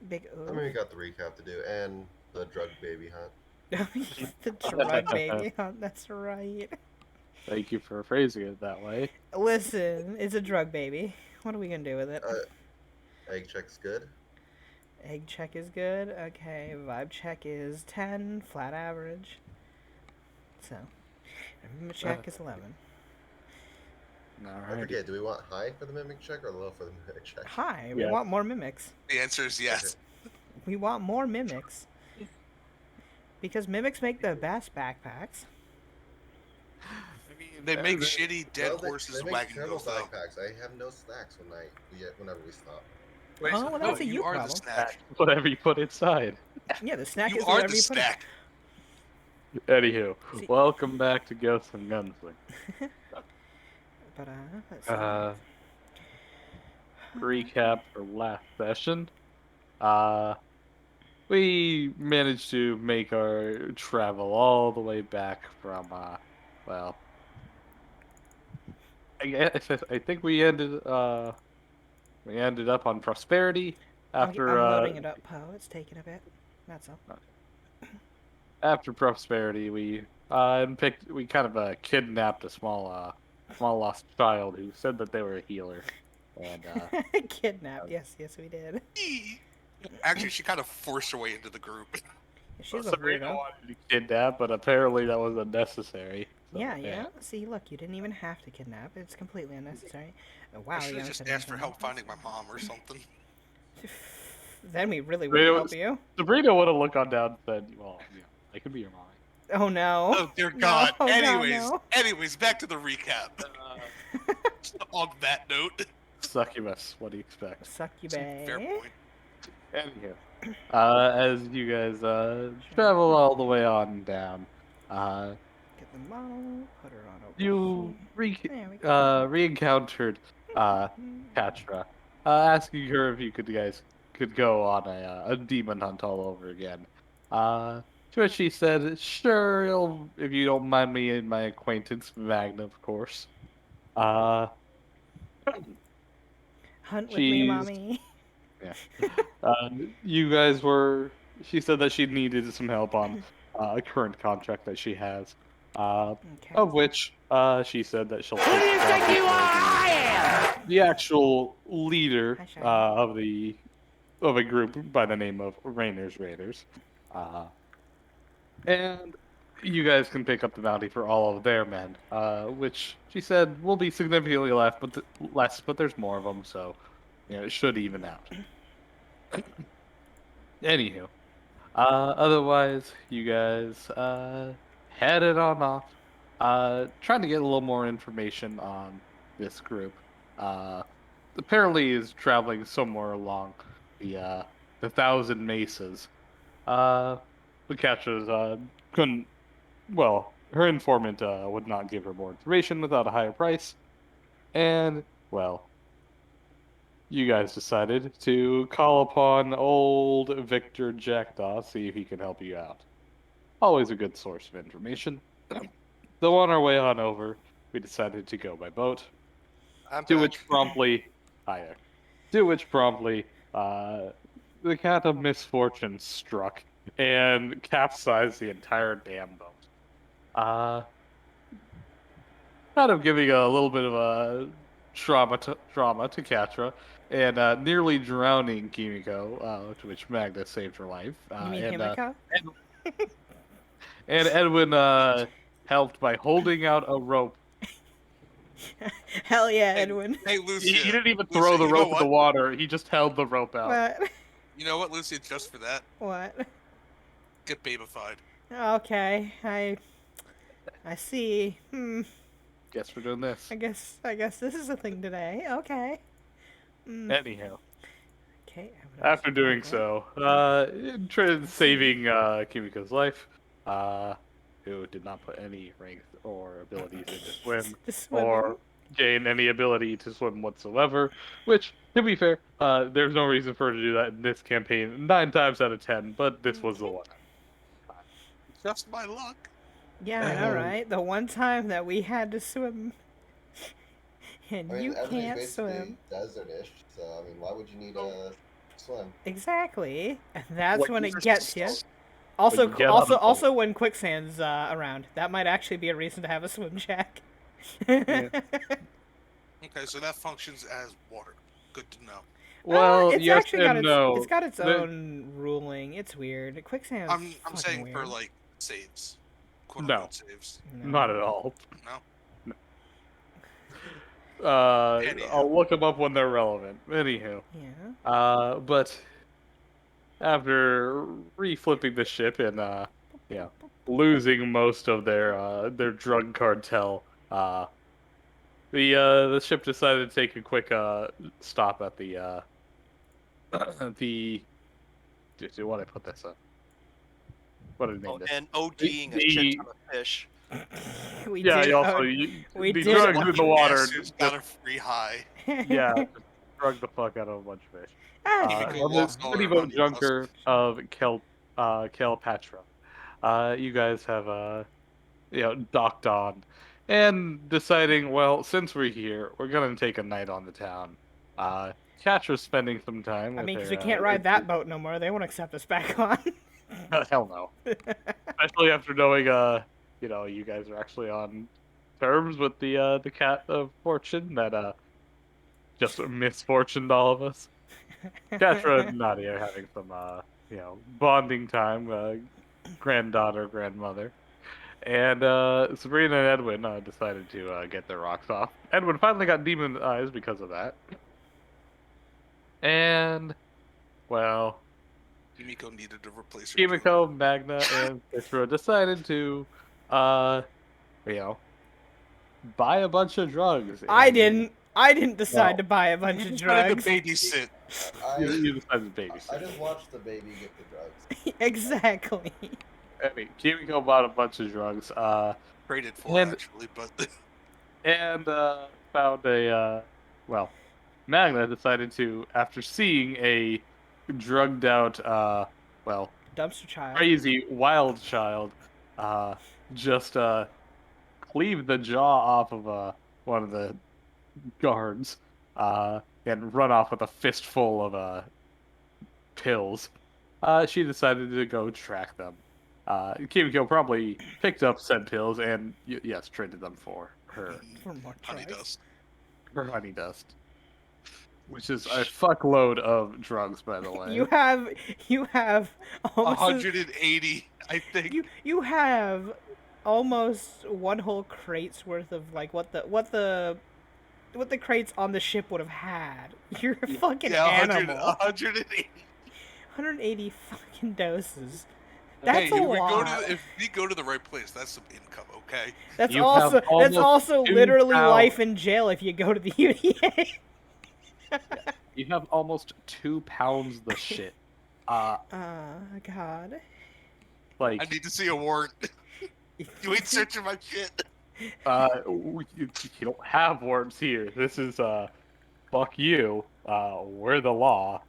Big I mean, oof. we got the recap to do and the drug baby hunt. The drug baby hunt, that's right. Thank you for phrasing it that way. Listen, it's a drug baby. What are we gonna do with it? Egg check's good. Egg check is good. Okay, vibe check is 10, flat average. So, mimic check is 11. All I righty. forget. Do we want high for the mimic check or low for the mimic check? Hi, we Yeah. want more mimics. The answer is yes. We want more mimics. Because mimics make the best backpacks. I mean, they make shitty dead Well, horses they and make wagon terrible wheels, though. backpacks. I have no snacks whenever we stop. Wait, Oh, well, no, that's a you you are the problem. snack. Whatever you put inside. Yeah, the snack You is are whatever the you put in. snack. Anywho, See- welcome back to Ghosts and Gunsling. But, let's see. Uh, recap for last session. Uh, we managed to make our travel all the way back from, well, I think we ended up on Prosperity after, I'm loading it up, Poe. It's taking a bit. That's all. after Prosperity, we kind of kidnapped a small lost child who said that they were a healer, and Kidnapped. Yes, we did. Actually, she kind of forced her way into the group. She's a Sabrina weirdo. wanted to kidnap, but apparently that was unnecessary. So, Yeah. See, look, you didn't even have to kidnap. It's completely unnecessary. Wow, I should you have just asked for help finding my mom or something. Then we really wouldn't help you. Sabrina would have looked on down and said, "Well, yeah, I could be your mommy." Oh no. Oh dear No, God. oh, God, Anyways, no. anyways, back to the recap. On that note, Succubus, what do you expect? fair Succubay. point. Anywho, as you guys travel all the way on down, Get the model, put her on over you here. There we go. re-encountered Katra, asking her if you guys could go on a demon hunt all over again. To which she said, "Sure, if you don't mind me and my acquaintance Magna, of course." Uh, Hunt with me, she's mommy. yeah. You guys were. She said that she needed some help on a current contract that she has. Okay. Of which she said that she'll take Who do you think you are? I am! the actual leader Hi, Shiny. of a group by the name of Rainer's Raiders. And you guys can pick up the bounty for all of their men, which she said will be significantly less, but there's more of them, so it should even out. Anywho, otherwise, you guys headed on off, trying to get a little more information on this group. Apparently, is traveling somewhere along the Thousand Mesas. The catchers couldn't. Well, her informant would not give her more information without a higher price, and well, you guys decided to call upon old Victor Jackdaw, see if he can help you out. Always a good source of information. Though on our way on over, we decided to go by boat. I'm To back. which promptly, hi there. To which promptly, the cat of misfortune struck and capsized the entire damn boat. Kind of giving a little bit of a trauma to Katra, and nearly drowning Kimiko, to which Magda saved her life. You mean and, Himiko? and Edwin helped by holding out a rope. Hell yeah, Hey, Edwin. Hey, Lucia. He didn't even Lucia, throw the you know rope in the what? water. He just held the rope out. What? You know what, Lucia? Just for that, What? get babified. Okay, I see. Guess we're doing this. I guess this is a thing today. Okay. Anyhow, Okay. after doing so, saving Kimiko's life, who did not put any rank or abilities into swim, Just or gain any ability to swim whatsoever, which, to be fair, there's no reason for her to do that in this campaign 9 times out of 10, but this was the one. Just my luck. Yeah, I know, right? The one time that we had to swim, and I mean, you everything's can't basically swim. desert-ish, so I mean, why would you need a swim. Exactly. And that's Like, when These it are gets you. s- Also, Like, get on the boat. also when quicksand's around, that might actually be a reason to have a swim check. Yeah. Okay, so that functions as water. Good to know. Well, it's yes actually got and its no. it's got its The- own ruling. It's weird. Quicksand's I'm fucking saying weird. for like saves, quote No. unquote saves. No. Not at all. No. Anyhow. I'll look them up when they're relevant. Anywho. Yeah. But after reflipping the ship and losing most of their drug cartel, the ship decided to take a quick stop at the the what I put this up. What did I name this? And ODing a shit ton of fish. We Yeah, did. you also we the did. drugs in the water. Bastards got a free high. Yeah, just drug the fuck out of a bunch of fish. Ah, Even On though this lost all city our boat money, junker of Calpatra, you guys have docked on, and deciding, well, since we're here, we're gonna take a night on the town. Catra's spending some time I with mean, because her. we can't ride that boat no more. They won't accept us back on. Hell no. Especially after knowing, you guys are actually on terms with the cat of fortune that just misfortuned all of us. Catra and Nadia are having some bonding time, granddaughter, grandmother. And Sabrina and Edwin decided to get their rocks off. Edwin finally got demon eyes because of that. And, well, Kimiko needed to replace her. Kimiko, Magna, and Citra decided to, buy a bunch of drugs. I and- didn't. I didn't decide No. to buy a bunch You of decided drugs. to babysit. You decided to babysit. I just watched the baby get the drugs. Exactly. I mean, Kimiko bought a bunch of drugs. Traded for And- actually, but And found Magna decided to, after seeing a drugged out, Dumpster child. crazy wild child, just cleave the jaw off of one of the guards, and run off with a fistful of pills. She decided to go track them. Kimiko probably picked up said pills and yes, traded them for her For more honey drugs. dust. honey dust, which is a fuckload of drugs, by the way. You have almost 180, I think. you have almost one whole crate's worth of like what the crates on the ship would have had. You're a fucking animal. 180. 180 fucking doses. That's Hey, a if lot. if we go to the right place, that's some income, okay? That's You have that's almost also 2 literally pounds. life in jail if you go to the UDA. You have almost 2 pounds the shit. God. Like, I need to see a warrant. You ain't searching my shit. you don't have warrants here. This is fuck you. We're the law.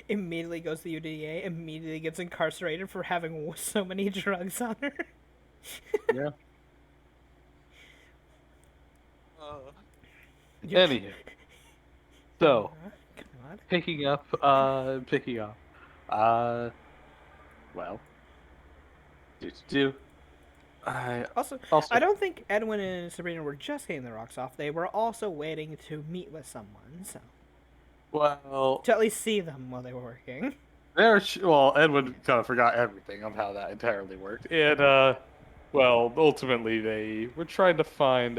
Immediately goes to the UDA. Immediately gets incarcerated for having so many drugs on her. Yeah. You're- Anywho, so God. picking up. Well, do. Also, I don't think Edwin and Sabrina were just getting the rocks off. They were also waiting to meet with someone, so Well, to at least see them while they were working. Edwin kind of forgot everything of how that entirely worked, and ultimately they were trying to find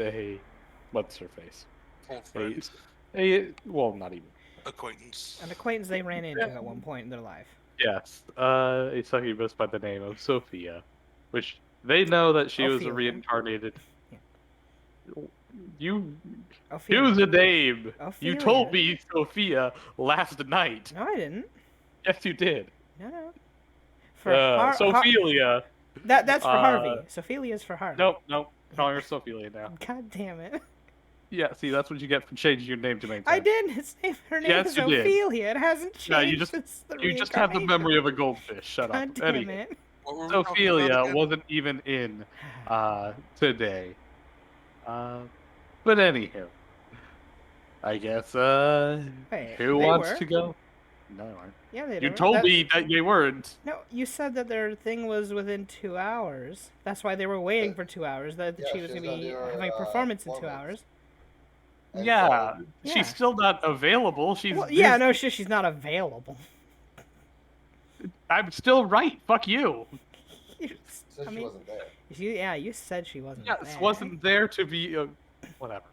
what's her face, Old friend, not even. acquaintance. An acquaintance they ran into at one point in their life. Yes, a succubus by the name of Sophia, which they know that she was a Ophelia. reincarnated. Yeah. You Ophelia. use a name. You Ophelia. told me Sophia last night. No, I didn't. Yes, you did. No. Sophelia. That's for Harvey. Sophilia's for Harvey. Nope. Calling her Sophia now. God damn it. Yeah, see, that's what you get for changing your name to maintain. I didn't. Her name Yes, is you did. Ophelia. It hasn't changed No, you just since the You just have the reincarnation. memory of a goldfish. Shut up. God damn Anyway, it. What were we talking about Ophelia again? wasn't even in today. But anywho, I guess, Wait, who they wants were. to go? No, they weren't. Yeah, they You were. told me that they weren't. No, you said that their thing was within 2 hours. That's why they were waiting for 2 hours. That Yeah, she was she gonna was gonna be do her having a performance in 2 performance. hours. And Yeah, so, Yeah. she's still not available. She's Well, yeah, busy. no, she's not available. I'm still right. Fuck you. so she wasn't there. You said she wasn't Yes, there. wasn't there to be. Whatever.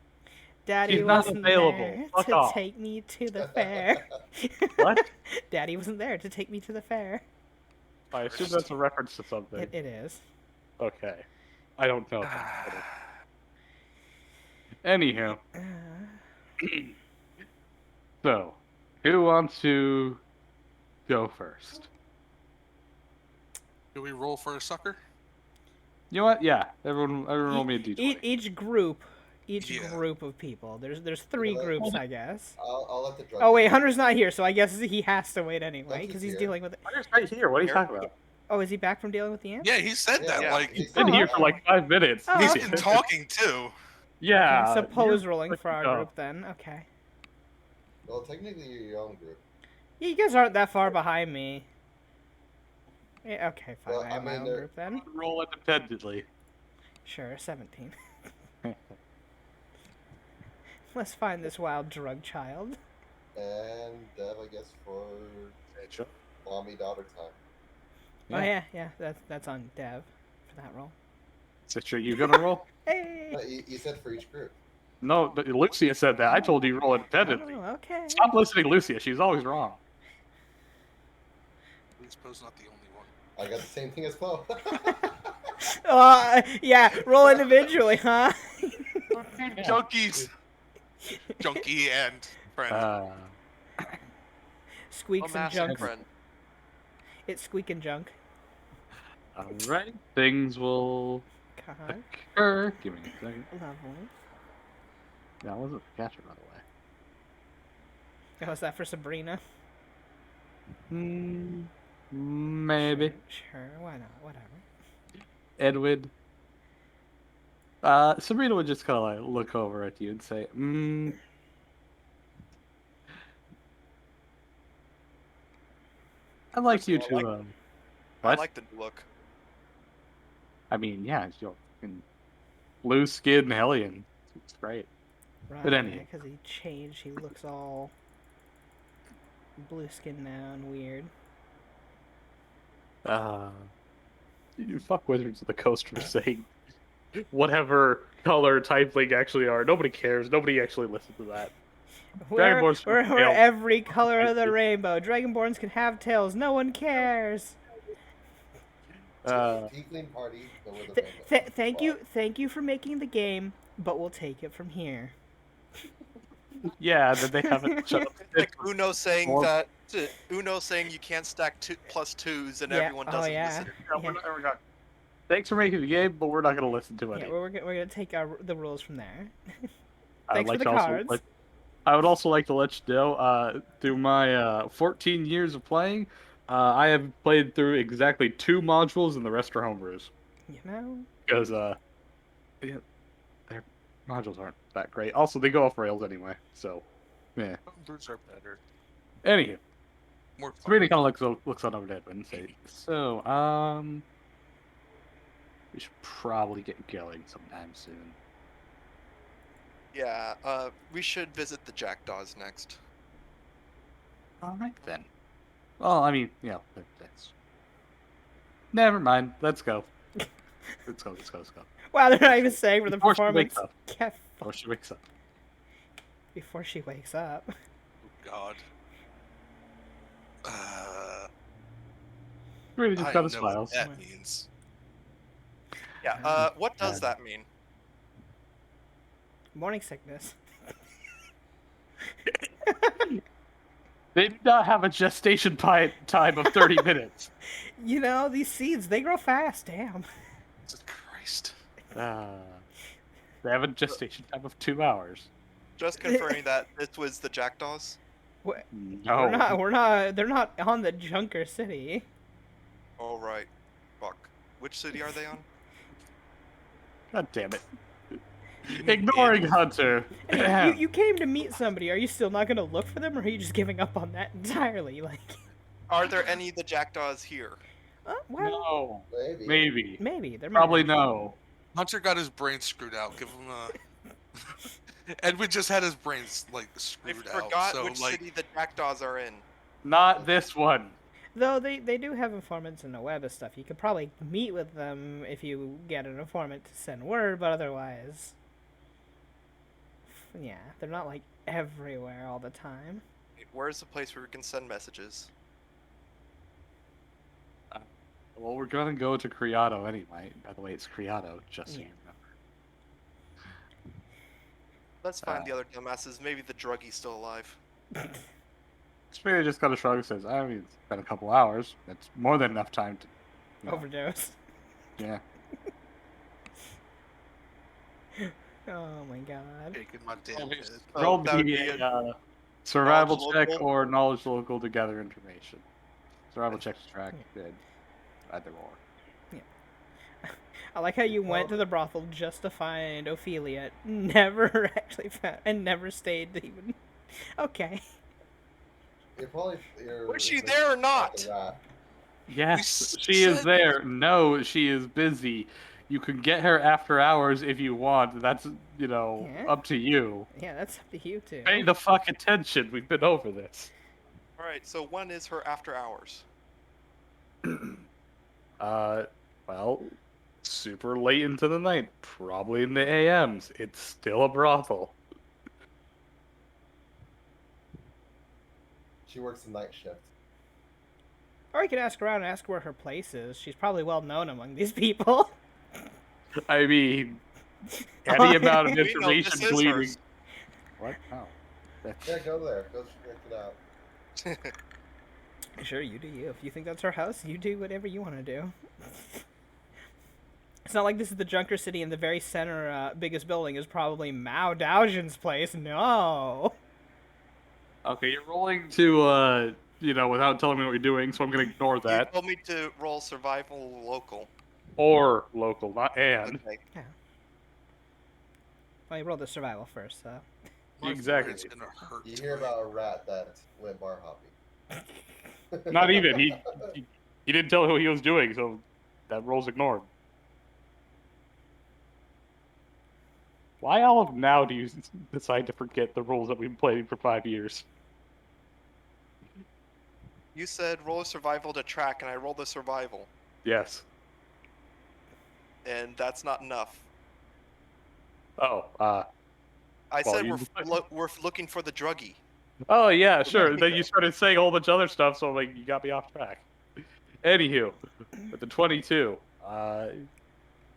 Daddy She's not wasn't available. there Fuck to off. take me to the fair. What? Daddy wasn't there to take me to the fair. I assume that's a reference to something. It is. Okay. I don't know. Anywho. So, who wants to go first? Do we roll for a sucker? You know what? Yeah. Everyone roll me a d20. Each group Yeah. group of people. There's three Yeah, groups, I guess. I'll let the drug. Oh wait, Hunter's not here, so I guess he has to wait anyway Hunter's because he's here. dealing with it. Hunter's right here. What are you Here? talking about? Oh, is he back from dealing with the ants? Yeah, he said that. Yeah, Like, he's Been Oh, here for like 5 minutes. Oh, he's okay. been talking too. Yeah. Okay, suppose you're rolling for our fucking group then. Okay. Well, technically, you're your own group. Yeah, you guys aren't that far behind me. Yeah, okay, fine. Well, I have I my mean, own they're- group then. Roll independently. Sure, 17. Let's find this wild drug child. And Dev, I guess, for mommy daughter time. Oh yeah, that's on Dev for that roll. Citra, you gonna roll? Hey. No, you said for each group. No, but Lucia said that. I told you roll independently. Oh, okay. Stop listening to Lucia. She's always wrong. He's supposed not the only one. I got the same thing as Poe. Yeah, roll individually, huh? Junkies. Junkie and friend. Squeaks A and massive junk. friend. It's squeak and junk. Alright. Things will Uh-huh. occur. Give me a second. Lovely. That wasn't the catcher, by the way. Oh, is that for Sabrina? Maybe. Sure, why not? Whatever. Edwin. Sabrina would just kind of like look over at you and say, I'd like you First of to, all, I what? like the look. I mean, yeah, it's your fucking blue skin hellion. It's great. Right, But anyway. because he changed. He looks all blue skin now and weird. You fuck Wizards of the Coast for saying whatever color tiefling actually are. Nobody cares. Nobody actually listens to that. Dragonborns We're can fail. every color of the rainbow. Dragonborns can have tails. No one cares. Tiefling party, but with a rainbow. Thank you for making the game, but we'll take it from here. Yeah, then they haven't shut up. Like Uno saying Or- that. Uno saying you can't stack +2s and Yeah, everyone oh, doesn't yeah. listen. No, we're not. Thanks for making the game, but we're not going to listen to it. Yeah, we're gonna take the rules from there. I'd Thanks for like the to also cards. I would also like to let you know, through my 14 years of playing, I have played through exactly 2 modules, and the rest are homebrews. You know. Because yeah, their modules aren't that great. Also, they go off rails anyway, so yeah. Brutes are better. Anywho, More fun. Sabrina kind of looks on over to Edwin and say, "So, we should probably get going sometime soon." Yeah, we should visit the jackdaws next. All right then. Well, I mean, yeah, that's. Never mind. Let's go. Let's go. Wow, they're not even saying for the Before she performance. wakes up. Yeah, Before she wakes up. before she wakes up. Oh, God. Really just I got a know smile. what that means. Yeah, what does that mean? Morning sickness. They do not have a gestation time of 30 minutes. You know, these seeds, they grow fast, damn. Jesus Christ. They have a gestation time of 2 hours. Just confirming that this was the jackdaws. No. They're not on the Junker City. All right. Fuck. Which city are they on? God damn it. Ignoring Hunter. Anyway, you came to meet somebody. Are you still not gonna look for them, or are you just giving up on that entirely? Like, Are there any of the jackdaws here? well, No. Maybe. Maybe. maybe there might Probably actually no. Hunter got his brain screwed out. Give him a. Edwin just had his brains like I screwed out. forgot So which like, city the jackdaws are in. Not this one. Though they do have informants in the web and stuff. You could probably meet with them if you get an informant to send word, but otherwise, yeah, they're not like everywhere all the time. Where's the place where we can send messages? Well, we're gonna go to Criado anyway. By the way, it's Criado, just so Yeah. you remember. Let's find the other dumbasses. Maybe the druggie's still alive. Spirit just kind of shrugs and says, I mean, it's been a couple hours. That's more than enough time to, you know, Overdose. yeah. Oh my god. taking my damn head. Roll that would me be a survival knowledge check local? or knowledge local to gather information. Survival check to track. Good. Either or. I like how you went to the brothel just to find Ophelia, never actually found, and never stayed to even. Okay. Was she there or not? Yes, We she is said- there. No, she is busy. You can get her after hours if you want. That's, you know, Yeah. up to you. Yeah, that's up to you too. Pay the fuck attention. We've been over this. Alright, so when is her after hours? Well, super late into the night. Probably in the AMs. It's still a brothel. She works the night shift. Or you could ask around and ask where her place is. She's probably well known among these people. I mean, any amount of We know information this is bleeding. hers. What? Oh. That's... Yeah, go there. Go check it out. Sure, you do you. If you think that's her house, you do whatever you want to do. It's not like this is the Junker City and the very center biggest building is probably Mao Daojian's place. No. Okay, you're rolling to, you know, without telling me what you're doing, so I'm going to ignore You that. told me to roll survival local. Or local, not and. Okay. Well, you roll the survival first, so. My Exactly. brain's gonna hurt You hear tonight. about a rat that went bar hopping. Not even. He didn't tell who he was doing, so that roll's ignored. Why all of now do you decide to forget the rules that we've been playing for 5 years? You said roll a survival to track, and I rolled a survival. Yes. And that's not enough. Oh, I Well, said you- we're looking for the druggie. oh yeah, sure. Then you started saying a whole bunch of other stuff, so like you got me off track. Anywho, with the 22,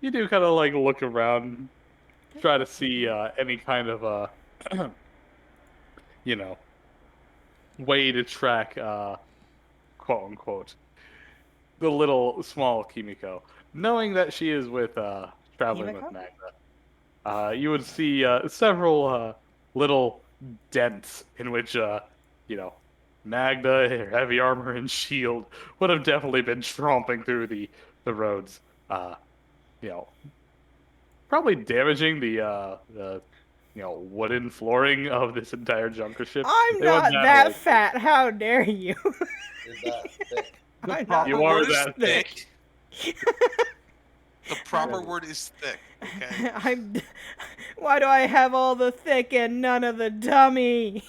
you do kind of like look around, try to see any kind of you know, way to track quote unquote the little small Kimiko, knowing that she is with traveling with Himiko? Magda. You would see several little dents in which you know, Magda, her heavy armor and shield would have definitely been tromping through the roads. You know, probably damaging the you know, wooden flooring of this entire junker ship. I'm They not wouldn't have, that like- fat. How dare you? Is that thick? I'm not You are Word is that thick. The proper word is thick. Okay. I'm. Why do I have all the thick and none of the dummy?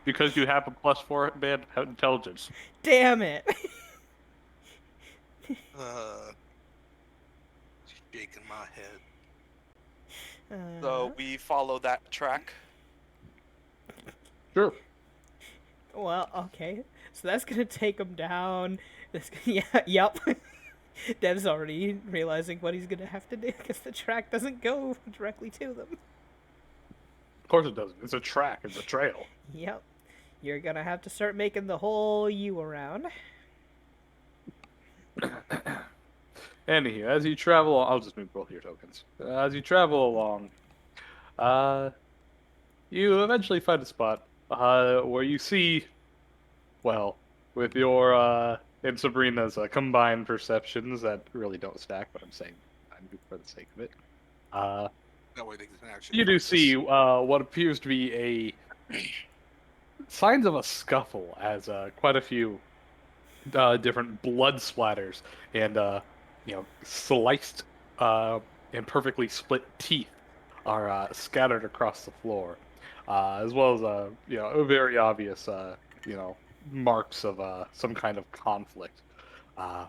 Because you have a +4 band intelligence. Damn it. Shaking my head. So we follow that track. Sure. Well, okay. So that's gonna take him down. Yeah, yep. Dev's already realizing what he's gonna have to do because the track doesn't go directly to them. Of course it doesn't. It's a track. It's a trail. Yep. You're gonna have to start making the whole U around. Anywho, as you travel, I'll just move both your tokens. As you travel along, you eventually find a spot where you see, well, with your and Sabrina's combined perceptions that really don't stack, but I'm saying I time for the sake of it. Uh, That way they can actually. you do practice. see what appears to be signs of a scuffle as quite a few different blood splatters and sliced and perfectly split teeth are scattered across the floor, as well as very obvious marks of some kind of conflict uh,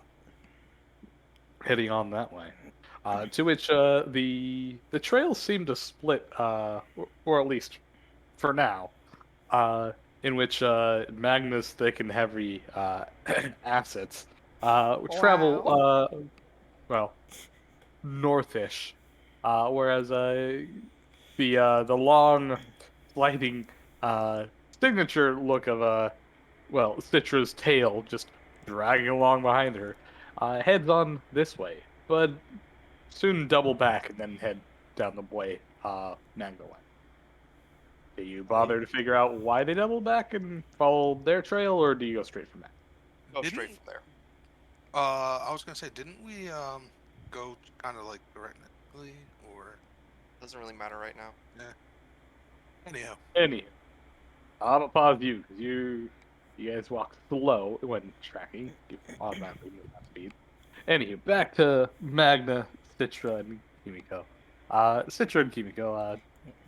heading on that way. To which the trails seem to split, or at least for now, in which Magna's thick and heavy assets, which travel well northish, whereas the long sliding signature look of Citra's tail just dragging along behind her, heads on this way, but soon double back and then head down the way Magna went. Do you bother to figure out why they double back and follow their trail, or do you go straight from that? Go Didn't- straight from there. I was gonna say, didn't we go kind of like directly or Doesn't really matter right now. anyhow? Anywho, I'm gonna pause you because you guys walk slow when tracking. You automatically move that speed. Anywho, back to Magna, Citra, and Kimiko. Citra and Kimiko,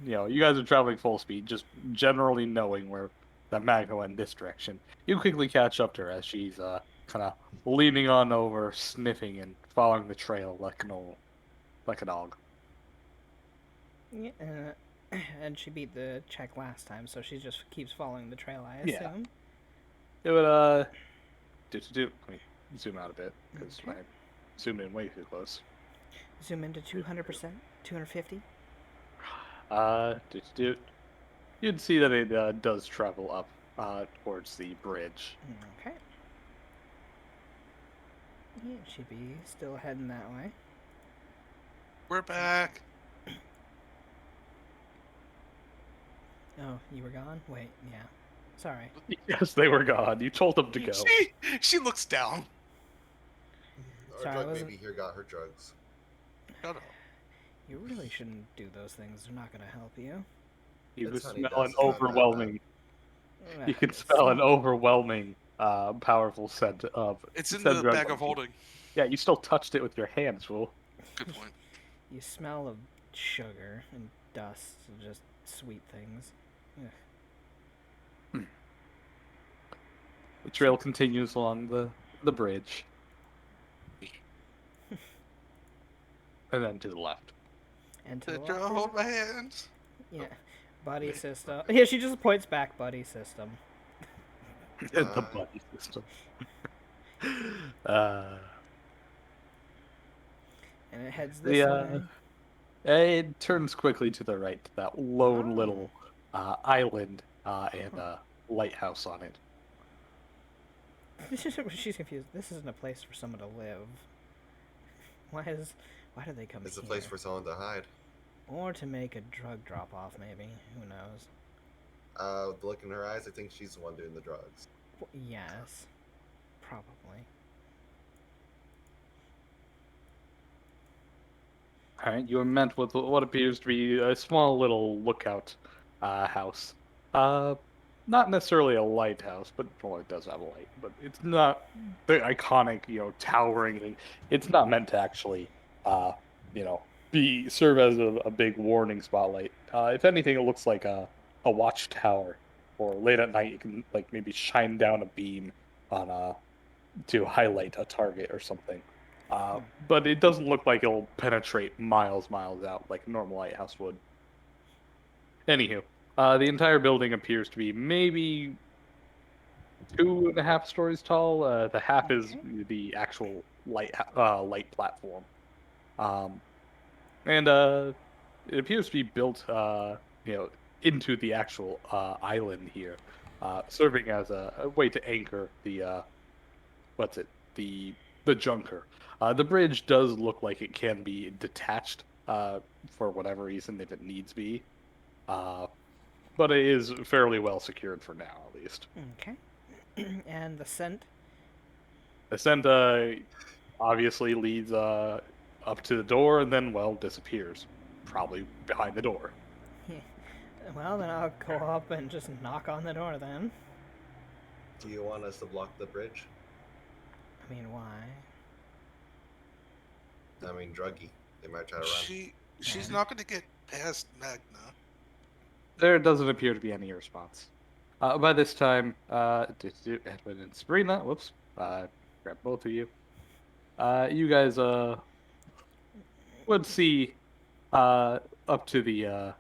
you guys are traveling full speed, just generally knowing where the Magna went in this direction. You quickly catch up to her as she's kind of leaning on over, sniffing and following the trail like a dog. Yeah, and she beat the check last time, so she just keeps following the trail, I Yeah. assume. It would let me zoom out a bit because Okay. I zoomed in way too close. Zoom into 200%, 250. You'd see that it does travel up towards the bridge. Okay. Yeah, she'd be still heading that way. We're back. Oh, you were gone? Wait, yeah. Sorry. Yes, they were gone. You told them to go. She looks down. Our Sorry, I drug wasn't- baby here got her drugs. Shut up. You really shouldn't do those things. They're not going to help you. You can It's honey smell an dust, it's not that overwhelming. You can It's smell an not- overwhelming, powerful scent of. It's in scent the drug bag of monkey. holding. Yeah, you still touched it with your hands, fool. Good point. You smell of sugar and dust and just sweet things. Ugh. The trail continues along the bridge, and then to the left. And to the Did you left, hold my hands? yeah, buddy system. Yeah, she just points back, buddy system. The buddy system. And it heads this way. It turns quickly to the right to that lone Oh. little island and lighthouse on it. She's confused. This isn't a place for someone to live. Why do they come It's a here? place for someone to hide. Or to make a drug drop off, maybe. Who knows? With the look in her eyes, I think she's the one doing the drugs. Yes. Probably. All right, you are met with what appears to be a small little lookout house. Not necessarily a lighthouse, but well, it does have a light. But it's not the iconic, towering thing. It's not meant to actually, serve as a big warning spotlight. If anything, it looks like a watchtower, or late at night you can maybe shine down a beam on to highlight a target or something. But it doesn't look like it'll penetrate miles out like a normal lighthouse would. Anywho, the entire building appears to be maybe 2.5 stories tall. The half is the actual light platform, and it appears to be built, into the actual island here, serving as a way to anchor the the junker. The bridge does look like it can be detached for whatever reason if it needs be, but it is fairly well secured for now, at least. Okay. And the scent? Ascent obviously leads up to the door and then, well, disappears. Probably behind the door. Well, then I'll go up and just knock on the door then. Do you want us to block the bridge? I mean, why? I mean, druggy. They might try to run. She's not going to get past Magna. There doesn't appear to be any response. By this time, Edwin and Sabrina, whoops, grab both of you. You guys would see up to the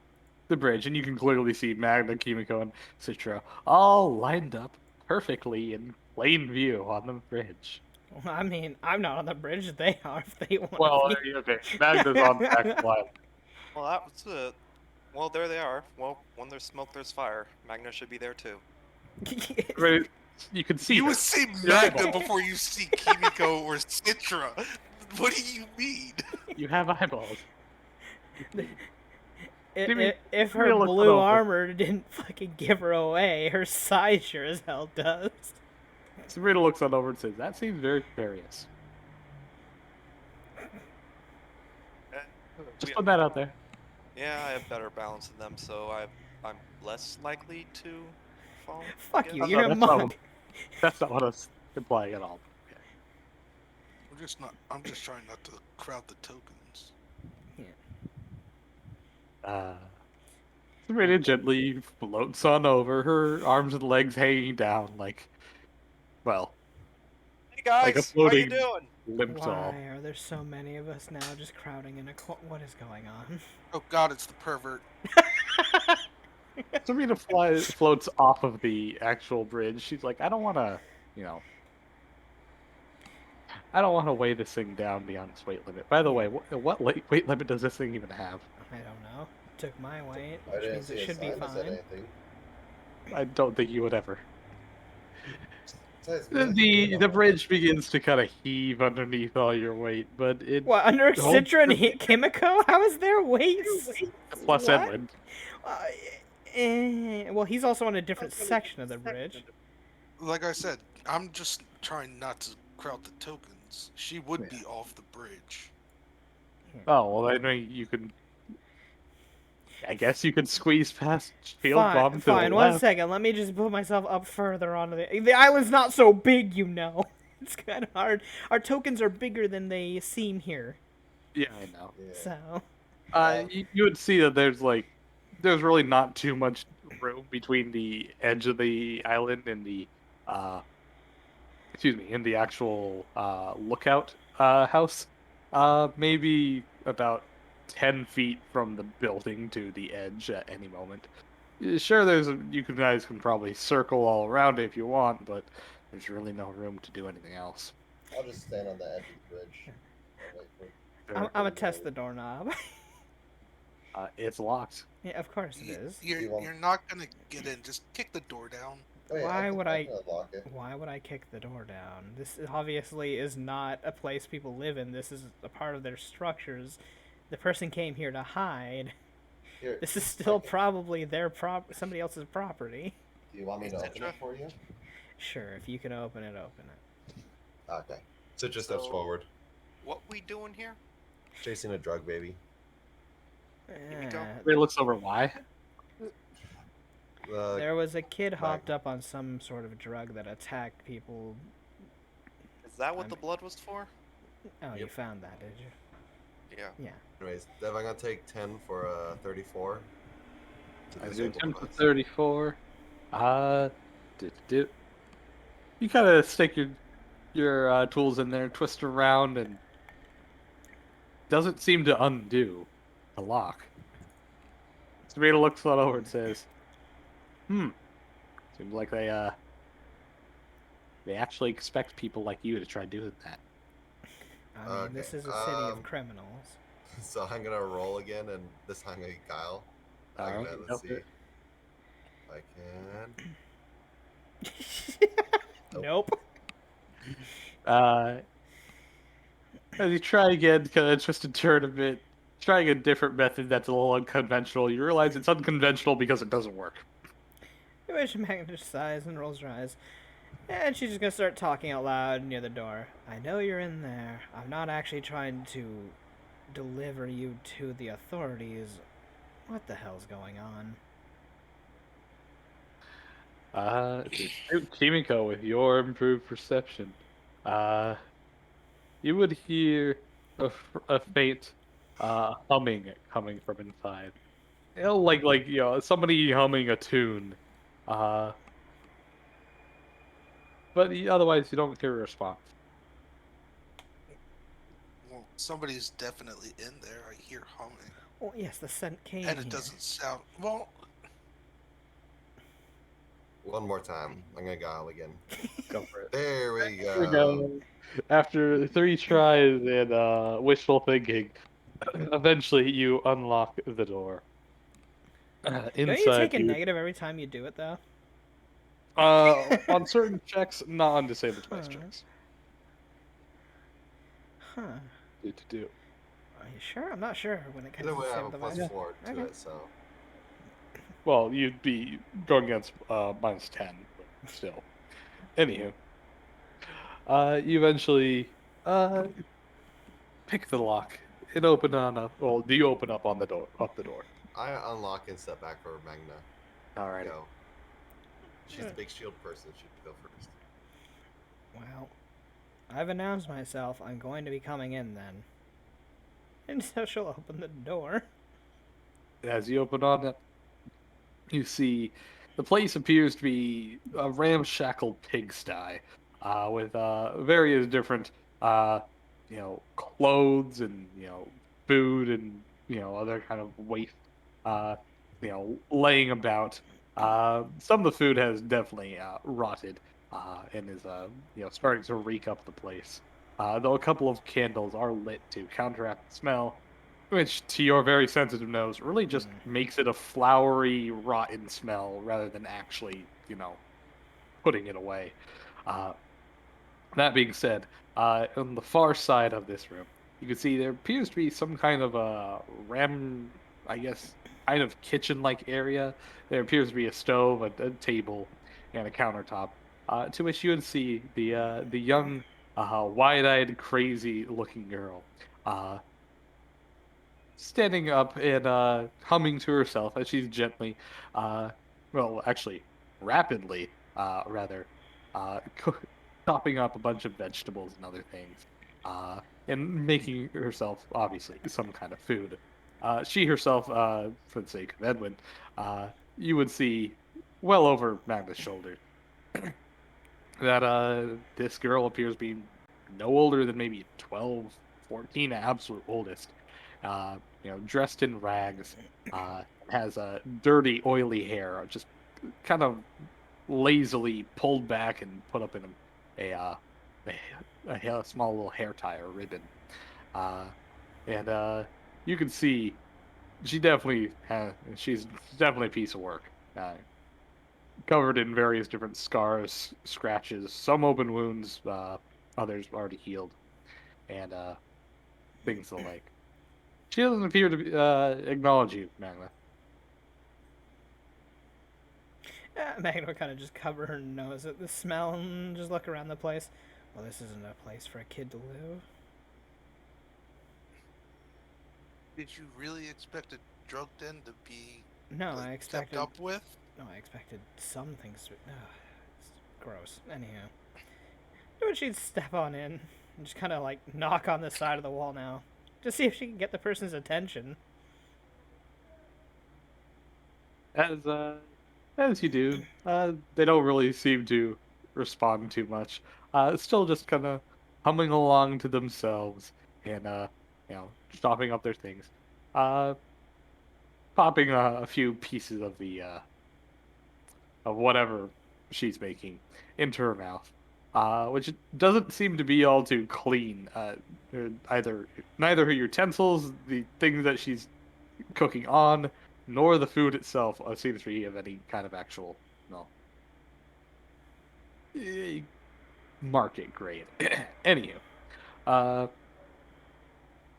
bridge, and you can clearly see Magna, Kimiko, and Citra all lined up perfectly in plain view on the bridge. Well, I mean, I'm not on the bridge. They are if they want Well, to be. okay, Magna's on the back line. Well, that was it. Well, there they are. Well, when there's smoke, there's fire. Magna should be there too. Right, you can see You her. would see Your Magna eyeball. before you see Kimiko or Citra. What do you mean? You have eyeballs. If her Sabrina looks blue over. armor didn't fucking give her away, her side sure as hell does. Sabrina looks on over and says, "That seems very curious." Just put that out there. Yeah, I have better balance than them, so I'm less likely to fall. I Fuck guess. you, you're a that's not monk. That's not what I was implying at all. I'm just trying not to crowd the tokens. Sabrina gently floats on over, her arms and legs hanging down like, well, Hey guys, like a how you floating doing? limp doll. Why are there so many of us now just crowding in a what is going on? Oh God, it's the pervert. Sabrina floats off of the actual bridge. She's like, I don't want to, I don't want to weigh this thing down beyond its weight limit. By the way, what weight limit does this thing even have? I don't know. Took my weight, I which didn't means see it a should be sign that said fine. anything. I don't think you would ever. Besides, The bridge begins to kind of heave underneath all your weight, but it What, under the whole Citra and trip- Kimiko? How is their weights? plus What? Edwin. Well, he's also on a different section of the bridge. Like I said, I'm just trying not to crowd the tokens. She would be off the bridge. Oh well, I mean you can. I guess you could squeeze past shield bomb to Fine, the 1 left. second. Let me just put myself up further onto the island's not so big, you know. It's kind of hard. Our tokens are bigger than they seem here. Yeah, I know. Yeah. So, You would see that there's really not too much room between the edge of the island and the, in the actual lookout house. Maybe about 10 feet from the building to the edge at any moment. Sure, you guys can probably circle all around it if you want, but there's really no room to do anything else. I'll just stand on the edge of the bridge. And wait for I'm gonna test the doorknob. It's locked. Yeah, of course it is. You're not gonna get in. Just kick the door down. Wait, Why can- would I can unlock it. Why would I kick the door down? This obviously is not a place people live in. This is a part of their structures. The person came here to hide. Here, This is still okay. probably their somebody else's property. Do you want me to open Citra? it for you? Sure, if you can open it, open it. Okay. Citra steps So- forward, What we doing here? chasing a drug baby. we go. It looks over why. There was a kid hopped up on some sort of drug that attacked people. Is that what I'm- the blood was for? Oh, you Yep. found that, did you? Yeah. Yeah. Anyways, Dev, I'm gonna take 10 for 34. I These do are 10 for device. 34. You kind of stick your tools in there, twist around, and doesn't seem to undo the lock. Sabrina looks on over and says, seems like they actually expect people like you to try doing that." I mean, this Okay, is a city of um, criminals. So I'm gonna roll again, and this time I get Guile. Alright, Let's go see. for it. If I can. Nope. As you try again, kind of twist and turn a bit, trying a different method that's a little unconventional, you realize it's unconventional because it doesn't work. She magnifies sighs and rolls her eyes. And she's just gonna start talking out loud near the door. I know you're in there. I'm not actually trying to deliver you to the authorities. What the hell's going on? Kimiko, with your improved perception, uh, you would hear a faint humming coming from inside. You know, like somebody humming a tune. Uh, but otherwise you don't hear a response. Well, somebody's definitely in there. I hear humming, Well, yes, the scent came and it here. doesn't sound well. One more time. I'm gonna go again. Go for it. There we Here we go. go. After 3 tries and wishful thinking, eventually you unlock the door. Don't you Inside take a you, negative every time you do it, though? on certain checks, not on disabled class Huh. checks. Huh. Do. Are you sure? I'm not sure when it comes Either to way, I have a disable plus device. 4 to Okay. it, so. Well, you'd be going against -10, but still. Anywho, you eventually pick the lock and open on up. Well, do you open up on the door? Up the door. I unlock and step back for Magna. Alrighty. Go. She's the big shield person. She can go first. Well, I've announced myself. I'm going to be coming in then. And so she'll open the door. As you open on it, you see the place appears to be a ramshackle pigsty, with various different, uh, clothes and food and other kind of waste, uh, laying about. Some of the food has definitely rotted, and is starting to reek up the place. Though a couple of candles are lit to counteract the smell, which, to your very sensitive nose, really just makes it a flowery, rotten smell rather than actually, putting it away. Uh, that being said, on the far side of this room, you can see there appears to be some kind of a I guess, kind of kitchen-like area. There appears to be a stove, a table, and a countertop, to which you would see the young, wide-eyed, crazy-looking girl. Standing up and humming to herself as she's gently, uh, well, actually, rapidly, rather, chopping up a bunch of vegetables and other things, and making herself, obviously, some kind of food. She herself, for the sake of Edwin, you would see well over Magda's shoulder that this girl appears being no older than maybe 12, 14, at absolute oldest. Dressed in rags, has a dirty, oily hair, just kind of lazily pulled back and put up in a small little hair tie or ribbon. Uh, and you can see she's definitely a piece of work. Covered in various different scars, scratches, some open wounds, others already healed, and things the like. She doesn't appear to acknowledge you, Magna. Magna will kind of just cover her nose at the smell and just look around the place. Well, this isn't a place for a kid to live. Did you really expect a drug den to be No, like, I kept expected. up with? No, I expected some things. It's gross. Anyhow, but she'd step on in and just kind of like knock on the side of the wall now, to see if she can get the person's attention. As you do, they don't really seem to respond too much. Still just kind of humming along to themselves and chopping up their things. Uh, Popping a few pieces of the of whatever she's making into her mouth, which doesn't seem to be all too clean. Either neither her utensils, the things that she's cooking on, nor the food itself seems to be of any kind of actual, no, market grade. Anywho, uh,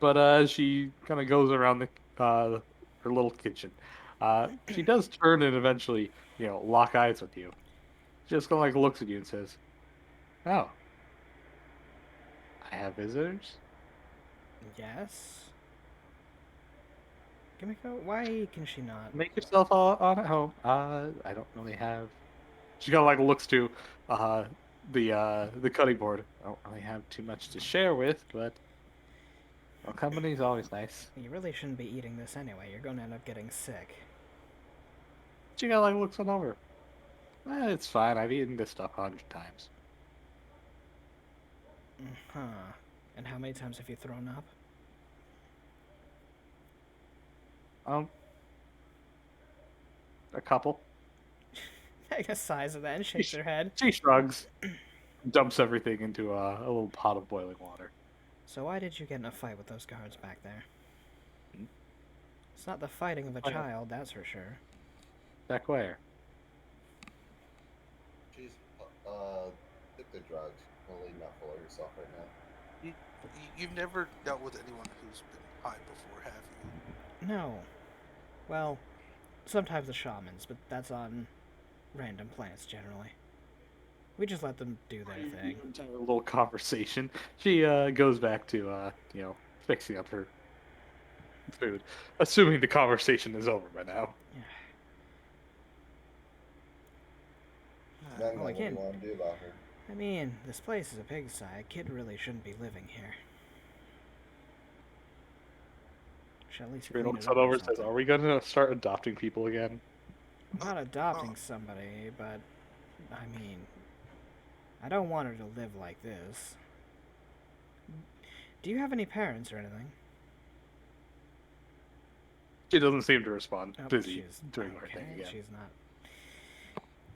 but as she kind of goes around her little kitchen, she does turn and eventually, lock eyes with you. She just kind of like looks at you and says, "Oh, I have visitors." Yes. Kimiko, why can she not? Make yourself on at home. I don't really have. She kind of like looks to the cutting board. I don't really have too much to share with, but well, company's always nice. You really shouldn't be eating this anyway. You're going to end up getting sick. She kind of like looks on over. It's fine. I've eaten this stuff 100 times. Huh. And how many times have you thrown up? A couple. I guess size of that and shakes her head. She shrugs, dumps everything into a little pot of boiling water. So why did you get in a fight with those guards back there? Hmm? It's not the fighting of a Fight. child, that's for sure. Back where? She's took the drugs. Only not full of herself right now. You've never dealt with anyone who's been high before, have you? No. Well, sometimes the shamans, but that's on random planets generally. We just let them do their thing. A little conversation. She goes back to fixing up her food, assuming the conversation is over by now. Magna, what do again, you want to do about her? I mean, this place is a pigsty. A kid really shouldn't be living here. Should at least clean Riddle it looks up on or over and says, something. "Are we gonna start adopting people again?" I'm not adopting somebody, but I mean, I don't want her to live like this. Do you have any parents or anything? She doesn't seem to respond. Oh, Busy she's doing her okay. thing again. She's not.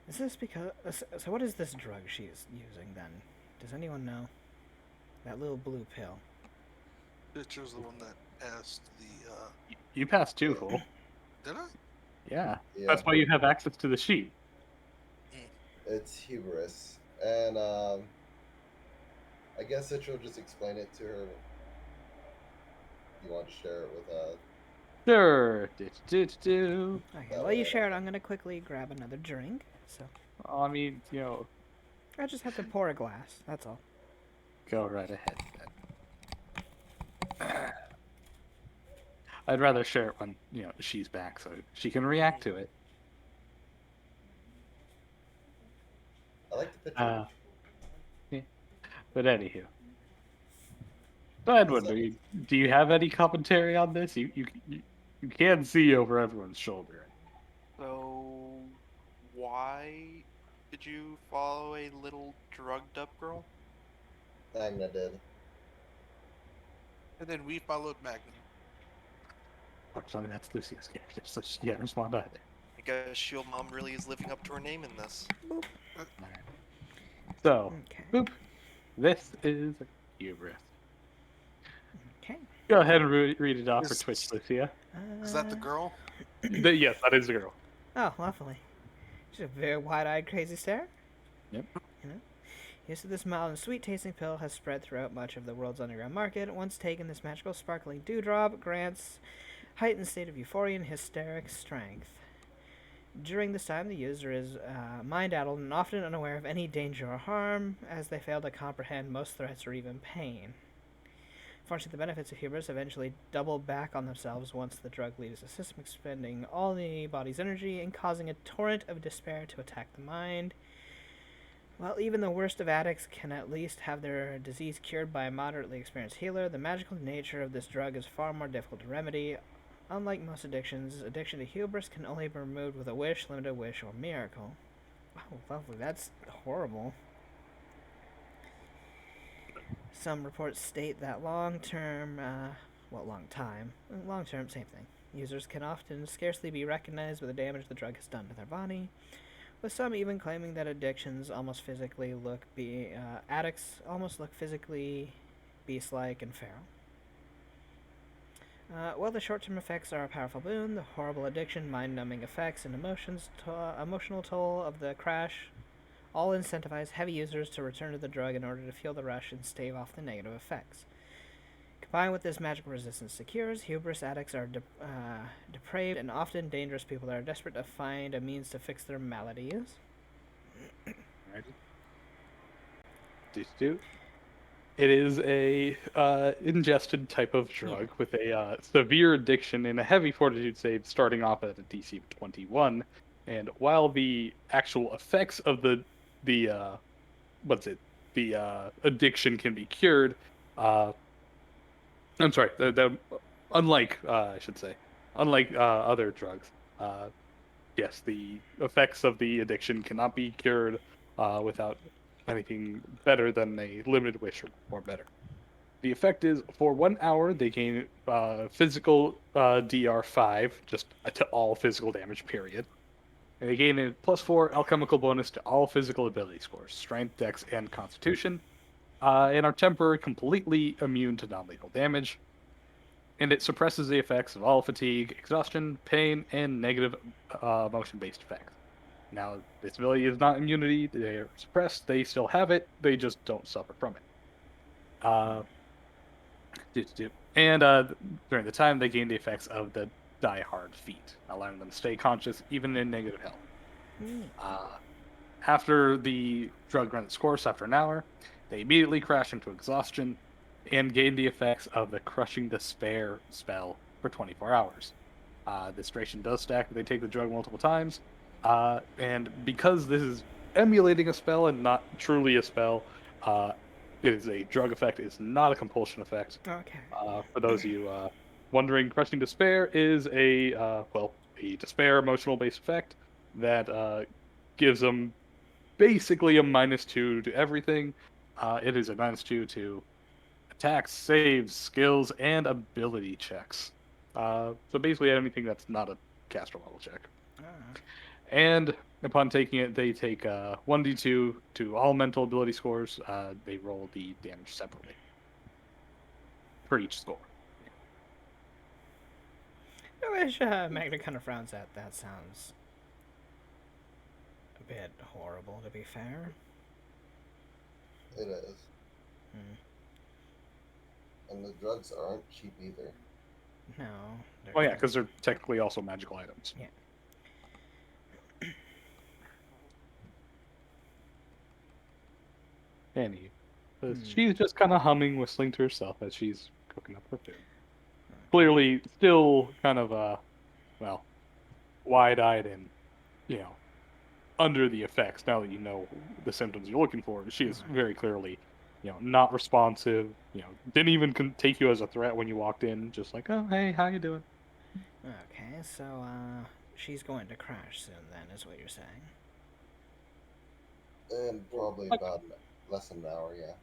Is this because? So what is this drug she's using then? Does anyone know? That little blue pill. Bitch was the one that passed the. You passed too, fool. Did I? Yeah. Yeah, That's why you have access to the sheet. it's hubris, and I guess that you'll just explain it to her. You want to share it with Sure. Do. Okay, while you share it, I'm gonna quickly grab another drink. So I mean, I just have to pour a glass. That's all. go right ahead then. I'd rather share it when, she's back so she can react to it. I like the picture. Yeah. But anywho. So Edwin, do you have any commentary on this? You can see over everyone's shoulder. So, why did you follow a little drugged up girl? Magna did. And then we followed Magnum. Fortunately, that's Lucia's character, so she can't respond either. I guess Shield Mom really is living up to her name in this. Alright. So, Okay. boop. This is hubris. Okay. Go ahead and read it off for Is- Twitch, Lucia. Is that the girl? Yes, that is the girl. Oh, lovely. She's a very wide-eyed, crazy stare. Yep. You know? Use of this mild and sweet-tasting pill has spread throughout much of the world's underground market. Once taken, this magical, sparkling dewdrop grants heightened state of euphoria and hysteric strength. During this time, the user is mind-addled and often unaware of any danger or harm, as they fail to comprehend most threats or even pain. Fortunately, the benefits of hubris eventually double back on themselves once the drug leaves the system, expending all the body's energy and causing a torrent of despair to attack the mind. While even the worst of addicts can at least have their disease cured by a moderately experienced healer, the magical nature of this drug is far more difficult to remedy. Unlike most addictions, addiction to hubris can only be removed with a wish, limited wish, or miracle. Oh, lovely. That's horrible. Some reports state that long-term, long-term, same thing. Users can often scarcely be recognized by the damage the drug has done to their body, with some even claiming that addicts almost look physically beast-like and feral. While the short-term effects are a powerful boon, the horrible addiction, mind-numbing effects, and emotional toll of the crash all incentivize heavy users to return to the drug in order to feel the rush and stave off the negative effects. Combined with this magical resistance to cures, hubris addicts are depraved and often dangerous people that are desperate to find a means to fix their maladies. Alrighty. Do. It is a ingested type of drug with a severe addiction and a heavy fortitude save, starting off at a DC of 21. And while the actual effects of the what's it the addiction can be cured, uh, I'm sorry, unlike I should say, unlike other drugs, uh, yes, the effects of the addiction cannot be cured without anything better than a limited wish or better. The effect is for 1 hour they gain physical DR5, just to all physical damage, period. And they gain a +4 alchemical bonus to all physical ability scores, strength, dex, and constitution, and are temporarily completely immune to non-lethal damage. And it suppresses the effects of all fatigue, exhaustion, pain, and negative motion-based effects. Now, this ability is not immunity; they are suppressed. They still have it. They just don't suffer from it. Uh, And during the time, they gain the effects of the Die Hard feat, allowing them to stay conscious even in negative health. Uh, After the drug runs its course after an hour, they immediately crash into exhaustion and gain the effects of the Crushing Despair spell for 24 hours. This duration does stack if they take the drug multiple times, and because this is emulating a spell and not truly a spell, uh, it is a drug effect. It's not a compulsion effect. Okay. For those of you wondering, Crushing Despair is a despair emotional based effect that gives them basically a -2 to everything. It is a -2 to attacks, saves, skills, and ability checks. So basically anything that's not a caster level check. Ah. And upon taking it, they take 1d2 to all mental ability scores. They roll the damage separately for each score. I wish Magna kind of frowns at that. Sounds a bit horrible, to be fair. It is. Hmm. And the drugs aren't cheap either. No. Oh yeah, because they're technically also magical items. Yeah. Annie, she's just kind of humming, whistling to herself as she's cooking up her food. Clearly, still kind of well, wide-eyed and under the effects. Now that you know the symptoms you're looking for, she is very clearly, not responsive. Didn't even take you as a threat when you walked in. Just like, oh hey, how you doing? Okay, so she's going to crash soon. Then is what you're saying. And probably about less than an hour, yeah.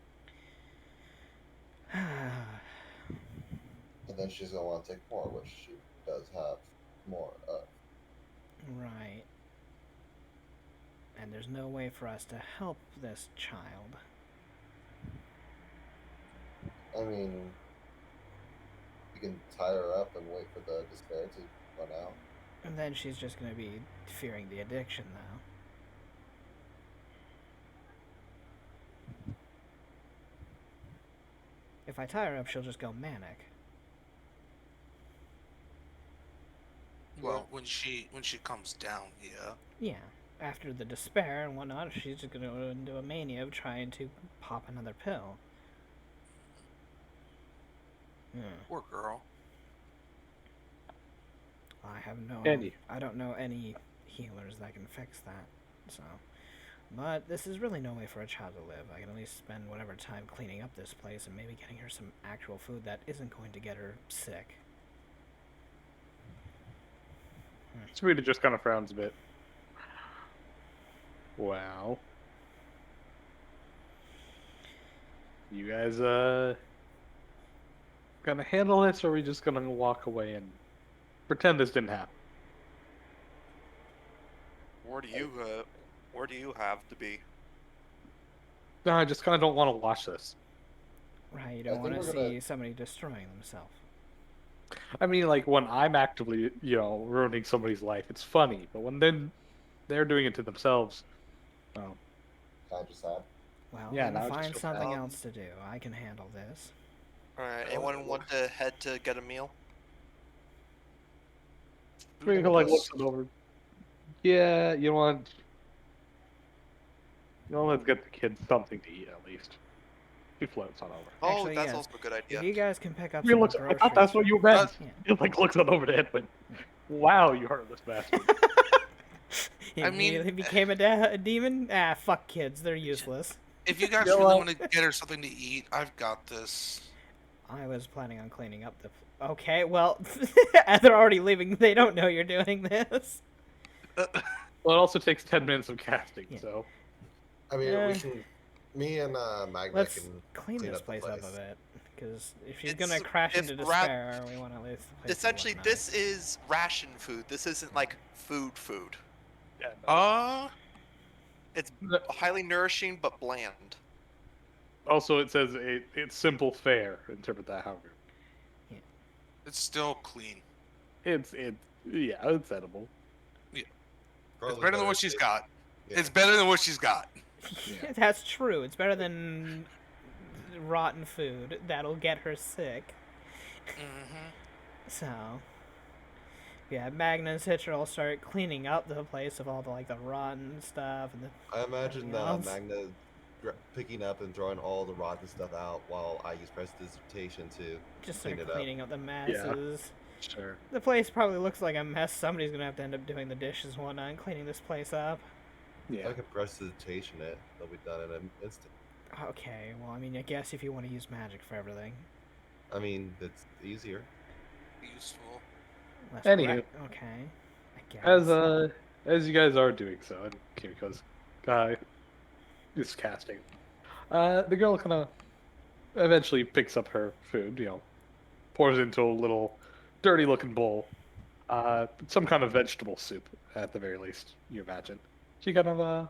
And then she's going to want to take more, which she does have more of. Right. And there's no way for us to help this child. I mean, you can tie her up and wait for the despair to run out. And then she's just going to be fearing the addiction, though. If I tie her up, she'll just go manic. Well, when she comes down, yeah. Yeah. After the despair and whatnot, she's just going to go into a mania of trying to pop another pill. Poor girl. I have no. Andy. I don't know any healers that can fix that. So, but this is really no way for a child to live. I can at least spend whatever time cleaning up this place and maybe getting her some actual food that isn't going to get her sick. Sweeta just kind of frowns a bit. Wow. You guys gonna handle this, or are we just gonna walk away and pretend this didn't happen? Where do you have to be? No, I just kind of don't want to watch this. Right, you I don't want think to we're see gonna- somebody destroying themselves. I mean, like when I'm actively, ruining somebody's life, it's funny. But when then they're doing it to themselves, oh, Kind of sad. Well, Yeah, then now I just find feel something bad. else to do. I can handle this. Alright, Oh, anyone want to head to get a meal? we can like look it over. Yeah, let's get the kids something to eat at least. He floats on over. Oh, Actually, that's yes. also a good idea. If you guys can pick up He some looks. I groceries. thought that's what you meant. Yeah. He like looks on over to Edwin. Wow, you heartless bastard. He I mean- immediately became a demon? Ah, fuck kids. They're useless. If you guys You know really what? want to get her something to eat, I've got this. I was planning on cleaning up the... Okay, well, as they're already leaving, they don't know you're doing this. Well, it also takes 10 minutes of casting, Yeah. so. I mean, Uh, we can. Me and Magna Let's can clean this up the place up a place. bit. Because if she's It's- gonna crash if into rat- despair, we want to at least... the place to Essentially, look this nice. is ration food. This isn't like food. Yeah, no. It's The- highly nourishing but bland. Also, it says it's simple fare. Interpret that however. It's still clean. Yeah, it's edible. It's Probably better than what she's got. Yeah. It's better than what she's got. Yeah. That's true. It's better than rotten food. That'll get her sick. Mm-hmm. So, yeah, Magna and Citra will start cleaning up the place of all the like the rotten stuff and the I imagine Anything else? Magna picking up and throwing all the rotten stuff out while I use prestidigitation to just clean start it up. cleaning up the messes. Sure. The place probably looks like a mess. Somebody's gonna have to end up doing the dishes and whatnot and cleaning this place up. Yeah. I can prestidigitation it. It'll be done in an instant. Okay, well, I mean, I guess if you want to use magic for everything. I mean, it's easier. Useful. Less Anywho. okay, I guess. As you guys are doing so, and Kimiko's guy is casting. The girl kind of eventually picks up her food, pours it into a little dirty-looking bowl. Some kind of vegetable soup, at the very least, you imagine. She kind of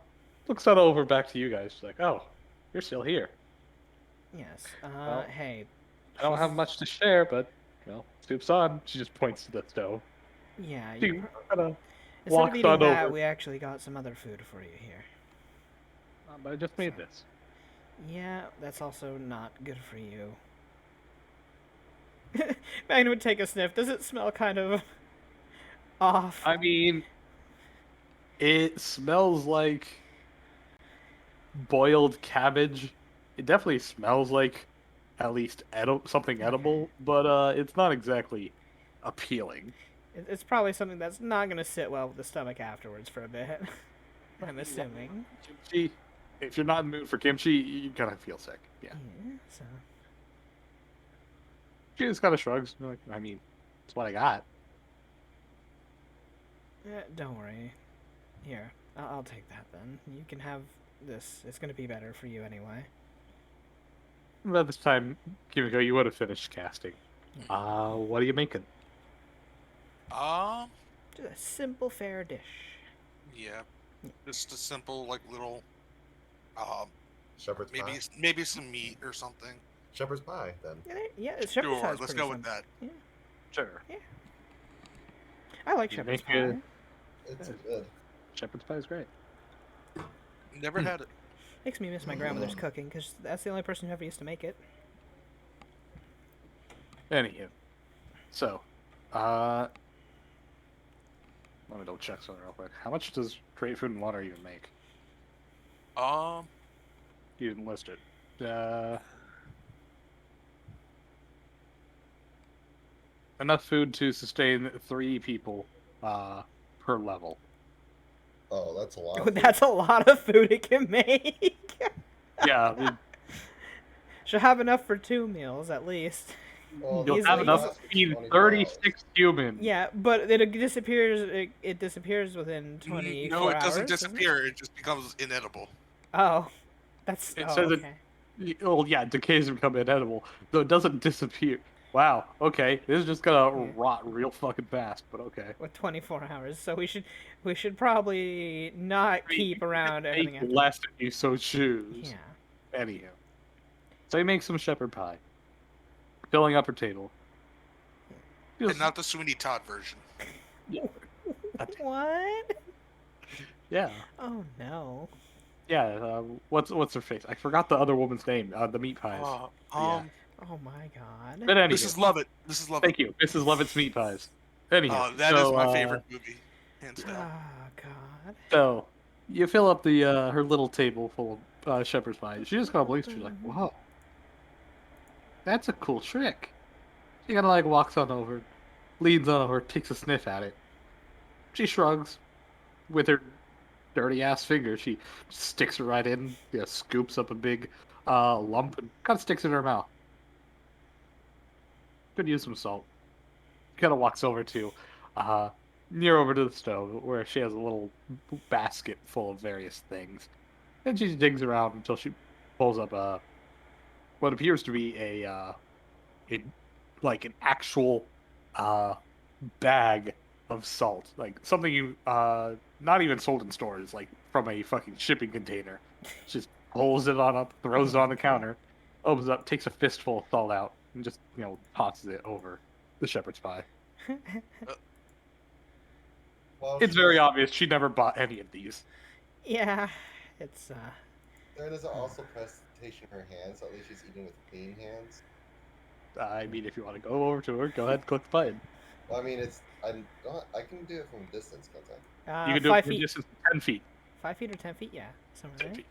looks that over back to you guys. She's like, "Oh, you're still here. Yes. Well, Hey. I don't have she's- much to share, but soup's on." She just points to the stove. Yeah. She You, kind of instead of walks eating on that, over. we actually got some other food for you here. But I just made this. Yeah, that's also not good for you. Magna would take a sniff. Does it smell kind of off? I mean, it smells like boiled cabbage. It definitely smells like at least something edible, but it's not exactly appealing. It's probably something that's not going to sit well with the stomach afterwards for a bit. I'm assuming. Kimchi, if you're not in the mood for kimchi, you're gonna feel sick. Yeah. Yeah, so. She just kind of shrugs. Like, I mean, it's what I got. Don't worry. Here, I'll take that then. You can have this. It's going to be better for you anyway. By this time, Kimiko, you would have finished casting. What are you making? Just a simple, fair dish. Yeah. Just a simple, like, little, Shepherd's pie. maybe some meat or something. Shepherd's pie, then. Yeah, shepherd's pie Sure, is let's pretty go with simple. that. Sure. I like You shepherd's make it- pie. It's good. Shepherd's pie is great. Never had it. Makes me miss my grandmother's cooking because that's the only person who ever used to make it. Anywho, so, let me double check something real quick. How much does create food and water even make? You didn't list it. Enough food to sustain 3 people per level. Oh, that's a lot. That's a lot of food it can make. Yeah, I mean, Should have enough for 2 meals at least. Well, you'll Easily. have enough to feed 36 humans. Yeah, but it disappears. It disappears within 24 No, it hours. doesn't doesn't it? disappear. It just becomes inedible. Oh, that's. It oh, says it- okay. Well, yeah, decays and become inedible, though it doesn't disappear. Wow, okay, this is just gonna Yeah. rot real fucking fast, but okay. With 24 hours, so we should probably not I mean, keep around Make everything after. less if you so choose. Yeah. Anywho. So you make some shepherd pie. Filling up her table. And not the Sweeney Todd version. What? Yeah. Oh no. Yeah, what's her face? I forgot the other woman's name. The meat pies. Oh my god. But anyway, This is Love It. This is Love It. thank you. Mrs. Lovett's meat pies. Anywho, That is so, my favorite movie, hands Oh down. god. So you fill up the her little table full of shepherd's pie. She just kind of blinks. She's like, "Wow, that's a cool trick. She kind of like walks on over, leans on over, takes a sniff at it. She shrugs with her dirty ass finger. She sticks it right in, scoops up a big lump and kind of sticks it in her mouth. Could use some salt. Kind of walks over to near over to the stove where she has a little basket full of various things. And she digs around until she pulls up what appears to be a like an actual uh bag of salt, like something you not even sold in stores, like from a fucking shipping container. Just pulls it on up, throws it on the counter, opens up, takes a fistful of salt out, and just tosses it over the shepherd's pie. While It's she's very obvious she never bought any of these. Yeah, it's there, does it also presentation her hands? So at least she's eating with clean hands. I mean, if you want to go over to her, go ahead and click the button. Well, I mean, I can do it from a distance, can't I? You can do it 5 from a feet. distance of 10 feet. 5 feet or 10 feet? Yeah, somewhere 10 there. feet.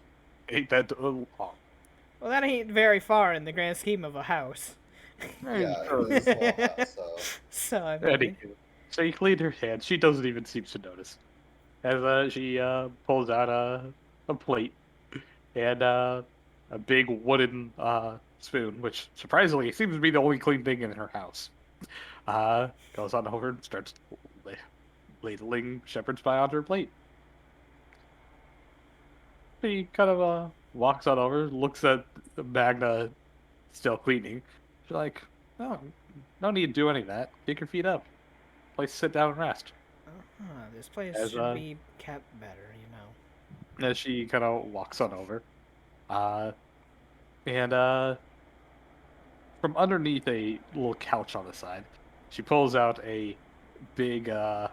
Ain't that long? Well, that ain't very far in the grand scheme of a house. Yeah, it's a small house, so So I mean, Anywho, so you clean her hand. She doesn't even seem to notice. As she pulls out a plate and a big wooden spoon, which surprisingly seems to be the only clean thing in her house. Goes on over and starts ladling shepherd's pie onto her plate. She kind of walks on over, looks at Magna still cleaning. She's like, "Oh, no need to do any of that. Kick your feet up. Place to sit down and rest." this place As, should be kept better, you know. As she kind of walks on over, and from underneath a little couch on the side, she pulls out big, uh,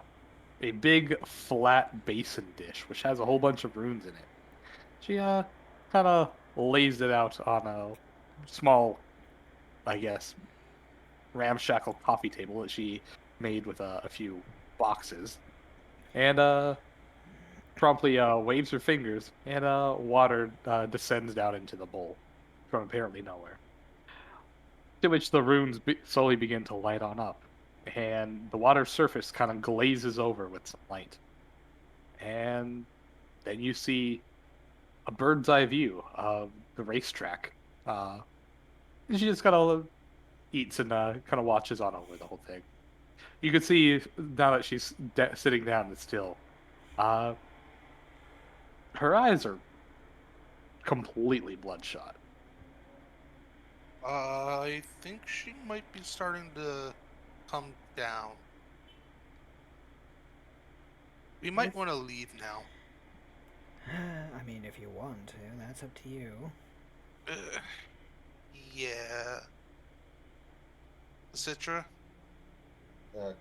a big flat basin dish, which has a whole bunch of runes in it. She kind of lays it out on a small, I guess, ramshackle coffee table that she made with a few boxes, and promptly waves her fingers, and water descends down into the bowl from apparently nowhere. To which the runes slowly begin to light on up, and the water surface kind of glazes over with some light. And then you see a bird's eye view of the racetrack. And she just kind of eats and kind of watches on over the whole thing. You can see now that she's sitting down and still, her eyes are completely bloodshot. I think she might be starting to come down. We might want to leave now. I mean, if you want to, that's up to you. Yeah. Citra? yeah.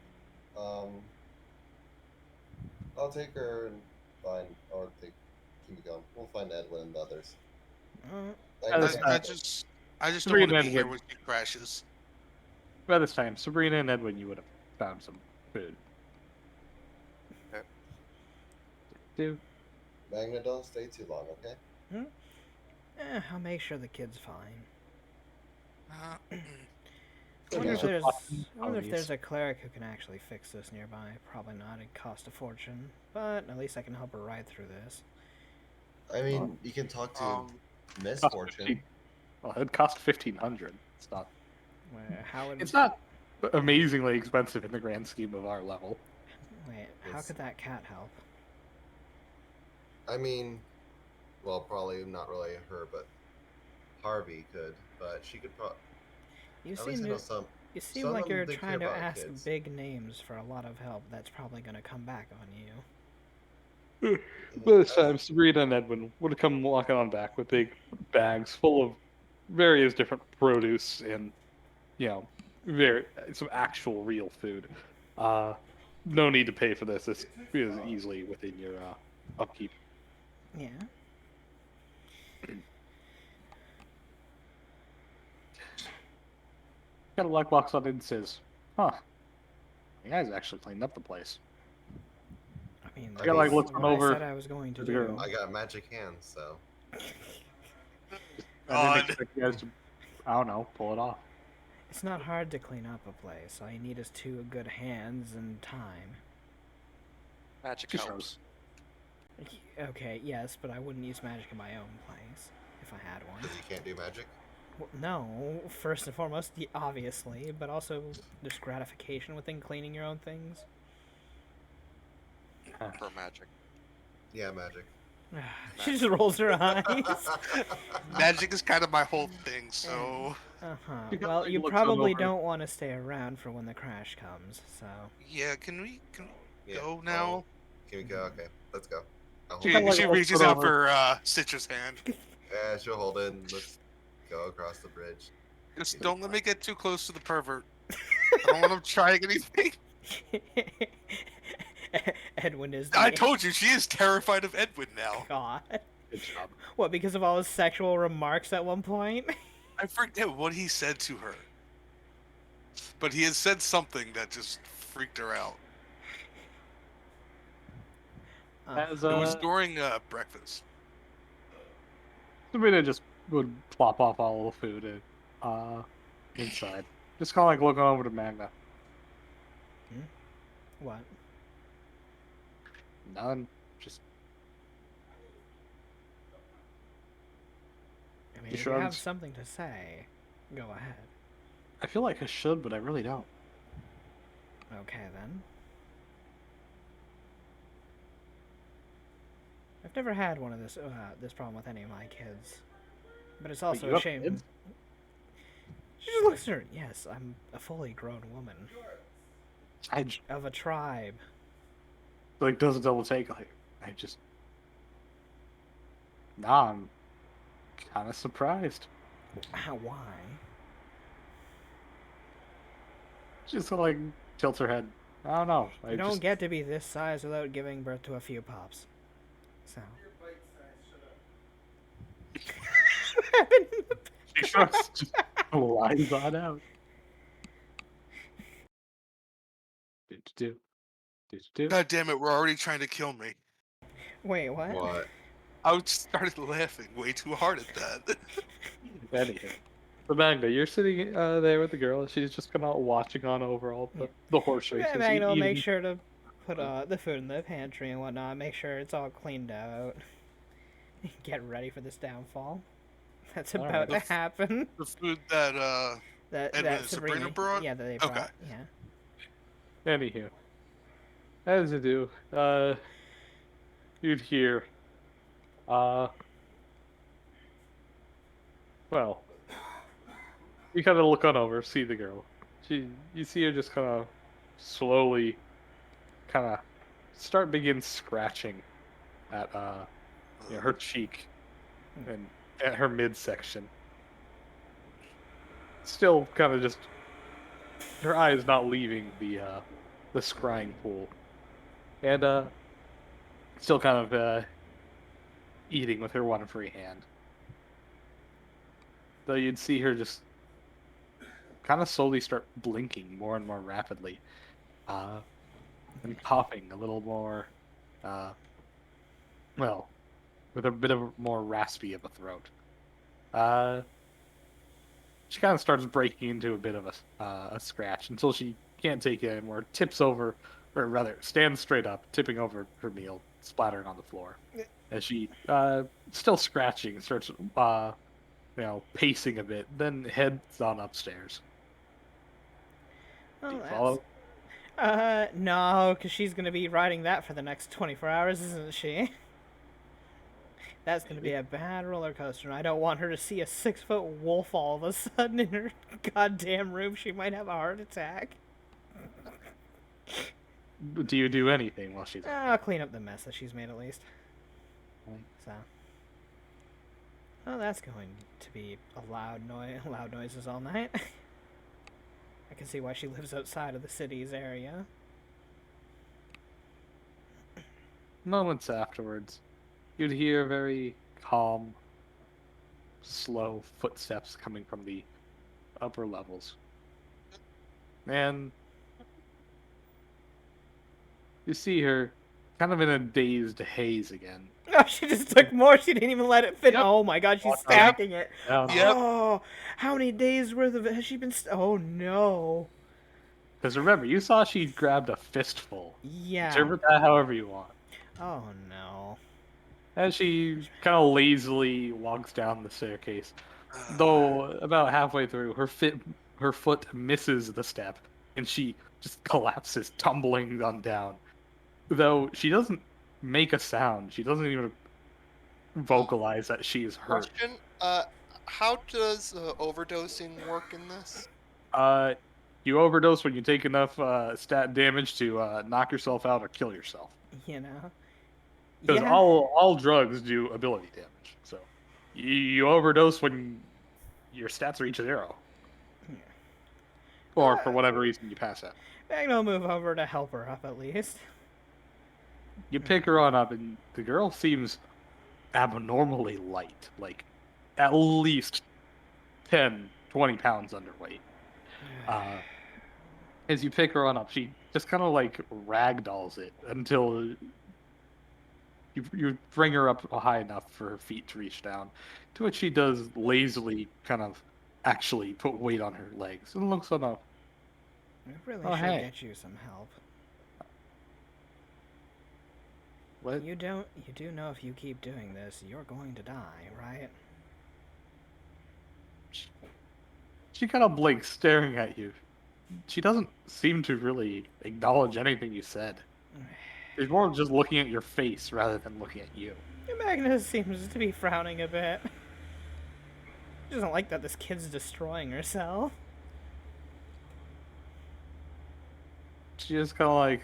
I'll take her and find, or take Kimiko. We'll find Edwin and the others. Uh, I just don't Sabrina want to be and here Edwin. when she crashes. By this time, Sabrina and Edwin, you would have found some food. Okay. Do Magna, don't stay too long, okay? I'll make sure the kid's fine. Uh, I wonder, Yeah. I wonder if there's a cleric who can actually fix this nearby. Probably not. It'd cost a fortune. But at least I can help her ride through this. I mean, you can talk to Miss cost Fortune. 15 Well, it cost 1,500. It's not. How would... It's not amazingly expensive in the grand scheme of our level. Wait, how could that cat help? I mean, well, probably not really her, but Harvey could. But she could probably. You At least I seem know to, some. you seem some like of them, you're they trying care to about ask kids. big names for a lot of help. That's probably going to come back on you. By this time, Sabrina and Edwin would have come walking on back with big bags full of various different produce and, some actual real food. No need to pay for this. This is easily within your upkeep. Yeah. Kind of like walks on in and says, "Huh, you guys actually cleaned up the place." I mean, I got, like, that's looking what over I said I was going to to the do. girl. I got magic hands, so. I didn't expect you guys to, I don't know, pull it off. It's not hard to clean up a place. All you need is 2 good hands and time. Magic Just helps. Okay, yes, but I wouldn't use magic in my own place if I had one. Because you can't do magic. Well, no, first and foremost, obviously, but also there's gratification within cleaning your own things. For magic. Yeah, magic. She just rolls her eyes. Magic is kind of my whole thing, so Uh-huh. She kinda, Well, like, you looks probably over. don't want to stay around for when the crash comes, so... yeah. Can we Yeah, go well, now? can we go? Okay, let's go. I'll hold She kinda, it. like, She looks reaches it out over. for Citra's hand. Yeah, she'll hold it. And let's go across the bridge. Just don't let me get too close to the pervert. I don't want him trying anything. Edwin is I the told you, she is terrified of Edwin now. god. Good job. What, because of all his sexual remarks at one point? I forget what he said to her. But he had said something that just freaked her out. As It was during breakfast. Sabrina just would plop off all the food inside. Just kind of like looking over to Magna. What? None. Just I mean, He if you have shrugs. something to say, go ahead. I feel like I should, but I really don't. Okay, then. I've never had one of this problem with any of my kids. But it's also you a have shame. kids? She just looks at her. Yes, I'm a fully grown woman. Of a tribe. Like doesn't double take. Like I just. Nah, I'm kind of surprised. Why? Just like tilts her head. I don't know. I You don't just get to be this size without giving birth to a few pops. So. What happened? she shrugs. Just lines on out. Do. God damn it, we're already trying to kill me. Wait, what? What? I just started laughing way too hard at that. Anyhow. So Magda, you're sitting there with the girl. She's just kind of watching on over all the horse races. Magna will make eating- sure to put the food in the pantry and whatnot. Make sure it's all cleaned out. Get ready for this downfall. That's All about right. to happen. The food that Edwin That and Sabrina brought? Yeah, that they Okay. brought. Yeah. Anywho, as you do, you'd hear, well, you kind of look on over, see the girl. You see her just kind of slowly, kind of begin scratching at her cheek and at her midsection. Still kind of just her eyes not leaving the scrying pool, and still kind of eating with her one free hand. Though you'd see her just kind of slowly start blinking more and more rapidly, and coughing a little more, well, with a bit of more raspy of a throat. She kind of starts breaking into a bit of a scratch until she can't take it anymore, tips over, or rather, stands straight up, tipping over her meal, splattering on the floor. As she, still scratching, starts, pacing a bit, then heads on upstairs. Oh, Do you that's- follow? No, because she's gonna be riding that for the next 24 hours, isn't she? That's gonna be a bad roller coaster, and I don't want her to see a 6-foot wolf all of a sudden in her goddamn room. She might have a heart attack. Do you do anything while she's... I'll clean up the mess that she's made at least. Right. So. Oh, that's going to be a loud noises all night. I can see why she lives outside of the city's area. Moments afterwards, you'd hear very calm, slow footsteps coming from the upper levels. And you see her kind of in a dazed haze again. Oh, she just took more. She didn't even let it fit. Yep. Oh my god, she's Walk on. stacking it. Down. Yep. Oh, how many days worth of it has she been? Oh no. Because remember, you saw she grabbed a fistful. Yeah. Interpret that however you want. Oh no. As she kind of lazily walks down the staircase, though about halfway through, her foot misses the step, and she just collapses, tumbling on down. Though she doesn't make a sound. She doesn't even vocalize that she is hurt. Question: how does overdosing work in this? You overdose when you take enough stat damage to knock yourself out or kill yourself. You know. Because Yeah. all drugs do ability damage. So you overdose when your stats reach 0. Or for whatever reason you pass out. Magna will move over to help her up at least. You pick her on up, and the girl seems abnormally light. Like, at least 10, 20 pounds underweight. As you pick her on up, she just kind of like ragdolls it until you bring her up high enough for her feet to reach down. To which she does lazily kind of actually put weight on her legs and looks on up. We really Oh, should hey. get you some help. What? You do know if you keep doing this, you're going to die, right? She kind of blinks, staring at you. She doesn't seem to really acknowledge anything you said. She's more just looking at your face rather than looking at you. Magnus seems to be frowning a bit. She doesn't like that this kid's destroying herself. She just kind of like,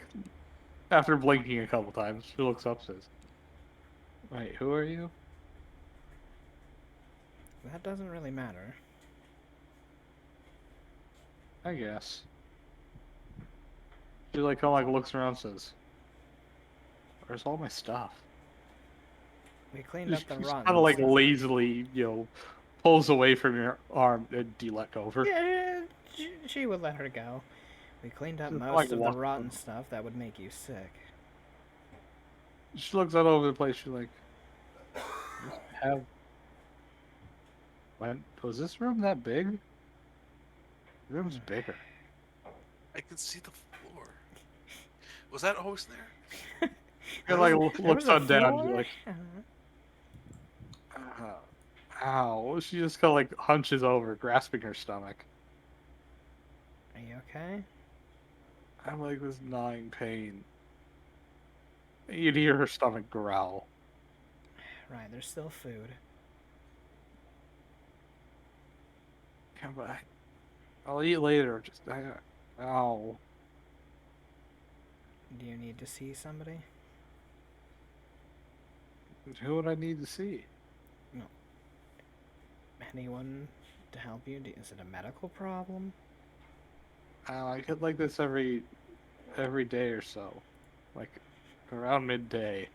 after blinking a couple times, she looks up and says, "Wait, who are you?" That doesn't really matter. I guess. She like kind of like looks around and says, "Where's all my stuff?" We cleaned up the She's rotten kind of like stuff. lazily, pulls away from your arm. Do you let go of her? Yeah, she would let her go. We cleaned up Just most like of the walk rotten over. stuff that would make you sick. She looks all over the place. She's like, "Have when was this room that big? The room's bigger." I can see the floor. Was that always there? She like There looks was a on down. floor? She's like, "Ow!" She just kind of like hunches over, grasping her stomach. Are you okay? I'm like this gnawing pain. You'd hear her stomach growl. Right, there's still food. Yeah, but I'll eat later. Just ow. Do you need to see somebody? Who would I need to see? Anyone to help you? Is it a medical problem? I get like this every day or so, like around midday.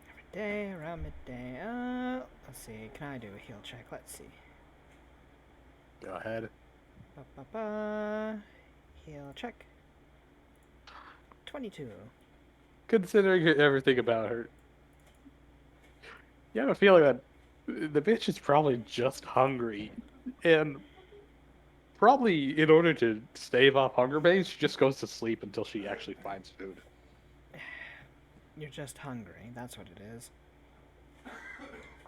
Every day, around midday. Let's see. Can I do a heal check? Let's see. Go ahead. Ba-ba-ba. Heal check. 22. Considering everything about her, you have a feeling that the bitch is probably just hungry, and probably in order to stave off hunger pains, she just goes to sleep until she actually finds food. You're just hungry. That's what it is.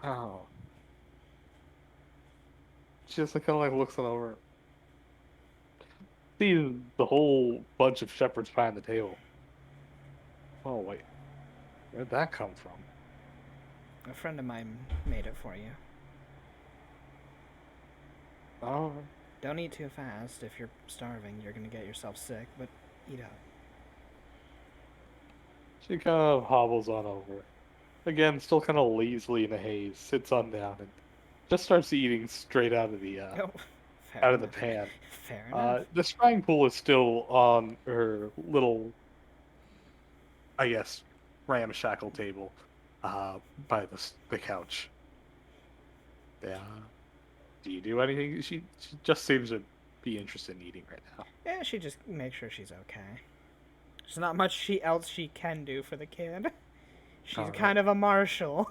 Oh. She just kind of like looks on over. Sees the whole bunch of shepherd's pie on the table. Oh wait, where'd that come from? A friend of mine made it for you. Oh, Don't eat too fast. If you're starving, you're gonna get yourself sick, but eat up. she kind of hobbles on over. Again, still kind of lazily in a haze, sits on down and just starts eating straight out of the Oh, fair out of the enough. pan. Fair enough. The frying pool is still on her little, I guess, ramshackle table by the couch. Yeah. Do you do anything? She just seems to be interested in eating right now. Yeah, she just makes sure she's okay. There's not much else she can do for the kid. She's Alright. kind of a marshal.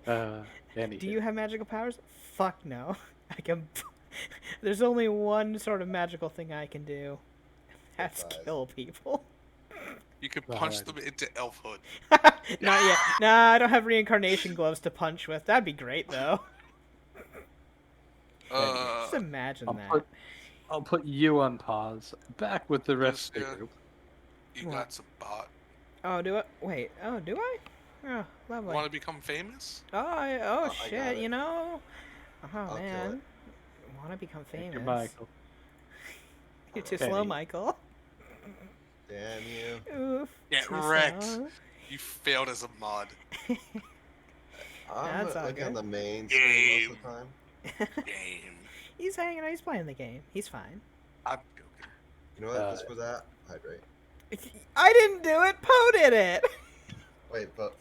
Anywho. Do you have magical powers? Fuck no. I can. There's only one sort of magical thing I can do. That's Surprise. kill people. You could punch Alright. them into elfhood. Not yet. Nah, I don't have reincarnation gloves to punch with. That'd be great though. Just imagine that. I'll put you on pause. Back with the rest of Yeah. the group. You What? got some bot. Oh, do I? Wait. Oh, do I? Oh, lovely. Want to become famous? Oh, I got shit. it. You know. Oh I'll kill man. Want to become Thank famous? you, Michael. You're too Penny. slow, Michael. Damn you. Oof. Get too wrecked. slow. You failed as a mod. I'm That's all like on good. the main screen most of the time. Game. He's hanging out. He's playing the game. He's fine. I'm joking. You know what? Just for that, hydrate. I didn't do it. Poe did it. Wait, but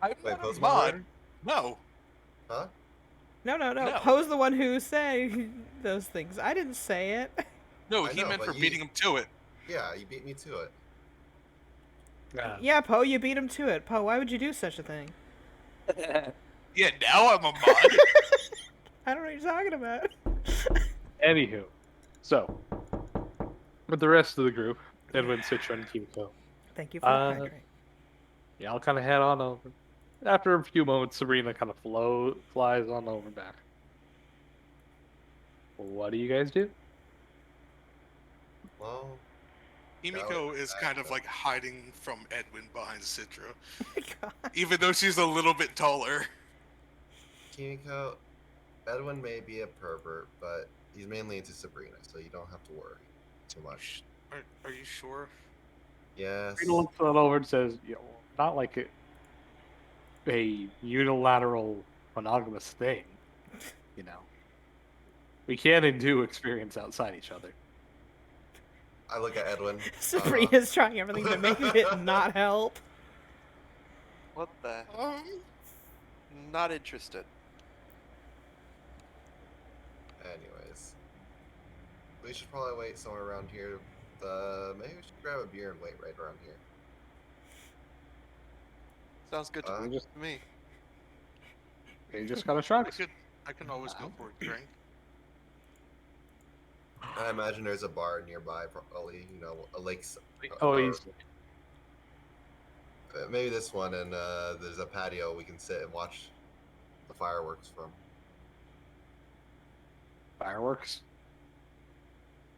I'm wait, not a post mod. No. Huh? No. No. Poe's the one who said those things. I didn't say it. No, I he know, meant but for you- beating him to it. Yeah, you beat me to it. Yeah, Poe, you beat him to it. Poe, why would you do such a thing? Yeah, now I'm a mod. I don't know what you're talking about. Anywho, so with the rest of the group, Edwin, Citra, and Kimiko, Thank you for the hydrate. yeah, I'll kind of head on over. After a few moments, Sabrina kind of flies on over back. What do you guys do? Well, Himiko is kind of like hiding from Edwin behind Citra, Oh my God. even though she's a little bit taller. Kimiko, Edwin may be a pervert, but he's mainly into Sabrina, so you don't have to worry too much. Are you sure? Yes. Sabrina looks on over and says, you know, not like a unilateral monogamous thing, you know. We can and do experience outside each other. I look at Edwin. Sabrina's trying everything to make it not help. What the? Um, Not interested. Anyways, we should probably wait somewhere around here. Maybe we should grab a beer and wait right around here. Sounds good to Just- me. You just gotta shrug. I can always go for a drink. I imagine there's a bar nearby, probably. You know, a lakes. Oh, or- easily. Maybe this one, and there's a patio we can sit and watch the fireworks from. Fireworks.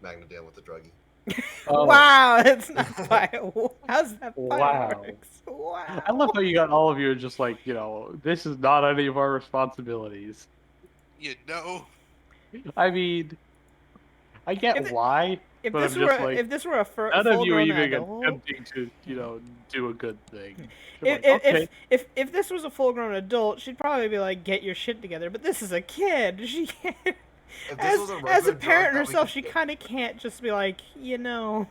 Magnadale with the druggie. Oh, Wow, it's not fire. How's that Wow. fireworks? Wow. I love how you got all of you just like, you know, this is not any of our responsibilities. You know? I mean, I get If it- why, If but this I'm were just like, if this were a none of you full-grown even adult, attempting to, you know, do a good thing. I'm if, like, okay, if this was a full-grown adult, she'd probably be like, "Get your shit together." But this is a kid. She can't. If this As, was a as a regular drug parent that we herself, could she get- kind of can't just be like, you know,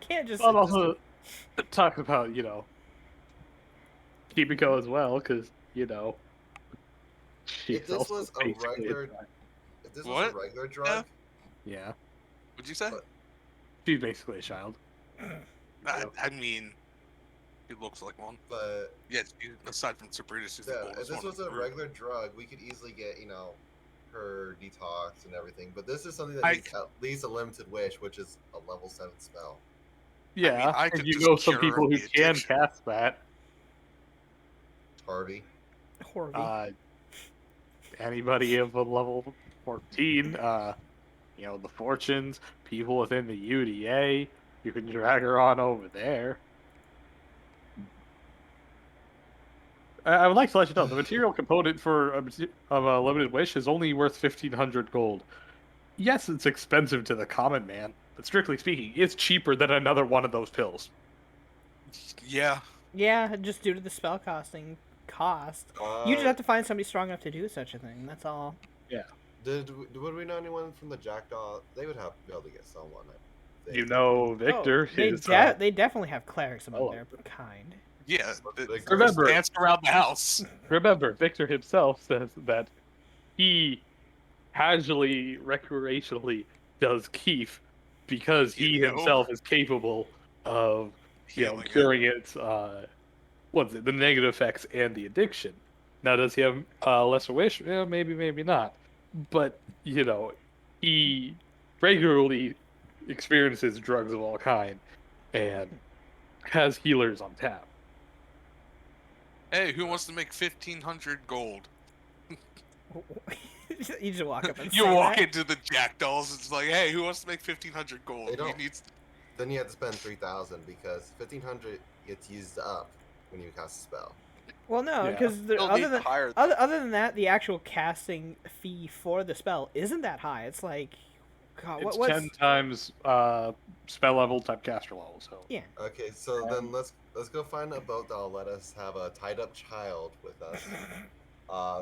can't just. but also talk about, you know, Kimiko as well, because, you know, she's If this also was a basically regular- child. If this was What? a regular drug, Yeah, What'd you say? What? she's basically a child. I mean, he looks like one. but Yes, aside from Sabrina, she's the yeah, if oldest this one was in the a group. regular drug, we could easily get, you know, her detox and everything. But this is something that I- needs at least a limited wish, which is a level 7 spell. Yeah, I and could you just know some cure people who the can addiction. cast that. Harvey. Horvey. Anybody of a level 14, you know, the Fortunes, people within the UDA, you can drag her on over there. I would like to let you know the material component for of a limited wish is only worth 1,500 gold. Yes, it's expensive to the common man, but strictly speaking, it's cheaper than another one of those pills. Yeah. Yeah, just due to the spell costing cost. You just have to find somebody strong enough to do such a thing. That's all. Would we know anyone from the Jackdaw? They would have be able to get someone. I think. You know, Victor Oh, they, is. they definitely have clerics among oh. their kind. Yeah. Like, Remember- dance around the house. Remember, Victor himself says that he casually, recreationally does Keef because he You know? himself is capable of, Healing it. curing its what's it, the negative effects and the addiction. Now, does he have lesser wish? Yeah, maybe, maybe not. But he regularly experiences drugs of all kind and has healers on tap. Hey, who wants to make 1,500 gold? You just walk up and You say walk that. into the Jackdaws, it's like, hey, who wants to make 1,500 gold? They We don't. need. Then you have to spend 3,000 because 1,500 gets used up when you cast a spell. Well, no, Yeah. because You'll other need than higher. other than that, the actual casting fee for the spell isn't that high. It's like, God, It's what's 10 times spell level type caster level. So yeah. Okay, so then let's go find a boat that'll let us have a tied up child with us.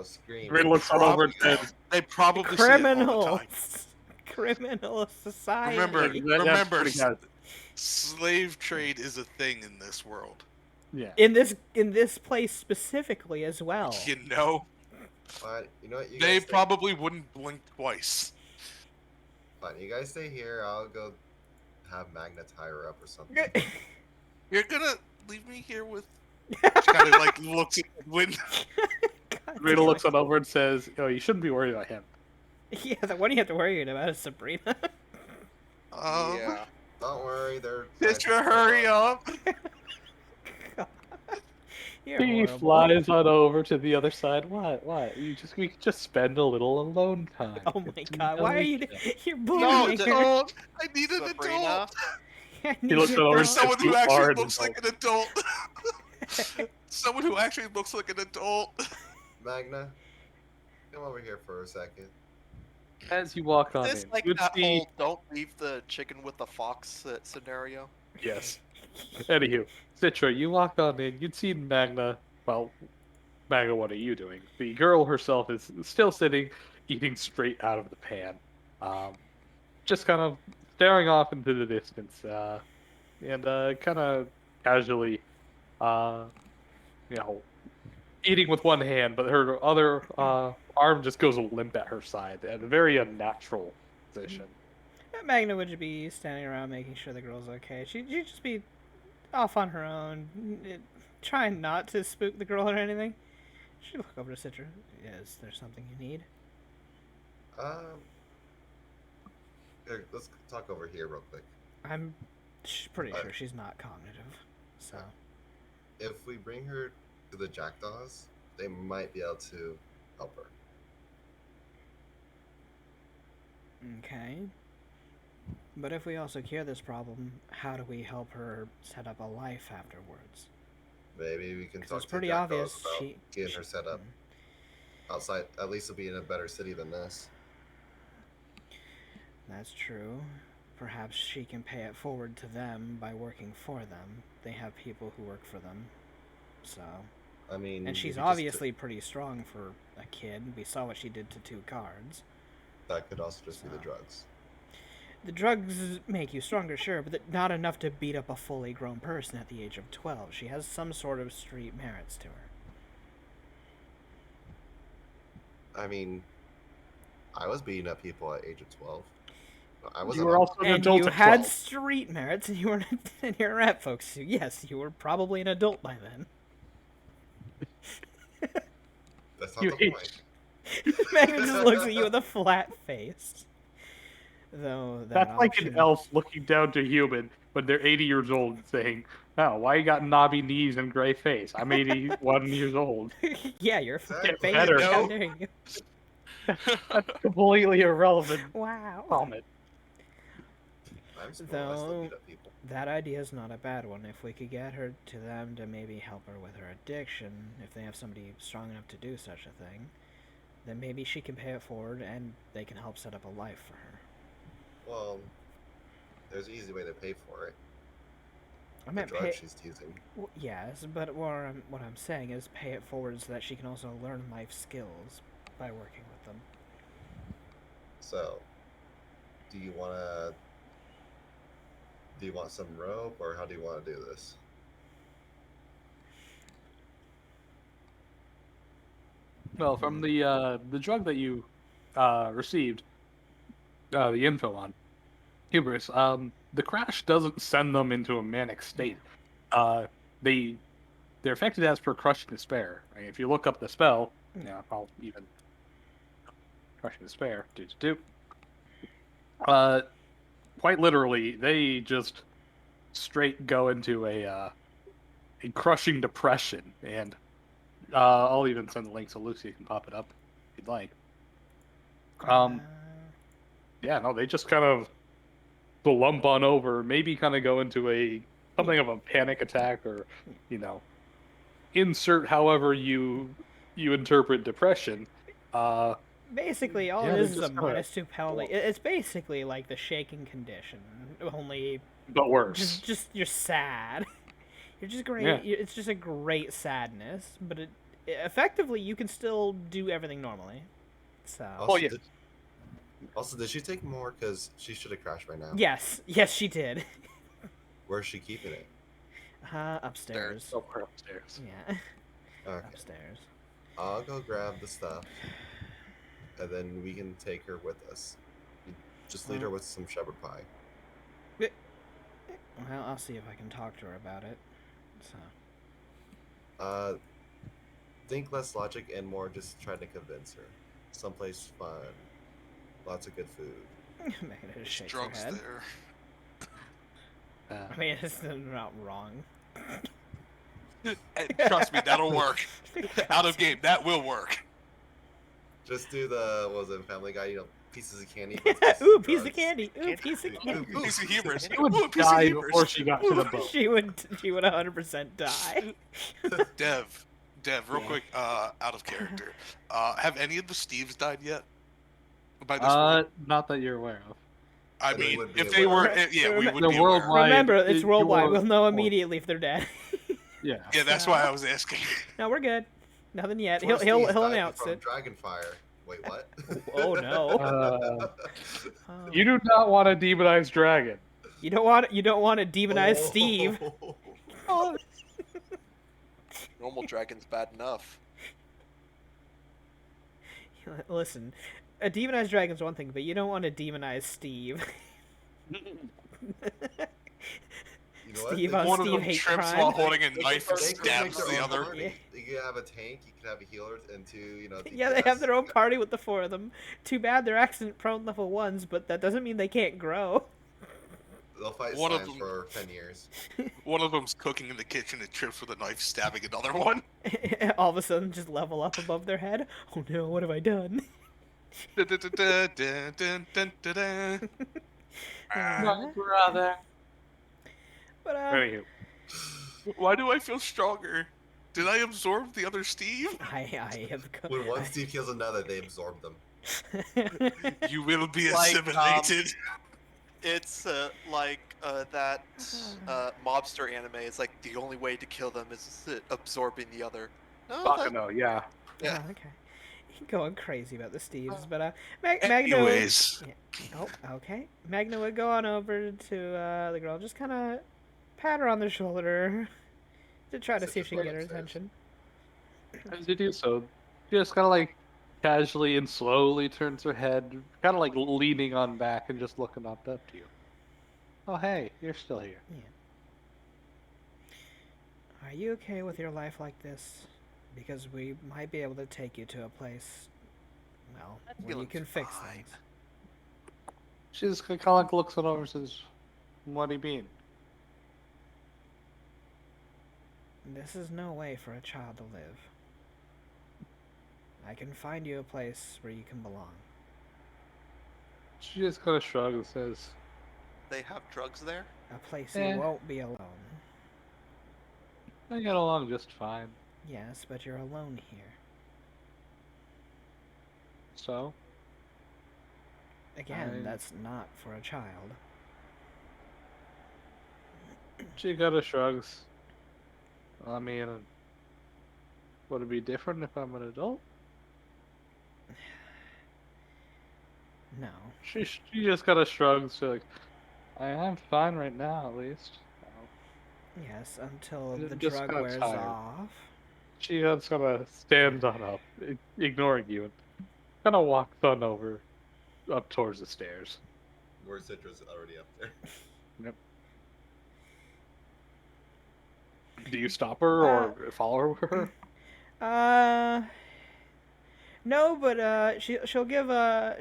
Scream. Grin looks on over and says, They probably see it all the Criminals, time. criminal society. Remember, That's remember, pretty good. slave trade is a thing in this world. Yeah. in this place specifically as well. You know, Fine, you know what? You they guys stay, probably wouldn't blink twice. fine, you guys stay here. I'll go have Magna tie her up or something. You're gonna leave me here with. Kind of like looks at the window. God Grin damn looks it. on over and says, "Oh, you shouldn't be worried about him." Yeah, the one you have to worry about is Sabrina. Yeah. Don't worry, they're. Citra, hurry up! You're He horrible. flies on over to the other side. What? What? We could just spend a little alone time. Oh my Get to God! know Why are each you? other." You're No, bullying her. don't! I need an Sabrina, adult! I He need looks your over Or and dog. says, someone who "You are actually an looks like an adult! Someone who actually looks like an adult! Magna, come over here for a second. As you walk on is this in, like you'd that see. whole "don't leave the chicken with the fox" scenario? Yes. Anywho, Citra, you walk on in. You'd see Magna. Well, Magna, what are you doing? The girl herself is still sitting, eating straight out of the pan, just kind of staring off into the distance, and kind of casually, uh, you know, eating with one hand, but her other arm just goes limp at her side, at a very unnatural position. Magna would be standing around making sure the girl's okay. She'd just be off on her own, trying not to spook the girl or anything. She'd look over to Citra. Is there something you need? Here, let's talk over here real quick. I'm pretty Alright. sure she's not cognitive. So, If we bring her to the Jackdaws, they might be able to help her. okay. But if we also cure this problem, how do we help her set up a life afterwards? Maybe we can 'Cause talk it's to the pretty Jackdaws obvious about she- getting her set up outside. At least it'll be in a better city than this. That's true. Perhaps she can pay it forward to them by working for them. They have people who work for them. So, I mean, and we she's could just- obviously pretty strong for a kid. We saw what she did to 2 cards. that could also just be the So. drugs. The drugs make you stronger, sure, but not enough to beat up a fully grown person at the age of 12. She has some sort of street merits to her. I mean, I was beating up people at age of 12. I was You were also an And adult you at had 12. street merits, and you were and you're a rat, folks. So yes, you were probably an adult by then. That's not You the hate- point. Megan just looks at you with a flat face. Though that That's like option... an elf looking down to human when they're 80 years old and saying, "Oh, why you got knobby knees and gray face? I'm 81 years old." Yeah, you're a fucking Exactly. face. Better. How No. dare you? That's completely irrelevant Wow. comment. I'm small. I still Though beat up people. that idea is not a bad one. If we could get her to them to maybe help her with her addiction, if they have somebody strong enough to do such a thing, then maybe she can pay it forward and they can help set up a life for her. Well, there's an easy way to pay for it. I The meant drug pay. she's using. Yes, but what I'm saying is pay it forward so that she can also learn life skills by working with them. So, do you want some rope, or how do you want to do this? Well, from the drug that you received the info on, Hubris, the crash doesn't send them into a manic state. They they're affected as per crushing despair. Right? If you look up the spell, I'll even crushing despair. Do. Quite literally, they just straight go into a crushing depression, and I'll even send the link so Lucy can pop it up if you'd like. Yeah, no, they just kind of lump on over, maybe kind of go into something of a panic attack, or insert however you interpret depression. Basically, all Yeah, it they is a just kinda -2 penalty. It's basically like the shaking condition, only but worse. just you're sad. You're just great. Yeah. It's just a great sadness, but effectively you can still do everything normally. So Also, yeah. did she take more? Because she should have crashed right now. yes, she did. Where's she keeping it? Upstairs. Oh, we're upstairs. Yeah, Okay. upstairs. I'll go grab the stuff, and then we can take her with us. Just lead her with some shepherd pie. Well, I'll see if I can talk to her about it. So. Think less logic and more just trying to convince her. Someplace fun, lots of good food. Magna just There's shakes her drugs head. there. I mean, it's not wrong. Trust me, that'll work. Out of game, that will work. Just do the Family Guy, pieces of candy. Ooh, piece of candy. Ooh, piece of candy. Ooh, Piece of humor. She would Ooh, a piece of die humor. before she got to the boat. She would 100% die. Dev, real Yeah. quick, out of character. Have any of the Steves died yet? By this point? Not that you're aware of. I They mean, would be if they aware. were, yeah, we would The be aware. worldwide- Remember, it's worldwide. you're- We'll know immediately if they're dead. Yeah. Yeah, that's why I was asking. No, we're good. Nothing yet. Four He'll Steves died announce from it. Dragonfire. Wait, what? Oh no. Oh. You do not want to demonize dragon. You don't want to demonize Steve. Oh. Normal dragon's bad enough. Listen, a demonized dragon's one thing, but you don't want to demonize Steve. You know what? Steve They on could- One of Steve them hate trips crime. while holding a they knife could and make stabs their the own other. party. Yeah. You could have a tank, you could have a healer, and two, Yeah, they have DPS. their own party with the 4 of them. Too bad they're accident-prone level 1s, but that doesn't mean they can't grow. They'll fight One of slimes them- for 10 years. One of them's cooking in the kitchen and trips with a knife, stabbing another one. All of a sudden, just level up above their head. Oh no, what have I done? Dun, dun, dun, dun, dun, dun, dun, dun. My brother. But Anywho, Why do I feel stronger? Did I absorb the other Steve? I have. When one Steve kills another, they absorb them. You will be Like, assimilated. It's like that mobster anime. It's like the only way to kill them is absorbing the other. No, fucking no, yeah. Yeah. Oh, okay. Going crazy about the Steves, but Magna. Anyways, Oh, okay. Magna would go on over to the girl, just kind of pat her on the shoulder to try to Sit see if she can get her upstairs. attention. As you do so, just kind of like casually and slowly turns her head, kind of like leaning on back and just looking up to you. Oh, hey, you're still here. Are you okay with your life like this? Because we might be able to take you to a place, well, where you feeling can fix fine. things. She just kind of like looks on over and says, "What do you mean?" This is no way for a child to live. I can find you a place where you can belong. She just kind of shrugs and says, They have drugs there. A place Eh. you won't be alone. "I get along just fine." Yes, but you're alone here. So, Again, I- that's not for a child. she kind of shrugs. I mean, would it be different if I'm an adult? No. She just kind of shrugs. She's like, I'm fine right now, at least. Yes, until Just the kinda drug wears tired. off. She just kind of stands on up, ignoring you, and kind of walks on over up towards the stairs. where Citra's already up there. Yep. Do you stop her or follow her? No, but she'll give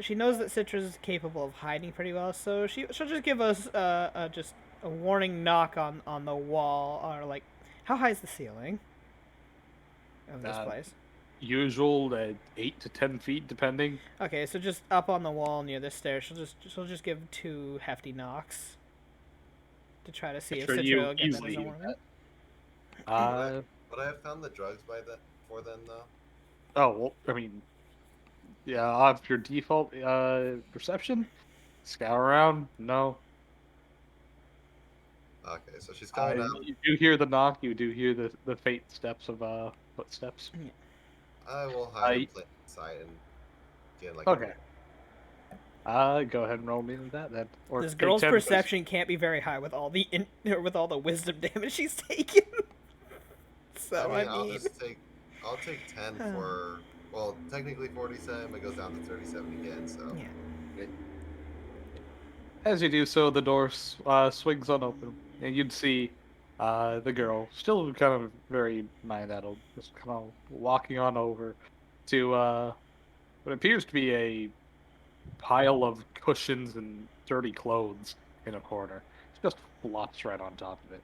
she knows that Citra's capable of hiding pretty well, so she'll just give us just a warning knock on the wall, or like, how high is the ceiling of this Uh, place? Usual 8 to 10 feet, depending. Okay, so just up on the wall near the stairs, she'll just give 2 hefty knocks to try to see if Sure, Citra you will get that easily as a do warning. that. Would I have found the drugs by then for then though? Oh well, I mean, yeah, off your default perception, scour around. No, Okay, so she's coming out. you do hear the knock. You do hear the faint steps of footsteps. I will hide in plain sight and get like. Okay. Go ahead and roll me with that then. Or This take girl's 10 first. perception can't be very high with all the with all the wisdom damage she's taken. So I mean, I'll take 10 for, well, technically 47, it goes down to 37 again, so. yeah. As you do so, the door swings on open, and you'd see the girl, still kind of very mind-addled, just kind of walking on over to what appears to be a pile of cushions and dirty clothes in a corner. She just flops right on top of it.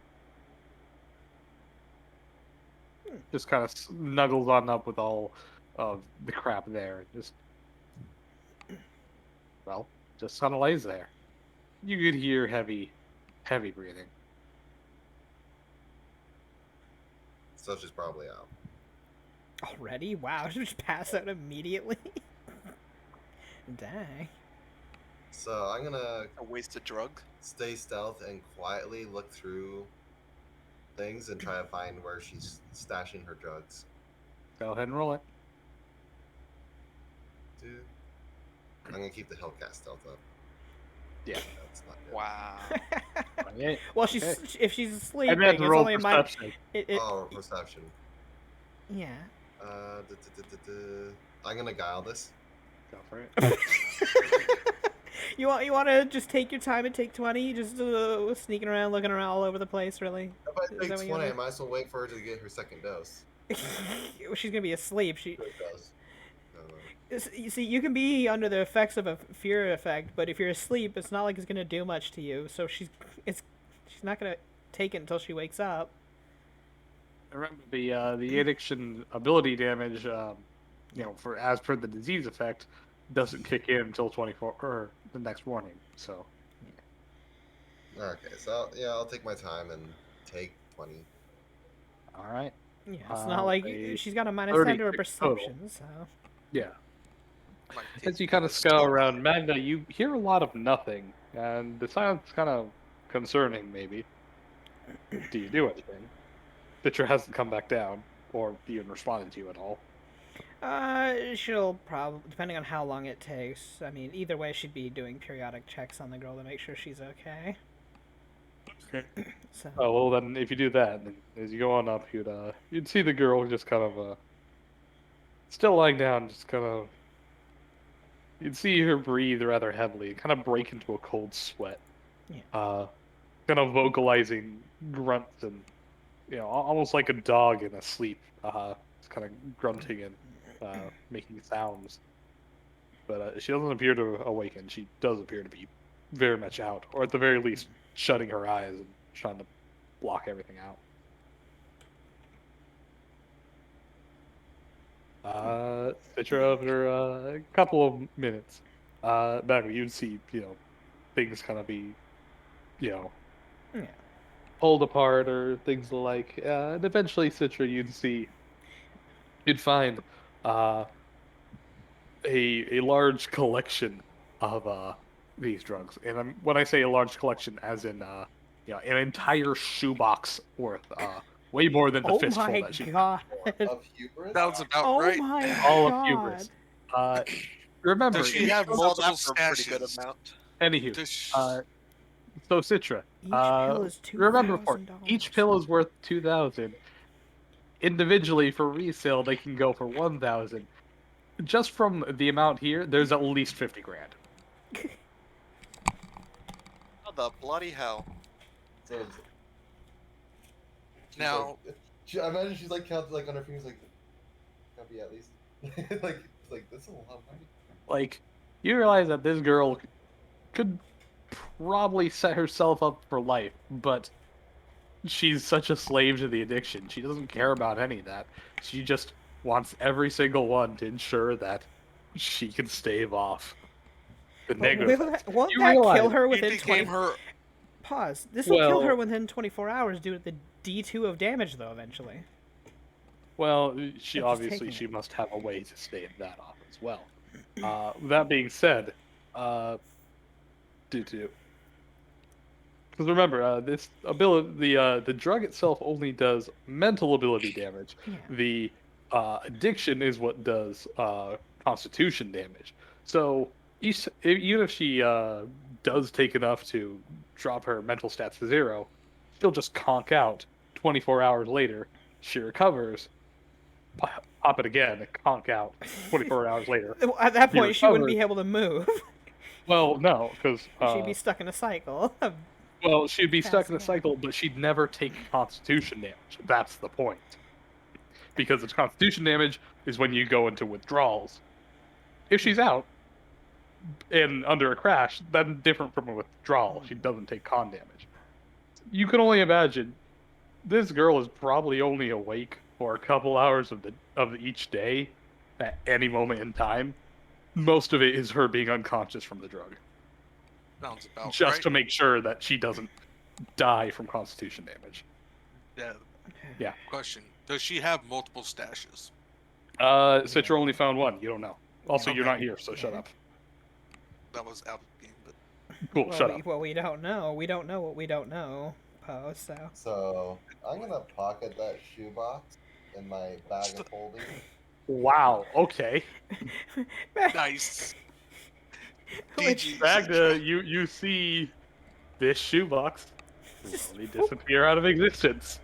Just kind of snuggles on up with all of the crap there. Just kind of lays there. You could hear heavy breathing. So she's probably out. Already? Wow, she just pass out immediately. Dang. So I'm gonna A wasted drug. stay stealth and quietly look through things and try to find where she's stashing her drugs. Go ahead and roll it. Dude. I'm gonna keep the Hellcat stealth up. Yeah. That's not good. Wow. Yeah. Well, she's Okay. if she's sleeping, And then it's roll only my perception. Oh, perception. yeah. I'm gonna guile this. Go for it. You want to just take your time and take 20, just sneaking around, looking around all over the place, really. If I Is take that what you 20, I wanna might as well wait for her to get her second dose. She's gonna be asleep. Third dose. You see, you can be under the effects of a fear effect, but if you're asleep, it's not like it's gonna do much to you. So she's not gonna take it until she wakes up. Remember the addiction ability damage, for as per the disease effect, doesn't kick in until 24 or the next morning. So Okay, so yeah, I'll take my time and take 20. all right. Yeah, it's not like a she's got a -10 to her 36 total. perception, so. Yeah. Might As take you kind of a scour step. around Magna, you hear a lot of nothing, and the silence is kind of concerning. Maybe. Do you do anything? Pitcher hasn't come back down, or even responded to you at all. She'll probably, depending on how long it takes. I mean, either way, she'd be doing periodic checks on the girl to make sure she's okay. Okay. So. Oh well, then if you do that, then as you go on up, you'd see the girl just kind of still lying down, just kind of. You'd see her breathe rather heavily, kind of break into a cold sweat. Yeah. Kind of vocalizing grunts and, almost like a dog in a sleep. Just kind of grunting and making sounds. But she doesn't appear to awaken. She does appear to be very much out, or at the very least, shutting her eyes and trying to block everything out. Citra, after a couple of minutes, back you'd see, things kind of be, Yeah. pulled apart or things like, and eventually, Citra, you'd find, a large collection of these drugs, and when I say a large collection, as in, an entire shoebox worth, way more than the Oh fistful my that she. god. Of hubris? Sounds about Oh right. my All god. of hubris. Remember, Does she have Sounds multiple like a pretty good stashes? amount. anywho, Does she- so Citra, Each pill is remember, for $2,000. each pill is worth 2,000. Individually for resale, they can go for 1,000. Just from the amount here, there's at least 50 grand. What the bloody hell? So she's Now, I imagine she's like counting like on her fingers, like gotta be at least like it's like this is a lot of money. Like, you realize that this girl could probably set herself up for life, but she's such a slave to the addiction. She doesn't care about any of that. She just wants every single one to ensure that she can stave off the But negative effects. won't You that kill realize, her he within became 20... her. Pause. This will kill her well, within 24 hours due to the D2 of damage, though, eventually. well, she Of just obviously taking she it. must have a way to stave that off as well. That being said, due to because remember, this ability, the drug itself only does mental ability damage. Yeah. The addiction is what does constitution damage. So even if she does take enough to drop her mental stats to 0, she'll just conk out. 24 hours later, she recovers. Pop it again, and conk out. 24 hours later, At that she point, she wouldn't be recovers. able to move. Well, no, because She'd be stuck in a cycle. of well, she'd be stuck in a passing out. cycle, but she'd never take constitution damage. That's the point. Because it's constitution damage is when you go into withdrawals. If she's out and under a crash, that's different from a withdrawal. She doesn't take con damage. You can only imagine this girl is probably only awake for a couple hours of each day at any moment in time. Most of it is her being unconscious from the drug. Sounds about Just right. to make sure that she doesn't die from constitution damage. Yeah. Yeah. Question: does she have multiple stashes? Citra only found one. You don't know. Also, you're Okay. not here, so shut up. That was out of the game, but Cool, shut up. Well, we don't know. We don't know what we don't know, Poe, so... So I'm gonna pocket that shoebox in my bag of holding. Wow. Okay. nice. Which- DG. Magda, you see this shoebox slowly disappear out of existence.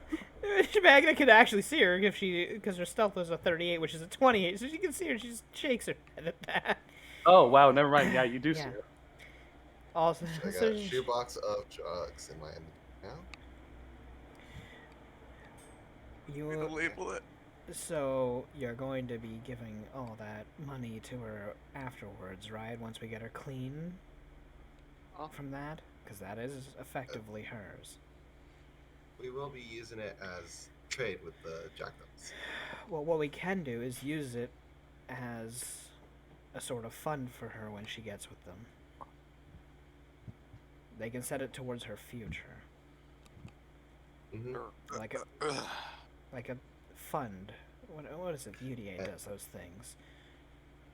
Magna can actually see her if because her stealth was a 38, which is a 28, so she can see her. She just shakes her head at that. Oh wow, never mind. Yeah, you do see Yeah. her. Also, I got so a shoebox of drugs in my now. Way to label it. So you're going to be giving all that money to her afterwards, right? Once we get her clean from that, because that is effectively hers. We will be using it as trade with the jackdaws. Well, what we can do is use it as a sort of fund for her when she gets with them. They can set it towards her future, Mm-hmm. like a fund. What is it? UDA does those things.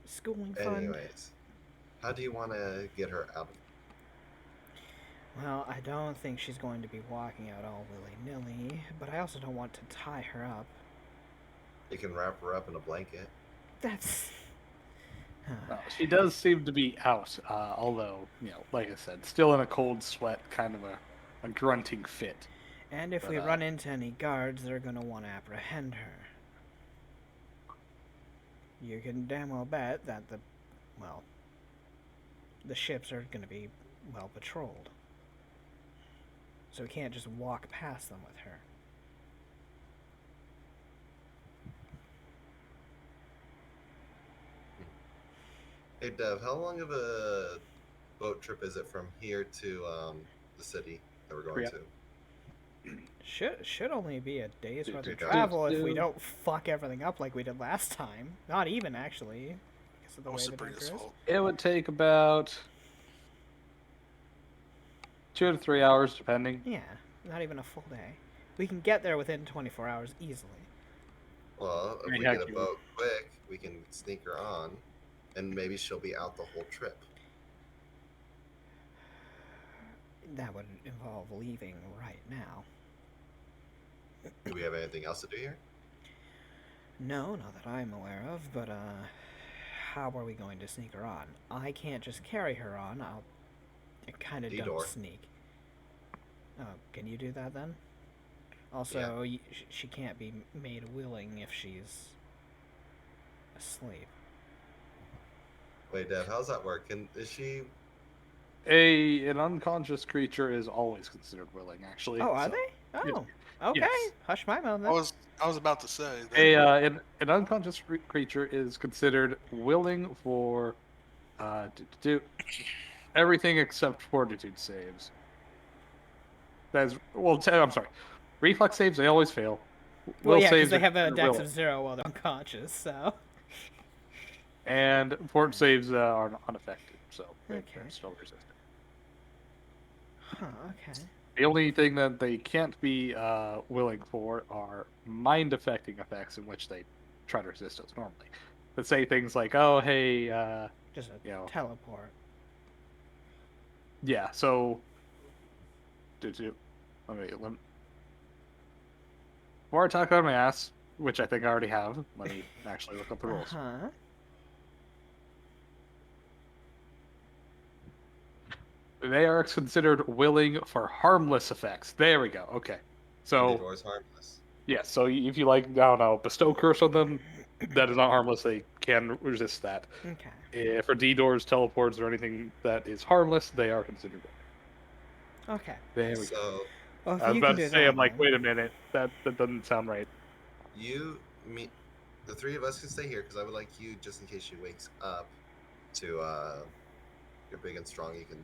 Schooling fund. Anyways, how do you want to get her out? Well, I don't think she's going to be walking out all willy-nilly, but I also don't want to tie her up. You can wrap her up in a blanket. That's... She does seem to be out, although, like I said, still in a cold sweat, kind of a grunting fit. And if But, we run into any guards, they're going to want to apprehend her. You can damn well bet that the ships are going to be well patrolled. So we can't just walk past them with her. Hey Dev, how long of a boat trip is it from here to the city that we're going Yeah. to? Should only be a day's worth of do. travel if we don't fuck everything up like we did last time. Not even, actually. Because of the That way was the Sabrina's bunker is. fault. It would take about 2 to 3 hours, depending. Yeah, not even a full day. We can get there within 24 hours easily. Well, if we Yeah, get a you- boat quick, we can sneak her on, and maybe she'll be out the whole trip. That would involve leaving right now. Do we have anything else to do here? No, not that I'm aware of, but, how are we going to sneak her on? I can't just carry her on, I kinda don't D-door. sneak. Oh, can you do that then? Also, she can't be made willing if she's asleep. Wait, Dev, how's that work? Is she an unconscious creature is always considered willing, actually. Oh, are so- they? Yes. Oh, okay. Yes. Hush my mouth I then. was about to say that. An unconscious creature is considered willing for do everything except fortitude saves. That's well. I'm sorry. Reflex saves they always fail. Well, Will yeah, because saves they are have a considered dex willing. of 0 while they're unconscious, so. And fort saves are unaffected, so they're Okay. still resistant. Huh, okay. The only thing that they can't be willing for are mind-affecting effects in which they try to resist us normally. But say things like, "Oh, hey, Just a you know, teleport. yeah." So, let me before I talk out of my ass, which I think I already have. Let me actually look up the rules. Uh-huh. They are considered willing for harmless effects. There we go. Okay. And So, the door's harmless. yeah, so if you like, I don't know, bestow curse on them, that is not harmless. They can resist that. Okay. If for D doors, teleports, or anything that is harmless, they are considered willing. Okay. There we go. So Well, if I was you about can to do say, that, I'm like, then. wait a minute, that doesn't sound right. you, me, the three of us can stay here because I would like you, just in case she wakes up, to you're big and strong. You can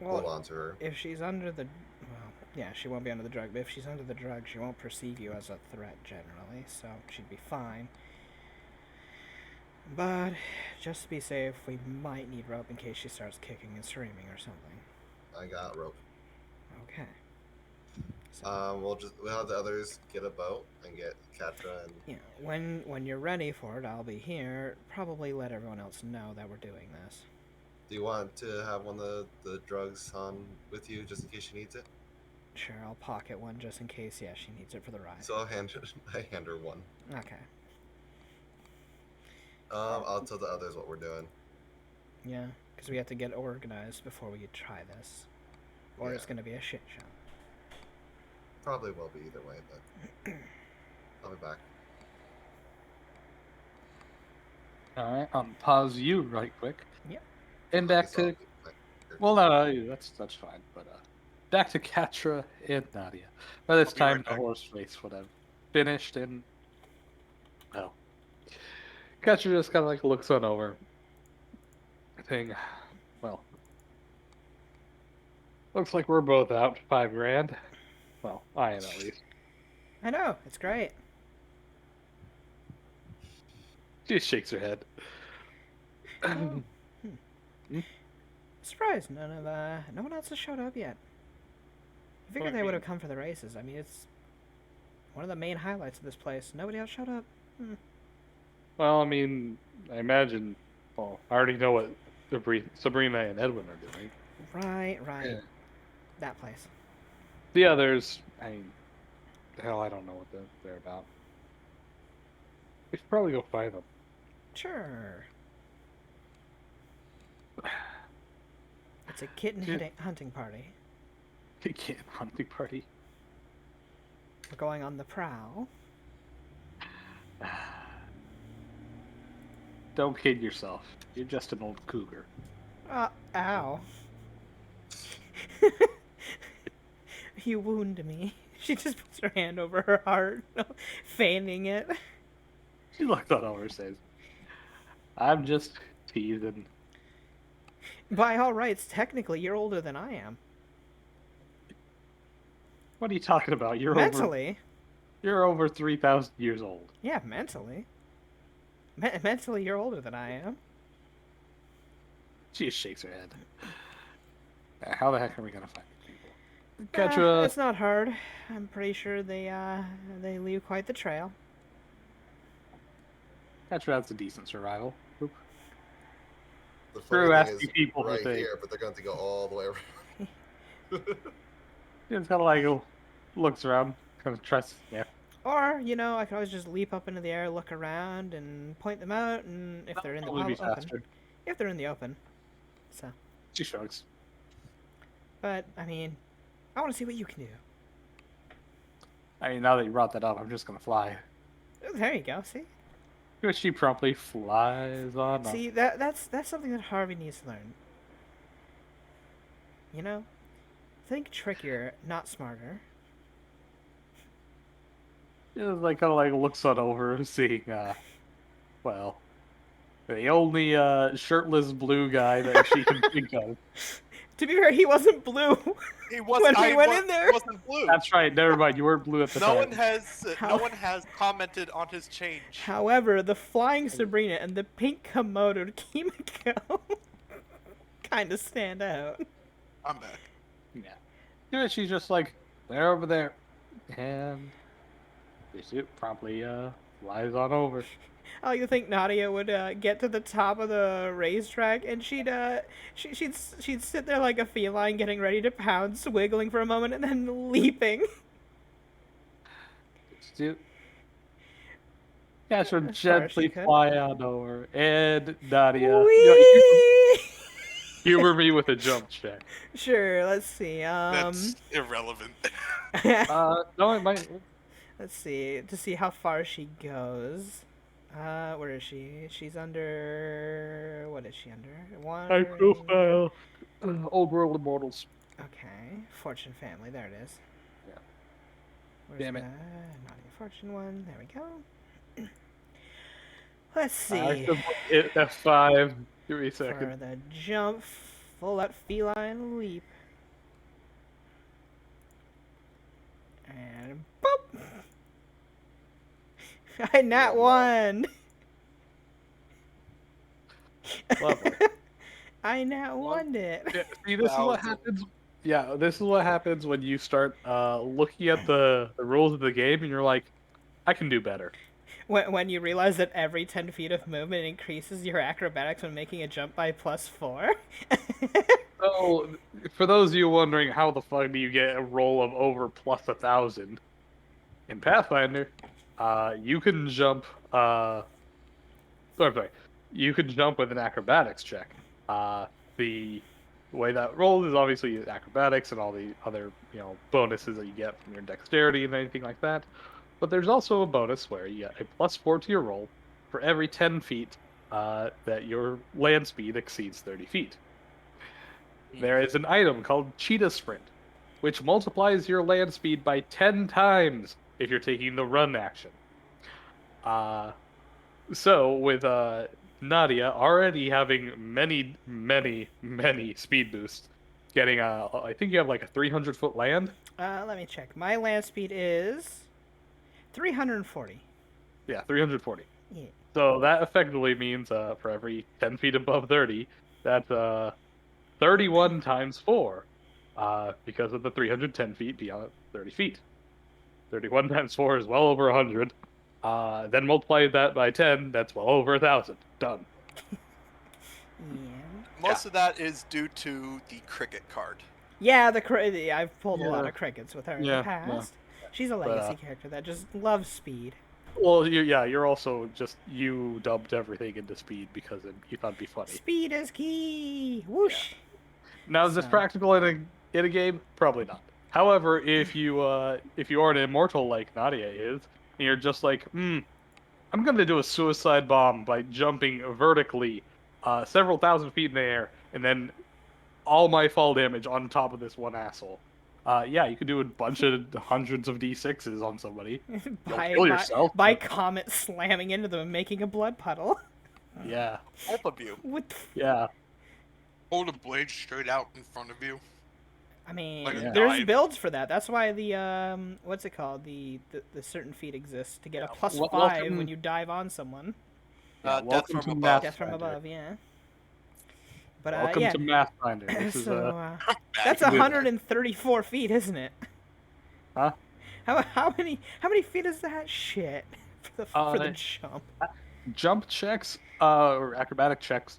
hold Well, on to her. if she's under the... Well, yeah, she won't be under the drug, but if she's under the drug, she won't perceive you as a threat, generally, so she'd be fine. But, just to be safe, we might need rope in case she starts kicking and screaming or something. I got rope. Okay. So, We'll have the others get a boat and get Katra and yeah, when you're ready for it, I'll be here. Probably let everyone else know that we're doing this. do you want to have one of the drugs on with you just in case she needs it? Sure, I'll pocket one just in case, yeah, she needs it for the ride. So I hand her one. Okay. I'll tell the others what we're doing. Yeah, because we have to get organized before we try this. Or it's Yeah. going to be a shit show. Probably will be either way, but I'll be back. All right, pause you right quick. Yep. And I back guess I'll to be back. well, no, that's fine. But back to Katra and Nadia. By this I'll be time, right the back. horse race would have finished, and well, Katra just kind of like looks on over, saying, "Well, looks like we're both out $5,000. Well, I am at least." I know, it's great. She just shakes her head. Oh, Surprised no one else has showed up yet. I figured Well, I they would have mean- come for the races. I mean, it's one of the main highlights of this place. Nobody else showed up. Well, I mean, I imagine. Well, I already know what Sabrina and Edwin are doing. Right. Yeah. That place. The others, I mean, hell, I don't know what they're about. We should probably go find them. Sure. It's a kitten Yeah. hunting party. They can't hunting party. We're going on the prowl. Don't kid yourself. You're just an old cougar. Ow. You wound me. She just puts her hand over her heart, fanning it. She looked on over and says, I'm just teasing. By all rights, technically, you're older than I am. What are you talking about? Mentally. You're over 3,000 years old. Yeah, mentally. Mentally, you're older than I am. She just shakes her head. How the heck are we gonna find these people? Ketra, It's not hard. I'm pretty sure they leave quite the trail. Ketra has a decent survival. Oop. The Screw funny thing asking is people for right things. here, but they're going to go all the way around. It's kind of like looks around, kind of trusts. Yeah. Or, I could always just leap up into the air, look around, and point them out, and if they're in the Probably be open. faster. If they're in the open. So. She shrugs. But, I mean, I want to see what you can do. I mean, now that you brought that up, I'm just gonna fly. There you go, see? Which she promptly flies on up. See, that's something that Harvey needs to learn. You know, think trickier, not smarter. It like kind of like looks on over, seeing well, the only shirtless blue guy that she can think of. To be fair, he wasn't blue He was. when we I went wa- in there. wasn't blue. That's right. Never mind. You weren't blue at the No time. one has. How- No one has commented on his change. However, the flying Sabrina and the pink Komodo Kimiko kind of stand out. I'm back. Yeah. Yeah, she's just like, they're over there. And it promptly flies on over. I like to think Nadia would get to the top of the racetrack and she'd sit there like a feline, getting ready to pounce, wiggling for a moment, and then leaping. Yeah, she'll As far as she gently could. fly on over. And Nadia, Whee! humor me with a jump check. Sure, let's see. That's irrelevant. No, it might. Let's see to see how far she goes. Where is she? She's under. What is she under? High Wandering. profile. Old World Immortals. Okay, Fortune Family. There it is. Yeah. Where's Damn it. the Naughty Fortune one? There we go. Let's see. I should hit F5. Give me a For second. the jump, full out feline leap. And boop! I nat one! Lovely. I nat one it. Yeah, see, this is what Thousand. happens. Yeah, this is what happens when you start looking at the rules of the game and you're like, I can do better. When you realize that every 10 feet of movement increases your acrobatics when making a jump by +4. So, for those of you wondering how the fuck do you get a roll of over plus 1,000, in Pathfinder, you can jump. Sorry, you can jump with an acrobatics check. The way that rolls is obviously acrobatics and all the other bonuses that you get from your dexterity and anything like that. But there's also a bonus where you get a +4 to your roll for every 10 feet that your land speed exceeds 30 feet. There is an item called Cheetah Sprint, which multiplies your land speed by 10 times if you're taking the run action. So, with Nadia already having many, many, many speed boosts, getting I think you have like a 300-foot land. Let me check. My land speed is 340. Yeah, 340. Yeah. So that effectively means for every 10 feet above 30, that's 31 times 4, because of the 310 feet beyond 30 feet. 31 times 4 is well over 100. Then multiply that by 10, that's well over 1,000. Done. Yeah. Most of that is due to the cricket card. Yeah, I've pulled a lot Yeah. of crickets with her in Yeah, the yeah. past. She's a But, legacy character that just loves speed. Well, you're also just, you dumped everything into speed because you thought it'd be funny. Speed is key. Whoosh. Now, is this So- practical in a game? Probably not. However, if you are an immortal like Nadia is, and you're just like, I'm gonna do a suicide bomb by jumping vertically several thousand feet in the air, and then all my fall damage on top of this one asshole. Yeah, you could do a bunch of hundreds of d6s on somebody. You'll kill yourself. by but- comet slamming into them and making a blood puddle. Yeah, Both of you. What the yeah. Hold a blade straight out in front of you. I mean, Like a there's knife. builds for that. That's why the what's it called? The certain feat exists to get a Yeah, +5 welcome- when you dive on someone. Yeah, Death welcome from to above. Death from Pathfinder. above, yeah. But Welcome yeah. to Mathfinder. This is So that's can do that. 134 feet, isn't it? Huh? How many feet is that? Shit. For the jump. Jump checks or acrobatic checks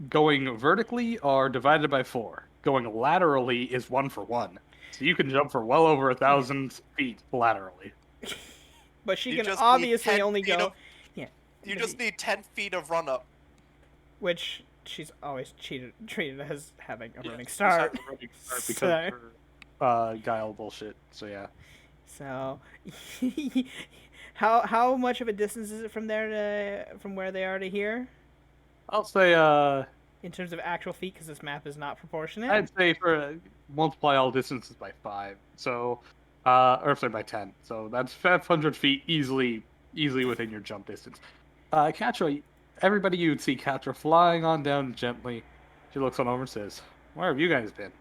going vertically are divided by 4. Going laterally is 1 for 1. So you can jump for well over 1,000 feet laterally. But she You can just need obviously 10 only feet go. of- Yeah. You just need 10 feet of run up. Which she's always treated as having a running Just have start. a running start because So- of her guile bullshit. So yeah. So, how much of a distance is it from there to from where they are to here? I'll say in terms of actual feet, because this map is not proportionate. I'd say for multiply all distances by 5. So, or sorry, by 10. So that's 500 feet easily within your jump distance. Katra, everybody you would see Katra flying on down gently. She looks on over and says, "Where have you guys been?"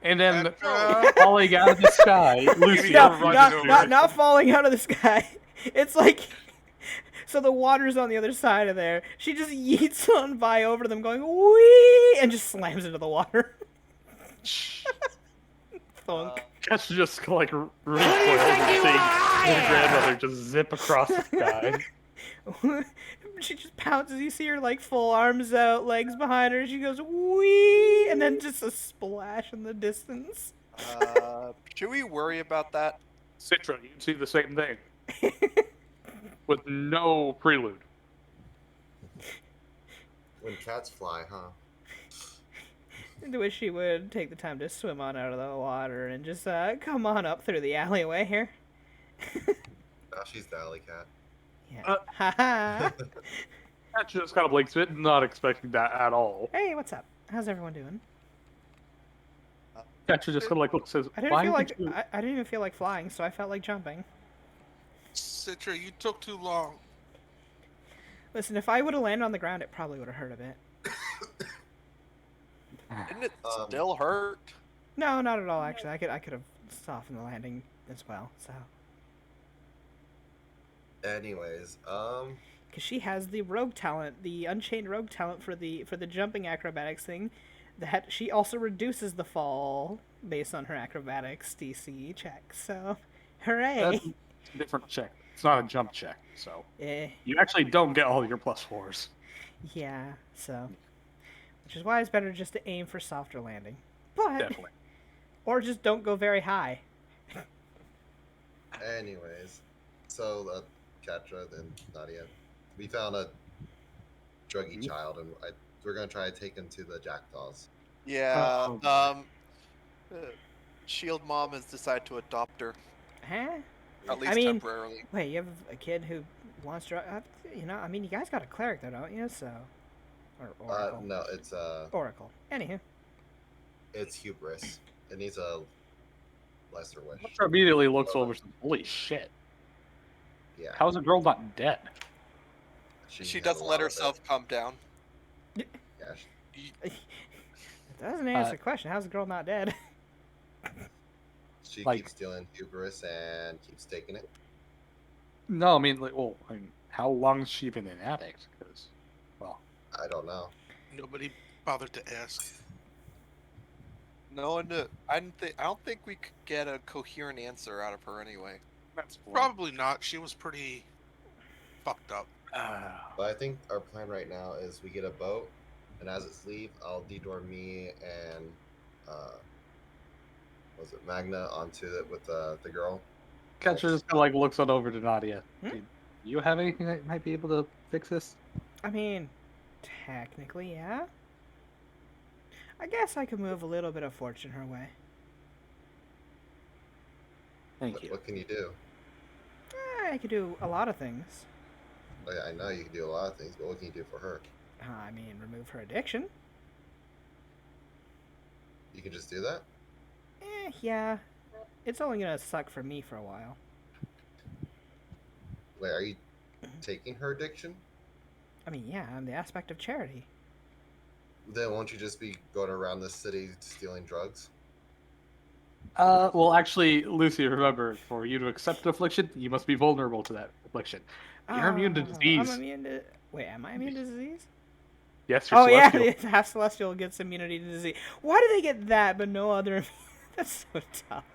And then Katra! falling out of the sky, Lucy. No, No, running not, over. not falling out of the sky. It's like, so the water's on the other side of there. She just yeets on by over them, going wee, and just slams into the water. Thunk. Katra just like recoils and seeing her grandmother just zip across the sky. She just pounces. You see her like full arms out, legs behind her. She goes wee, and then just a splash in the distance. Should we worry about that? Citra, you see the same thing. With no prelude. When cats fly, huh? Into which she would take the time to swim on out of the water and just come on up through the alleyway here. Now she's the alley cat. Yeah. Haha. That just kind of blinks it, not expecting that at all. Hey, what's up? How's everyone doing? Katra just kind of like looks says, I didn't "Why feel would like you-" I didn't even feel like flying, so I felt like jumping. Citra, you took too long. Listen, if I would have landed on the ground, it probably would have hurt a bit. Didn't it Um, still hurt? No, not at all. Actually, I could have softened the landing as well. So, Anyways, because she has the rogue talent, the unchained rogue talent for the jumping acrobatics thing, that she also reduces the fall based on her acrobatics DC check. So, hooray! That's a different check. It's not a jump check, so Eh, you actually don't get all your +4s. yeah. So, which is why it's better just to aim for softer landing, but Definitely. or just don't go very high. anyways, so Katra and Nadia, we found a druggy child, and we're gonna try to take him to the jackdaws. Yeah. Oh, Shield Mom has decided to adopt her, Huh? at least mean, temporarily. Wait, you have a kid who wants to, you know, I mean, you guys got a cleric though, don't you? So, or oracle. No, it's Oracle. Anywho, hubris. It needs a lesser wish. Katra immediately looks over and says, "Holy shit. Yeah. How's a girl not dead?" She has a doesn't lot let of it. herself come down. Yeah. it doesn't answer the question. How's the girl not dead? She Like- keeps stealing hubris and keeps taking it. No, I mean, like, well, I mean, how long's she been an addict? Because, well, I don't know. Nobody bothered to ask. No one. I don't think we could get a coherent answer out of her anyway. that's Probably not. She was pretty fucked up. But I think our plan right now is we get a boat, and as it's leave, I'll detour me and was it Magna onto it with the girl. Katra just kind of like looks on over to Nadia. Hmm? Do you have anything that might be able to fix this? I mean, technically, yeah. I guess I could move a little bit of fortune her way. Thank you. What can you do? I could do a lot of things. I know you can do a lot of things, but what can you do for her? I mean, remove her addiction. You can just do that? Yeah. It's only gonna suck for me for a while. Wait, are you taking her addiction? I mean, yeah, I'm the aspect of charity. Then won't you just be going around the city stealing drugs? Well, actually, Lucy, remember, for you to accept an affliction, you must be vulnerable to that affliction. You're immune to disease. I'm immune to. Wait, am I immune to disease? Yes, you're Oh celestial. yeah, half celestial gets immunity to disease. Why do they get that but no other? That's so tough.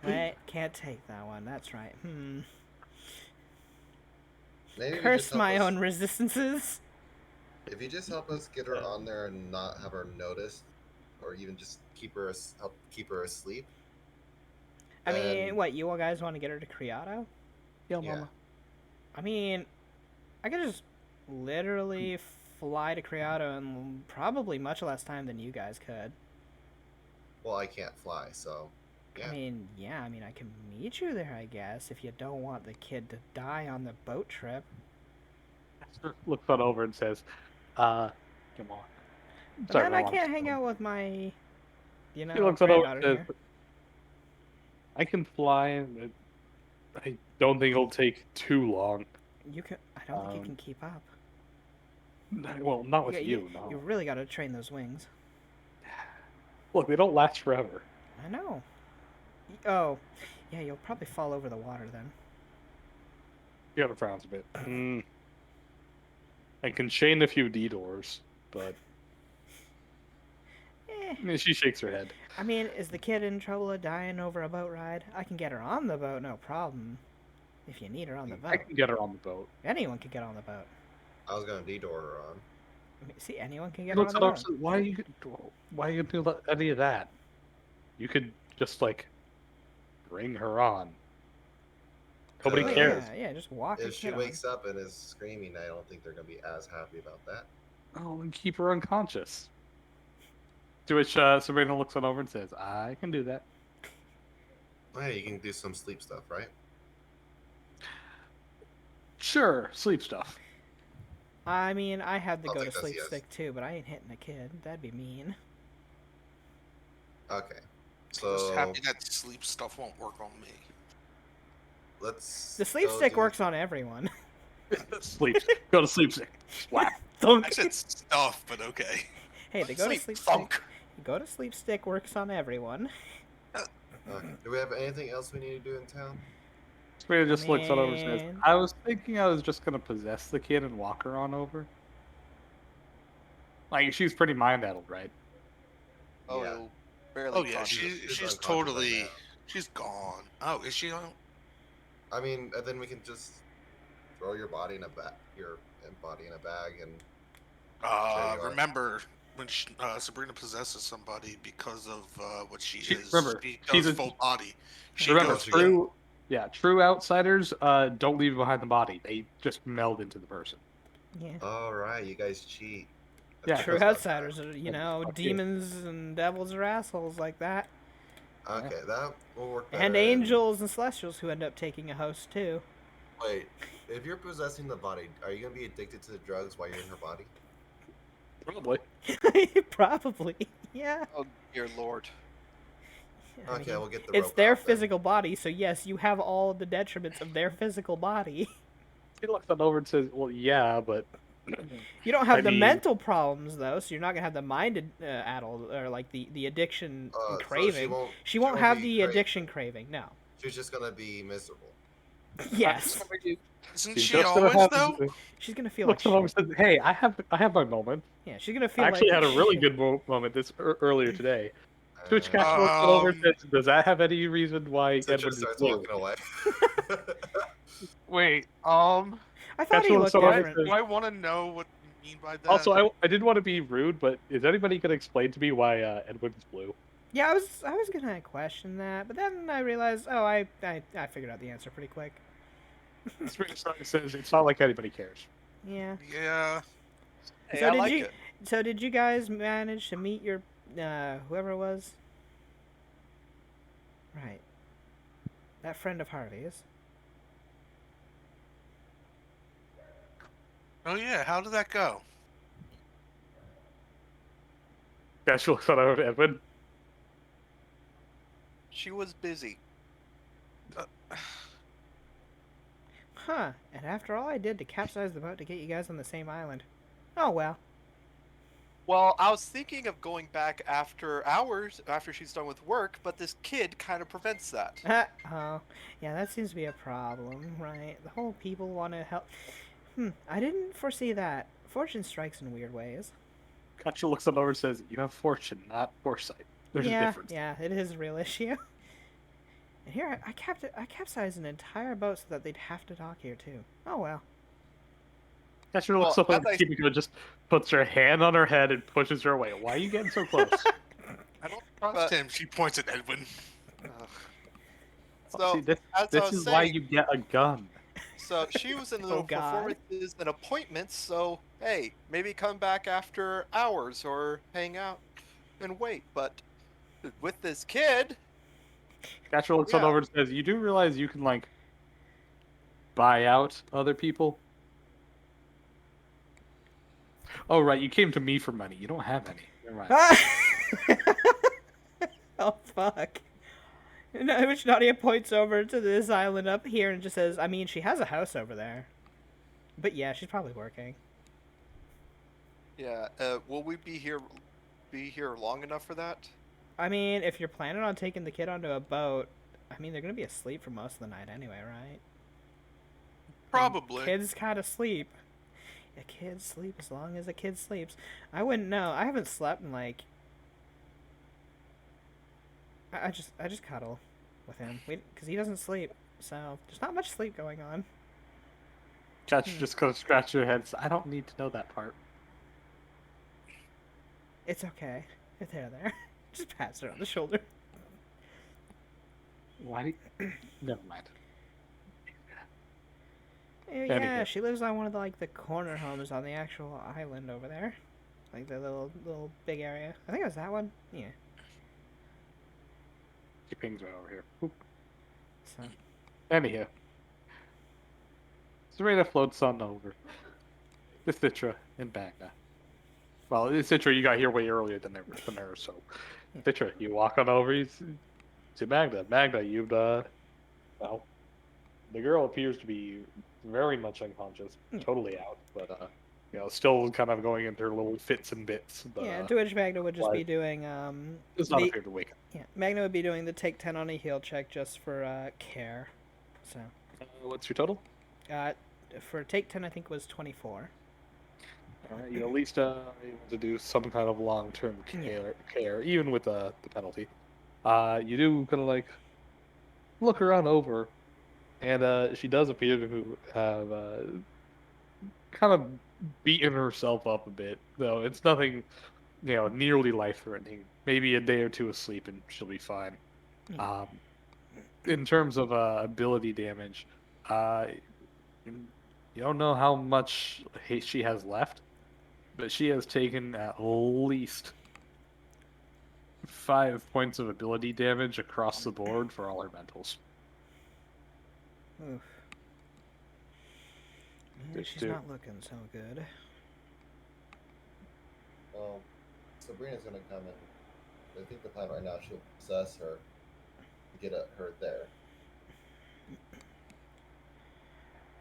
I can't take that one. That's right. Maybe you Curse just help my us- own resistances. If you just help us get her on there and not have her noticed, or even just help keep her asleep. I mean, then- what you all guys want to get her to Criado? Yeah, Yeah. mama. I mean, I could just literally fly to Criado in probably much less time than you guys could. Well, I can't fly, so yeah. I mean, yeah, I can meet you there, I guess, if you don't want the kid to die on the boat trip. Looks on over and says, come on. But Sorry, then my I mom's can't hang phone. out with my, He looks it over granddaughter and says, here. I can fly, and I don't think it'll take too long. You can. I don't think you Um, can keep up. Well, not You, with you, you, you no. really got to train those wings. Look, they don't last forever. I know. Oh, yeah. You'll probably fall over the water then. You gotta frowns a bit. I can chain a few D-doors, but she shakes her head. I mean, is the kid in trouble of dying over a boat ride? I can get her on the boat, no problem. If you need her on the I boat, can get her on the boat. anyone can get on the boat. I was gonna D-door her on. I mean, see, anyone can He get her on looks the at boat. us and why are you gonna do any of that? You could just like bring her on. Nobody Uh, cares. Yeah, just walk the If she kid wakes up and is screaming, I don't think they're gonna be as happy about that. Oh, and keep her unconscious. To which Sabrina looks on over and says, I can do that. Hey, you can do some sleep stuff, right? Sure, sleep stuff. on. I mean, I had the I'll go to take that, sleep yes. stick too, but I ain't hitting a kid. That'd be mean. Okay. Just So happy that sleep stuff won't work on me. let's. The sleep go stick do- works on everyone. Sleep. Go to sleep sick. Slap. Thunk. I said stuff, but okay. Hey, the go to sleep thunk. stick. The go to sleep stick works on everyone. Do we have anything else we need to do in town? Sabrina just looks on over and says, Man. I was thinking I was just gonna possess the kid and walk her on over. Like, she's pretty mind-addled, right? Oh, Yeah. barely. Oh yeah, conscious. she's she's unconscious right totally, now. she's gone. Oh, is she on? I mean, and then we can just throw your body in a bag, in a bag, and There you are. Remember when Sabrina possesses somebody because of what she is? Remember, she she's goes a- full body. She Remember, goes true outsiders don't leave behind the body. They just meld into the person. Yeah. all right, you guys cheat. Yeah, True that's outsiders are, fuck you. demons and devils are assholes like that. Okay, that will work better. And angels and celestials who end up taking a host too. Wait, if you're possessing the body, are you gonna be addicted to the drugs while you're in her body? Probably. Probably. Yeah. Oh dear lord. I Okay, mean, we'll get the. it's rope their out then. physical body, so yes, you have all the detriments of their physical body. He looks on over and says, well, yeah, but... You don't have I the mean- mental problems though, so you're not gonna have the mind addled or like the addiction and So craving. She won't have be the craving. addiction craving. No. She's just gonna be miserable. Yes. Isn't She's she just gonna always have- though? She's gonna feel like Looks on over and says, hey, I have my moment. yeah. She's gonna feel I actually like had a really shit. good moment earlier today. To which Uh, Cash looks on over and says, does that have any reason why Citra Edward is starts blue? walking away. Wait, I thought That's he what looked someone different. said. do I want to know what you mean by that? Also, I didn't want to be rude, but is anybody going to explain to me why Edward is blue? Yeah, I was gonna question that, but then I realized, oh, I figured out the answer pretty quick. Says it's not like anybody cares. Yeah. yeah. Hey, So I did like you- it. So did you guys manage to meet your whoever it was? Right. That friend of Harvey's. Oh yeah, how did that go? Cash looks on over to Edward. She was busy. Huh. And after all I did to capsize the boat to get you guys on the same island. Oh well. Well, I was thinking of going back after hours, after she's done with work, but this kid kind of prevents that. Oh. Yeah, that seems to be a problem, right? The whole people want to help. I didn't foresee that. Fortune strikes in weird ways. Cash looks on over and says, you have fortune, not foresight. There's a difference. Yeah, it is a real issue. And here, I capsized an entire boat so that they'd have to dock here too. Oh well. Cash looks Well, up and as I- Kimiko just puts her hand on her head and pushes her away. Why are you getting so close? I don't trust him. She points at Edwin. Ugh. So, See, this as I this was is why saying- you get a gun. So she was in the Oh, middle of God. performances and appointments, so hey, maybe come back after hours or hang out and wait. But with this kid, Cash looks on Yeah. over and says, you do realize you can, like, buy out other people? Oh, right, you came to me for money. You don't have any. Never mind. Oh, fuck. No, which Nadia points over to this island up here and just says, I mean, she has a house over there. But yeah, she's probably working. Yeah. Will we be here long enough for that? I mean, if you're planning on taking the kid onto a boat, I mean, they're going to be asleep for most of the night anyway, right? Probably. Kids kind of sleep. A kid sleep as long as a kid sleeps. I wouldn't know. I haven't slept in like. I just cuddle with him because he doesn't sleep. So there's not much sleep going on. Catch just goes scratch your head. I don't need to know that part. It's okay. If they're there, just pats her on the shoulder. Why do you... Never mind. Yeah, Anywho. she lives on one of the corner homes on the actual island over there, like the little big area. I think it was that one. Yeah. She pings right over here. Oop. So Anyhow. Serena floats on over. The Citra and Bagna. Well, the Citra, you got here way earlier than her, so... Citra, you walk on over to Magda. Magda, you've, well... The girl appears to be very much unconscious, totally out, but, still kind of going into her little fits and bits. But, yeah, to which Magna would just be doing it's not a fair to wake up. Yeah, Magna would be doing the take 10 on a heal check just for care. So What's your total? for take 10 I think was 24. You at least able to do some kind of long-term care, even with the penalty. You do kind of look around over, and she does appear to have kind of beaten herself up a bit, though it's nothing, nearly life-threatening. Maybe a day or two of sleep and she'll be fine. In terms of ability damage, you don't know how much haste she has left, but she has taken at least 5 points of ability damage across the board for all her mentals. Oof. There's She's two. not looking so good. Well, Sabrina's gonna come in. I think the plan right now, she'll possess her, get her there.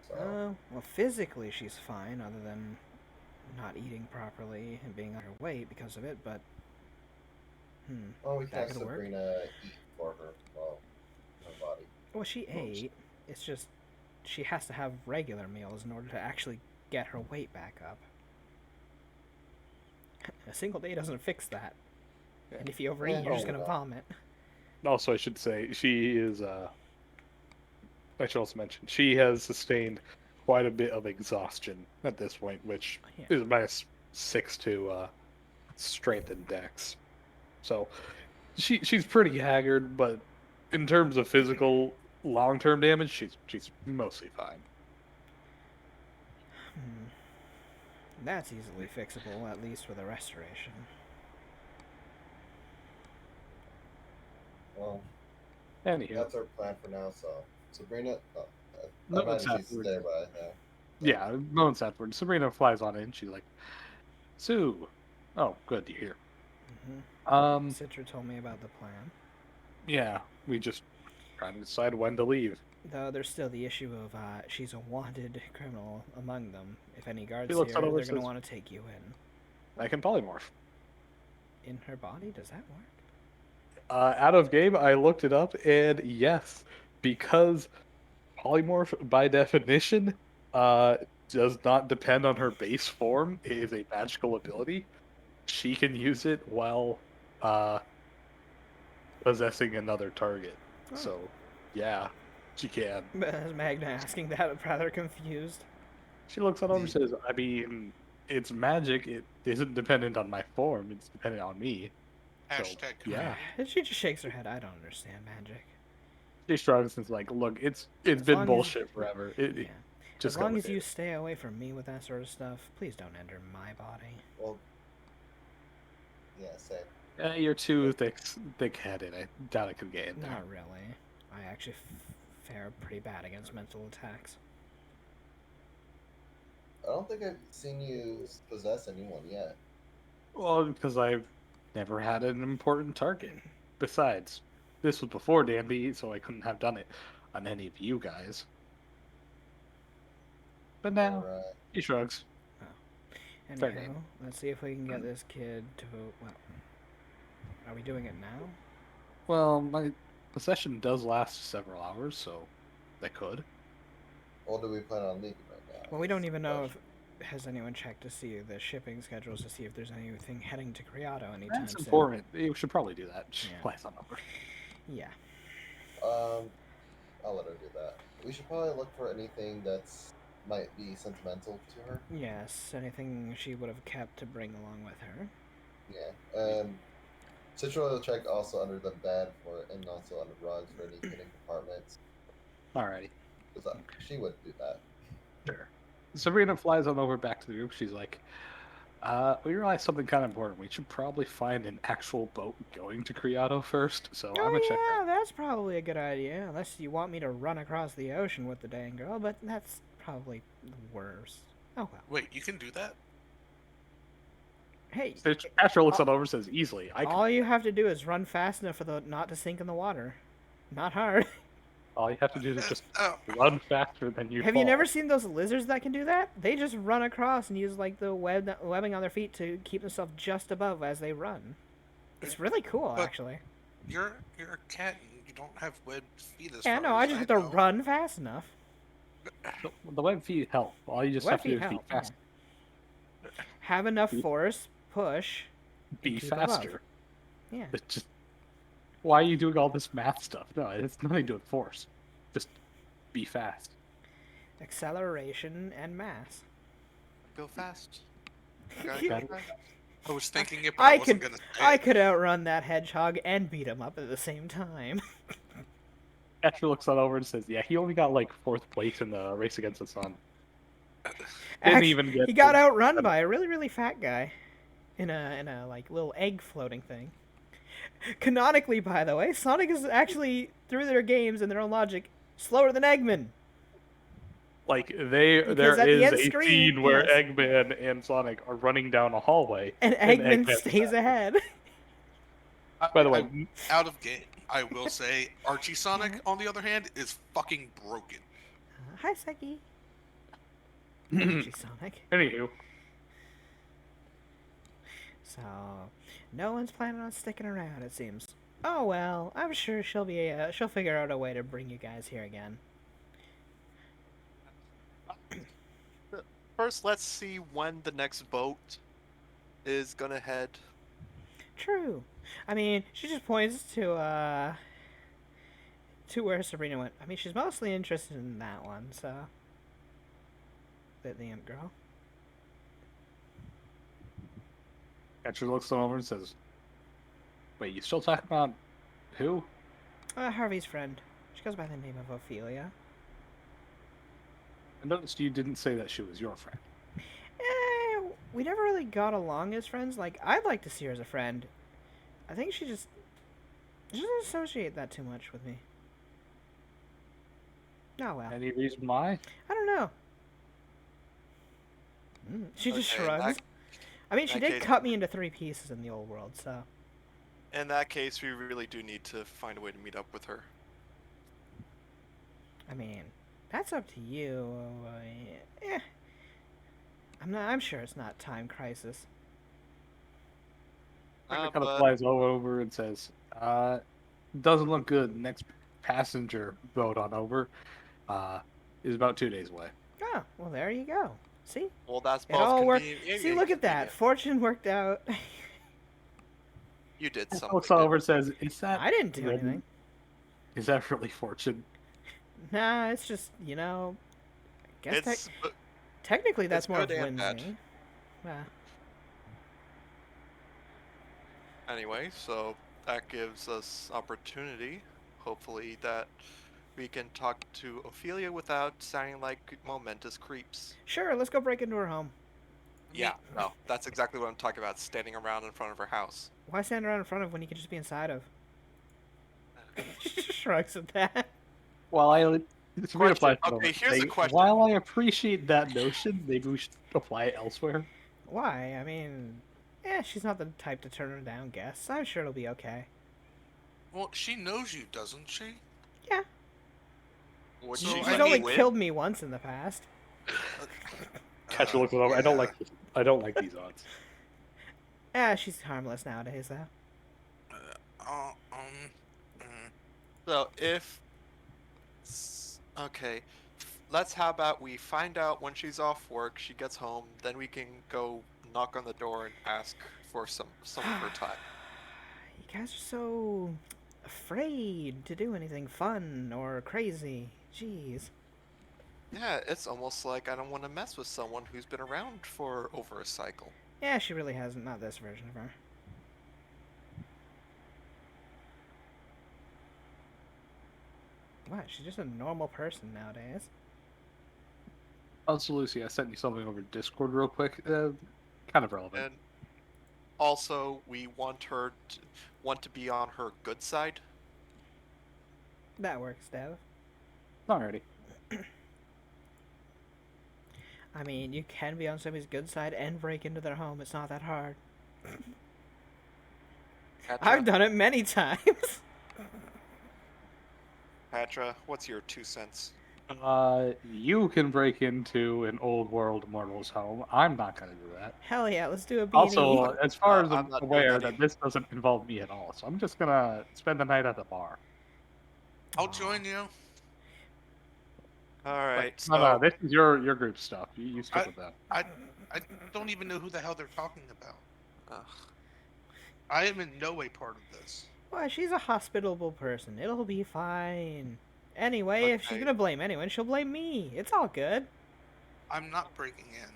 So, Well, physically she's fine, other than not eating properly and being underweight because of it. But well, we can that have could work. Sabrina eat for her, well, her body. Well, she ate. It's just she has to have regular meals in order to actually get her weight back up. A single day doesn't fix that. Yeah. And if you overeat, you're just gonna vomit. Also, I should say, she is, I should also mention, she has sustained quite a bit of exhaustion at this point, which is minus 6 to strength and dex. So, she's pretty haggard, but in terms of physical long-term damage, she's mostly fine. That's easily fixable, at least with a restoration. Well, Anywho. that's our plan for now, so Sabrina, Moments she's afterwards. there by now. Yeah, moments afterwards, Sabrina flies on in. She's like, Sue. Oh, good to hear. Citra told me about the plan. Yeah, we just trying to decide when to leave. Though there's still the issue of she's a wanted criminal among them. If any guards She see looks her, at they're others going to as- want to take you in. I can polymorph. In her body? Does that work? Out of game, I looked it up, and yes, because polymorph, by definition, does not depend on her base form. It is a magical ability. She can use it while possessing another target. Oh. So, yeah, she can. But as Magna asking that, I'm rather confused. She looks at him and says, I mean, it's magic. It isn't dependent on my form. It's dependent on me. Hashtag yeah. She just shakes her head. I don't understand magic. She shrugs and is like, look, it's As been long as- bullshit forever. Yeah. Just As long go as with you it. stay away from me with that sort of stuff, please don't enter my body. Well, yeah, same. You're too thick-headed. I doubt I could get in there. Not really. I actually fare pretty bad against mental attacks. don't think I've seen you possess anyone yet. Well, because I've never had an important target. Besides, this was before Danby, so I couldn't have done it on any of you guys. But now, Alright. he shrugs. Fair game. Anyhow, let's see if we can get this kid to. Well, are we doing it now? Well, my session does last several hours, so they could. Or do we plan on leaving right now? Well, we don't That's even the know if question. has anyone checked to see the shipping schedules to see if there's anything heading to Criado anytime That's soon. important. You should probably do that. Just Yeah. Glass on over. Yeah. I'll let her do that. We should probably look for anything that's might be sentimental to her. Yes. Anything she would have kept to bring along with her. Yeah. Citro will check also under the bed for and also under rugs for any hidden compartments. Alrighty. Because she would do that. Sure. Sabrina flies on over back to the group. She's like, we realized something kind of important. We should probably find an actual boat going to Criado first, so I'm gonna check yeah, that. that's probably a good idea. Unless you want me to run across the ocean with the dang girl, but that's probably the worst. Oh well. Wait, you can do that? Hey, Astro looks on over and says, easily. all you have to do is run fast enough for the not to sink in the water. Not hard. All you have to do is just Oh, run faster than you Have fall. you never seen those lizards that can do that? They just run across and use like the webbing on their feet to keep themselves just above as they run. It's really cool, But- actually. you're a cat and you don't have webbed feet as Yeah, far no, I as just have to know. run fast enough. The web feet help. All you just Web have to do feet is be help, yeah. fast. Have enough force, push. Be keep above. faster. Yeah. It's just, why are you doing all this math stuff? No, it's nothing to do with force. Just be fast. Acceleration and mass. Go fast. Got it. I was thinking it, but I wasn't gonna say I it. could outrun that hedgehog and beat him up at the same time. Astro looks on over and says, yeah, he only got like 4th place in the race against the sun. Didn't Actually, even get he got the- outrun by a really, really fat guy in a like little egg floating thing. Canonically, by the way, Sonic is actually through their games and their own logic slower than Eggman. Like Because there at the is end a screen, scene where yes. Eggman and Sonic are running down a hallway, And Eggman Eggman's stays faster. ahead. By the way, Out of game, I will say Archie Sonic, on the other hand, is fucking broken. Hi, Seki. Gee, Sonic. anywho, So, no one's planning on sticking around, it seems. Oh well, I'm sure she'll figure out a way to bring you guys here again. First, let's see when the next boat is gonna head. True. I mean, she just points to where Sabrina went. I mean, she's mostly interested in that one, so the imp girl. Astro looks on over and says, wait, you still talking about who? Harvey's friend. She goes by the name of Ophelia. I noticed you didn't say that she was your friend. We never really got along as friends. Like, I'd like to see her as a friend. I think she doesn't associate that too much with me. Oh well. Any reason why? I don't know. She just Okay, shrugs. I mean, she that did case- cut me into 3 pieces in the old world, so. In that case, we really do need to find a way to meet up with her. I mean, that's up to you. Yeah. I'm sure it's not time crisis. Kind of But flies over and says, doesn't look good. Next passenger boat on over is about 2 days away. Oh, well, there you go. See? well, that's It both all worked. convenient See, and look at that. inconvenient. Fortune worked out. You did He something. looks on didn't over and says, is that I didn't do really- anything. Is that really fortune? Nah, it's just, I guess It's technically that's it's more of good and bad. whimsy. Yeah. anyway, so that gives us opportunity, hopefully, that we can talk to Ophelia without sounding like momentous creeps. Sure, let's go break into her home. Yeah, no, that's exactly what I'm talking about, standing around in front of her house. Why stand around in front of when you can just be inside of? She just shrugs at that. Well, Sabrina Question. flashes over, Okay, here's a saying, question. while I appreciate that notion, maybe we should apply it elsewhere. Why? I mean, she's not the type to turn down guests. I'm sure it'll be okay. Well, she knows you, doesn't she? Yeah. Would So, she She's I let only you in? killed me once in the past. Catcher looks over. I don't yeah. like. I don't like these odds. Yeah, she's harmless nowadays, though. Mm. So okay, how about we find out when she's off work, she gets home, then we can go knock on the door and ask for some of her time. You guys are so afraid to do anything fun or crazy. Jeez. Yeah, it's almost like I don't want to mess with someone who's been around for over a cycle. Yeah, she really hasn't. Not this version of her. What? She's just a normal person nowadays. Also, Lucy, I sent you something over Discord real quick. Kind of relevant. And also, we want her to be on her good side. That works, Dev. Alrighty. I mean, you can be on somebody's good side and break into their home. It's not that hard. I've done it many times. Patra, what's your 2 cents? You can break into an old world mortal's home. I'm not gonna do that. Hell yeah, let's do a beanie. Also, as far as I'm I'm not doing aware, that that this doesn't involve me at all, so I'm just gonna spend the night at the bar. I'll join you. All right. No, this is your group stuff. You stick I- with that. I don't even know who the hell they're talking about. Ugh. I am in no way part of this. Well, she's a hospitable person. It'll be fine. Anyway, if she's Okay. gonna blame anyone, she'll blame me. It's all good. I'm not breaking in.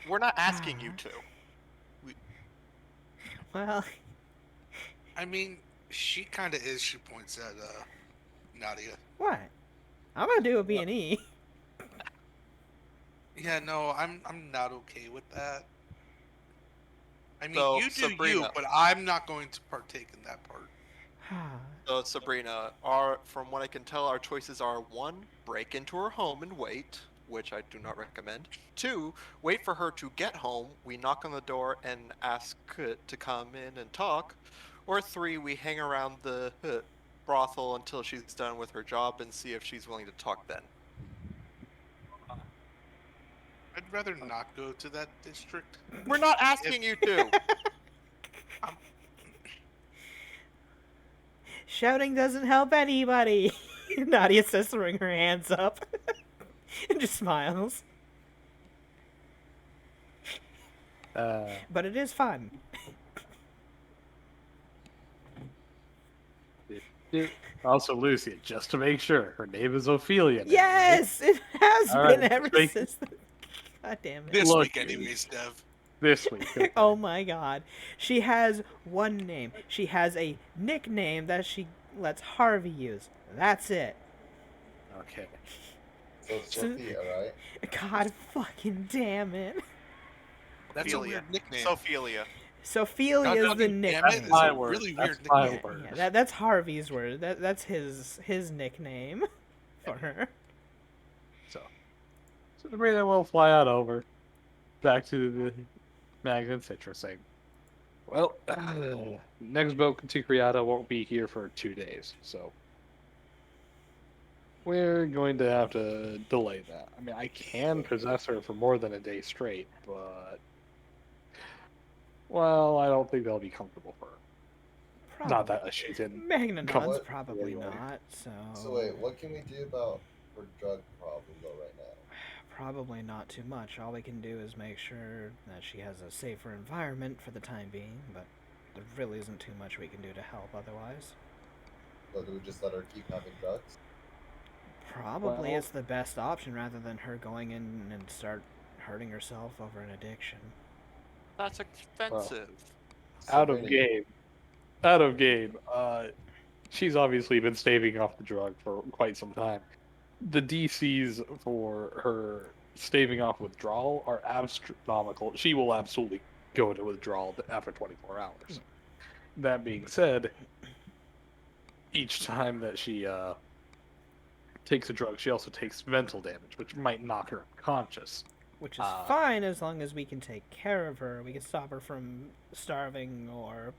We're not asking you to. Well, I mean, she kind of is. She points at Nadia. what? I'm gonna do a B&E. Yeah, no, I'm not okay with that. I mean, So, you do you, Sabrina. but I'm not going to partake in that part. So, Sabrina, from what I can tell, our choices are 1, break into her home and wait, which I do not recommend. 2, wait for her to get home. We knock on the door and ask to come in and talk. Or 3, we hang around the brothel until she's done with her job and see if she's willing to talk then. I'd rather not go to that district. We're not asking you to. Shouting doesn't help anybody. Nadia says, throwing her hands up. And just smiles. But it is fun. Also, Lucy, just to make sure, her name is Ophelia. now, Yes! It has All been right, ever make- since. God damn it. This Look, week, anyways, Dev. right? This week. Okay. Oh my god. She has one name. She has a nickname that she lets Harvey use. That's it. Okay. So it's Sophia, right? God fucking damn it. That's a Ophelia. weird nickname. Sophelia. Sophia God is the fucking damn it, nickname. it's my a word. really That's weird my nickname. word. Yeah, that's Harvey's word. That's his nickname for her. So Sabrina will fly out over, back to the Magna Citra saying, well, next boat to Criata won't be here for 2 days, so we're going to have to delay that. I mean, I can possess her for more than a day straight, but well, I don't think they'll be comfortable for her. Not that she's in. Magna Come Nod's on. probably Anyway. not, so... So wait, what can we do about her drug problem though right now? Probably not too much. All we can do is make sure that she has a safer environment for the time being, but there really isn't too much we can do to help otherwise. So do we just let her keep having drugs? Probably Well- it's the best option rather than her going in and start hurting herself over an addiction. That's expensive. Out of Sabrina, game. Out of game. She's obviously been staving off the drug for quite some time. The DCs for her staving off withdrawal are astronomical. She will absolutely go into withdrawal after 24 hours. That being said, each time that she takes a drug, she also takes mental damage, which might knock her unconscious. Which is fine as long as we can take care of her. We can stop her from starving or,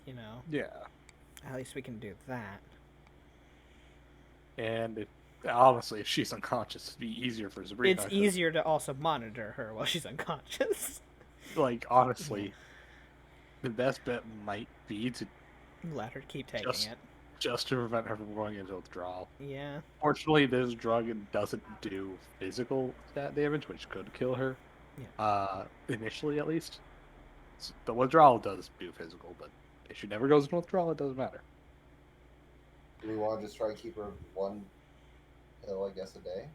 you know, Yeah. at least we can do that. And honestly, if she's unconscious, it'd be easier for Sabrina. It's easier to also monitor her while she's unconscious. Like, honestly, the best bet might be to Let her keep taking it. just to prevent her from going into withdrawal. Yeah. Fortunately, this drug doesn't do physical stat damage, which could kill her. Yeah. Initially, at least. The withdrawal does do physical, but if she never goes into withdrawal, it doesn't matter. Do we want to just try and keep her one pill, I guess, a day?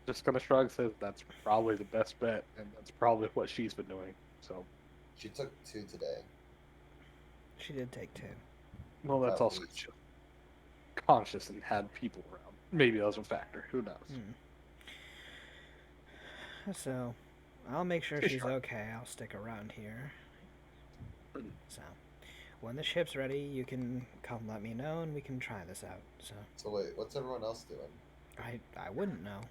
Just gonna shrug, says that's probably the best bet, and that's probably what she's been doing. So, She took 2 today. She did take 2. well, that's At also least. conscious and had people around. Maybe that was a factor. Who knows? So, I'll make sure Sure. she's okay. I'll stick around here. So, when the ship's ready, you can come let me know and we can try this out. So wait, what's everyone else doing? I wouldn't know.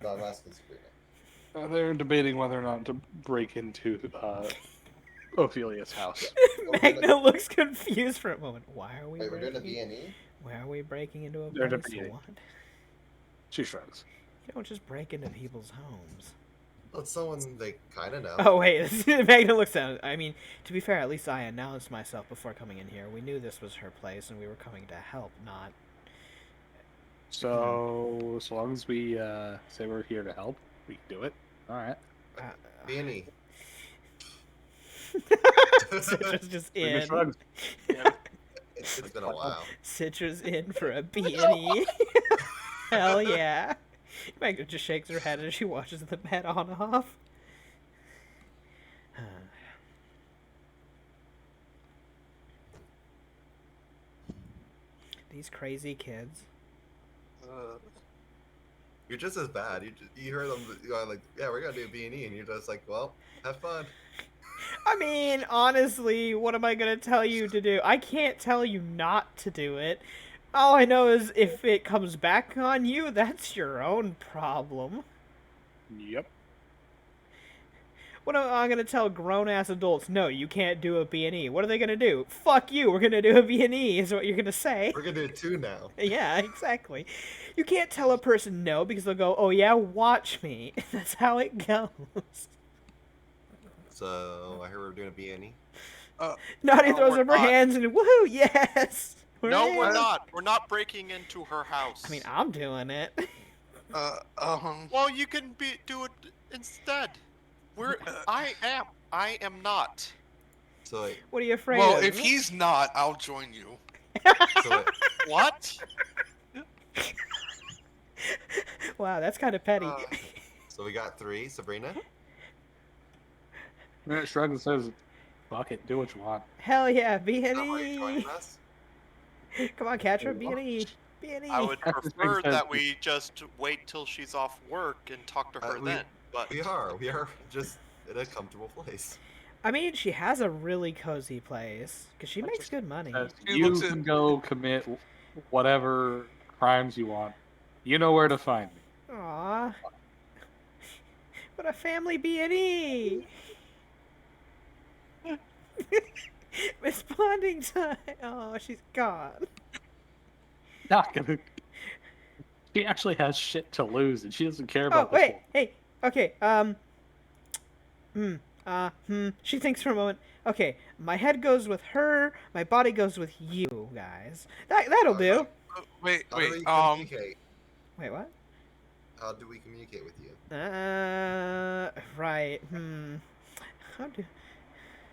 No, I'm asking Sabrina. They're debating whether or not to break into Ophelia's house. Magna looks confused for a moment. Why are we Wait, we're doing a breaking? B&E? Why are we breaking into a They're place? debating. What? She shrugs. You don't just break into people's homes. Well, it's someone they kind of know. Oh wait, Magna looks down. I mean, to be fair, at least I announced myself before coming in here. We knew this was her place, and we were coming to help, not. So, as long as we say we're here to help, we can do it. All right. B&E. Citra's just Magna in. shrugs. It's been a while. Citra's in for a B&E. Hell yeah. Magna just shakes her head as she watches the bed on and off. These crazy kids. You're just as bad. You heard them going like, yeah, we're gonna do a B&E, and you're just like, well, have fun. I mean, honestly, what am I gonna tell you to do? I can't tell you not to do it. All I know is if it comes back on you, that's your own problem. Yep. What am I gonna tell grown-ass adults? No, you can't do a B&E. What are they gonna do? Fuck you, we're gonna do a B&E, is what you're gonna say. We're gonna do it 2 now. Yeah, exactly. You can't tell a person no because they'll go, oh yeah, watch me. That's how it goes. So I heard we're doing a B&E. Naughty No, throws we're up her not. hands and woohoo, yes! No, we're in. not. We're not breaking into her house. I mean, I'm doing it. Well, you can do it instead. I am not. So wait, What are you afraid Well, of? if he's not, I'll join you. so wait. What? Wow, that's kind of petty. So we got 3. Sabrina. Magna shrugs and says, fuck it, do what you want. Hell yeah, Are you B&E! joining us? Come on, catch her, B&E! B&E! I would That just prefer makes sense. that we just wait till she's off work and talk to her then. But We are just in a comfortable place. I mean, she has a really cozy place, because she makes good money. Says, He you looks at- can go commit whatever crimes you want. You know where to find me. Aww. What a family B&E! It's bonding time! Oh, she's gone. Not gonna. She actually has shit to lose, and she doesn't care Oh, about this wait, one. hey, okay, she thinks for a moment. Okay, my head goes with her, my body goes with you, guys. That'll do. Wait, How do we wait. communicate? Wait, what? How do we communicate with you? Right, How do...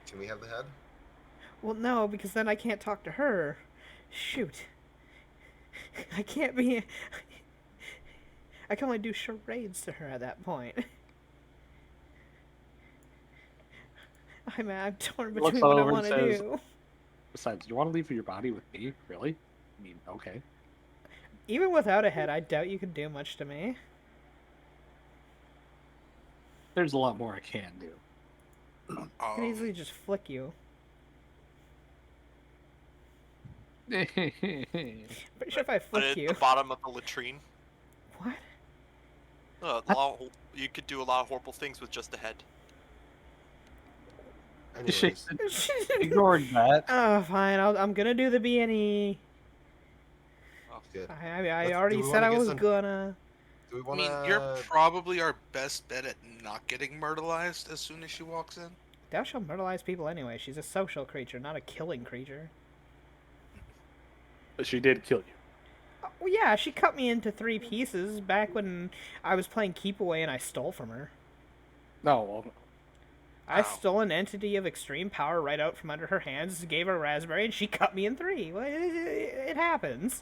Can we have the head? Well, no, because then I can't talk to her. Shoot. I can't be... I can only do charades to her at that point. I'm torn Looks between what I over and want to says- do. Besides, you want to leave your body with me? Really? I mean, okay. Even without a head, I doubt you could do much to me. There's a lot more I can do. I can easily just flick you. Pretty sure if I Put flick it at you. the bottom of the latrine. What? You could do a lot of horrible things with just a head. Anyways, Ignoring that. Oh, fine. I'm gonna do the B&E. good. I Do already we said wanna I get was some- gonna. Do we I want mean, to? you're probably our best bet at not getting myrtleized as soon as she walks in. Thou shalt myrtleize people anyway. She's a social creature, not a killing creature. But she did kill you. Well, yeah, she cut me into 3 pieces back when I was playing Keep Away and I stole from her. No, well, I Wow. stole an entity of extreme power right out from under her hands, gave her a raspberry, and she cut me in 3. Well, it happens.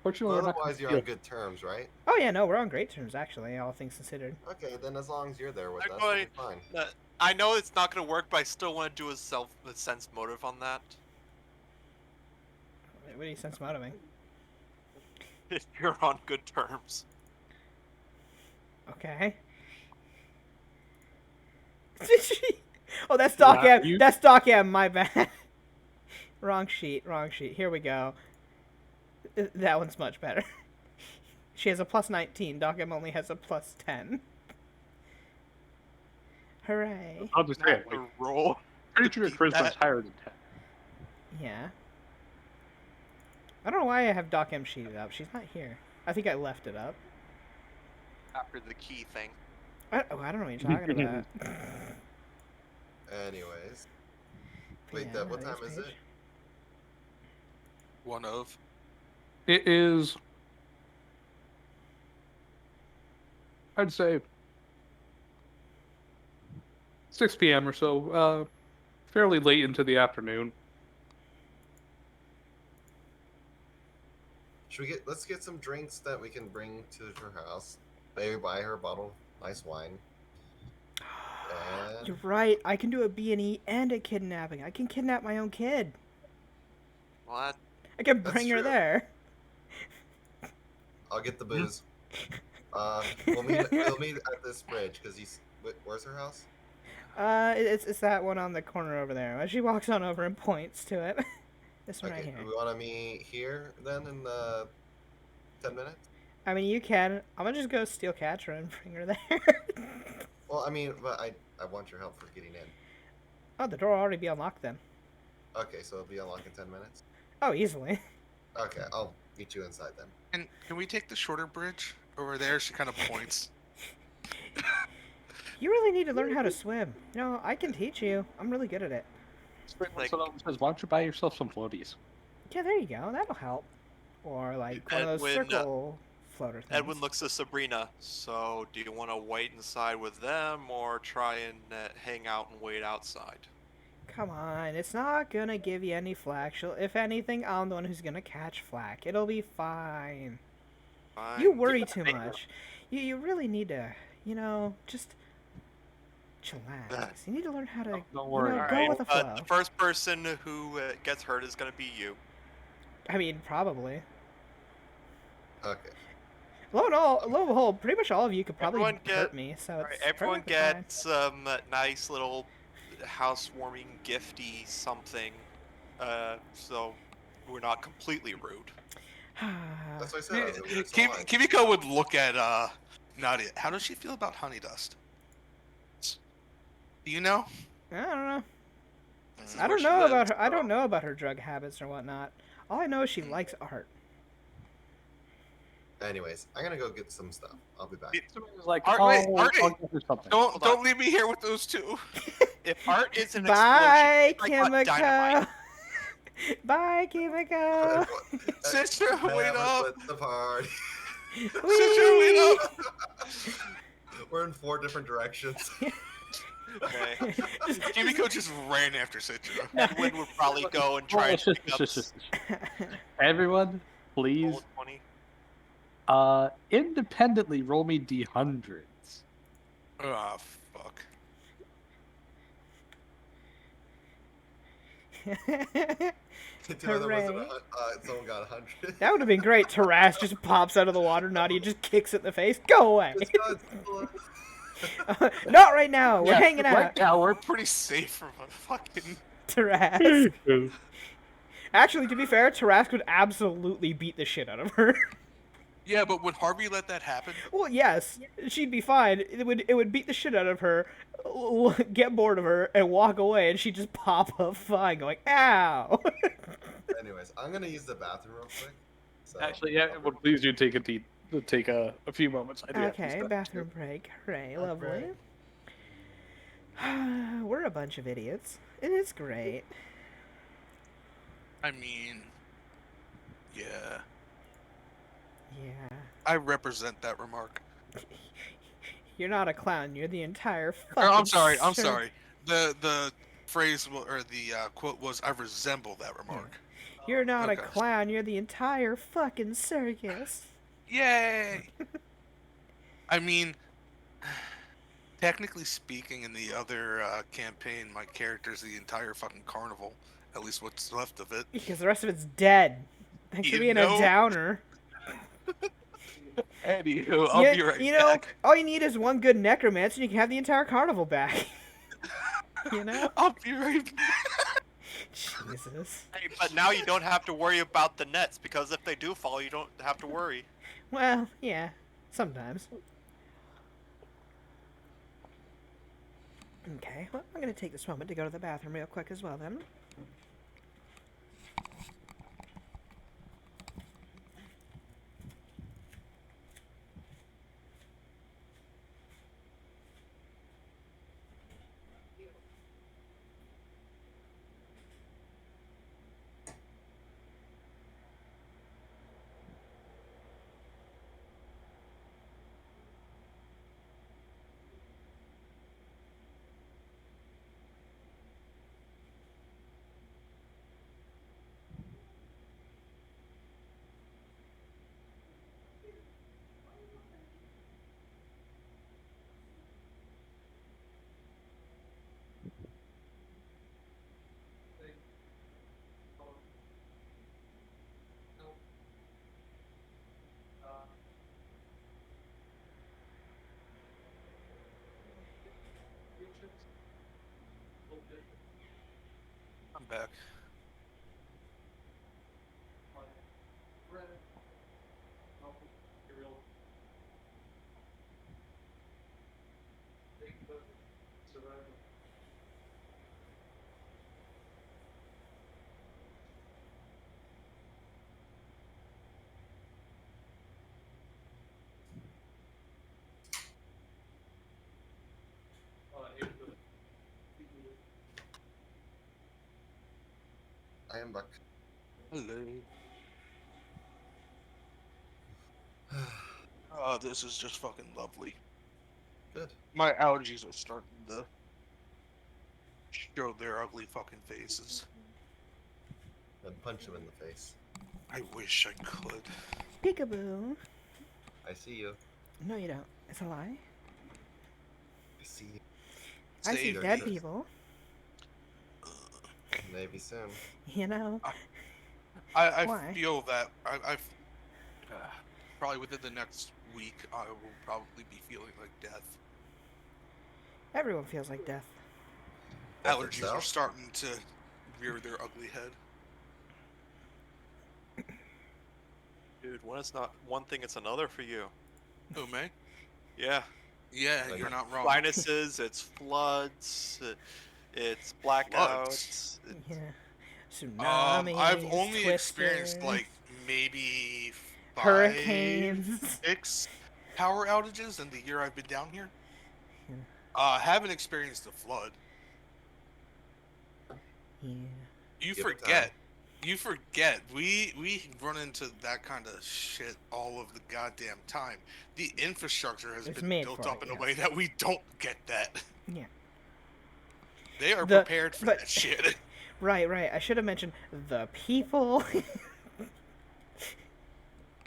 fortunately, we're not Otherwise, you're on good terms, right? Oh yeah, no, we're on great terms actually, all things considered. Okay, then as long as you're there with us, Everybody- we'll be fine. I know it's not going to work, but I still want to do a sense motive on that. What do you sense motiving? If you're on good terms. Okay. Oh, that's Doc Yeah, M. you- That's Doc M. My bad. Wrong sheet. Wrong sheet. Here we go. That one's much better. She has a plus 19. Doc M only has a plus 10. Hooray. I'll just say it. The Like, roll. pretty sure beat charisma's that. higher than 10. Yeah. I don't know why I have Doc M sheeted up. She's not here. I think I left it up. After the key thing. I don't know what you're talking about. Anyways, But wait, yeah, Deb, what this time is page. it? One of. It is, I'd say, 6 p.m. or so. Fairly late into the afternoon. Let's get some drinks that we can bring to her house. Maybe buy her a bottle of nice wine. And You're right. I can do a B&E and a kidnapping. I can kidnap my own kid. Well, that, I can That's bring her true. there. I'll get the booze. We'll meet at this bridge because where's her house? It's that one on the corner over there. She walks on over and points to it. This one right Okay, here. do we want to meet here then in 10 minutes? I mean, you can. I'm gonna just go steal Catra and bring her there. Well, I mean, but I want your help for getting in. Oh, the door will already be unlocked then. Okay, so it'll be unlocked in 10 minutes? Oh, easily. Okay, I'll meet you inside then. And can we take the shorter bridge over there? She kind of points. You really need to learn how to swim. You know, I can teach you. I'm really good at it. Like- Someone says, why don't you buy yourself some floaties? Yeah, there you go. That'll help. Or like one of those Edwin, circle floater things. Edwin looks to Sabrina. So, do you want to wait inside with them or try and hang out and wait outside? Come on, it's not gonna give you any flack. If anything, I'm the one who's gonna catch flack. It'll be fine. Fine. You worry too much. You really need to, just chillax. You need to learn how to, Don't worry. go Alright, with the flow. the first person who gets hurt is going to be you. I mean, probably. Okay. Lo and behold, pretty much all of you could probably Everyone hurt get- me. So Alright, it's everyone perfectly fine. gets some nice little housewarming gifty something, so we're not completely rude. That's what I said. I was gonna get some wine. Kimiko would look at Nadia. How does she feel about honey dust? Do you know? I don't know. This is I where don't she know about lives, her. I don't so- know about her drug habits or whatnot. All I know is she likes art. Anyways, I'm gonna go get some stuff. I'll be back. Somebody was like, Art, oh, wait, Art, I'll get her something. Hold Don't on. leave me here with those two. If art is an Bye, explosion, it's like dynamite. Kimiko. Bye, Kimiko. Sister, wait Never up. split the party. Sister, wait up. We're in 4 different directions. Okay. Kimiko just ran after Citra. Edwin would probably go and Oh, try and shush, pick up shush, shush, shush. Everyone, please, roll a 20. independently roll me D100s. Ah, fuck. Dude, I thought it was Hooray. someone got 100. That would have been great. Taras just pops out of the water. Nadia just kicks it in the face. Go away. It's good. Not right now. We're Yeah, hanging right out. Yeah, we're pretty safe from a fucking. Taras. Actually, to be fair, Tarask would absolutely beat the shit out of her. Yeah, but would Harvey let that happen? Well, yes, she'd be fine. It would beat the shit out of her, get bored of her, and walk away, and she'd just pop up fine, going, "Ow!" Anyways, I'm gonna use the bathroom real quick. So Actually, yeah, it would please you take a few moments. I do have to Okay, step. bathroom break. Hooray, lovely. We're a bunch of idiots. It is great. I mean, yeah, Yeah. I represent that remark. You're not a clown. You're the entire Or, fucking. I'm sorry. cir- The phrase or the quote was, "I resemble that remark." You're not a Okay. clown. You're the entire fucking circus. Yay! I mean, technically speaking, in the other campaign, my character's the entire fucking carnival. At least what's left of it. Because the rest of it's dead. Thanks for You being know- a downer. Anywho, I'll be right you know, back. all you need is one good necromancer, and you can have the entire carnival back. You know? I'll be right back. Jesus. Hey, but now you don't have to worry about the nets, because if they do fall, you don't have to worry. Well, yeah, sometimes. Okay, well, I'm gonna take this moment to go to the bathroom real quick as well, then. I'm back. I am back. Hello. Oh, this is just fucking lovely. Good. My allergies are starting to show their ugly fucking faces. Then punch him in the face. I wish I could. Peekaboo. I see you. No, you don't. It's a lie. I see you. I see Save dead me. people. Maybe soon. You know. I Why? feel that I've probably within the next week I will probably be feeling like death. Everyone feels like death. Death Allergies are itself? starting to rear their ugly head. Dude, when it's not one thing, it's another for you. Oh, May? Yeah. Yeah, Like you're not wrong. Sinuses, it's floods, it's blackouts. Yeah. Tsunamis. I've only experienced twisters, like maybe 5, hurricanes. 6 power outages in the year I've been down here. Yeah. Haven't experienced a flood. Yeah. You Give it forget. time. You forget. We run into that kind of shit all of the goddamn time. The infrastructure has It's been made built for up it, in a yes. way that we don't get that. Yeah. They are The- prepared for but- that shit. Right, right. I should have mentioned the people.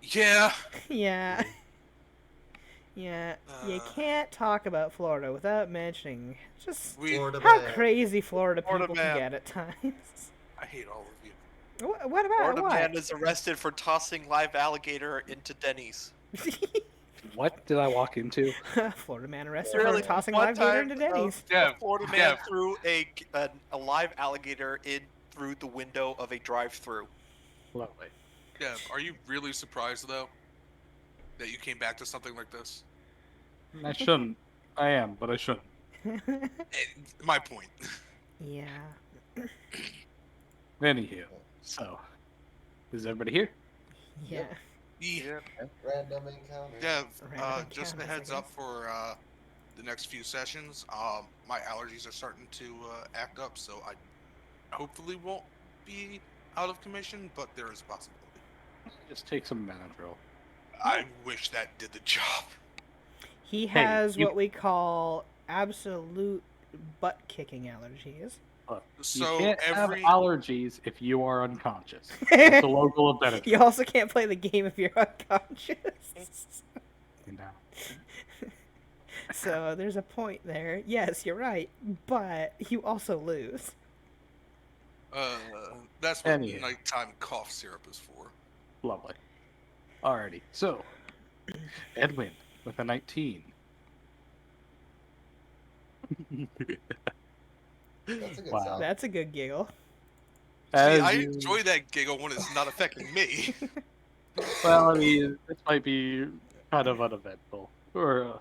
Yeah. Yeah. Yeah. You Uh, can't talk about Florida without mentioning just We. Florida how man. crazy Florida Florida people man. can get at times. I hate all of you. What about Florida what? man is arrested for tossing live alligator into Denny's. What did I walk into? Florida man arrested Really, for tossing one live gator time, into Denny's. Yeah. Florida man threw a live alligator in through the window of a drive-through. Lovely. Yeah, are you really surprised though that you came back to something like this? I shouldn't. I am, but I shouldn't. My point. Yeah. Anywho, so is everybody here? Yeah. Yeah, Random encounter. yeah. Random Just a encounters, I heads up guess. for the next few sessions. My allergies are starting to act up, so I hopefully won't be out of commission, but there is a possibility. Just take some Benadryl. I wish that did the job. He Hey, has you- what we call absolute butt kicking allergies. Look, So you can't every have allergies if you are unconscious. It's the logo of Benadryl. You also can't play the game if you're unconscious. You know. So there's a point there. Yes, you're right, but you also lose. that's what Anyhow. nighttime cough syrup is for. Lovely. Alrighty, so Edwin with a 19. That's a good Wow. sound. That's a good giggle. See, As I you- enjoy that giggle when it's not affecting me. Well, I mean, this might be kind of uneventful. Or,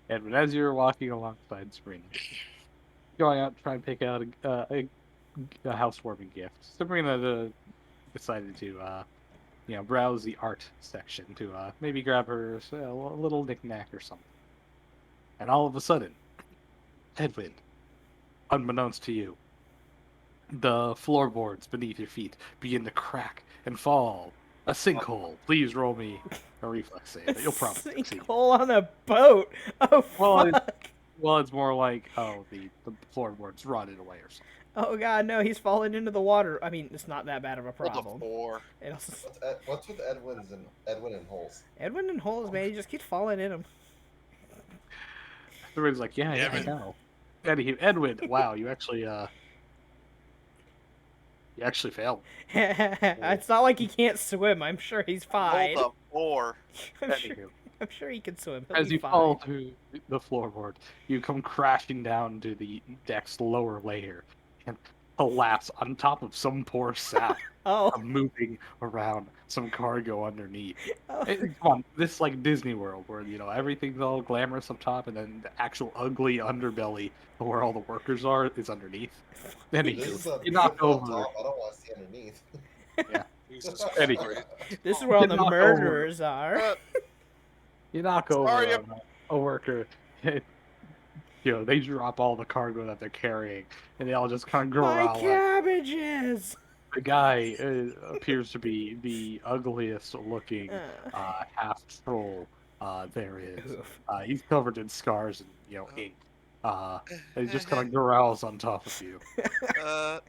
Edwin, as you're walking alongside Sabrina, going out to try and pick out a housewarming gift, Sabrina decided to, browse the art section to maybe grab her a little knick-knack or something. And all of a sudden, Edwin, unbeknownst to you, the floorboards beneath your feet begin to crack and fall. A sinkhole. Please roll me a reflex save. You'll probably succeed. Sinkhole on a boat. Oh Well, fuck. Well, it's more like, the floorboards rotted away or something. Oh god, no, he's fallen into the water. I mean, it's not that bad of a Roll the problem. 4. It also... What's with Edwin and holes? Edwin and holes, man, he just keeps falling in them. Everybody's like, yeah, I Edwin. know. Anywho, Edwin, wow, you actually failed. It's not like he can't swim. I'm sure he's fine. Roll the 4. Anywho, I'm sure he can swim. He'll as be you fine. fall through the floorboard, you come crashing down to the deck's lower layer and collapse on top of some poor sap Oh, moving around some cargo underneath. oh. Come on, this is like Disney World, where everything's all glamorous up top, and then the actual ugly underbelly, where all the workers are, is underneath. Anywho, This is a you knock beautiful over. top. I don't want to see underneath. Jesus Anyway. Christ. This is where all You the knock over. murderers are. You knock over Sorry, a worker. They drop all the cargo that they're carrying, and they all just kind of My growl. cabbages. The guy appears to be the ugliest looking half troll there is. Oof. He's covered in scars and ink. And he just kind of growls on top of you.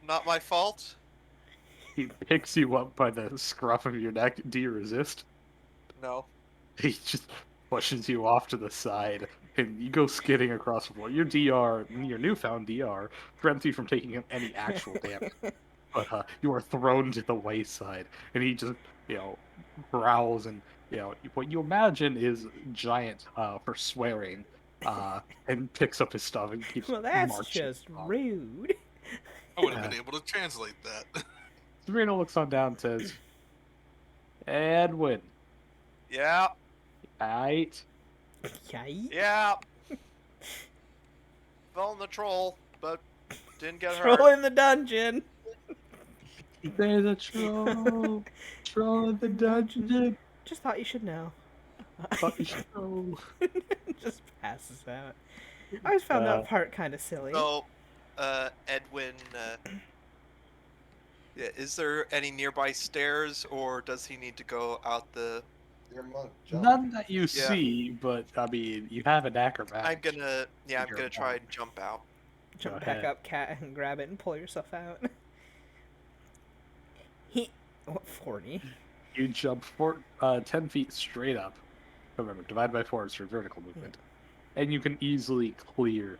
Not my fault. He picks you up by the scruff of your neck. Do you resist? No. He just pushes you off to the side, and you go skidding across the floor. Your DR, your newfound DR, prevents you from taking any actual damage. But you are thrown to the wayside, and he just, growls and, what you imagine is giant for swearing, and picks up his stuff and keeps Well, that's marching just on. rude. I would have been able to translate that. Sabrina looks on down and says, Edwin, Yeah. aight? Yikes. Yeah. Fell in the troll, but didn't get Troll hurt. in the dungeon. There's a troll, troll in the dungeon. Just thought you should know. Thought you should know. Just passes out. I always found that part kind of silly. So, Edwin, yeah, is there any nearby stairs, or does he need to go out the... Your monk jump. None that you see, but I mean, you have an acrobat. I'm gonna You're try fine. and jump out. Jump Go back ahead. up, cat, and grab it and pull yourself out. What, 40? You jump 10 feet straight up. Remember, divide by 4 is your vertical movement, and you can easily clear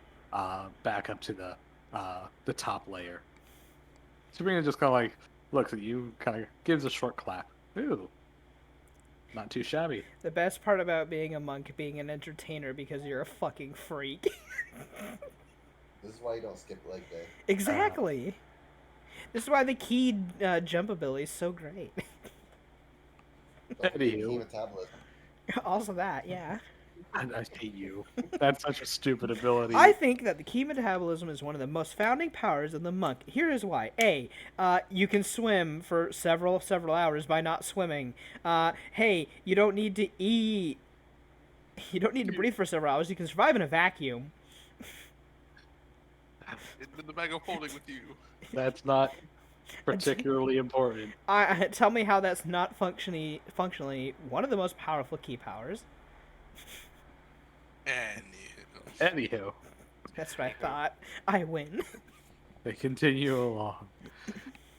back up to the top layer. Sabrina just kind of like looks at you, kind of gives a short clap. Ooh, not too shabby. The best part about being a monk being an entertainer because you're a fucking freak. This is why you don't skip leg day. Exactly. This is why the key jump ability is so great. Don't forget key Anywho, metabolism. Also that, yeah. I hate you. That's such a stupid ability. I think that the key metabolism is one of the most founding powers of the monk. Here is why. A, you can swim for several hours by not swimming. Hey, you don't need to eat. You don't need to breathe for several hours. You can survive in a vacuum. It's been the bag of holding with you. That's not particularly important. Tell me how that's not functionally one of the most powerful key powers. Anywho, That's what I thought. I win. they continue along.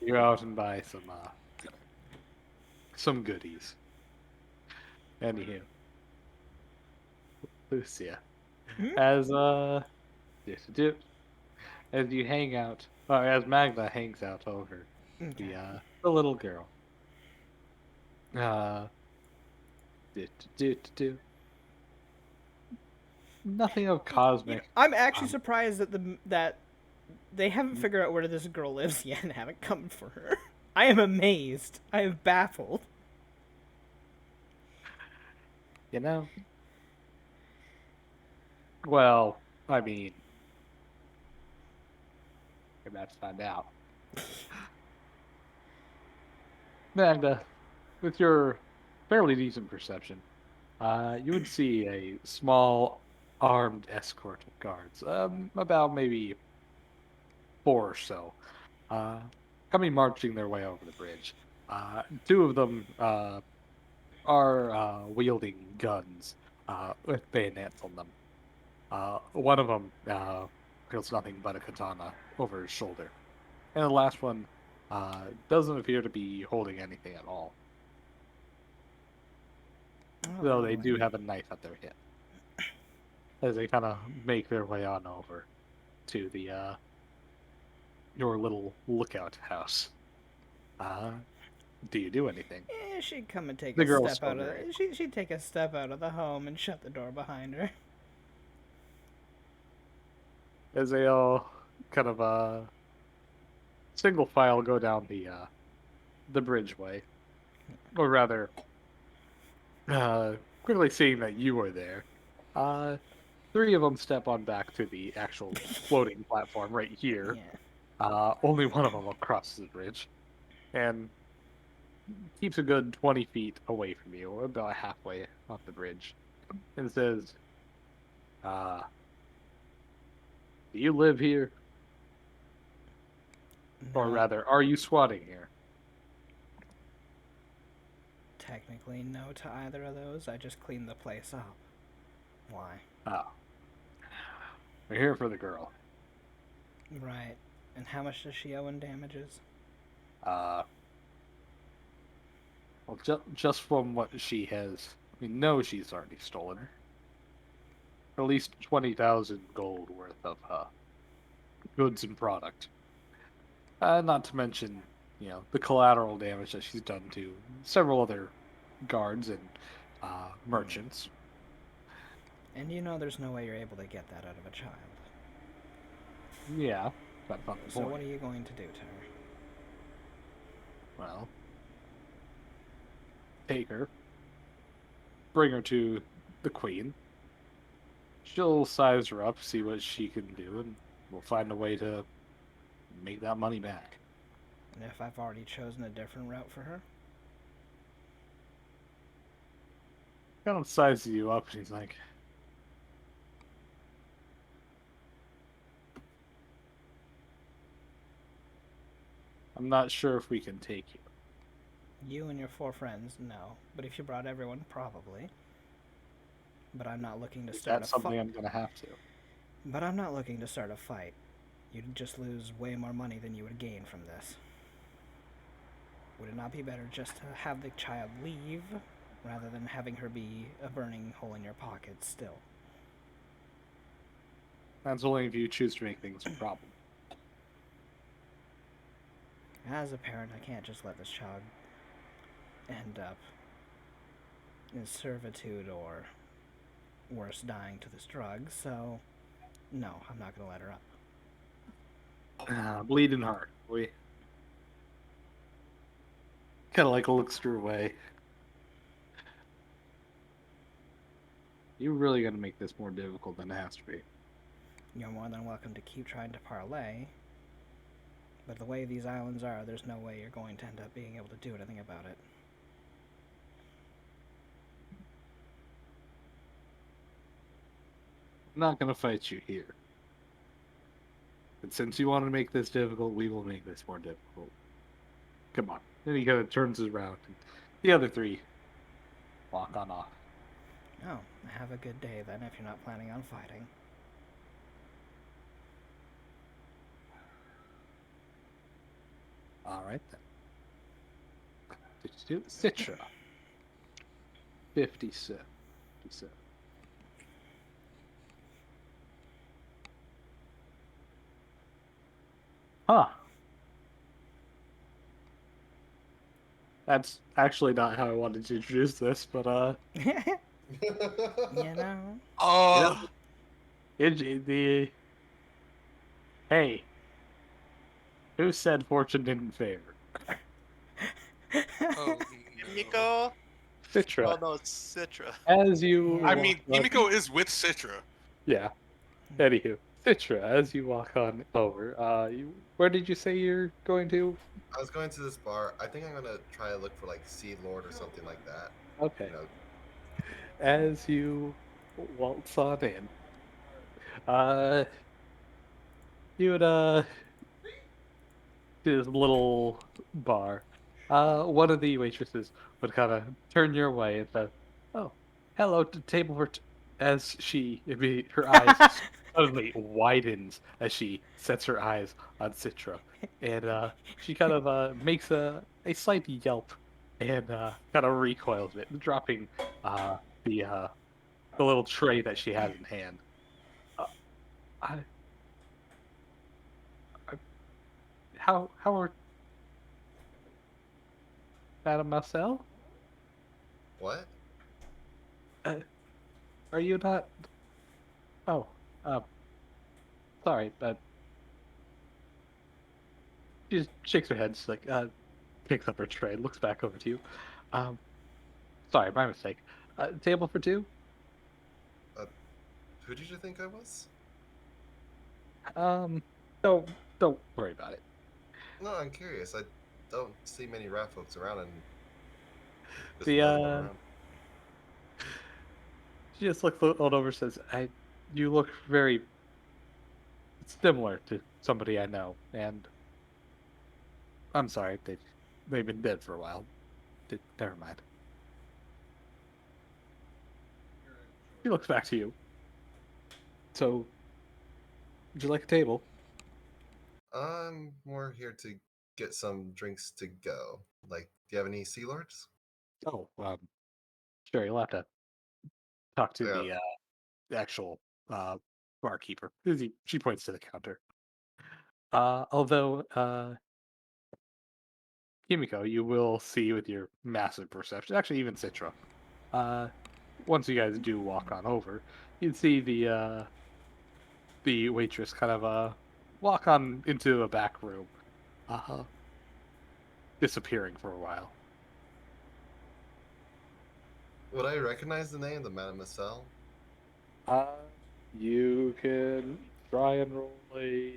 You out and buy some goodies. Anywho, Lucia, Hmm? as as you hang out, or as Magna hangs out over Okay. the little girl. Do, do, do, do. Nothing of You know, cosmic. I'm actually Um, surprised that they haven't figured out where this girl lives yet and haven't come for her. I am amazed. I am baffled. You know? Well, I mean, we're about to find out. Magda, with your fairly decent perception, you would see a small armed escort of guards, about maybe 4 or so, uh, coming marching their way over the bridge. Two of them are wielding guns with bayonets on them. One of them feels nothing but a katana over his shoulder, and the last one doesn't appear to be holding anything at all. Though they do have a knife at their hip as they kind of make their way on over to the your little lookout house. Do you do anything? She'd come and take The a girl's step out still of very- she'd take a step out of the home and shut the door behind her. As they all kind of single file go down the bridgeway, or rather, quickly seeing that you are there, uh, 3 of them step on back to the actual floating platform right here. Yeah. Only one of them crosses the bridge, and keeps a good 20 feet away from you, or about halfway off the bridge, and says, "Do you live here, or No, rather, are you squatting here?" technically no to either of those. I just cleaned the place up. Why? Oh, we're here for the girl. Right. And how much does she owe in damages? Well, just from what she has, we know she's already stolen her. At least 20,000 gold worth of goods and product. Not to mention, the collateral damage that she's done to several other guards and merchants. And there's no way you're able to get that out of a child. Yeah, that's not the So point. what are you going to do to her? Well, take her, bring her to the queen. She'll size her up, see what she can do, and we'll find a way to make that money back. And if I've already chosen a different route for her? Kind of sizes you up, and he's like, "I'm not sure if we can take you." You and your 4 friends, no. But if you brought everyone, probably. But I'm not looking to start That's a something fight. I'm gonna have to. But I'm not looking to start a fight. You'd just lose way more money than you would gain from this. Would it not be better just to have the child leave, rather than having her be a burning hole in your pocket still? That's only if you choose to make things a problem. As a parent, I can't just let this child end up in servitude or worse, dying to this drug, so no, I'm not going to let her up. Bleeding heart. kind of like looks your way. You're really gonna make this more difficult than it has to be. You're more than welcome to keep trying to parlay. But the way these islands are, there's no way you're going to end up being able to do anything about it. I'm not gonna fight you here. And since you want to make this difficult, we will make this more difficult. Come on. Then he kind of turns around, and the other three walk on off. Oh, have a good day then if you're not planning on fighting. All right then. Did you do Citra? 57. 57. Huh. That's actually not how I wanted to introduce this, but You know? Oh, the hey, who said fortune didn't favor? oh no. Miko? Citra. Oh no, it's Citra. As you Yeah. I walk mean, on- Himiko is with Citra. Yeah. Anywho, Citra, as you walk on over, where did you say you're going to? I was going to this bar. I think I'm gonna try to look for like Sea Lord or something like that. Okay. You know, As you waltz on in, uh, you would to this little bar. One of the waitresses would kind of turn your way and say, "Oh, hello, table for." As her eyes suddenly widens as she sets her eyes on Citra, and she kind of makes a slight yelp and kind of recoils it, dropping the uh, the little tray that she has in hand. Uh, I, I, how are Madame Marcel? what? Uh, are you not? Oh, uh, sorry, but she just shakes her head. She's like, picks up her tray, looks back over to you. Um, sorry, my mistake. Table for two. Who did you think I was? Um, don't don't worry about it. No, I'm curious. I don't see many rat folks around, and just The another one around. she just looks on over, and says, you look very similar to somebody I know, and I'm sorry, they've been dead for a while. Never mind. He looks back to you. So, would you like a table? I'm more here to get some drinks to go. Like, do you have any Sea Lords? Oh, sure. You'll have to talk to Yeah. the actual barkeeper. She points to the counter. Although, Kimiko, you will see with your massive perception, actually even Citra, uh, once you guys do walk on over, you'd see the waitress kind of walk on into a back room, uh, disappearing for a while. Would I recognize the name, the Mademoiselle? Uh, you can try and roll a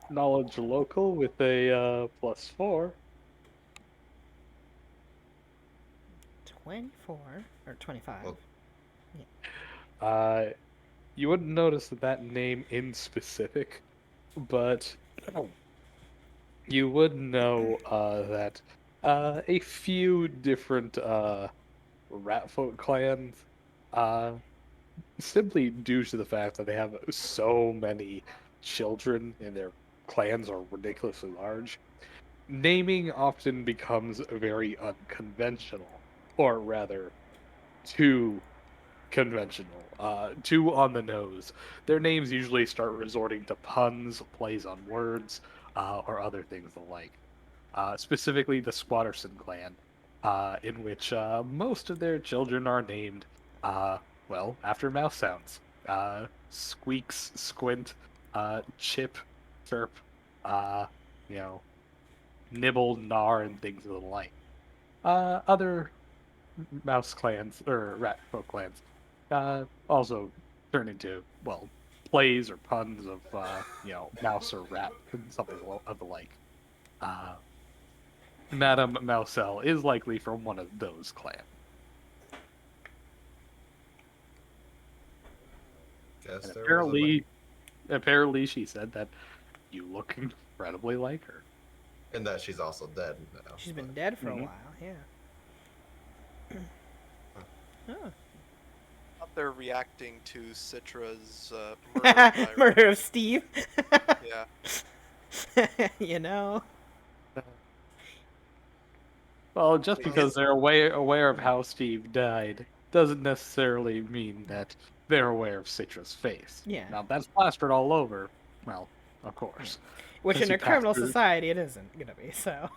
knowledge local with a +4. 24 or 25. Well, Uh, you wouldn't notice that name in specific, but you would know that a few different Ratfolk clans, uh, simply due to the fact that they have so many children and their clans are ridiculously large, naming often becomes very unconventional, or rather, too conventional, too on the nose. Their names usually start resorting to puns, plays on words, or other things alike. Specifically, the Squatterson clan, in which most of their children are named, well, after mouse sounds. Squeaks, Squint, Chip, Chirp, uh, you know, Nibble, Gnar, and things of the like. other mouse clans or rat folk clans also turn into, well, plays or puns of mouse or rat and something of the like. Uh, Madame Mouselle is likely from one of those clans. Guess And there was a apparently she said that you look incredibly like her. and that she's also dead now. She's been but- dead for a Mhm. while, yeah. Oh. Out there reacting to Citra's murder. by- Murder of Steve. Yeah. You know. Well, just Well, because they're aware of how Steve died doesn't necessarily mean that they're aware of Citra's face. Yeah. Now, that's plastered all over. Well, of course. Which Since in he a criminal passed through- society it isn't gonna be, so.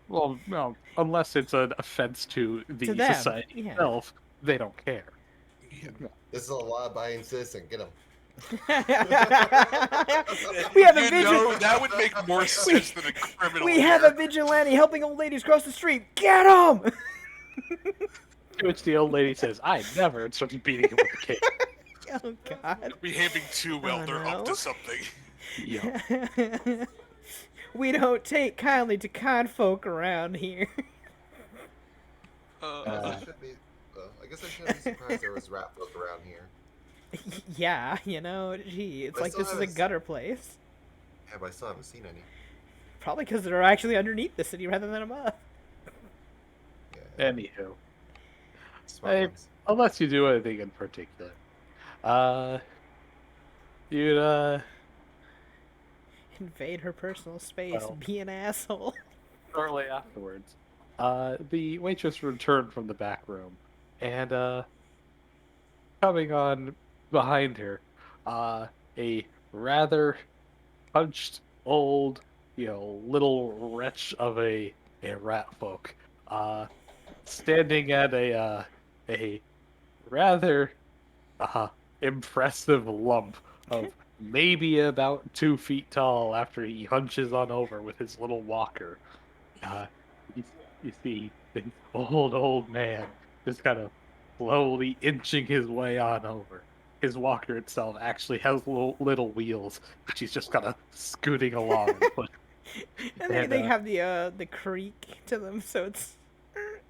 Well, no, unless it's an offense to the them, society yeah. itself, they don't care. Yeah. This is a law-abiding citizen. Get him. We have a You know, vigilante. that would make more sense than a criminal. We have a here. vigilante helping old ladies cross the street. Get him! To which the old lady says, "I never," and starts beating him with a cane. Oh God. Behaving too well, Oh, they're no. up to something. Yeah. We don't take kindly to kind folk around here. I should be. I guess I shouldn't be surprised there was rat folk around here. Yeah, you know, gee, it's I like still this is a haven't gutter place. Yeah, but I still haven't seen any. Probably because they're actually underneath the city rather than above. Yeah, Anywho, smart hey, ones. unless you do anything in particular, you'd Invade her personal space, Well. be an asshole. shortly afterwards, the waitress returned from the back room, and coming on behind her, a rather hunched old, little wretch of a rat folk, standing at a rather impressive lump of maybe about 2 feet tall after he hunches on over with his little walker. Uh, you see this old man just kind of slowly inching his way on over. His walker itself actually has little wheels, which he's just kind of scooting along. And And, they have the creak to them, so it's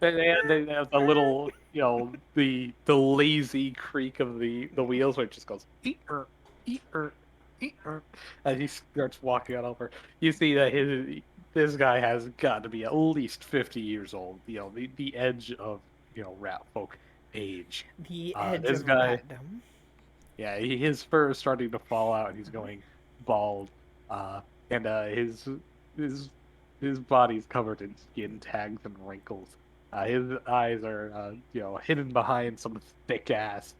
they have the little, the lazy creak of the wheels, where it just goes eat-er, eat-er, eat-er, as he starts walking on over. You see that this guy has got to be at least 50 years old. The edge of rat folk age. the edge this of guy- ratdom. Yeah, his fur is starting to fall out. And he's going bald, and his body's covered in skin tags and wrinkles. His eyes are, hidden behind some thick ass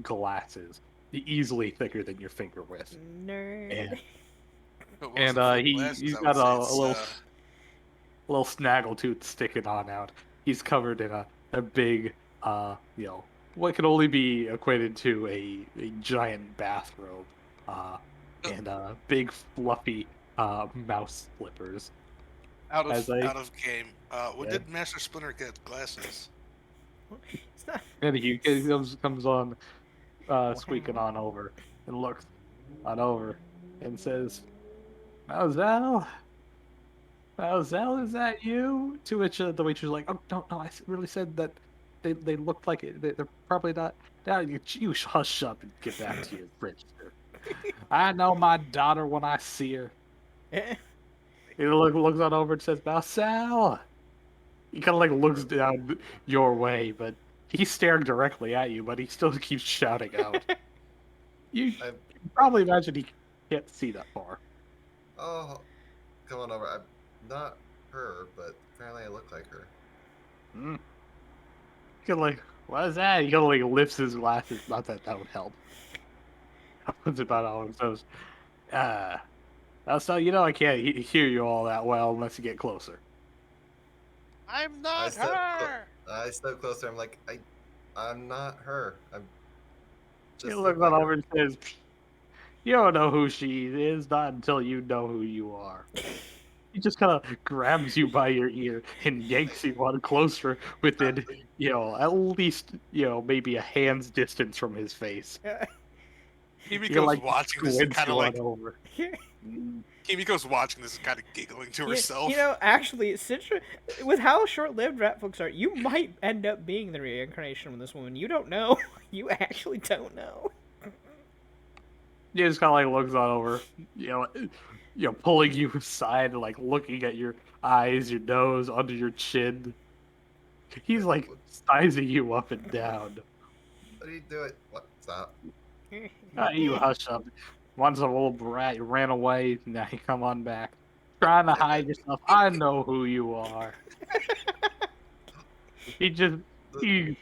glasses, easily thicker than your finger width. Nerd. And, If it and wasn't for he glasses, he's I got would a say little it's, little snaggletooth sticking on out. He's covered in a big, what can only be equated to a giant bathrobe, and big fluffy mouse slippers. out as of I- out of game. When Yeah. did Master Splinter get glasses? It's not. And he comes on, squeaking on over, and looks on over, and says, "Mademoiselle, Mademoiselle, is that you?" To which the waitress is like, "Oh, no, I really said that they looked like it. They're probably not." Now you hush up and get back to your register. I know my daughter when I see her. He looks on over and says, "Marcel." He kind of like looks down your way, but he's staring directly at you, but he still keeps shouting out. You I- can probably imagine he can't see that far. Oh, come on over. I'm not her, but apparently I look like her. Mm. He kind of like, what is that? He kind of like lifts his glasses. Not that that would help. That's about all it says. So I can't hear you all that well unless you get closer. I'm I not step, her. I step closer. I'm like, I'm not her. I'm He just looks look on like over her. and says, "You don't know who she is, not until you know who you are. He just kind of grabs you by your ear and yanks you on closer within, at least, maybe a hand's distance from his face. He Kimiko's like watching this, squints kind you of on like over. Mm. Kimiko's watching this, kind of giggling to herself. Actually, Citra, with how short-lived rat folks are, you might end up being the reincarnation of this woman. You don't know. You actually don't know. He just kind of like looks on over, pulling you aside, like looking at your eyes, your nose, under your chin. He's like sizing you up and down. What are you doing? What? Stop. You hush up. Once a little brat, you ran away. Now you come on back, trying to hide yourself. I know who you are. He's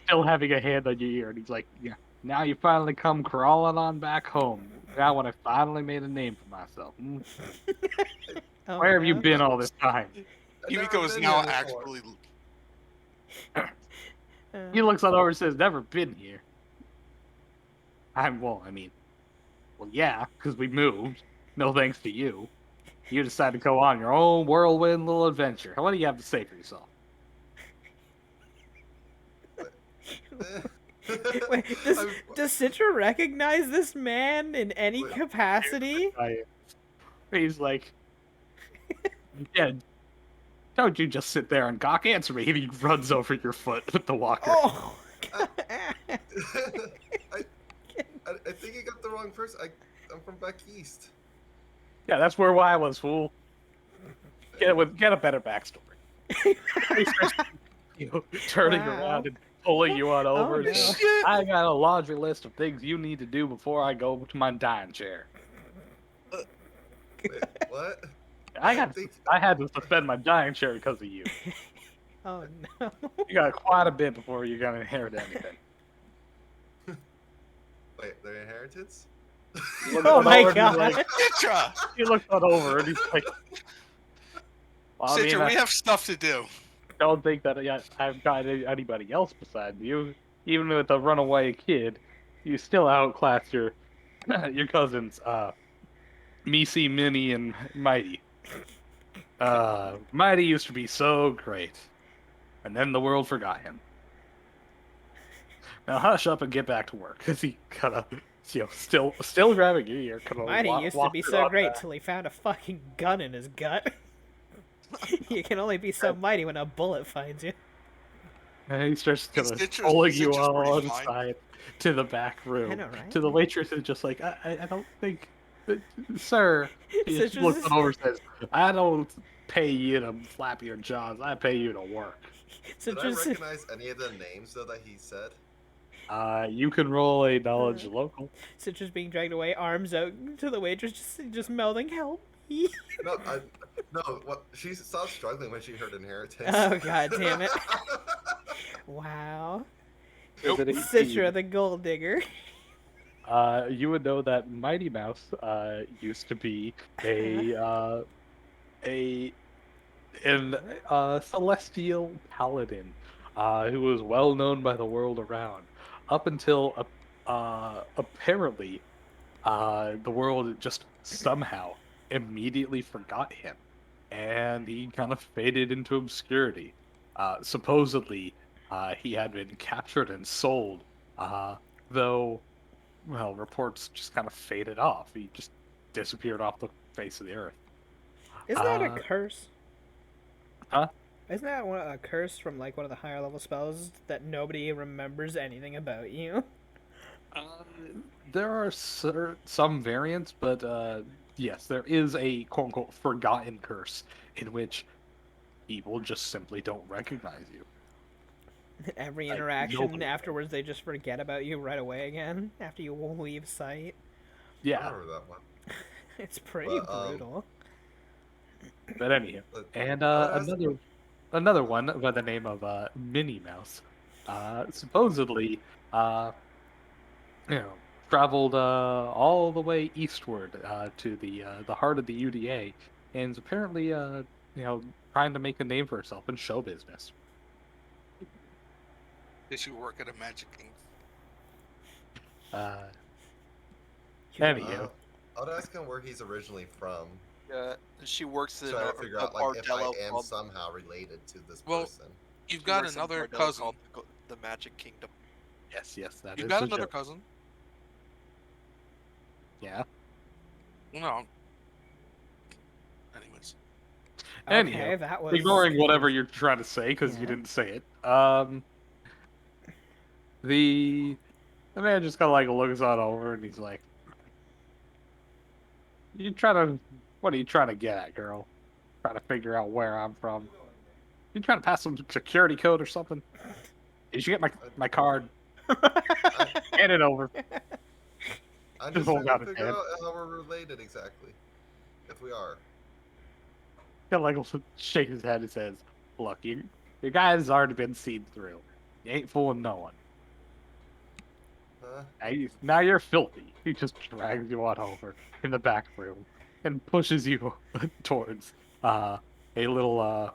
still having a hand on your ear, and he's like, "Yeah, now you finally come crawling on back home. Now when I finally made a name for myself. Oh, Where have you no. been all this time?" I've never Kimiko is been now here before. actually. He looks on over and says, "Never been here." Yeah, because we moved. No thanks to you. You decided to go on your own whirlwind little adventure. What do you have to say for yourself? Wait, does I'm- Citra recognize this man in any Wait. capacity? He's like, "Yeah, don't you just sit there and gawk, answer me." And he runs over your foot with the walker. Oh! I think you got the wrong person. I'm from back east. Yeah, that's where I was, fool. Get a better backstory. He starts, turning Wow. around and pulling you on over. Oh, and no. saying, I got a laundry list of things you need to do before I go to my dining chair. Wait, what? I think- had to suspend my dining chair because of you. Oh no. You got quite a bit before you're gonna inherit anything. Wait, their inheritance? Oh my He's god. like- Citra! He looks on over and he's like, well, I mean, Citra, I we have stuff to do. don't think that I've got anybody else besides you. Even with a runaway kid, you still outclass your cousins, Misi, Minnie, and Mighty. Mighty used to be so great, and then the world forgot him. Now hush up and get back to work, because he kind of, still grabbing your ear. Mighty used to be so great till he found a fucking gun in his gut. You can only be so mighty when a bullet finds you. And he starts kind of Citrus- pulling you Citrus pretty on fine. side to the back room. I know, right? To the waitress is just like, I don't think, sir. He just Citrus looks is- on over and says, I don't pay you to flap your jaws. I pay you to work. Did I Citrus, recognize any of the names though that he said? You can roll a knowledge local. Citrus being dragged away, arms out to the waitress, just mouthing help. me. No, what? She stopped struggling when she heard inheritance. Oh god damn it! Wow. Is it 18? Citra the gold digger. You would know that Mighty Mouse used to be a celestial paladin who was well known by the world around up until apparently the world just somehow immediately forgot him and he kind of faded into obscurity. Supposedly he had been captured and sold, though well, reports just kind of faded off. He just disappeared off the face of the earth. Isn't that a curse? Huh? Isn't that a curse from like one of the higher level spells that nobody remembers anything about you? There are some variants, but yes, there is a quote-unquote forgotten curse in which people just simply don't recognize you. Every Like, interaction nobody- afterwards, they just forget about you right away again after you leave sight. I Yeah, remember that one. It's pretty But, brutal. but anyhow. But And I was- another one by the name of Minnie Mouse, supposedly, traveled all the way eastward to the heart of the UDA, and is apparently trying to make a name for herself in show business. Did she work at a Magic King? Anyhow, I'll ask him where he's originally from. She works in Trying a, to figure a out like if I bordello am called. somehow related to this Well, person. you've She got works in a another bordello cousin. called the Magic Kingdom. Yes, that You've is got a another joke. cousin. Yeah. No. Anyways, Okay, Anyhow, that was ignoring whatever confusing. you're trying to say because Yeah. you didn't say it. The man just kind of like looks on over and he's like, "You trying to? What are you trying to get at, girl? Trying to figure out where I'm from? You trying to pass some security code or something? Did you get my card? Hand it over." I'm Just just hold trying out to his figure hand. out how we're related exactly. If we are. Kind of like shake his head and says, "Look, your guy's already been seen through. You ain't fooling no one. Huh? Now you're filthy." He just drags you on over in the back room and pushes you towards a little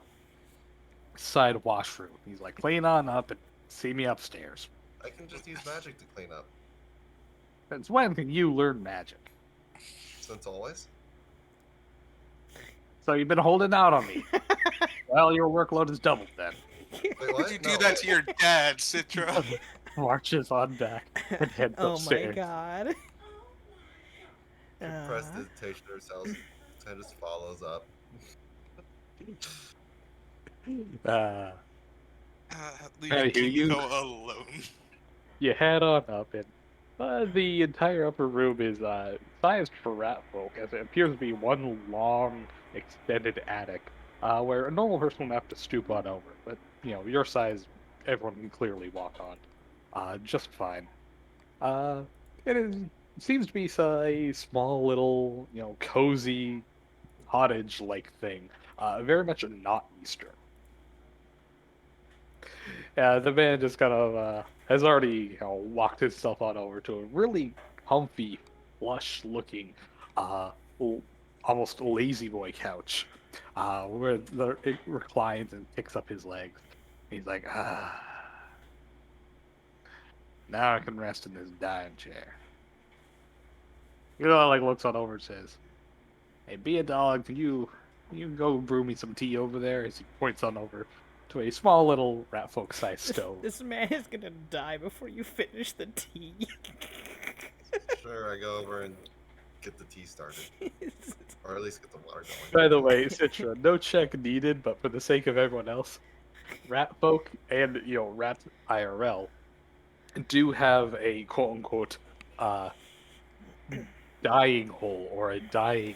side washroom. He's like, "Clean on up and see me upstairs." I can just use magic to clean up. Since when can you learn magic? Since always. So you've been holding out on me. Well, your workload is doubled then. Wait, would what? you No, do that wait. to your dad, Citra? Marches on back and heads Oh upstairs. my god. Prestidigitation herself. And just follows up. Uh, Leave Anywho, Kinko alone. you head on up, and the entire upper room is sized for rat folk, as it appears to be one long, extended attic, where a normal person would have to stoop on over. But your size, everyone can clearly walk on, just fine. Uh, it seems to be a small little, cozy cottage-like thing, very much not Eastern. Yeah, the man just kind of has already walked himself on over to a really comfy, plush-looking, uh, almost lazy boy couch, where it reclines and picks up his legs. He's like, now I can rest in this dining chair. Like looks on over and says, "Hey, be a dog. Can you go brew me some tea over there?" As he points on over to a small little rat folk sized stove. This man is gonna die before you finish the tea. Sure, I go over and get the tea started. Or at least get the water going. By the way, Citra, no check needed, but for the sake of everyone else, rat folk and rat IRL do have a quote unquote uh dying hole or a dying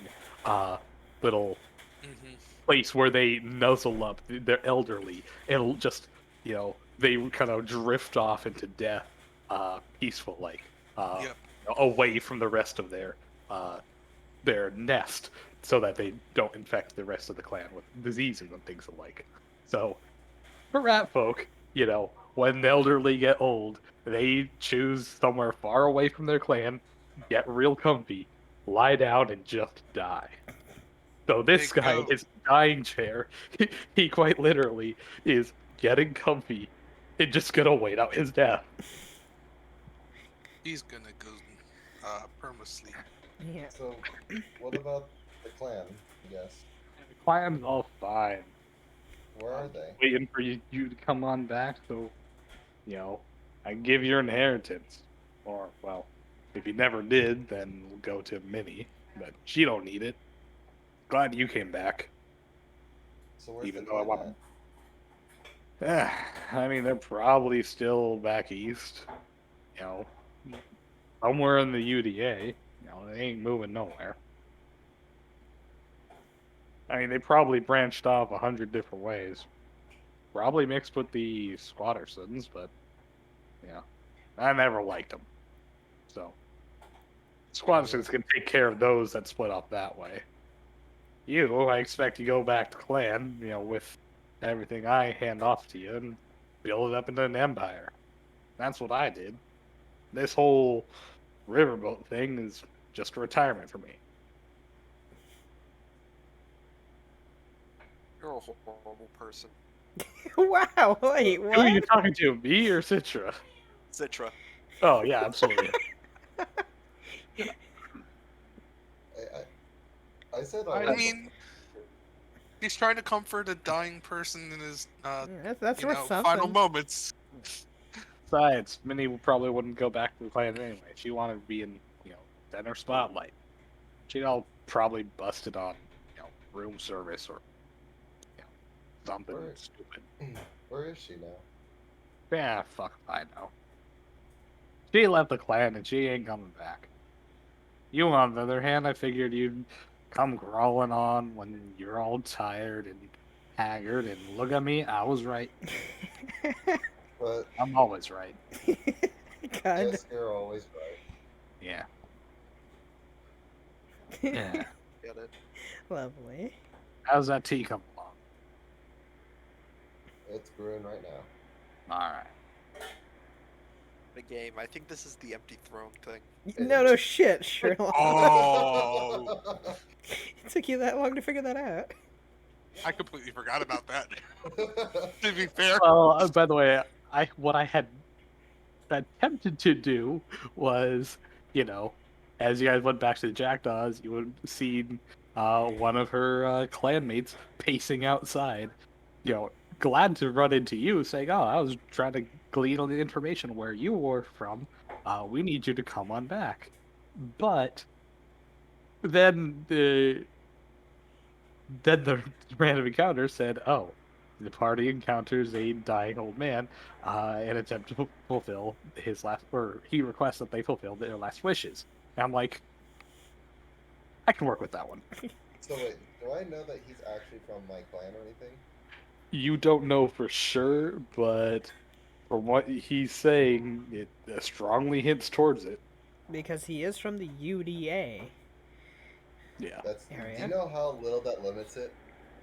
little Hmm. place where they nuzzle up. They're elderly and just they kind of drift off into death, peaceful like, Yep. away from the rest of their nest, so that they don't infect the rest of the clan with diseases and things alike. So for rat folk, when the elderly get old, they choose somewhere far away from their clan, get real comfy, lie down, and just die. So this Big guy, goat. his dying chair, he quite literally is getting comfy and just gonna wait out his death. He's gonna go perma sleep. Yeah. So, what about the clan? Yes. The clan's all fine. Where are I'm they? waiting for you to come on back, so I can give your inheritance. Or well, if you never did, then we'll go to Minnie. But she don't need it. Glad you came back. So where's Even the though I clan want at? I mean, they're probably still back east. You know, somewhere in the UDA. They ain't moving nowhere. I mean, they probably branched off 100 different ways. Probably mixed with the Squattersons, but I never liked them. So Squattersons can take care of those that split off that way. I expect you go back to clan, with everything I hand off to you and build it up into an empire. That's what I did. This whole riverboat thing is just a retirement for me. You're a horrible person. Wow. Wait. Who are you What? talking to, me or Citra? Citra. Oh yeah, absolutely. I said I already. mean, he's trying to comfort a dying person in his, Yeah, that's worth final something. moments. Besides, Minnie probably wouldn't go back to the clan anyway. She wanted to be in, center spotlight. She'd all probably busted on, room service or, something Right. stupid. Where is she now? Yeah, fuck, I know. She left the clan and she ain't coming back. You, on the other hand, I figured you'd come crawling on when you're all tired and haggard, and look at me, I was right. But I'm always right. God. yes, you're always right. Yeah. Yeah. Get it? Lovely. How's that tea coming along? It's brewing right now. Alright. The game. I think this is the empty throne thing. No shit, Sherlock. Oh, It took you that long to figure that out. I completely forgot about that. To be fair. Well, by the way, what I had attempted to do was, as you guys went back to the Jackdaws, you would see one of her clanmates pacing outside, glad to run into you, saying, "Oh, I was trying to glean all the information where you were from. We need you to come on back." But then the random encounter said, "Oh, the party encounters a dying old man and attempt to fulfill his last, or he requests that they fulfill their last wishes." And I'm like, I can work with that one. So wait, do I know that he's actually from my clan or anything? You don't know for sure, but from what he's saying, it strongly hints towards it. Because he is from the UDA. Yeah, That's. Area. Do you know how little that limits it?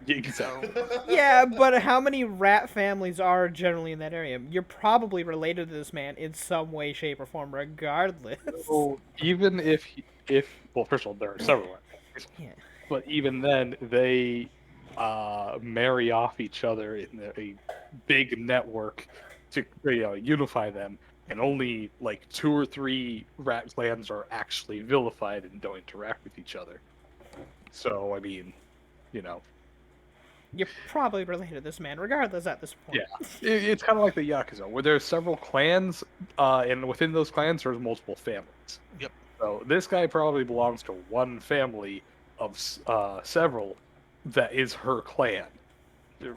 exactly. Yeah, but how many rat families are generally in that area? You're probably related to this man in some way, shape, or form, regardless. So even if well, first of all, there are several, Yeah. but even then, they marry off each other in a big network to unify them, and only like 2 or 3 rat clans are actually vilified and don't interact with each other. So I mean, You're probably related to this man, regardless at this point. yeah, it's kind of like the Yakuza, where there's several clans, and within those clans there's multiple families. Yep. So this guy probably belongs to one family of several that is her clan.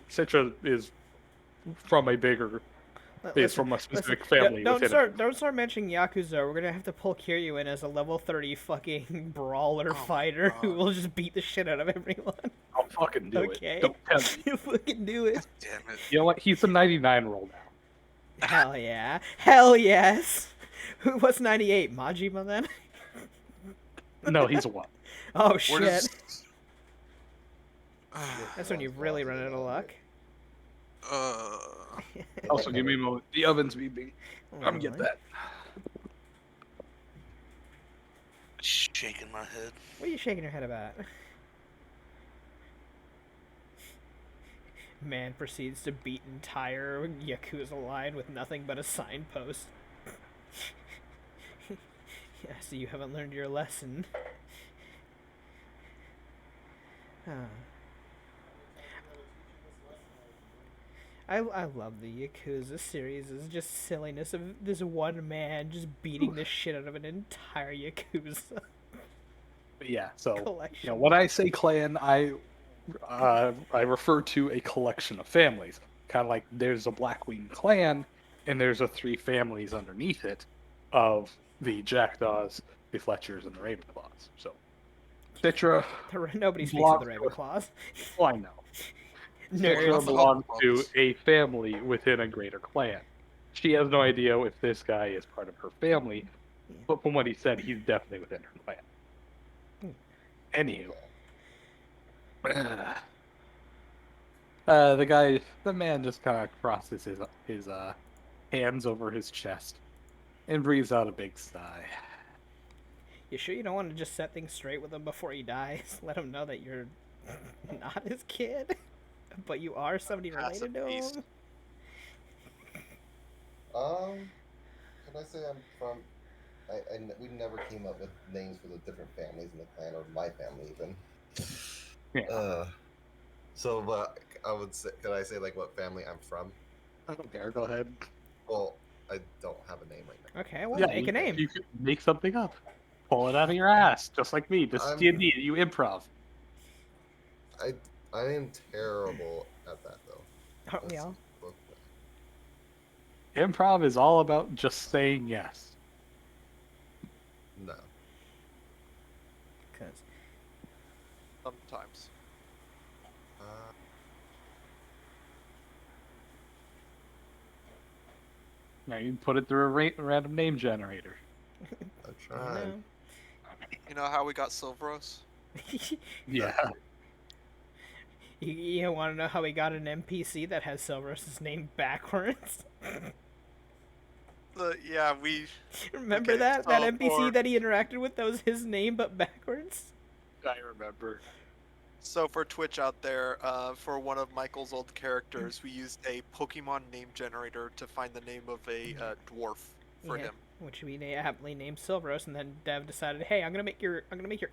Citra is from a bigger, is Listen, from a specific listen, family don't within don't start mentioning Yakuza. We're gonna have to pull Kiryu in as a level 30 fucking brawler Oh my fighter who God. will just beat the shit out of everyone. I'll fucking do Okay. it. Don't tell me. You fucking do it. Damn it. You know what? He's a 99 roll now. Hell yeah. Hell yes. What's 98? Majima then? No, he's a 1. Oh Where shit. does... That's when you really run out of luck. Also, give me a moment. The oven's beeping. I'm get Alright. that. Shaking my head. What are you shaking your head about? Man proceeds to beat entire Yakuza line with nothing but a signpost. Yeah, so you haven't learned your lesson. Huh. I love the Yakuza series. It's just silliness of this one man just beating the shit out of an entire Yakuza But yeah, so collection. when I say clan, I refer to a collection of families. Kind of like there's a Blackwing clan, and there's a 3 families underneath it of the Jackdaws, the Fletchers, and the Ravenclaws. So Citra, Nobody speaks of the belongs to Ravenclaws. well, I know. Nerds. Citra belongs to a family within a greater clan. She has no idea if this guy is part of her family, but from what he said, he's definitely within her clan. Anywho. The man just kind of crosses his hands over his chest and breathes out a big sigh. You sure you don't want to just set things straight with him before he dies? Let him know that you're not his kid, but you are somebody related to beast. him? Can I say I'm from? We never came up with names for the different families in the clan, or my family even. Yeah. So what I would say? Could I say like what family I'm from? I don't care. Go ahead. Well, I don't have a name right now. Okay, well, Yeah, make a name. You could make something up. Pull it out of your ass, just like me. This is I'm- D&D. You improv. I am terrible at that though. Aren't we Let's all? look. Improv is all about just saying yes. No. Because Sometimes. Uh, Now you can put it through a random name generator. I'm you trying. know. You know how we got Silveros? Yeah. You want to know how we got an NPC that has Silver's name backwards? Yeah, we. Remember Okay, that so NPC that he interacted with that was his name but backwards? I remember. So for Twitch out there, for one of Michael's old characters, we used a Pokemon name generator to find the name of a dwarf for him. Which we aptly named Silveros, and then Dev decided, hey, I'm gonna make your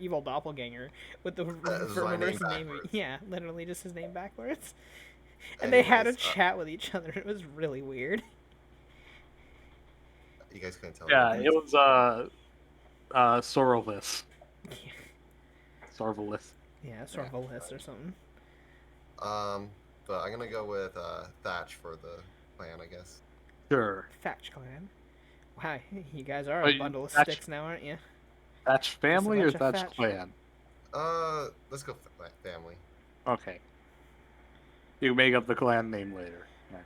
evil doppelganger with the is my name reverse name. backwards. Yeah, literally just his name backwards. And they had a Anyways, chat with each other. It was really weird. You guys can't tell. Yeah, me. it was Sorrelvis. Sorrelvis. Yeah, sort of a list or something. But I'm gonna go with Thatch for the plan, I guess. Sure. Thatch clan. Wow, you guys are Oh, a you- bundle of Thatch- sticks now, aren't you? Thatch family or bunch of Thatch Thatch. clan? Let's go family. Okay. You make up the clan name later. Right.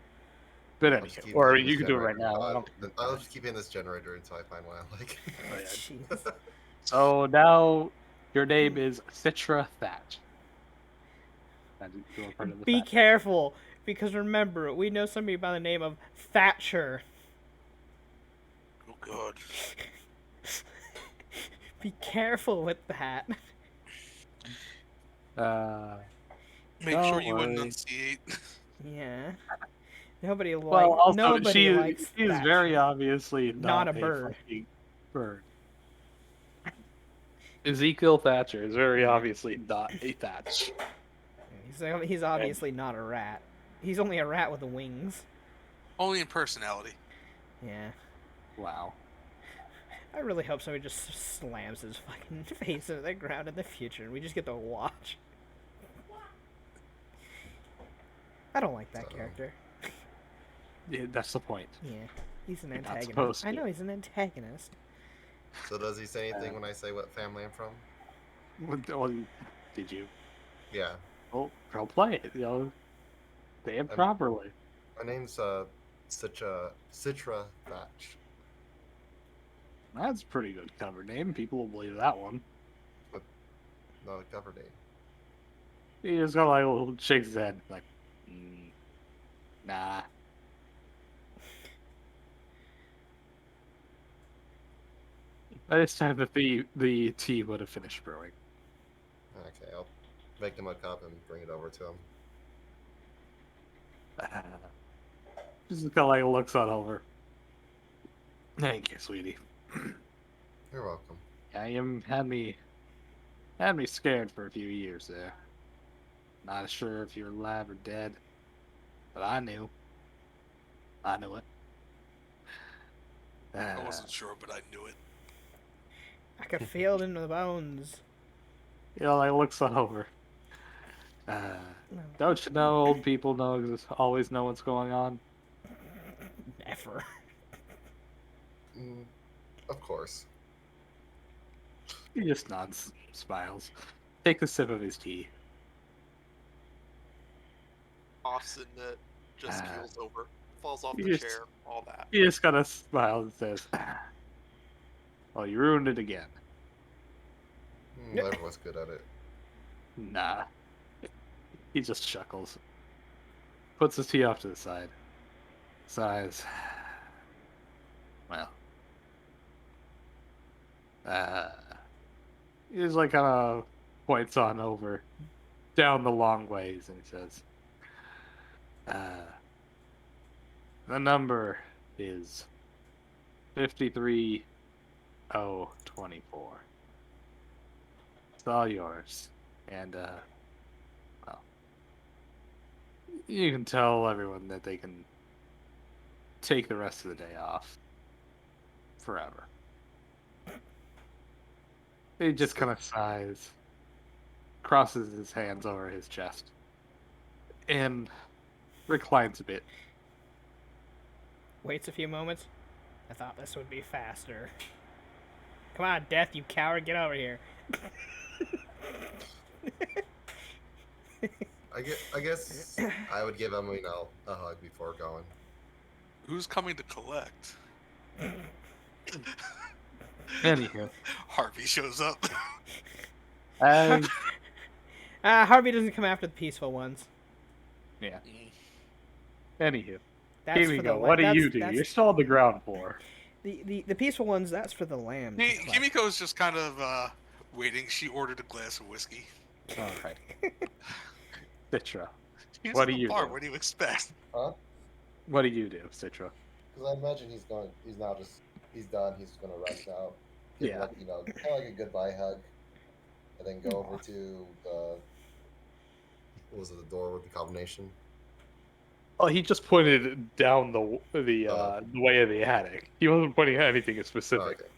But I'll just anyway, keep or hitting you this can do it right generator. now. I don't I'll just keep hitting this generator until I find one I like. Oh, yeah. Jeez. So now your name is Citra Thatch. And you're part of the Be Thatch. careful, because remember, we know somebody by the name of Thatcher. Oh god. Be careful with that. Make Don't sure you worry. enunciate. Yeah. Nobody Well, also nobody likes she is Thatcher. very obviously Not not, a bird. fucking bird. Ezekiel Thatcher is very obviously not a Thatch. He's obviously not a rat. He's only a rat with wings. Only in personality. Yeah. Wow. I really hope somebody just slams his fucking face into the ground in the future and we just get to watch. I don't like that character. Yeah, that's the point. Yeah. He's an You're not antagonist. supposed I to. know he's an antagonist. So does he say anything when I say what family I'm from? Well, did you? Yeah. Well, go play it. Say it properly. My name's Citra Thatch. That's a pretty good cover name. People will believe that one. Not a cover name. He just got like a little shakes his head, like, nah. By this time, the tea would have finished brewing. Okay, I'll make him a cup and bring it over to him. Just kind of like looks on over. Thank you, sweetie. You're welcome. Yeah, you had me scared for a few years there. Not sure if you're alive or dead, but I knew. I knew it. I wasn't sure, but I knew it. I could feel it in the bones. Like looks on over. No. Don't you know old people always know what's going on? Never. Of course. He just nods, smiles, takes a sip of his tea. Austin that just keels over, falls off you the just- chair, all that. He just kind of smiles and says, "Well, you ruined it again." Everyone's good at it. Nah. He just chuckles, puts his tea off to the side, sighs. Well, he just like kind of points on over down the long ways and he says, the number is 53024. It's all yours. And well, you can tell everyone that they can take the rest of the day off forever. He just kind of sighs, crosses his hands over his chest, and reclines a bit. Waits a few moments. I thought this would be faster. Come on, Death, you coward, get over here. I guess I would give Emily a hug before going. Who's coming to collect? Anywho, Harvey shows up. as Harvey doesn't come after the peaceful ones. yeah. Anywho, That's here for we the go. la- What do that's- you do? that's- You're still on the ground floor. The peaceful ones, that's for the lamb. to collect. Kimiko's just kind of waiting. She ordered a glass of whiskey. All right, Citra. He's What at do the you bar. do? What do you expect? Huh? What do you do, Citra? Because I imagine he's done. He's done. He's gonna rest out. Give Yeah. like, kind of like a goodbye hug, and then go over to the. What was it? The door with the combination. Oh, he just pointed down the Oh. the way of the attic. He wasn't pointing at anything Oh, specific. okay.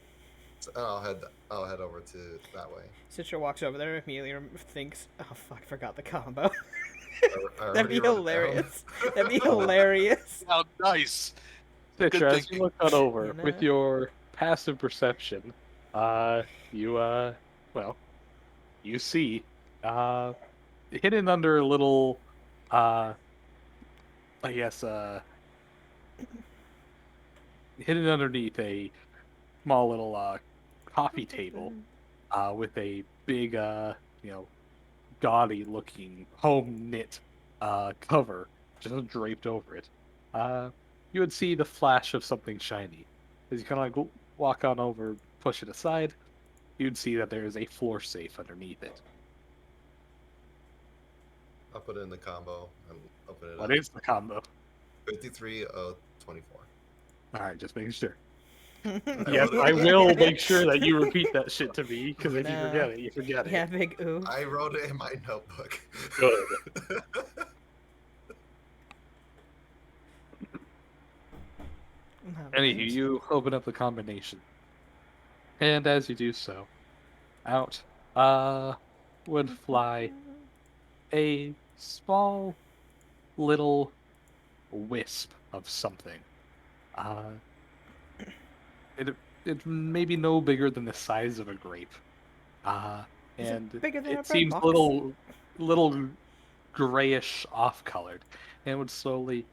So I'll head over to that way. Citra walks over there, immediately thinks, oh fuck, forgot the combo. I That'd be already wrote it down. hilarious. That'd be hilarious. How nice. Citra, as you thinking. look on over You know? with your passive perception, you well, you see, hidden under a little, I guess, hidden underneath a small little coffee table, with a big, gaudy looking home knit cover just draped over it. You would see the flash of something shiny. As you kind of like walk on over, push it aside, you'd see that there is a floor safe underneath it. I'll put it in the combo and open it What up. is the combo? 53,024. All right, just making sure. I Yes, wrote I it- will make sure that you repeat that shit to me, because if you No. forget it, you forget it. Yeah, big ooh. I wrote it in my notebook. Good. Anywho, you open up the combination. And as you do so, out would fly a small little wisp of something. It's maybe no bigger than the size of a grape. Is it And bigger than a it bread seems box? little grayish off colored, and would slowly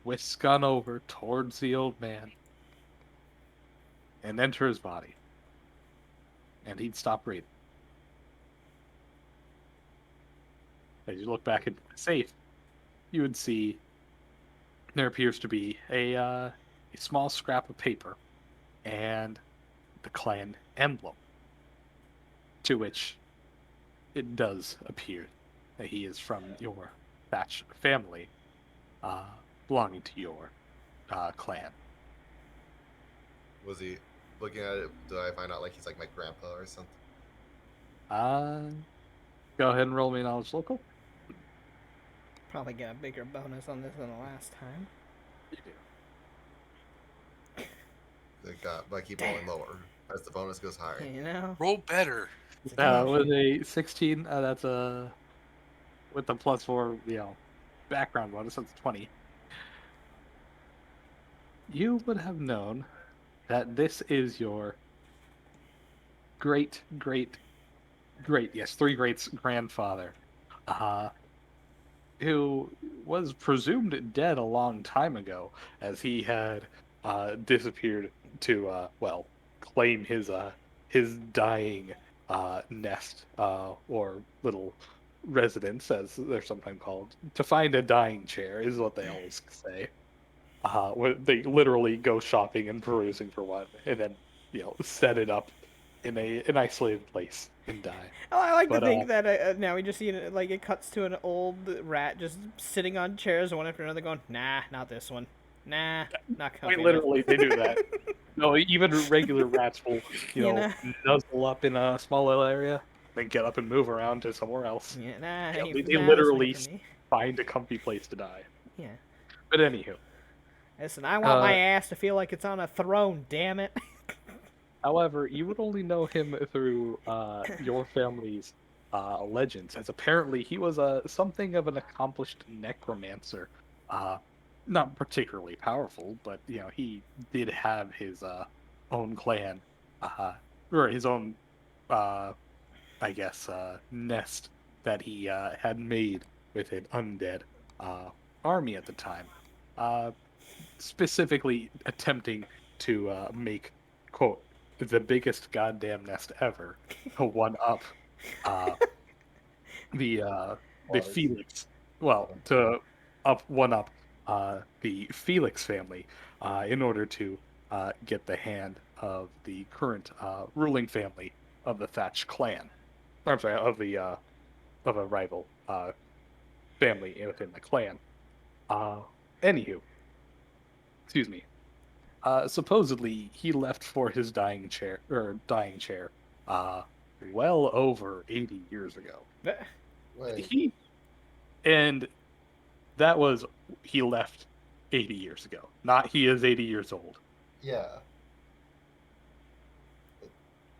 whisk on over towards the old man and enter his body. And he'd stop breathing. As you look back into the safe, you would see there appears to be a small scrap of paper and the clan emblem, to which it does appear that he is from your Thatch family, belonging to your clan. Was he looking at it? Did I find out like he's like my grandpa or something? Go ahead and roll me knowledge local. Probably get a bigger bonus on this than the last time. You do. But I keep rolling lower as the bonus goes higher. You know? Roll better. It's a tough- With a 16, that's a with the +4, background bonus, that's 20. You would have known that this is your great, yes, 3 greats grandfather, who was presumed dead a long time ago, as he had disappeared to, claim his dying nest, or little residence, as they're sometimes called. To find a dying chair is what they always say. Where they literally go shopping and perusing for one, and then set it up in an isolated place and die. Oh, I like But, to think that now we just see it, like it cuts to an old rat just sitting on chairs one after another, going, "Nah, not this one. Nah, not comfy Quite enough." literally, they do that. No, even regular rats will, You know? nuzzle up in a small little area. then get up and move around to somewhere else. Yeah, nah, Yeah, he, they nah, that's not literally good for me. find a comfy place to die. Yeah. But anywho, Listen, I want my Uh, ass to feel like it's on a throne, damn it. however, you would only know him through your family's legends, as apparently he was something of an accomplished necromancer. Uh, not particularly powerful, but he did have his own clan, uh, or his own, uh, I guess, nest that he had made with an undead uh, army at the time. Uh, Specifically attempting to make quote the biggest goddamn nest ever to one up uh, the Waters. Felix. Well, to one up the Felix family in order to get the hand of the current ruling family of the Thatch clan. I'm sorry, of a rival family within the clan. Uh, Anywho, excuse me. Supposedly he left for his dying chair, uh, well over 80 years ago. Wait, He and that was he left 80 years ago. Not he is 80 years old. yeah.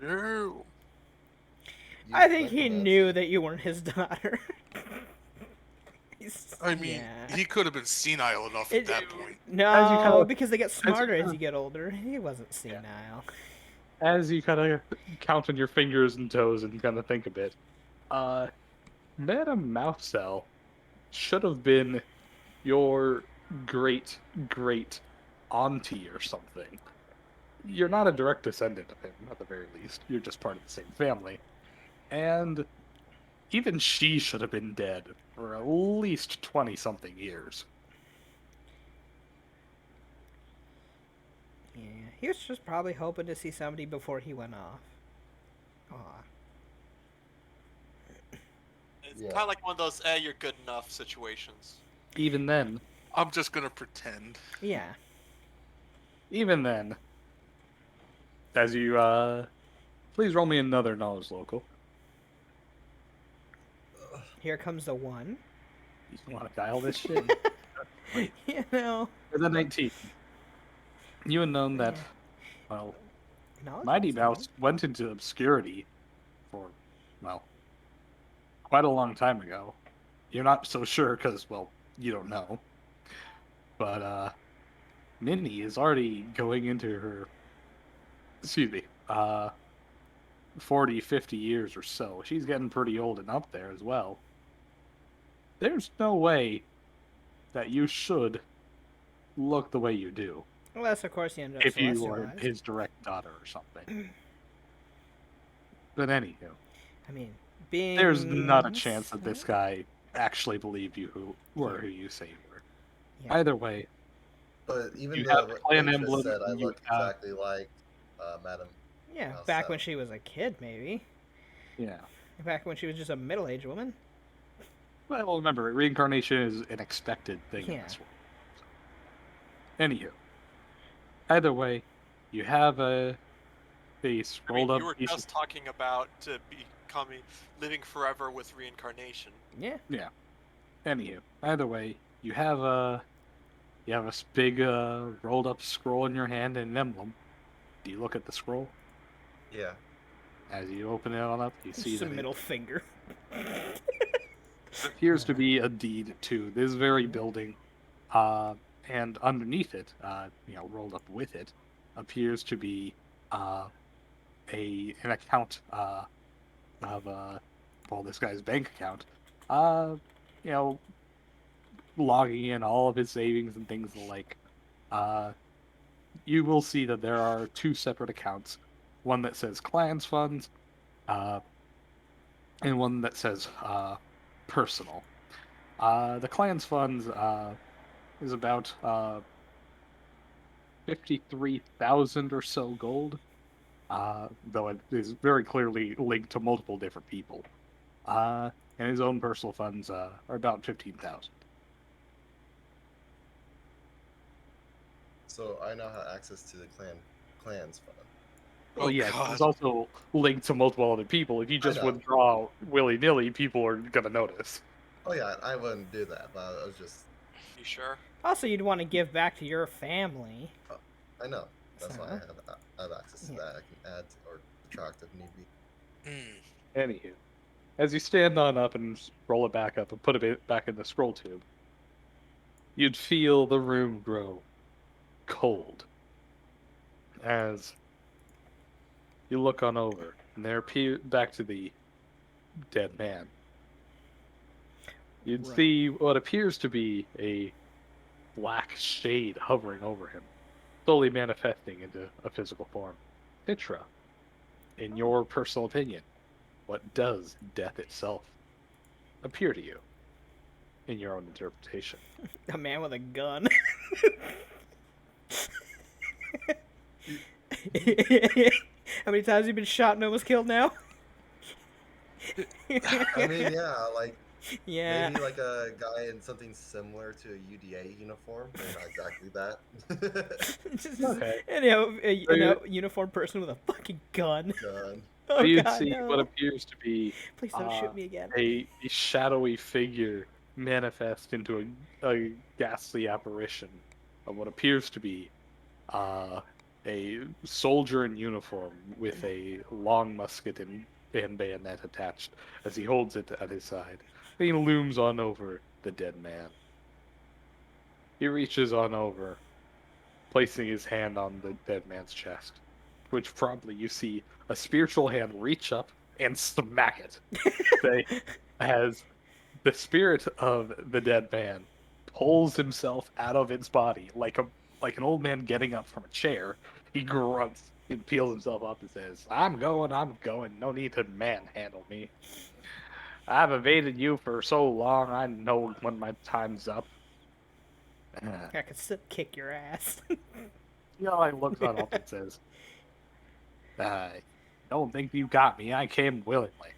No. I think he Necromancy. knew that you weren't his daughter. I mean, yeah. he could have been senile enough at that point. As you No, kinda- because they get smarter as kinda- you get older. He wasn't senile. As you kind of count on your fingers and toes and kind of think a bit, uh, Madame Mousel should have been your great great auntie or something. You're not a direct descendant of him, at the very least. You're just part of the same family. And even she should have been dead for at least 20 something years. Yeah, he was just probably hoping to see somebody before he went off. Aw. It's Yeah. kind of like one of those you're good enough situations. Even then, I'm just gonna pretend. Yeah. as you, please roll me another knowledge local. Here comes the one. You want to dial this shit? You know. For the 19. You had known that, well, Knowledge Mighty was the Mouse went into obscurity for, well, quite a long time ago. You're not so sure because, well, you don't know. But Minnie is already going into her, excuse me, 40, 50 years or so. She's getting pretty old and up there as well. There's no way that you should look the way you do Unless, of course, he ended up if you are celestialized. his direct daughter or something. But anywho, I mean, being... there's not a chance that this guy actually believed you who you say you were. Yeah. Either way, But even You though have the clan Chris emblem, said I and you look have- exactly like Madam. Yeah, Mouse back when seven. she was a kid, maybe. yeah. Back when she was just a middle-aged woman. Well, remember, reincarnation is an expected thing in Yeah. this world. Anywho, either way, you have a face I mean, rolled you up were piece just talking about living forever with reincarnation. Yeah. Anywho, either way, you have a big rolled up scroll in your hand and an emblem. Do you look at the scroll? Yeah. As you open it on up, you see Just a that middle finger. it appears to be a deed to this very building, and underneath it, rolled up with it, appears to be an account of this guy's bank account. Logging in all of his savings and things like. You will see that there are two separate accounts, one that says clans funds, and one that says personal. The clans funds is about 53,000 or so gold, though it is very clearly linked to multiple different people. And his own personal funds are about 15,000. So I now have access to the clan's fund. Well, Oh, yeah, God. it's also linked to multiple other people. If you just know. withdraw willy-nilly, people are gonna notice. Oh yeah, I wouldn't do that, but I was just. You sure? Also, you'd want to give back to your family. I know. That's why I So, have access to yeah. that. I can add or subtract if need be. Mm. Anywho, as you stand on up and roll it back up and put it back in the scroll tube, you'd feel the room grow cold as you look on over, and there appear back to the dead man. You'd Right. see what appears to be a black shade hovering over him, slowly manifesting into a physical form. Mitra, in your personal opinion, what does death itself appear to you in your own interpretation? A man with a gun. How many times have you been shot and almost killed now? I mean, yeah, like Yeah. maybe like a guy in something similar to a UDA uniform, but not exactly that. Just, Okay. a uniformed person with a fucking gun. Gun. So Oh you'd god, see what no. appears to be Please don't shoot me again. a shadowy figure manifest into a ghastly apparition of what appears to be uh, a soldier in uniform with a long musket and bayonet attached as he holds it at his side. He looms on over the dead man. He reaches on over, placing his hand on the dead man's chest, which promptly you see a spiritual hand reach up and smack it. They, as the spirit of the dead man pulls himself out of its body like an old man getting up from a chair. He grunts and peels himself up and says, I'm going. No need to manhandle me. I've evaded you for so long, I know when my time's up. I could still kick your ass. He looks on up and says, I don't think you got me. I came willingly.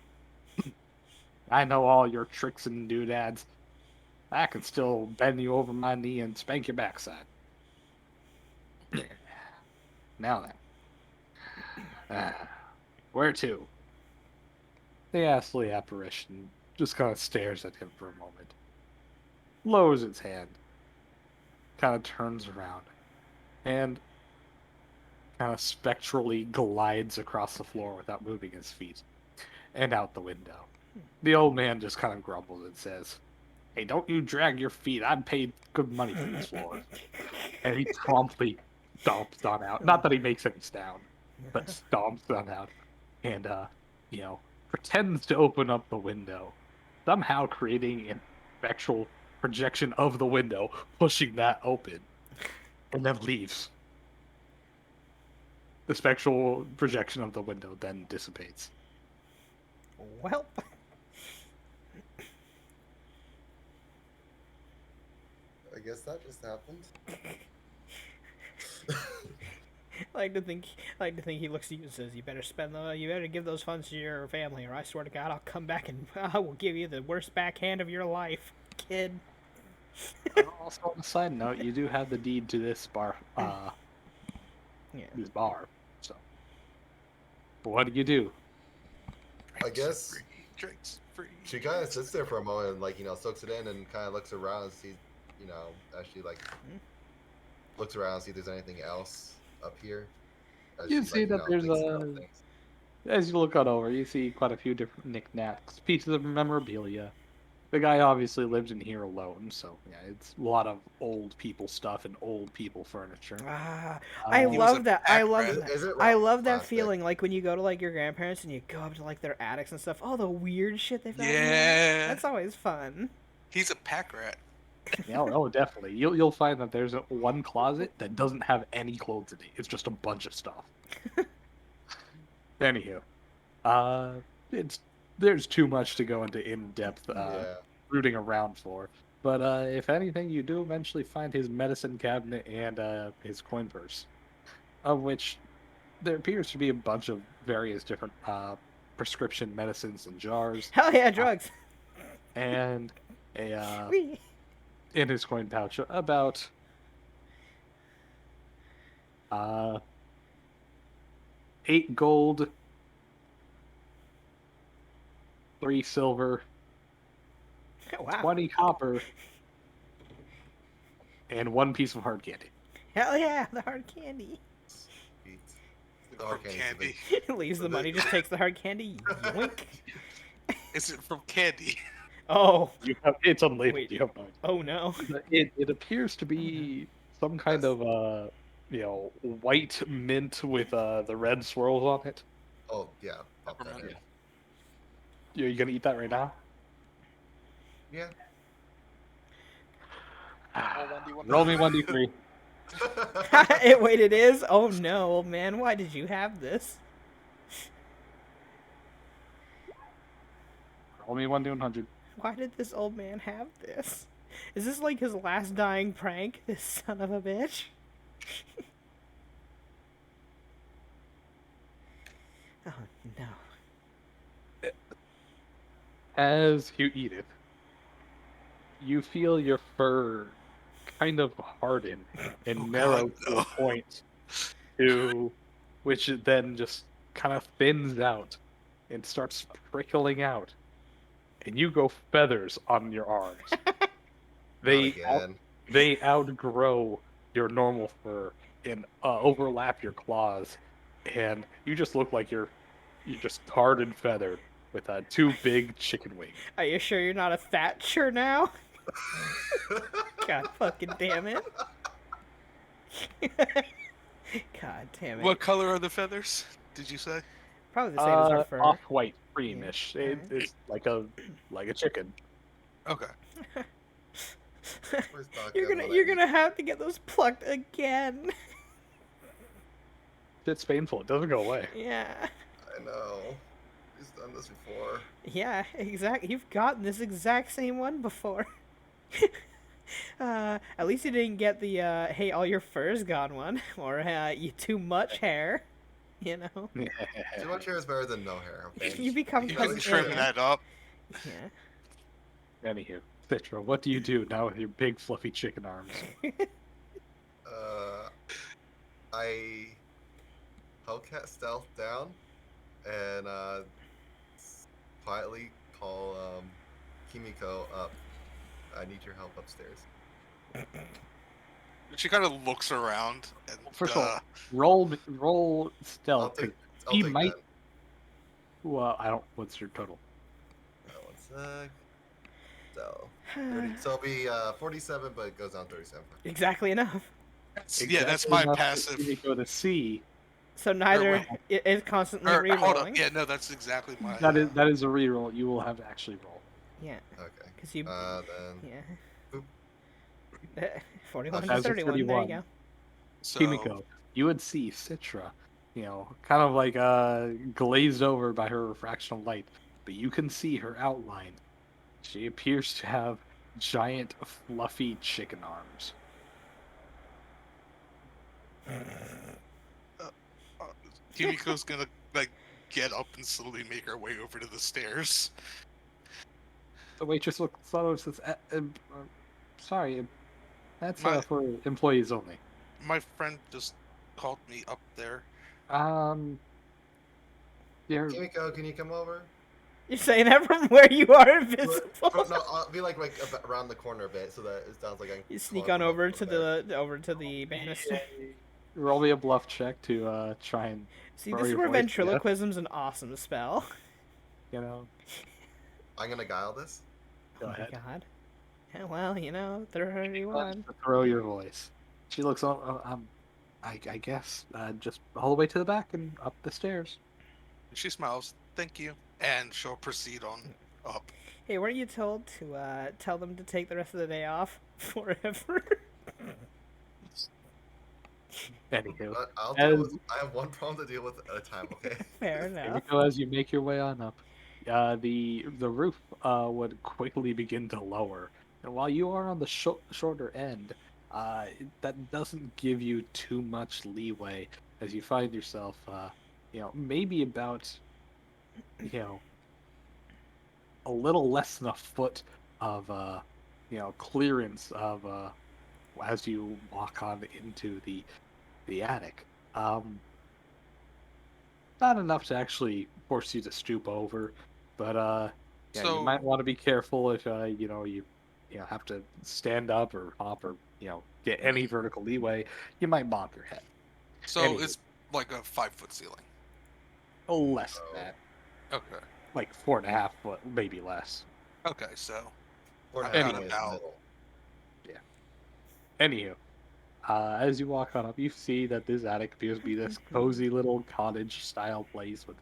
I know all your tricks and doodads. I can still bend you over my knee and spank your backside. Now then. Where to? The ghastly apparition just kind of stares at him for a moment, lowers its hand, kind of turns around, and kind of spectrally glides across the floor without moving his feet and out the window. The old man just kind of grumbles and says, Hey, don't you drag your feet. I paid good money for this floor. And he promptly stomps on out. Not that he makes any sound, but stomps on out. And, pretends to open up the window, somehow creating an actual projection of the window, pushing that open, and then leaves. The spectral projection of the window then dissipates. Well, I guess that just happened. I like to think he looks at you and says, "You better give those funds to your family, or I swear to God, I'll come back and I will give you the worst backhand of your life, kid." Also, on a side note, you do have the deed to this bar, Yeah. this bar. So, but what do? I guess Free. Drinks free. she kind of sits there for a moment, and, like, soaks it in, and kind of looks around and sees, actually, like, looks around and see if there's anything else up here. As You she, see like, that there's thinks about things. as you look on over, you see quite a few different knickknacks, pieces of memorabilia. The guy obviously lived in here alone, so yeah, it's a lot of old people stuff and old people furniture. I He was a love that. pack I love rat. that. Is it I rock love that plastic? feeling, like when you go to like your grandparents and you go up to like their attics and stuff. All the weird shit they've got. in there. Yeah. That's always fun. He's a pack rat. Yeah, oh, definitely. You'll find that there's one closet that doesn't have any clothes in it. It's just a bunch of stuff. Anywho, it's there's too much to go into in-depth Yeah. rooting around for. But if anything, you do eventually find his medicine cabinet and his coin purse, of which there appears to be a bunch of various different prescription medicines and jars, Hell yeah, drugs. and a Whee! in his coin pouch about 8 gold, 3 silver, Wow. 20 copper, and 1 piece of hard candy. Hell yeah, the hard candy. Sweet. From The hard candy's too candy. big. Leaves the money, just takes the hard candy. Yoink. Is it from candy? Oh. It's unlabeled. Wait. You have no idea. Oh no. It appears to be some kind Yes. of white mint with the red swirls on it. Oh yeah, pop that Peppermint. in. You gonna eat that right now? Yeah. Roll me 1d3. Wait, it is? Oh no, old man, why did you have this? Roll me 1d100. Why did this old man have this? Is this like his last dying prank, this son of a bitch? Oh no. As you eat it, you feel your fur kind of harden and Oh, narrow God, to no. a point to which it then just kind of thins out and starts prickling out. And you go feathers on your arms. Not again. They outgrow your normal fur and overlap your claws, and you just look like you're just tarred and feathered with 2 big chicken wings. Are you sure you're not a Thatcher now? God fucking damn it. God damn it. What color are the feathers? Did you say? Probably the same as our fur. Off-white, creamish. Yeah, It's like a chicken. Okay. Where's Doc You're at gonna when I you're need- gonna have to get those plucked again. It's painful. It doesn't go away. Yeah. I know. He's done this before. Yeah, exactly. You've gotten this exact same one before. At least you didn't get the hey, all your fur's gone one, or you too much hair. You know, Too much hair is better than no hair. Okay. you become You You gotta trim yeah. that up. Yeah. Anywho, Citra, what do you do now with your big fluffy chicken arms? I Hellcat stealth down and quietly call Kimiko up. I need your help upstairs. She kind of looks around and First of all, roll I'll stealth. take, 'cause I'll he take might. that. Well, I don't. What's your total? 1 sec. So, 30, so it'll be 47, but it goes down 37. Exactly enough. yeah, that's Exactly my enough for passive. Kimiko to see. So neither wait. it is constantly Or, hold up. rerolling. Yeah, no, that's exactly my. That is a reroll. You will have to actually roll. Yeah, Okay. because you. Then Yeah. Boop. 41 As to of 31. There you 31. go. So, Kimiko, you would see Citra, kind of like glazed over by her refraction of light, but you can see her outline. She appears to have giant, fluffy chicken arms. Kimiko's gonna like get up and slowly make her way over to the stairs. The waitress looks over and says, "Sorry, that's My- for employees only." My friend just called me up there. You're Kimiko, can you come over? You're saying that from where you are invisible. No, I'll be like around the corner a bit so that it sounds like I can. You sneak call on her over from to there. the banister. roll me a bluff check to try and See, Or this is your where voice, yeah. ventriloquism's an awesome spell. I'm gonna guile this. Go Oh ahead. my god. Yeah, well, 31. To throw your voice. She looks I guess just all the way to the back and up the stairs. She smiles. Thank you, and she'll proceed on up. Hey, weren't you told to tell them to take the rest of the day off forever? Anywho, But I'll As- deal with. I have one problem to deal with at a time. Okay. Fair here enough. we go as you make your way on up. The roof would quickly begin to lower, and while you are on the shorter end, that doesn't give you too much leeway as you find yourself, maybe about, a little less than a foot of, clearance of, as you walk on into the attic. not enough to actually force you to stoop over, but yeah, you So, might want to be careful if you know have to stand up or hop or get any vertical leeway. You might bonk your head. so Anywho, it's like a 5-foot ceiling. less than Oh, that, Okay. like 4.5 foot, maybe less. Okay, so four and I've a half got Anyway, is about. middle. yeah. Anywho, as you walk on up, you see that this attic appears to be this cozy little cottage-style place with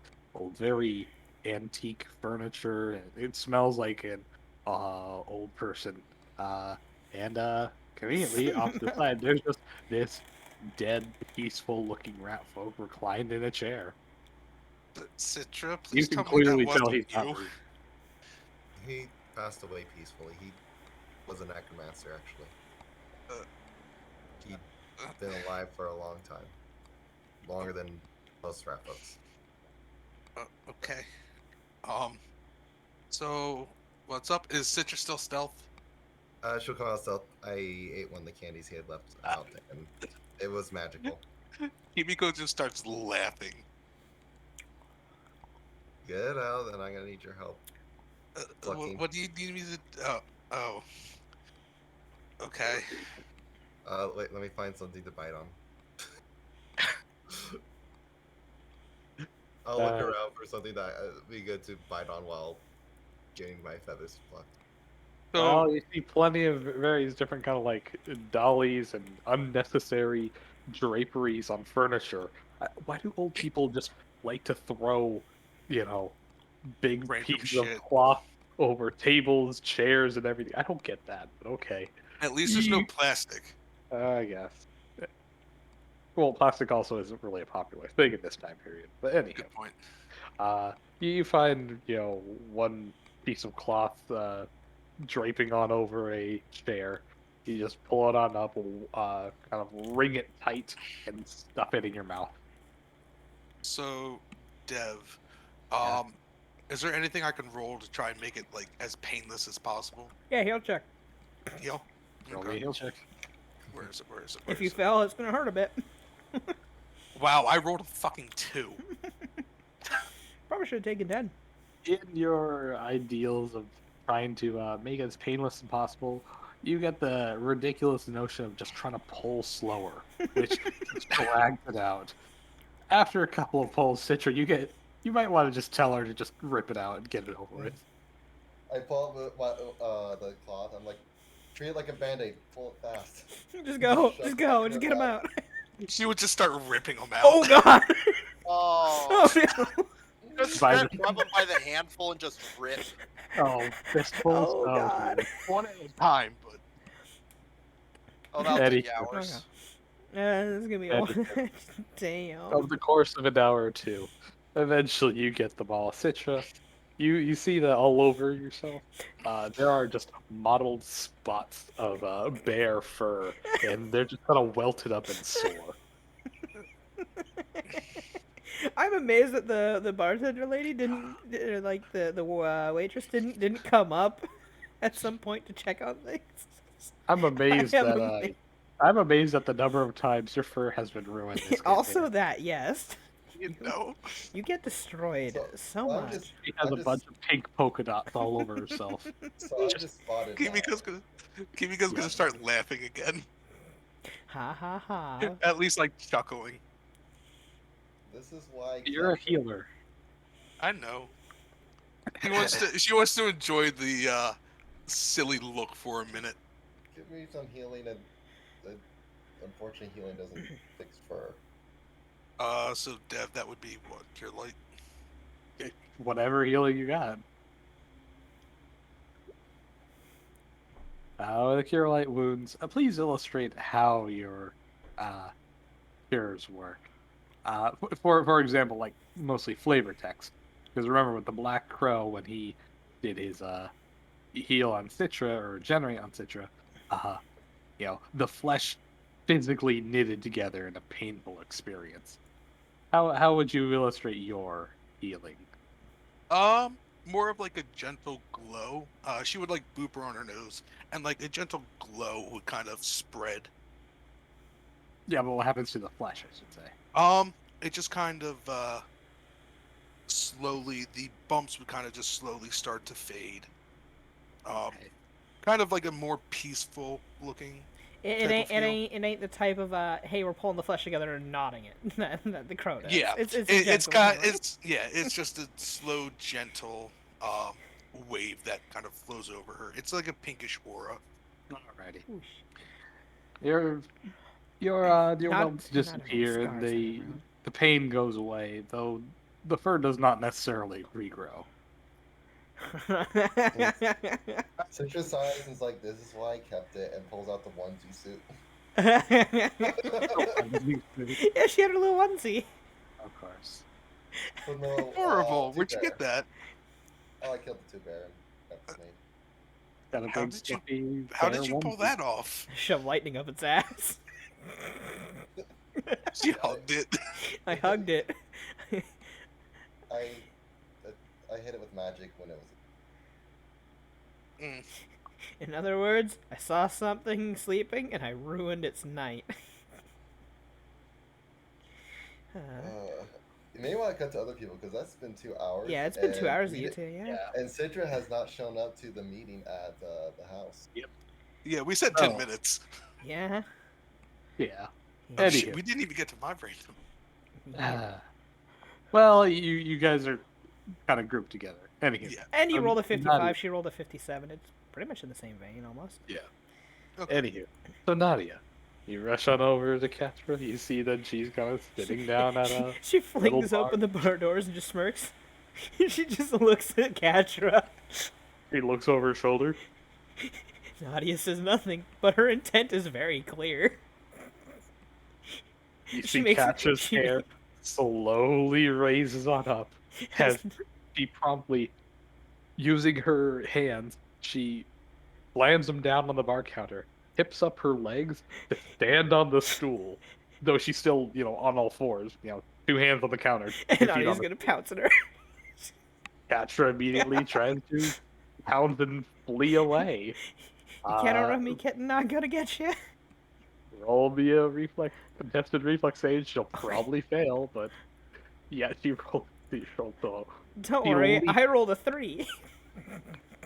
very antique furniture, and it smells like an old person. Uh, and conveniently, off to the side, there's just this dead, peaceful-looking rat folk reclined in a chair. Citra, You please can tell me that clearly tell wasn't he's not you. moving. He passed away peacefully. He was a necromancer, actually. Uh, He'd uh, been alive for a long time, longer than most rat folks. okay. Um. So what's up? Is Citra still stealth? She'll come out stealth. I ate one of the candies he had left out, and it was magical. Himiko just starts laughing. Good, Al. Then I'm gonna need your help. Plucking. What do you need me to? Oh. Okay. Wait. Let me find something to bite on. I'll look Uh, around for something that would be good to bite on while getting my feathers plucked. So Well, you see plenty of various different kind of like dollies and unnecessary draperies on furniture. Why do old people just like to throw, you know, big random pieces of shit. cloth over tables, chairs, and everything? I don't get that, but okay. At least there's no plastic. I guess. Well, plastic also isn't really a popular thing in this time period. But anyhow, Good point. you find one piece of cloth draping on over a chair. You just pull it on up, kind of wring it tight, and stuff it in your mouth. So, Dev, Yeah. is there anything I can roll to try and make it like as painless as possible? Yeah, he'll check. Heal. Roll me a heal check. Where is it? Where is it? Where If you is it? fail, it's gonna hurt a bit. Wow, I rolled a fucking 2. Probably should have taken 10. In your ideals of trying to make it as painless as possible, you get the ridiculous notion of just trying to pull slower, which just drags it out. After a couple of pulls, Citra, you might want to just tell her to just rip it out and get it over with. I pull up the cloth. I'm like, treat it like a band-aid. Pull it fast. Just go. Shove Just it go. in Just her get him mouth. out. She would just start ripping them out. Oh, God. Oh, Oh, no. just By grab the- them by the handful and just rip. Oh, fistfuls. Oh, God. man. One at a time, but Oh, that'll Eddie. take hours. This is gonna be a Eddie. one. Damn. Over the course of an hour or two, eventually you get them all. Citra, you see that all over yourself. There are just mottled spots of bear fur, and they're just kind of welted up and sore. I'm amazed that the bartender lady didn't like the waitress didn't come up at some point to check on things. I'm amazed I am that amazed. I'm amazed at the number of times your fur has been ruined. This Also, campaign. that yes, you know. you get destroyed so I'm much. just, She has I'm a just- bunch of pink polka dots all over herself. So I just spotted Kimiko's gonna start laughing again. Ha ha ha. At least like chuckling. This is why You're a healer. I know. She wants to enjoy the silly look for a minute. Give me some healing, and unfortunately, healing doesn't fix fur. So Dev, that would be what? Cure light? Whatever healing you got. The cure light wounds. Please illustrate how your cures work. For example, like mostly flavor text. Because remember with the Black Crow when he did his heal on Citra or regenerate on Citra, the flesh physically knitted together in a painful experience. How would you illustrate your healing? More of like a gentle glow. She would like boop her on her nose, and like a gentle glow would kind of spread. Yeah, but what happens to the flesh, I should say? It just kind of slowly, the bumps would kind of just slowly start to fade. Kind of like a more peaceful looking. It Type ain't of feel. it ain't the type of hey, we're pulling the flesh together and nodding it that the crow does. Yeah, it's a it's gentle got humor. it's just a slow, gentle wave that kind of flows over her. It's like a pinkish aura. Alrighty. Whoosh. Your Not- bumps not disappear enough and scars the around. pain goes away, though the fur does not necessarily regrow. Citra sighs and is like, "This is why I kept it," and pulls out the onesie suit. Yeah, she had her little onesie. Of course. From the Horrible. Two Where'd you Bear. get that? Oh, I killed the 2 Baron. That's me. Got a How big did you- stuffy How bear did you pull onesie. that off? Shove lightning up its ass. She hugged it. I hugged it. I hit it with magic when it was. Mm. In other words, I saw something sleeping and I ruined its night. You may want to cut to other people because that's been 2 hours. Yeah, it's been 2 and hours of we you di- two, yeah. And Citra has not shown up to the meeting at the house. Yeah, we said 10 Oh. minutes. Yeah. Yeah. Oh, Anywho. shit, we didn't even get to my brain. Well, you guys are kind of grouped together. Anywho. Yeah. And you rolled a Nadia. 55, she rolled a 57. It's pretty much in the same vein, almost. Okay. Anywho. So Nadia, you rush on over to Katra. You see that she's kind of sitting down at a. She little flings bar. open the bar doors and just smirks. She just looks at Katra. He looks over her shoulder. Nadia says nothing, but her intent is very clear. You She see makes it- Katra's she hair ma- slowly raises on up. As she promptly, using her hands, she slams them down on the bar counter, hips up her legs to stand on the stool, though she's still, on all fours, 2 hands on the counter. 2 And feet Nadia's on the gonna pounce at her. Katra immediately tries to pound and flee away. You can't outrun me, kitten. I'm gonna get you. Roll me a contested reflex save. She'll probably fail, but yeah, she rolled though. Don't The worry, only- I rolled a 3.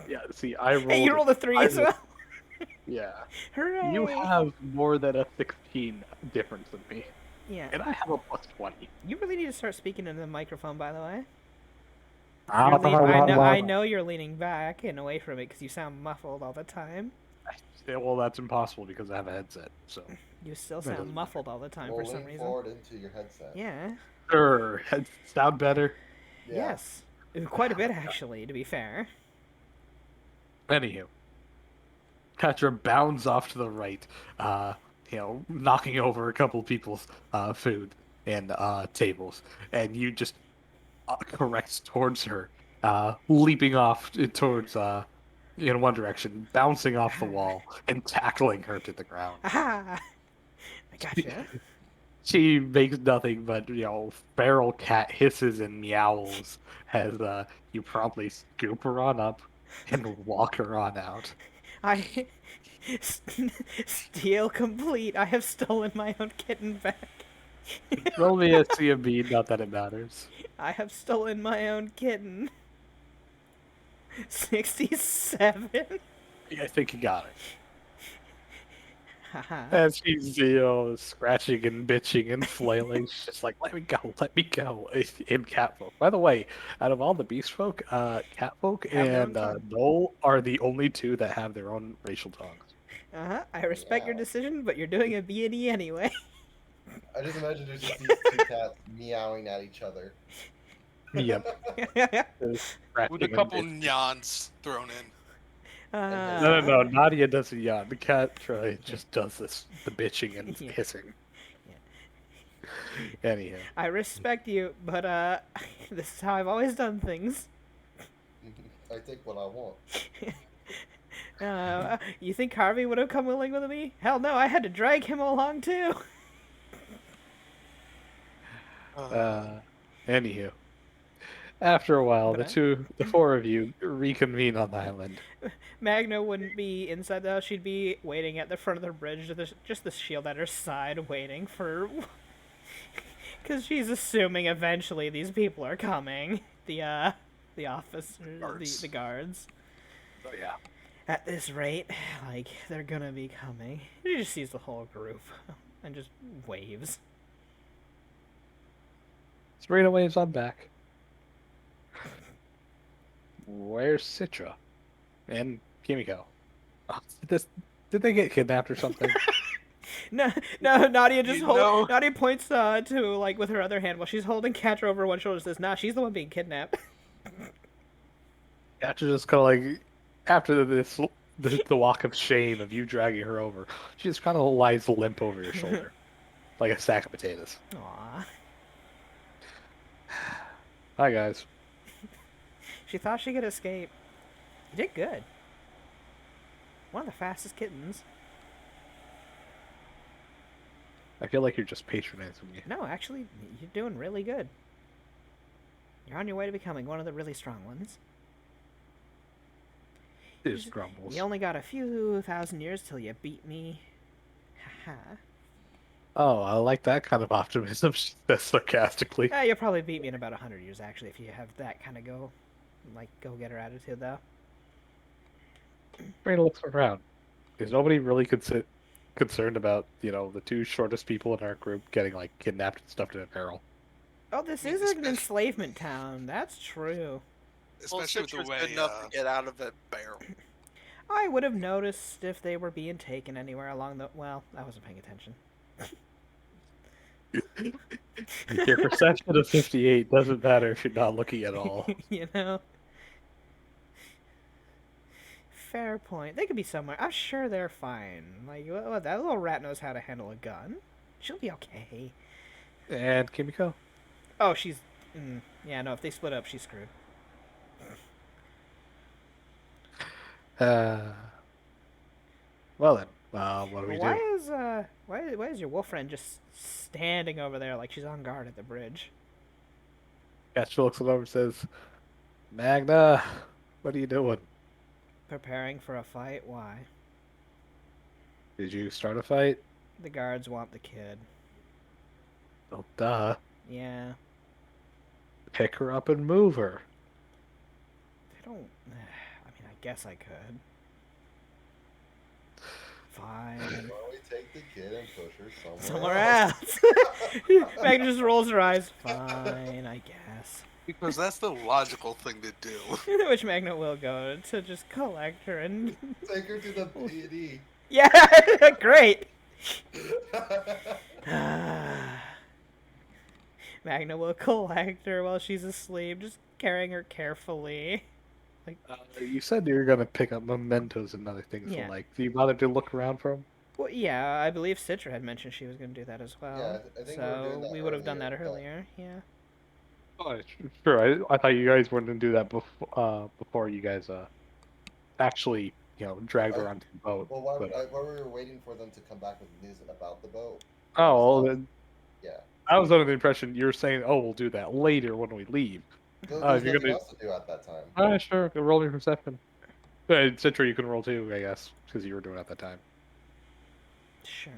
Yeah, see, I rolled. Hey, you rolled a 3 as well. Yeah. Hooray! You have more than a 16 difference than me, Yeah. and I have a plus 20. You really need to start speaking into the microphone, by the way. I I know you're leaning back and away from it because you sound muffled all the time. Well, that's impossible because I have a headset. So You still That doesn't sound muffled all the time for some Rolling reason. forward into your headset. Yeah. sure, sound better. Yeah. Yes. Quite a bit, actually, to be fair. Anywho, Katra bounds off to the right, knocking over a couple people's food and tables, and you just correct towards her, leaping off towards in one direction, bouncing off the wall, and tackling her to the ground. Aha! I gotcha. She makes nothing but, feral cat hisses and meows as you promptly scoop her on up and walk her on out. I... Steal complete. I have stolen my own kitten back. Roll me a CMB, not that it matters. I have stolen my own kitten. 67? Yeah, I think you got it. Haha. As she's, scratching and bitching and flailing, she's just like, let me go, in catfolk. By the way, out of all the beast folk, catfolk Have their own and tongue. Knoll are the only 2 that have their own racial tongues. Uh-huh. I respect your Yeah. decision, but you're doing a B&E anyway. I just imagine there's just these 2 cats meowing at each other. Yep. With a couple nyans thrown in. No, Nadia doesn't yawn. The cat just does the bitching and Yeah. hissing. Anyhow. I respect you, but this is how I've always done things. I take what I want. You think Harvey would have come willing with me? Hell no, I had to drag him along too. Anywho. After a while, But the 4 of you reconvene on the island. Magna wouldn't be inside the house. She'd be waiting at the front of the bridge, just the shield at her side, waiting for... Because she's assuming eventually these people are coming. the officers, Guards. the guards. Oh yeah. At this rate, like they're gonna be coming. He just sees the whole group and just waves. Serena waves on back. Where's Citra? And Kimiko? Oh, did they get kidnapped or something? No, Nadia just You know- Nadia points to like with her other hand while she's holding Catra over one shoulder. Says, "Nah, she's the one being kidnapped." After just kind of like, after the walk of shame of you dragging her over, she just kind of lies limp over your shoulder, like a sack of potatoes. Aw, Hi guys. she thought she could escape. You did good. One of the fastest kittens. I feel like you're just patronizing me. No, actually, you're doing really good. You're on your way to becoming one of the really strong ones. It just grumbles. You only got a few thousand years till you beat me. Haha. Oh, I like that kind of optimism. She says sarcastically. You'll probably beat me in about 100 years, actually, if you have that kind of go-getter attitude, though. Serena looks around. Is nobody really concerned about, the two shortest people in our group getting like kidnapped and stuffed in a barrel? Oh, this mean, is an especially- enslavement town. That's true. Well, Especially with the Citra's way. good enough to get out of a barrel. I would have noticed if they were being taken anywhere along the... Well, I wasn't paying attention. Your perception of 58 doesn't matter if you're not looking at all. You know? Fair point. They could be somewhere. I'm sure they're fine. Like, that little rat knows how to handle a gun. She'll be okay. And Kimiko? Oh, she's... yeah, no, if they split up, she's screwed. Well then, what do we Why do? is, why is your wolf friend just standing over there like she's on guard at the bridge? Catch looks over and says, Magna, what are you doing? Preparing for a fight? Why? Did you start a fight? The guards want the kid. Oh, duh. Yeah. Pick her up and move her. They don't... I mean, I guess I could. Fine. Why don't we take the kid and push her Somewhere else. Magna just rolls her eyes. Fine, I guess. Because that's the logical thing to do. Which Magna will go to just collect her and... Take her to the PD. Yeah, great. Magna will collect her while she's asleep, just carrying her carefully. You said you were going to pick up mementos and other things. Yeah. So, like, do you bother to look around for them? Well, yeah, I believe Citra had mentioned she was going to do that as well. Yeah, I think we were doing so that we would have done that earlier, but- earlier. Yeah. Oh, sure. I thought you guys were going to do that before you guys actually, dragged her onto the boat. Well, while but- we were waiting for them to come back with news about the boat. Oh, well, then Yeah. I was under the impression you were saying, "Oh, we'll do that later when we leave." There's if you're nothing gonna- else to do at that time. Sure. Roll your perception. Citra, you can roll too, I guess, because you were doing it at that time. Sure.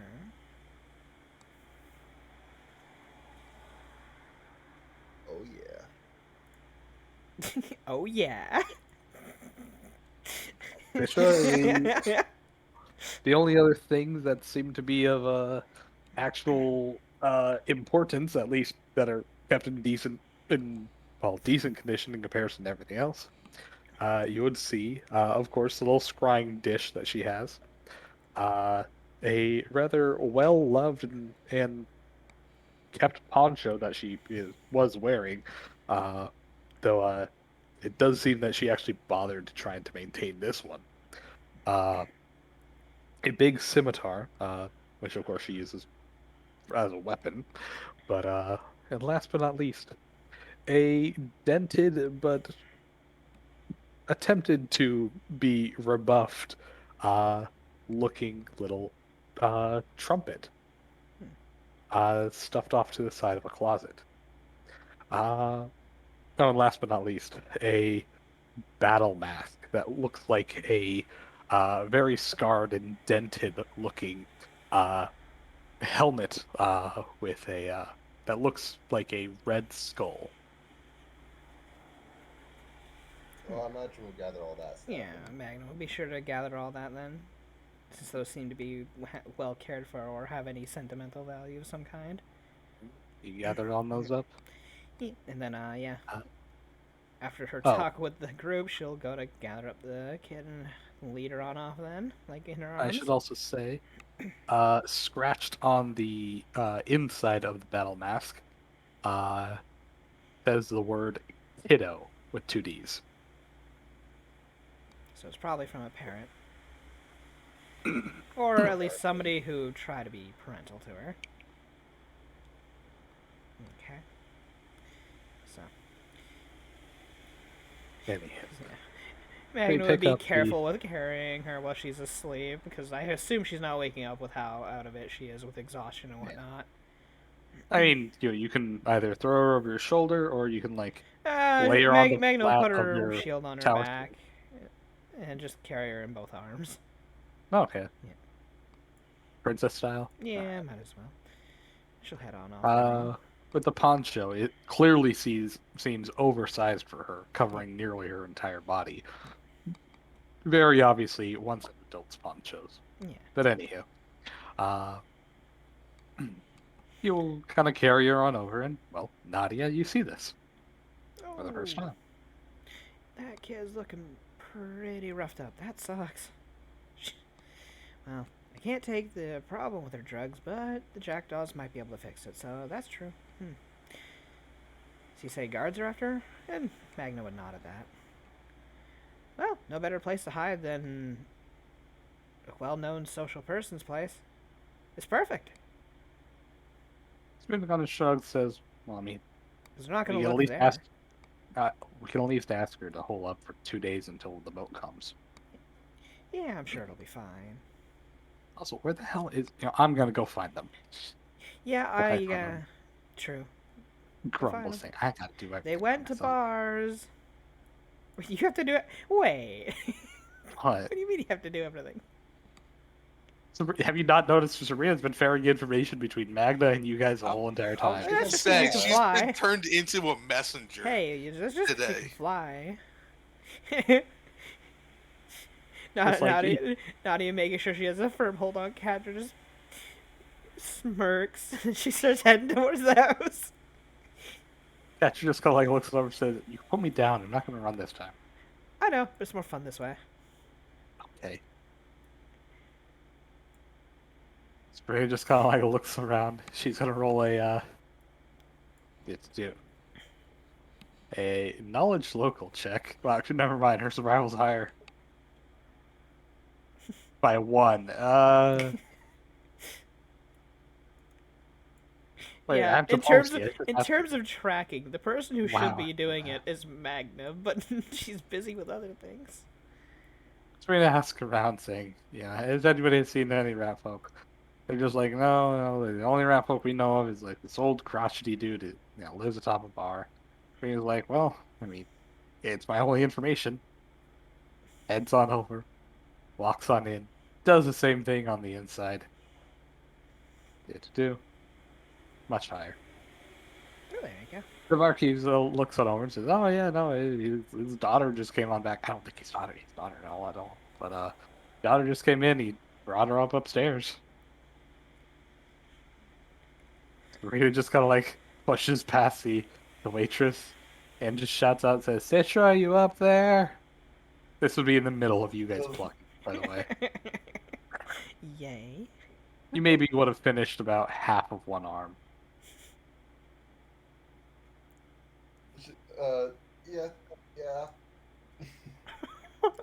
Oh yeah. Oh, yeah. Citra, the only other things that seem to be of actual importance, at least that are kept in decent condition in comparison to everything else, you would see, of course, the little scrying dish that she has, a rather well-loved and kept poncho that she was wearing, though it does seem that she actually bothered to try to maintain this one. A big scimitar, which of course she uses as a weapon, but and last but not least, a dented but attempted to be rebuffed looking little trumpet stuffed off to the side of a closet. And last but not least, a battle mask that looks like a very scarred and dented looking helmet with a that looks like a red skull. Well, I imagine we'll gather all that stuff. Yeah, Magnum will be sure to gather all that then, since those seem to be well cared for or have any sentimental value of some kind. You gathered all those up? And then, yeah. Uh, After her oh. talk with the group, she'll go to gather up the kid and lead her on off then, like in her arms. I should also say, scratched on the inside of the battle mask, says the word kiddo with 2 Ds. So it's probably from a parent. Or at least somebody who tried to be parental to her. Okay. So. Anyhow. Magna pick would be up the- careful with carrying her while she's asleep, because I assume she's not waking up with how out of it she is with exhaustion and whatnot. I mean, you can either throw her over your shoulder, or you can lay her on the Magna will flat put of her your shield on her tower. back and just carry her in both arms. Oh, okay. Yeah. Princess style. Yeah, might as well. She'll head on off. With the poncho, it clearly seems oversized for her, covering nearly her entire body. Very obviously, once an adult's ponchos. Yeah. But anywho, you'll kind of carry her on over, and well, Nadia, you see this for the first time. That kid's looking pretty roughed up. That sucks. Well, I can't take the problem with her drugs, but the jackdaws might be able to fix it, so that's true. So you say guards are after her? And Magna would nod at that. Well, no better place to hide than a well-known social person's place. It's perfect. Spinning on his shrug says, "Well, I mean, Because they're not we going can to at look least there. ask. We can at least ask her to hold up for 2 days until the boat comes." Yeah, I'm sure it'll be fine. Also, where the hell is? I'm gonna go find them. Yeah, Okay, yeah. True. Grumble saying, "I gotta do everything." They went to myself." bars. You have to do it. Wait. What? What do you mean you have to do everything? So, have you not noticed Serena's been sharing information between Magna and you guys the whole entire time? That's I just said so you can she's fly. been turned into a messenger. Hey, that's just so you Today. can fly. It's like Nadia making sure she has a firm hold on Cadra just smirks and she starts heading towards the house. Yeah, she just kind of like looks over and says, "You can put me down. I'm not gonna run this time." I know, but it's more fun this way. Okay. Spray just kind of like looks around. She's gonna roll a let's do a knowledge local check. Well, actually, never mind. Her survival's higher by 1. Wait, I Yeah, have to in terms pause of it. in terms of tracking, the person who should Wow. be doing it is Magna, but she's busy with other things. Serena asks around, saying, "Yeah, has anybody seen any rat folk?" They're just like, "No, the only rat folk we know of is like this old crotchety dude that lives atop a bar." Serena's like, "Well, I mean, it's my only information." Heads on over, walks on in, does the same thing on the inside. Get to do much higher. Oh, there you go. The Marquis looks on over and says, "Oh yeah, no, his daughter just came on back. I don't think his daughter at all, But daughter just came in. He brought her up upstairs." Rita just kind of like pushes past the waitress and just shouts out and says, "Citra, are you up there?" This would be in the middle of you guys plucking, by the way. Yay. You maybe would have finished about half of one arm. Yeah.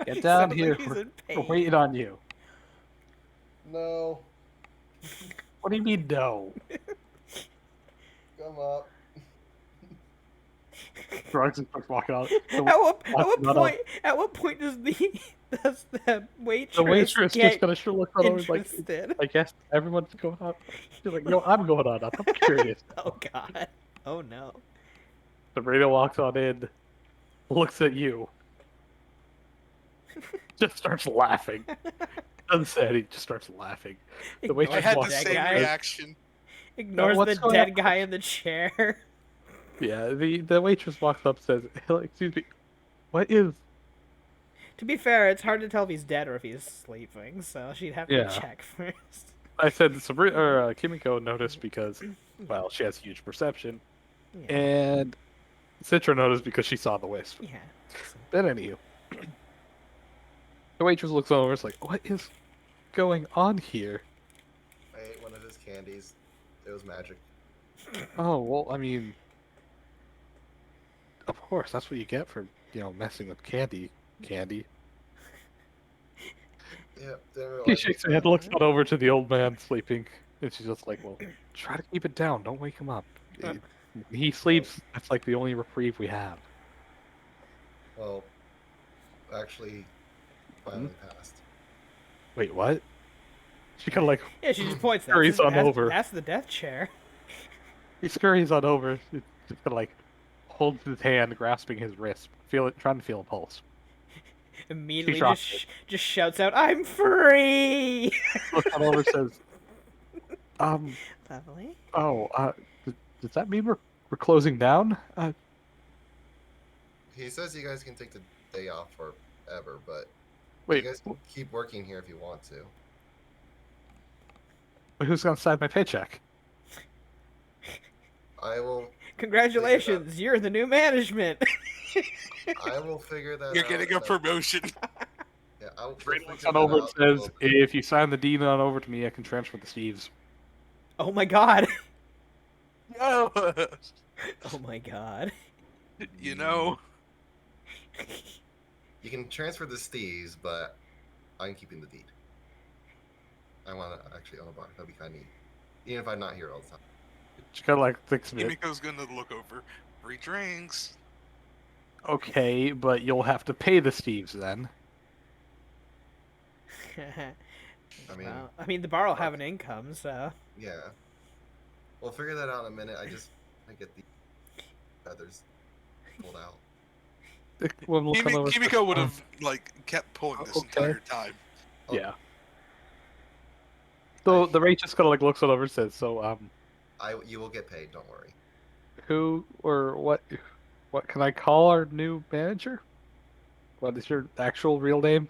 Get He down sounds here. like he's in We're pain. waiting on you. No. What do you mean, no? Come up. Drugs and starts walking out. At what not point? At what point does the waitress The waitress get just gonna show look on over like, interested? I guess everyone's going on. She's like, "No, I'm going on. I'm curious." Oh God! Oh no! Sabrina walks on in, looks at you, just starts laughing. Doesn't say anything, just starts laughing. The Ignores I waitress had the walks dead same guy. reaction. Ignores what's the going dead on? guy in the chair. Yeah, the waitress walks up and says, "Hello, excuse me, what is To be fair, it's hard to tell if he's dead or if he's sleeping, so she'd have to Yeah. check first. I said Sabrina or Kimiko noticed because, well, she has huge perception, Yeah. and Citra noticed because she saw the wisp. Yeah. But anywho, the waitress looks over. It's like, what is going on here? I ate one of his candies. It was magic. Oh well, I mean, of course, that's what you get for messing with candy. Candy. Yeah, didn't She realize shakes it her head, was looks on over to the old man sleeping, and she's just like, "Well, try to keep it down. Don't wake him up. He sleeps. That's like the only reprieve we have." well, actually, finally passed. Wait, what? She kind of like Yeah, she just points. Scurries on over. That's the death chair. he scurries on over. She's just kind of like holds his hand, grasping his wrist, trying to feel a pulse. Immediately drops just shouts out, "I'm free!" Looks on over, says, Lovely. oh, does that mean we're closing down? He says you guys can take the day off forever, but Wait, you guys can keep working here if you want to. who's gonna sign my paycheck? I will. Congratulations, you're the new management. I will figure that You're out. getting a promotion. Yeah, I will Brady looks figure on that over and out says, real quick. if you sign the deed on over to me, I can transfer the Steves. Oh my god. No. Oh my god. You know. You can transfer the Steves, but I'm keeping the deed. I want to actually own a bar. That'd be kind of neat. Even if I'm not here all the time. She kind of like thinks of it. Kimiko's gonna look over. Free drinks. Okay, but you'll have to pay the Steves then. I mean, the bar will have an income, so. yeah. We'll figure that out in a minute. I get the feathers pulled out. When we'll come over, Kimiko would have kept pulling this Okay. entire time. Yeah. So the rate just kind of looks it over and says, "So You will get paid. Don't worry. who or what can I call our new manager? What is your actual real name?"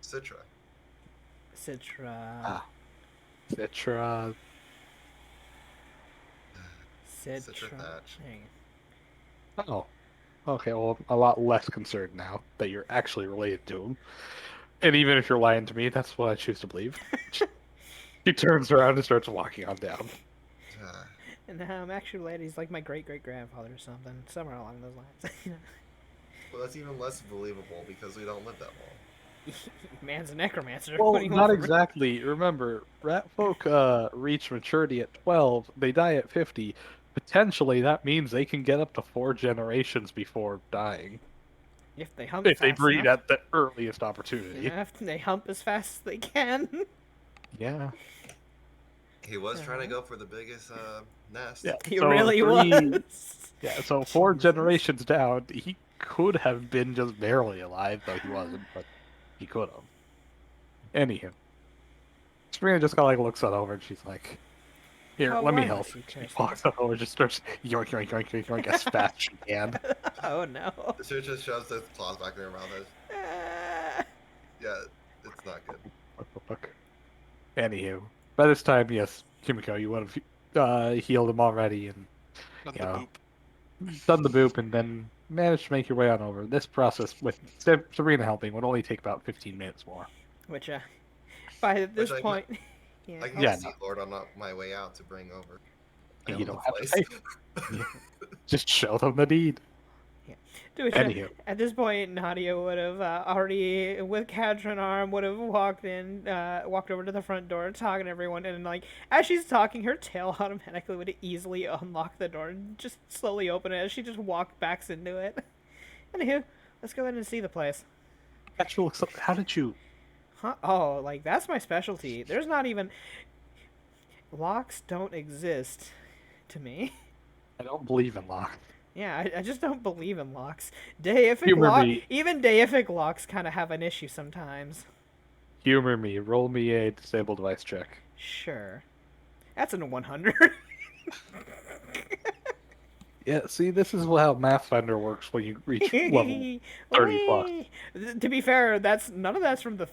Citra. Citra. Ah. Citra. Citra Thatch. There you Oh. Okay, well, I'm a lot less concerned now that you're actually related to him. And even if you're lying to me, that's what I choose to believe. He turns around and starts walking on down. Uh, go. And I'm actually related. He's like my great-great-grandfather or something. Somewhere along those lines. well, that's even less believable because we don't live that long. Man's a necromancer. Well, What do you not want from me? exactly. Remember, rat folk reach maturity at 12, they die at 50. Potentially, that means they can get up to 4 generations before dying. If they hump If they fast breed enough. at the earliest opportunity. Yeah, if they hump as fast as they can. Yeah. He was trying to go for the biggest nest. Yeah. He So really 3 was. Yeah, so 4 generations down, he could have been just barely alive, though he wasn't, but he could have. Anywho. Sabrina just kind of looks on over and she's like, "Here, How let me are help." you, She Kirsten? walks on over and just starts yoink, yoink, yoink, yoink, yoink as fast as she can. Oh no. The Citra just shoves the claws back in her mouth. Yeah, it's not good. Fuck. Anywho, by this time, yes, Kimiko, you would have healed him already and Not Yeah. the boop. done the boop and then managed to make your way on over. This process, with Sabrina helping, would only take about 15 minutes more. Which, by this Which I can- point, yeah. I can Yeah, get Sea Lord on my way out to bring over. I You own don't the have to place. pay. Just show them the deed. To which, Anywho. at this point, Nadia would have already, with Katrin arm, would have walked over to the front door, talking to everyone, and as she's talking, her tail automatically would easily unlock the door and just slowly open it as she just walked back into it. Anywho, let's go ahead and see the place. Actually, how did you? Huh? Oh, that's my specialty. There's not even locks don't exist to me. I don't believe in lock. Yeah, I just don't believe in locks. Deific Humor me. even deific locks kind of have an issue sometimes. Humor me. Roll me a disable device check. Sure. That's in a 100. Yeah, see, this is how Pathfinder works when you reach level 30 plus. Whee! To be fair, that's none of that's from the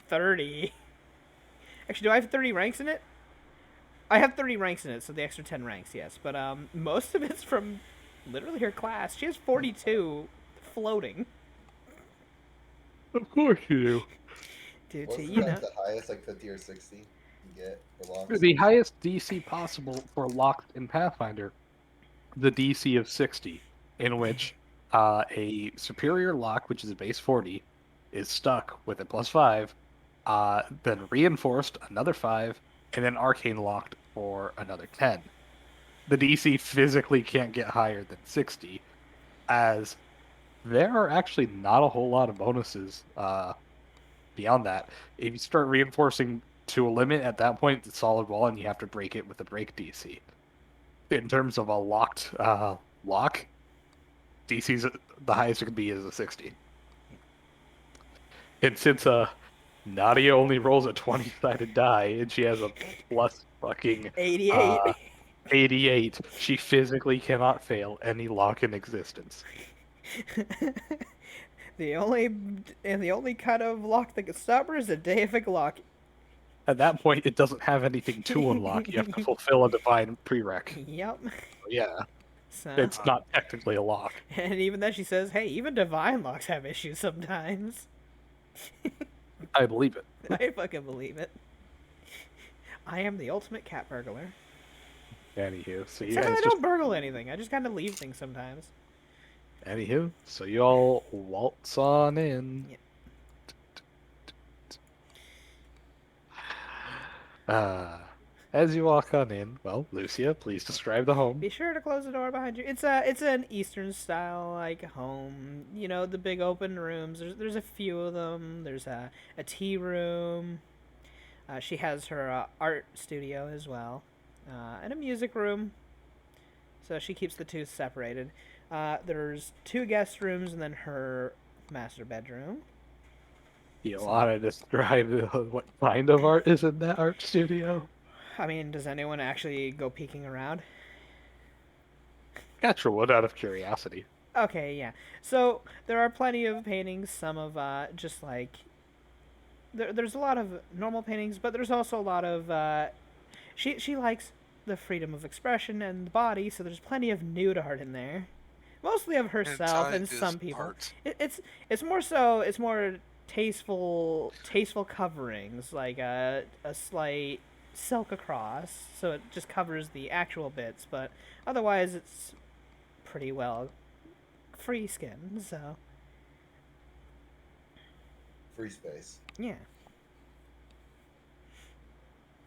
30. Actually, do I have 30 ranks in it? I have 30 ranks in it, so the extra 10 ranks, yes. But most of it's from literally her class. She has 42 floating. Of course you do. Due to, Wasn't you that know. the highest, like 50 or 60 you get for locks? The highest DC possible for locked in Pathfinder, the DC of 60, in which a superior lock, which is a base 40, is stuck with a +5, then reinforced another 5, and then arcane locked for another 10. The DC physically can't get higher than 60, as there are actually not a whole lot of bonuses beyond that. If you start reinforcing to a limit, at that point, it's a solid wall, and you have to break it with a break DC. In terms of a locked lock, DC's the highest it can be is a 60. And since Nadia only rolls a 20-sided die, and she has a plus fucking 88. 88, she physically cannot fail any lock in existence. the only kind of lock that can stop her is a deific lock. At that point, it doesn't have anything to unlock. You have to fulfill a divine prereq. Yep. Yeah, So, it's not technically a lock. and even then she says, hey, even divine locks have issues sometimes. I believe it. I fucking believe it. I am the ultimate cat burglar. Anywho, so you Except guys I just don't burgle anything. I just kind of leave things sometimes. Anywho, so you all waltz on in. Yeah. As you walk on in, well, Lucia, please describe the home. Be sure to close the door behind you. It's an Eastern style like home. You know, the big open rooms. There's a few of them. There's a tea room. She has her art studio as well, and a music room. So she keeps the two separated. There's 2 guest rooms and then her master bedroom. You want to describe what kind of art is in that art studio? I mean, does anyone actually go peeking around? Catcherwood, out of curiosity. Okay, yeah. So there are plenty of paintings. Some of just like there's a lot of normal paintings, but there's also a lot of she likes the freedom of expression and the body, so there's plenty of nude art in there. Mostly of herself and Hentai some is people. art. It's more tasteful coverings, like a slight silk across, so it just covers the actual bits, but otherwise it's pretty well free skin, so Free space. yeah.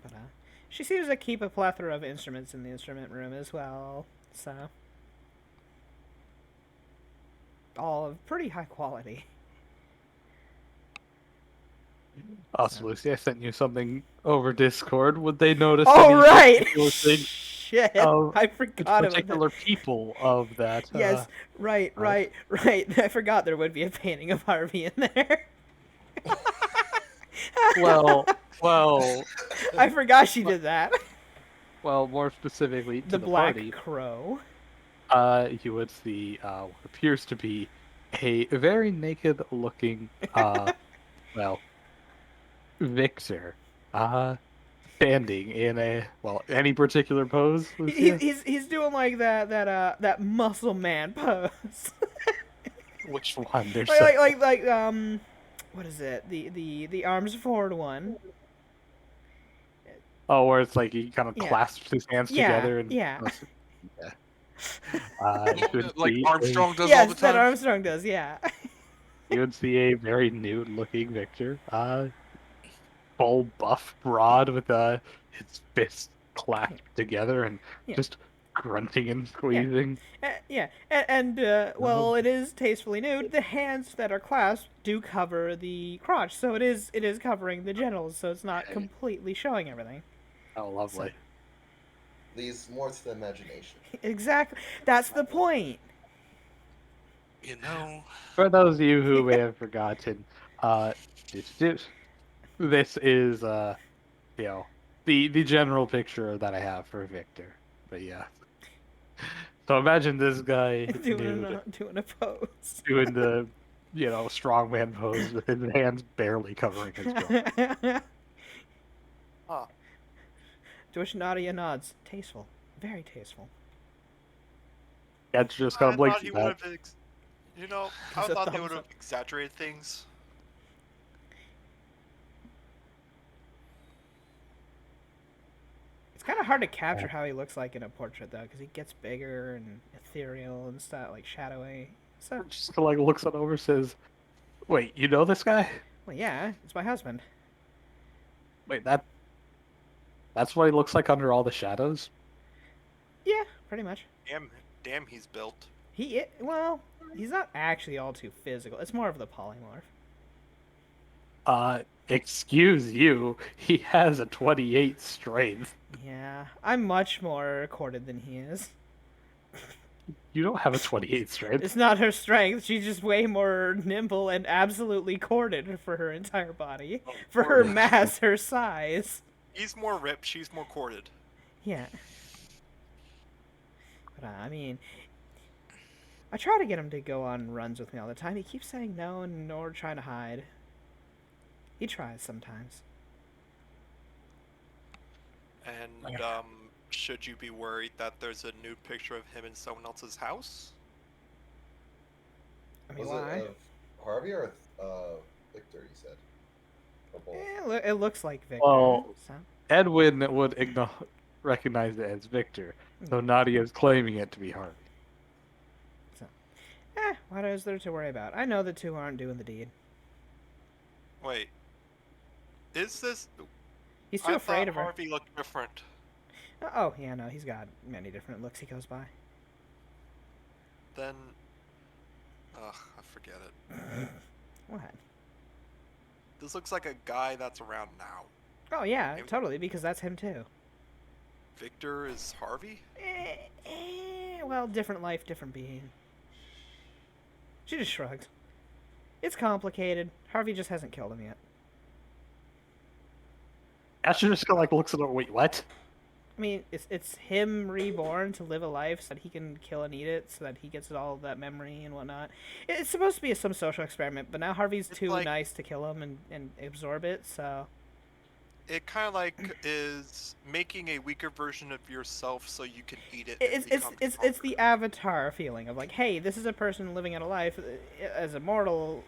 But she seems to keep a plethora of instruments in the instrument room as well, so all of pretty high quality. Also, Lucy, I sent you something over Discord. Would they notice Oh any right, particular thing shit! of I forgot about that. particular people of that? Yes, right. I forgot there would be a painting of Harvey in there. Well, I forgot she did that. more specifically to The the Black party. Crow. You would see what appears to be a very naked-looking, Victor, standing in any particular pose. Lucia? He's doing like that muscle man pose. Which one? There's like what is it? The arms forward one. Oh, where it's like he kind of Yeah. clasps his hands Yeah, together and yeah. you would Like see Armstrong does all Yes, the that time. Armstrong does. Yeah. you would see a very nude-looking Victor, full buff broad with his fists clasped together and Yeah. just grunting and squeezing. Yeah, and well, it is tastefully nude. The hands that are clasped do cover the crotch, so it is covering the genitals, so it's not completely showing everything. Oh, lovely. Leaves more to the imagination. Exactly, that's the point. You know, For those of you who may have forgotten, this is the general picture that I have for Victor. But yeah, So imagine this guy doing nude doing a pose. doing the, strongman pose with his hands barely covering his girlfriend. Huh. To which Nadia nods. Tasteful. Very tasteful. That's just kind I of blinks thought he at would that. have, I It's a thought they thumbs would have up. exaggerated things. It's kind of hard to capture how he looks like in a portrait, though, because he gets bigger and ethereal and stuff, like shadowy. So, Just kind of looks it over, says, "Wait, you know this guy? well, yeah, it's my husband. Wait, that's what he looks like under all the shadows." Yeah, pretty much. Damn, he's built. Well, he's not actually all too physical. It's more of the polymorph. Excuse you. He has a 28 strength. Yeah, I'm much more corded than he is. You don't have a 28 strength. It's not her strength. She's just way more nimble and absolutely corded for her entire body. For her corded. mass, her size. He's more ripped. She's more corded. Yeah. But, I mean, I try to get him to go on runs with me all the time. He keeps saying no or trying to hide. He tries sometimes. And should you be worried that there's a nude picture of him in someone else's house? I mean, Was why? it Harvey or Victor? You said. Or both? It looks like Victor. Well, So. Edwin would recognize it as Victor, though Nadia's claiming it to be Harvey. What is there to worry about? I know the two aren't doing the deed. Wait. Is this? He's too I afraid thought of her. Harvey looked different. Oh, yeah, no, he's got many different looks he goes by. Then, ugh, I forget it. What? This looks like a guy that's around now. Oh, yeah, Maybe- totally, because that's him too. Victor is Harvey? Well, different life, different being. She just shrugged. It's complicated. Harvey just hasn't killed him yet. Asher just kind of looks at her. Wait, what? I mean, it's him reborn to live a life so that he can kill and eat it, so that he gets all that memory and whatnot. It's supposed to be some social experiment, but now Harvey's It's too like- nice to kill him and absorb it, so... It kind of is making a weaker version of yourself so you can eat it. and It's become the stronger. Avatar feeling of like, hey, this is a person living out a life as a mortal,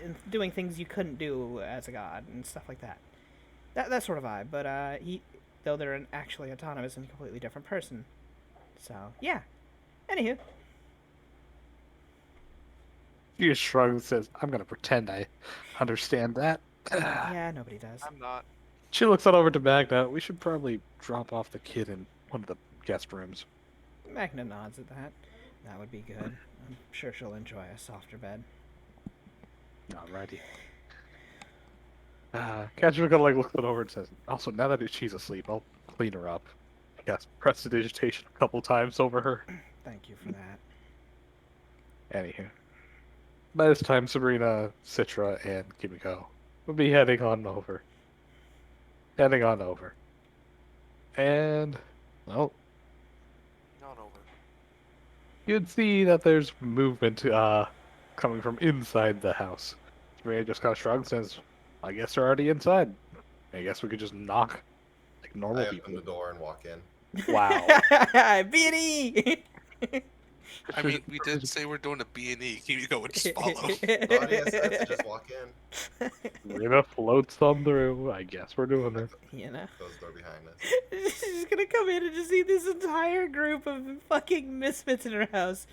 and doing things you couldn't do as a god and stuff like that. That sort of vibe. But though they're an actually autonomous and completely different person. So yeah. Anywho, She just shrugs and says, "I'm gonna pretend I understand that." yeah, nobody does. I'm not. She looks on over to Magna. "We should probably drop off the kid in one of the guest rooms." Magna nods at that. That would be good. I'm sure she'll enjoy a softer bed. Alrighty. Catcher kind of looks it over and says, "Also, now that she's asleep, I'll clean her up." Yes, prestidigitation a couple times over her. Thank you for that. Anywho. By this time, Sabrina, Citra, and Kimiko will be heading on over. And, well, Not over. you can see that there's movement coming from inside the house. Sabrina just kind of shrugs and says, "I guess they're already inside. I guess we could just knock like normal I open people." the door and walk in. Wow. B&E! I mean, we did say we're doing a B&E. Can you go and just follow? Audience says to just walk in. Sabrina floats on through. I guess we're doing this. You know? Close the door behind us. She's gonna come in and just see this entire group of fucking misfits in her house.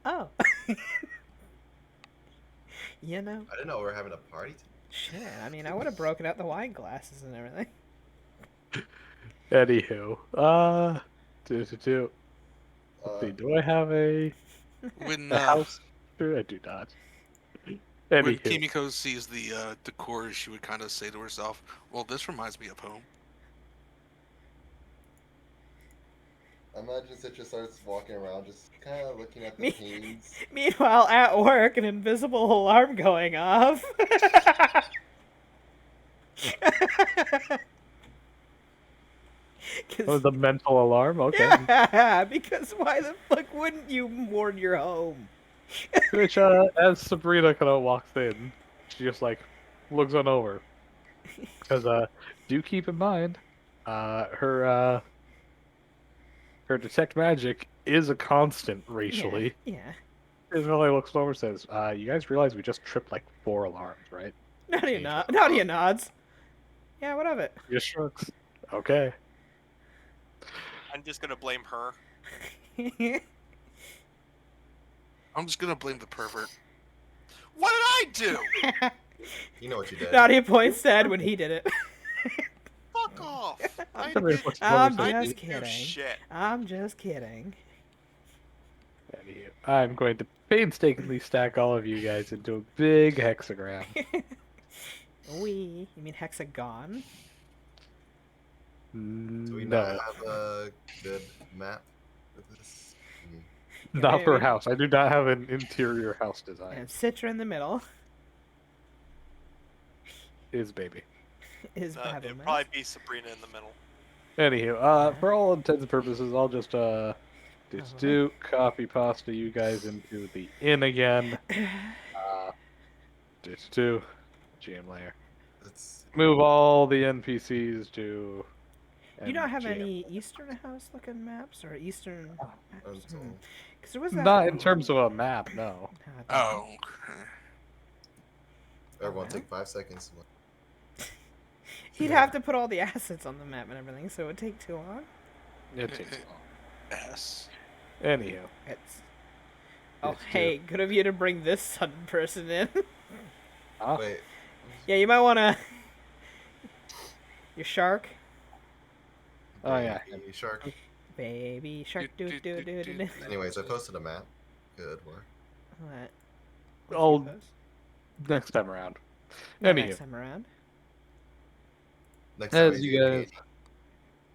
Oh. You know? I didn't know we were having a party. Shit, I mean, I would have broken out the wine glasses and everything. Anywho, let's see, do I have a When house? I do not. when Anywho, Kimiko sees the decor, she would kind of say to herself, "Well, this reminds me of home." I imagine Citra starts walking around, just kind of looking at the Me- paintings. Meanwhile, at work, an invisible alarm going off. Oh, the mental alarm. Okay. Yeah, because why the fuck wouldn't you warn your home? Which, as Sabrina kind of walks in, she just like looks on over because do keep in mind, her detect magic is a constant Yeah, racially. yeah. Isabella looks over and says, "You guys realize we just tripped like 4 alarms, right?" Nadia, Angel. Nadia nods. Yeah, what of it? Just shrugs. Okay. I'm just gonna blame her. I'm just gonna blame the pervert. What did I do? You know what you did. Nadia points sad when he did it. Fuck off! I Sabrina did. looks I'm over and I says, just didn't do kidding. shit. I'm just kidding. I'm going to painstakingly stack all of you guys into a big hexagram. You mean hexagon? Do we not No, have a good map for this? Mm. Yeah, not for a maybe. house. I do not have an interior house design. And Citra in the middle Is baby. is It'd Babylon. probably be Sabrina in the middle. Anywho, for all intents and purposes, I'll just Uh-huh. do copy pasta you guys into the inn again. Do GM layer. It's Move all the NPCs to. Do you not have MGM. any Eastern House looking maps or Eastern maps? until Because there was that. Not in terms of a map, no. Oh, okay. everyone wow. take 5 seconds. He'd have to put all the assets on the map and everything, so it would take too long. It takes long. Yes. Anyhow, It's. Oh, It's hey, good of you to bring this sudden person in. huh? Wait, Yeah, you might want to. Your shark. Oh yeah. baby shark. Baby shark. Do, Do, do, do, do, do, do, do. do. Anyways, I posted a map. Good work. What? Oh, What's your post? next time around. No, Anywho, next time around. Next time I as do you a guys. painting.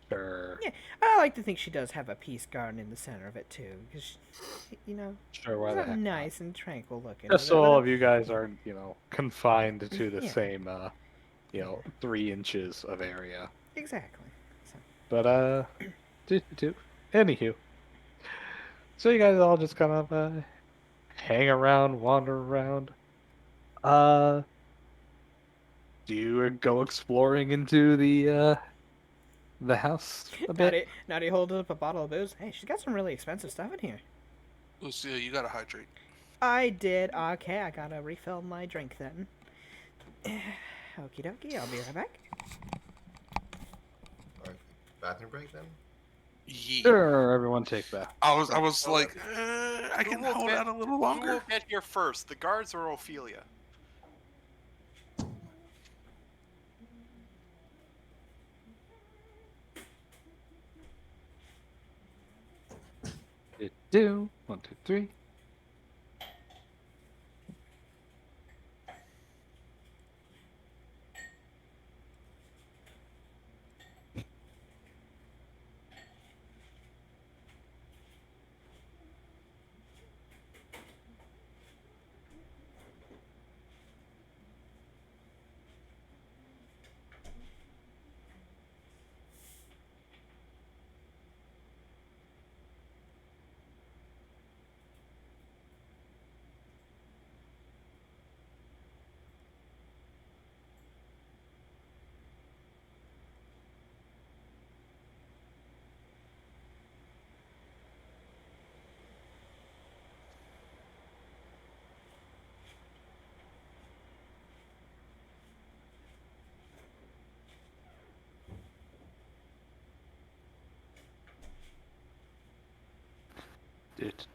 Sure. Yeah, I like to think she does have a peace garden in the center of it too, because you know, Sure, why it's the not heck? not? nice and tranquil looking. Just with so it- all with of you guys aren't, confined to the Yeah. same, 3 inches of area. it- exactly. So, But, anywho. So you guys all just kind of, hang around, wander around. Uh, do you go exploring into the house a bit? Nadia holds up a bottle of booze. Hey, she's got some really expensive stuff in here. Lucia, you gotta hydrate. I did. Okay, I gotta refill my drink then. Okie dokie, I'll be right back. Alright, bathroom break then. Yeah. Sure, everyone take that. I was Well, like, I who can will hold get- out a little Who longer. will get here first, the guards or Ophelia? Do 1, 2, 3.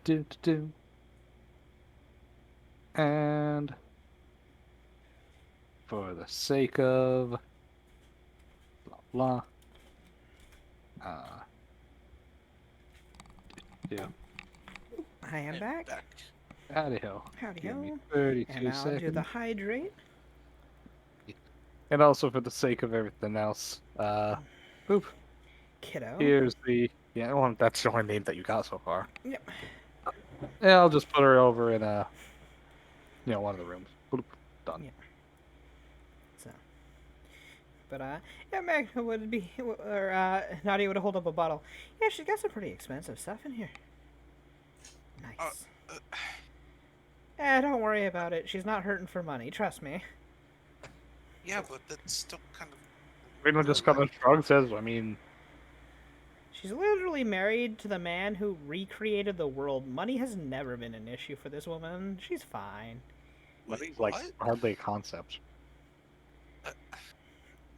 Do. And for the sake of blah blah. Yeah. I am back. Howdy ho. Howdy Give me ho. 32 And I'll seconds. do the hydrate. And also for the sake of everything else, boop. Kiddo. Here's the well, that's the only name that you got so far. Yep. Yeah, I'll just put her over in one of the rooms. Boop. Done. Yeah. So, But yeah, Magna would be, or Nadia would hold up a bottle. Yeah, she's got some pretty expensive stuff in here. Uh, Nice. uh, Don't worry about it. She's not hurting for money. Trust me. yeah, but that's still kind of. Sabrina just kind of shrugs, says, I mean, She's literally married to the man who recreated the world. Money has never been an issue for this woman. She's fine. money's Wait, like what? hardly a concept.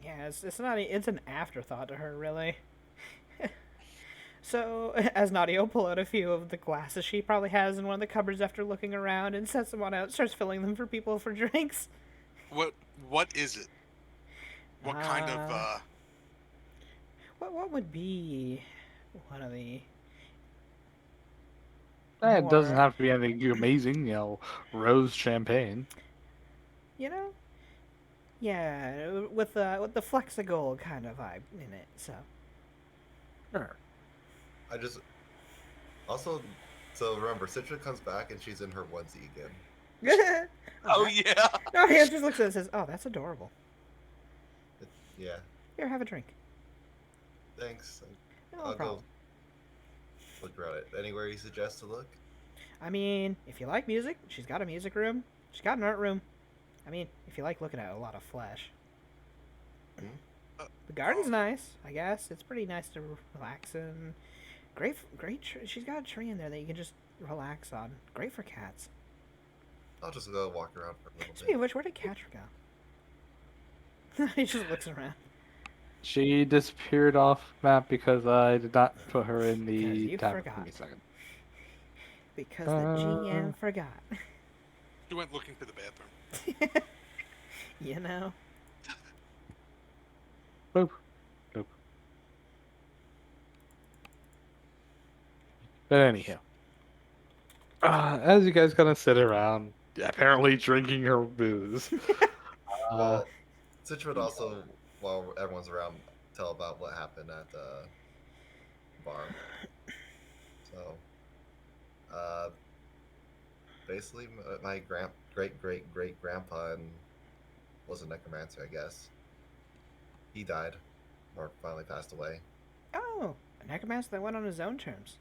Yeah, it's not. It's an afterthought to her, really. So, as Nadia will pull out a few of the glasses she probably has in one of the cupboards after looking around and sets them on out, starts filling them for people for drinks. What is it? What kind of What would be one of the It doesn't more, have to be anything amazing, rose champagne. you know? Yeah, with the Flexigold kind of vibe in it. So Sure. I just also so remember, Citra comes back and she's in her onesie again. Oh yeah. Nadia just looks at it and says, "Oh, that's adorable. Yeah, Here, have a drink." thanks. No I'll problem. go look around it. Anywhere you suggest to look? I mean, if you like music, she's got a music room. She's got an art room. I mean, if you like looking at a lot of flesh. The garden's nice, I guess. It's pretty nice to relax in. Great. She's got a tree in there that you can just relax on. Great for cats. I'll just go walk around for a little Speaking bit. of which, where did Catra go? He just looks around. She disappeared off map because I did not put her in the you tab. forgot. Give me a second. Because the GM forgot. She went looking for the bathroom. You know? Boop. Boop. But anyhow, as you guys kind of sit around, apparently drinking her booze. Well, Citra would also, while everyone's around, tell about what happened at the bar. So, basically, my great grandpa was a necromancer, I guess. He died, or finally passed away. Oh, a necromancer that went on his own terms.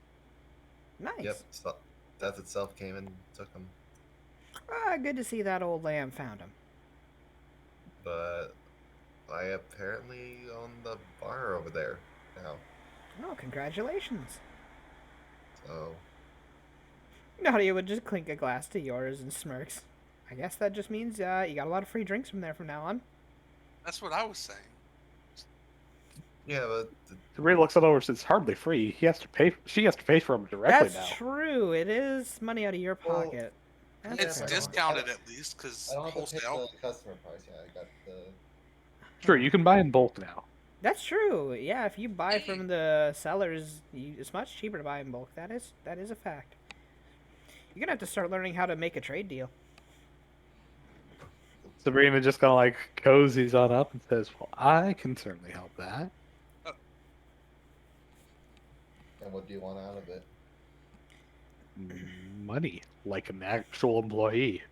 Nice. Yep, so death itself came and took him. Good to see that old lamb found him. But I apparently own the bar over there now. Oh, congratulations. So, Nadia would just clink a glass to yours and smirks. I guess that just means you got a lot of free drinks from there from now on. That's what I was saying. yeah, but Sabrina looks it over. Says, "It's hardly free. He has to pay. She has to pay for him directly That's now." true. It is money out of your Well, pocket. yeah, It's but discounted at least because I don't have to pay wholesale. the customer price. Yeah, I got the. Sure, you can buy in bulk now. That's true. Yeah, if you buy from the sellers, it's much cheaper to buy in bulk. That is a fact. You're gonna have to start learning how to make a trade deal. Sabrina just kind of like cozies on up and says, "Well, I can certainly help that." And what do you want out of it? Money, like an actual employee.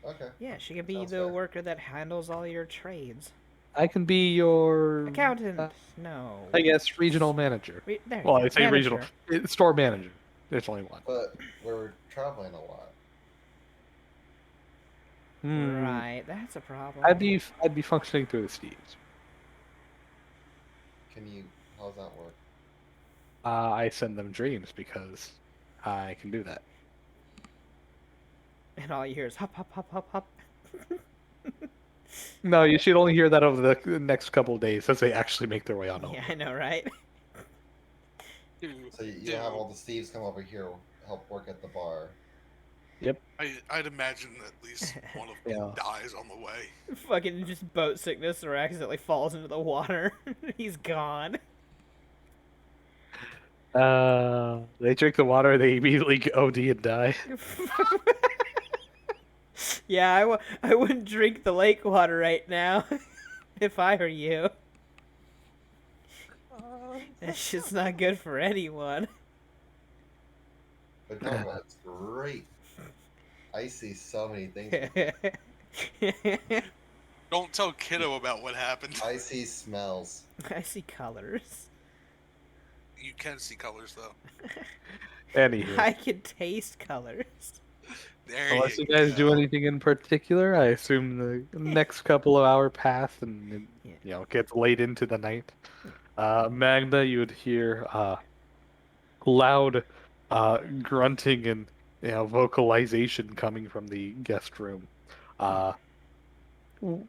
Okay. Yeah, she could be Sounds the fair. worker that handles all your trades. I can be your Accountant. No. I guess regional manager. There you Well, go. I say regional store manager. There's only one. But we're traveling a lot. Right, that's a problem. I'd be functioning through the Steves. Can you? How's that work? I send them dreams because I can do that. And all you hear is hop, hop, hop, hop, hop. No, you should only hear that over the next couple of days as they actually make their way on over. Yeah, I know, right? So you have all the thieves come over here, help work at the bar. I'd imagine at least one of them Yeah. dies on the way. Fucking just boat sickness or accidentally falls into the water. He's gone. They drink the water, they immediately OD and die. Yeah, I wouldn't drink the lake water right now if I were you. That's just not good for anyone. But no, that's great. I see so many things. Don't tell Kiddo about what happened. I see smells. I see colors. You can see colors though. Anywho, I can taste colors. There unless you you guys do go. anything in particular, I assume the next couple of hour pass and Yeah. it gets late into the night. Magda, you would hear loud grunting and vocalization coming from the guest room. Uh, w-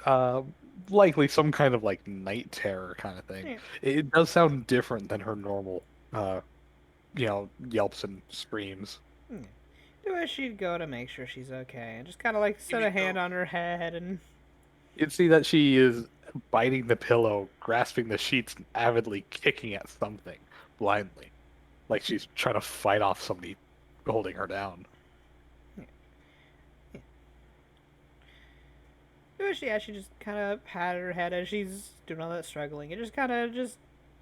uh, Likely some kind of like night terror kind of thing. Yeah. It does sound different than her normal, yelps and screams. Do wish she'd go to make sure she's okay, and just kind of like set a Yumiko. hand on her head and. You'd see that she is biting the pillow, grasping the sheets, and avidly kicking at something blindly, like she's trying to fight off somebody holding her down. Yeah, she just kind of patted her head as she's doing all that struggling. It just kind of just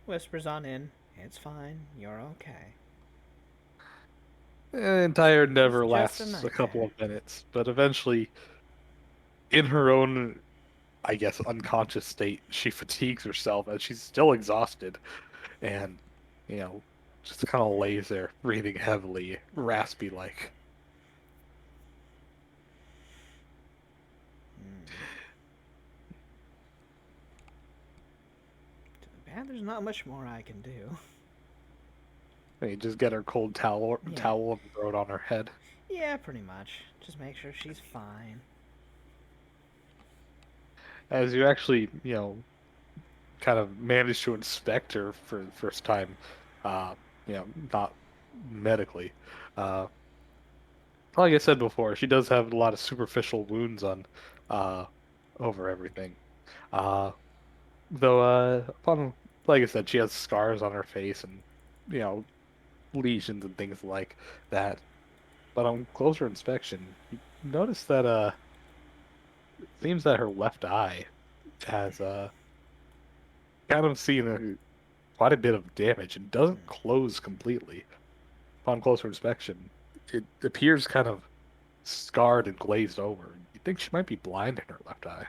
whispers on in, "It's fine. You're okay." The entire endeavor It's just a lasts a couple nightmare. of minutes, but eventually, in her own, I guess, unconscious state, she fatigues herself as she's still exhausted and, you know, just kind of lays there, breathing heavily, raspy like. Too bad there's not much more I can do. And you just get her cold towel, Yeah. towel and throw it on her head. Yeah, pretty much. Just make sure she's fine. As you actually, kind of manage to inspect her for the first time, not medically. Uh, like I said before, she does have a lot of superficial wounds on, over everything. Though, like I said, she has scars on her face and, you know, lesions and things like that. But on closer inspection, you notice that, it seems that her left eye has, kind of seen quite a bit of damage and doesn't close completely. Upon closer inspection, it appears kind of scarred and glazed over. You think she might be blind in her left eye.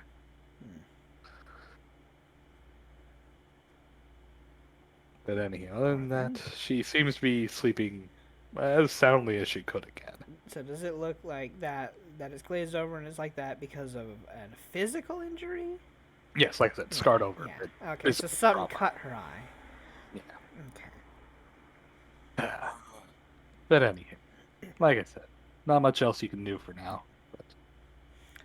But anyhow, other than that, she seems to be sleeping as soundly as she could again. So does it look like that it's glazed over and it's like that because of a physical injury? Yes, like I said, scarred over. Yeah. But Okay, so physical something trauma. cut her eye. Yeah. Okay. But anyhow, like I said, not much else you can do for now. But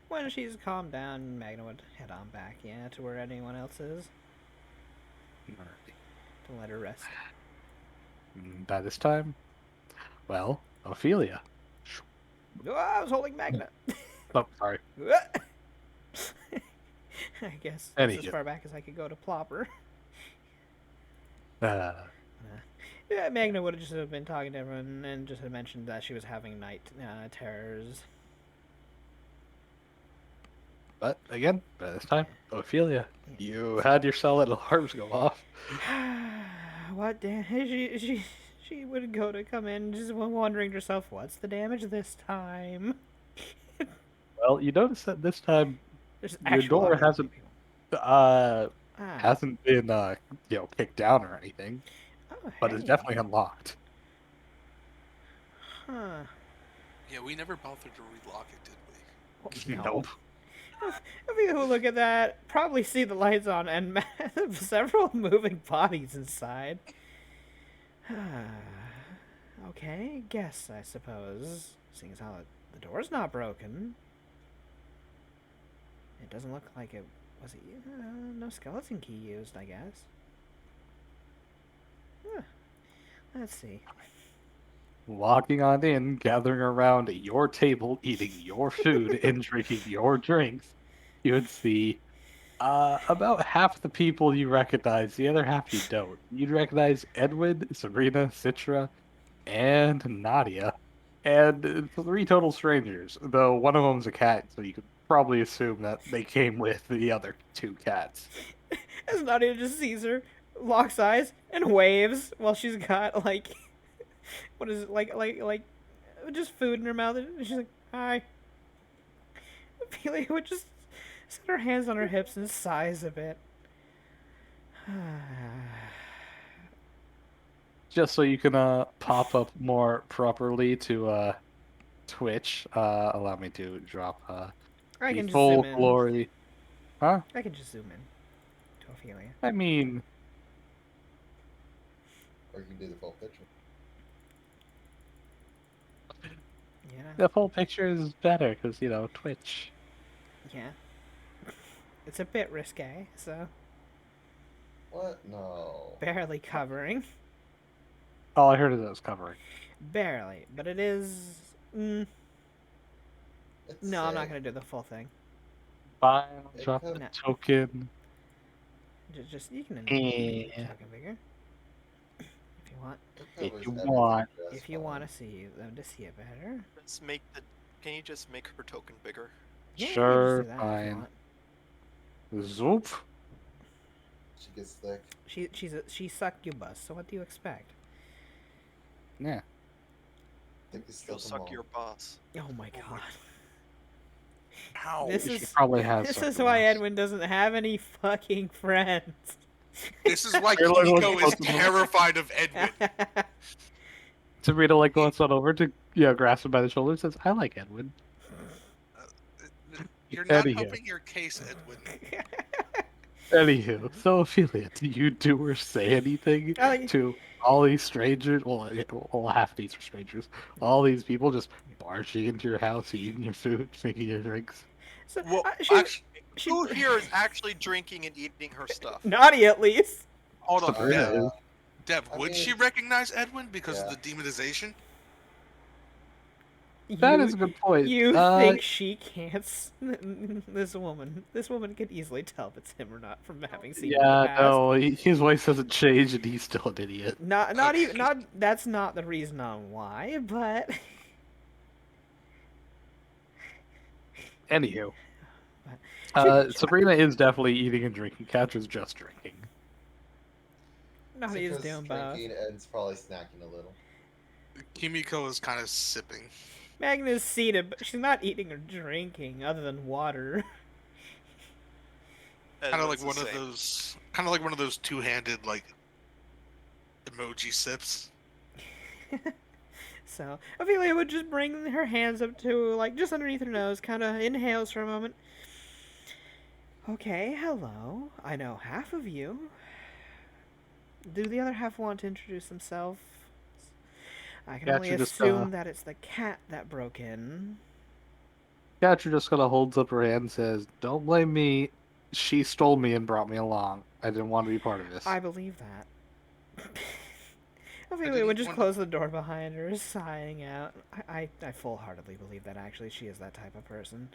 When she's calmed down, Magna would head on back, to where anyone else is, alrighty. to let her rest. By this time, well, Ophelia. Oh, I was holding Magna. Oh, sorry. I guess that's as Anywho. far back as I could go to plop her. Uh, Yeah, Magna would have just have been talking to everyone and just had mentioned that she was having night terrors. But again, by this time, Ophelia, you had your solid alarms go off. What she would go to come in just wondering to herself, what's the damage this time? Well, you notice that this time There's your actual door other hasn't people. hasn't been kicked down or anything, Oh, but it's hey. definitely unlocked. Huh. Yeah, we never bothered to relock it, did we? No. Nope. If you look at that, probably see the lights on and several moving bodies inside. Okay, guess, I suppose. Seeing as how the door's not broken. It doesn't look like it was it. No skeleton key used, I guess. Huh. Let's see. Walking on in, gathering around your table, eating your food and drinking your drinks, you would see about half the people you recognize, the other half you don't. You'd recognize Edwin, Sabrina, Citra, and Nadia, and three total strangers, though one of them's a cat, so you could probably assume that they came with the other two cats. As Nadia just sees her, locks eyes, and waves while she's got like, what is it like just food in her mouth, and she's like, "Hi." Ophelia would just Set her hands on her hips and sighs a bit. Just so you can pop up more properly to Twitch, allow me to drop I the can just full zoom in. glory. Huh? I can just zoom in to Ophelia. I mean, Or you can do the full picture. Yeah. the full picture is better because Twitch. Yeah. It's a bit risque, so What? No. barely covering. All I heard is it was covering. Barely, but it is. It's No, I'm not safe. gonna do the full thing. Fine, I'll It drop could- the No. token. Just you can Yeah. talk bigger if you want. it If covers you everything want. just If you fine. want to see them to see it better. Let's make the. Can you just make her token bigger? Yeah, you can just Sure, do that if you fine. want. Zoop. She gets thick. She's succubus. So what do you expect? Yeah. Thick as She'll still suck your boss. Oh my god. How? This She is probably has. this is succubus. why Edwin doesn't have any fucking friends. This is why You're like, Kimiko is what's- terrified of Edwin. Sabrina goes on over to grasp him by the shoulder and says, "I like Edwin." You're not Anywho. helping your case, Edwin. Anywho, so Ophelia, do you do or say anything Oh, y- to all these strangers? Well, half these are strangers. All these people just barging into your house, eating your food, making your drinks. So, Well, she, actually, she, Who here is actually drinking and eating her stuff? Naughty at least. hold on. Sabrina Dev, is. Dev, I would mean- she recognize Edwin because Yeah. of the demonization? That You- is a good point. You think she can't? This woman could easily tell if it's him or not from having seen him in the Yeah, past. no, his voice hasn't changed, and he's still an idiot. Not even not. That's not the reason on why, but Anywho, Should- Sabrina is definitely eating and drinking. Catch is just drinking. Naughty is Citra's doing both. drinking and it's probably snacking a little. Kimiko is kind of sipping. Magnus seated, but she's not eating or drinking other than water. And Kind of it's like the one of same. those. Kind of like one of those two-handed like emoji sips. So Ophelia would just bring her hands up to like just underneath her nose, kind of inhales for a moment. Okay, hello. I know half of you. Do the other half want to introduce themselves? I can Yeah, only she just, assume that it's the cat that broke in. Catcher just kind of holds up her hand and says, "Don't blame me. She stole me and brought me along. I didn't want to be part of this." I believe that. Ophelia didn't would just wanna- close the door behind her, sighing out. I full-heartedly believe that, actually. She is that type of person.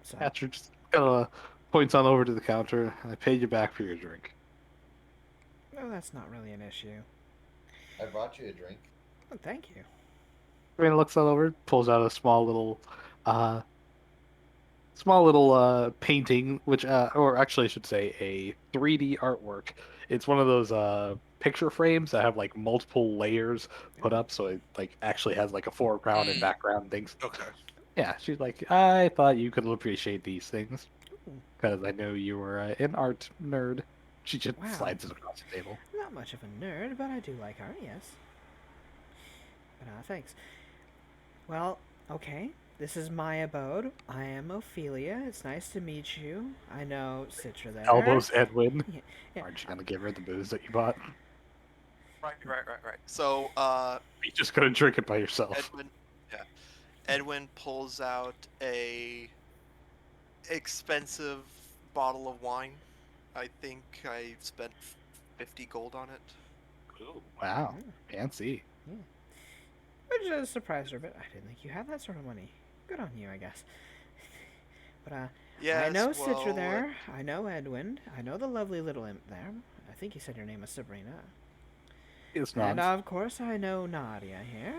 So, Catcher just kind of points on over to the counter, and I paid you back for your drink. no, that's not really an issue. I brought you a drink. Oh, thank you. Sabrina looks on over, pulls out a small little painting, which, or actually, I should say, a 3D artwork. It's one of those picture frames that have like multiple layers put up, so it like actually has like a foreground and background things. Okay. Yeah, she's like, I thought you could appreciate these things Ooh, because I know you were an art nerd. She just Wow. slides it across the table. not much of a nerd, but I do like art, yes. But, thanks. Well, okay. This is my abode. I am Ophelia. It's nice to meet you. I know Citra there. Elbows Edwin. Yeah. Aren't you gonna give her the booze that you bought? Right. So, You just gonna drink it by yourself. Edwin pulls out a expensive bottle of wine. I think I spent 50 gold on it. Ooh, wow, fancy. Which surprised her a bit. I didn't think you had that sort of money. Good on you, I guess. But, Yes, I know well, Citra there. I know Edwin. I know the lovely little imp there. I think you said your name was Sabrina. It's And, not. of course, I know Nadia here.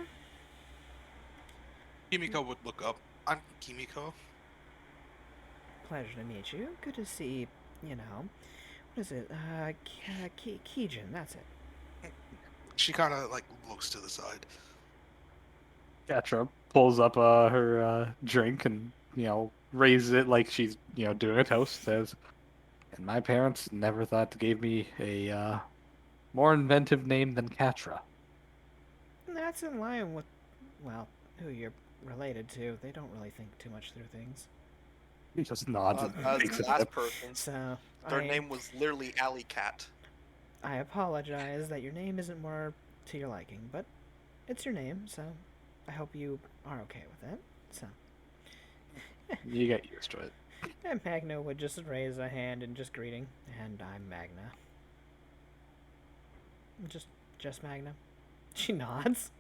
Kimiko would look up. I'm Kimiko. Pleasure to meet you. Good to see, what is it? Keijin, that's it. She kind of like looks to the side. Catra pulls up her drink and raises it like she's doing a toast. Says, "And my parents never thought to give me a more inventive name than Catra." And that's in line with, well, who you're related to. They don't really think too much through things. He just nods and As takes the a last sip. person's, So their name was literally Alley Cat. I apologize that your name isn't more to your liking, but it's your name, so I hope you are okay with it. So, You get used to it. and Magna would just raise a hand in just greeting, and I'm Magna. Just Magna. She nods.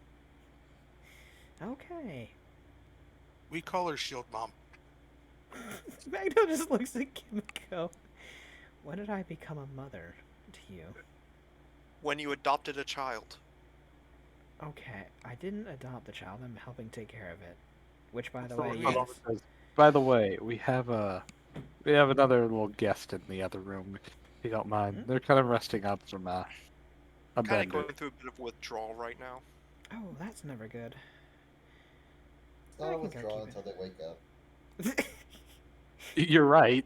Okay. We call her Shield Mom. Magna just looks at Kimiko. When did I become a mother to you? When you adopted a child. Okay, I didn't adopt the child. I'm helping take care of it. Which, by the So way, Ron yes. Oliver says, "By the way, we have another little guest in the other room. If you don't mind, they're kind of resting up from a Kind of bender." going through a bit of withdrawal right now. Oh, that's never good. It's not I a can go withdrawal keep until they wake up. You're right.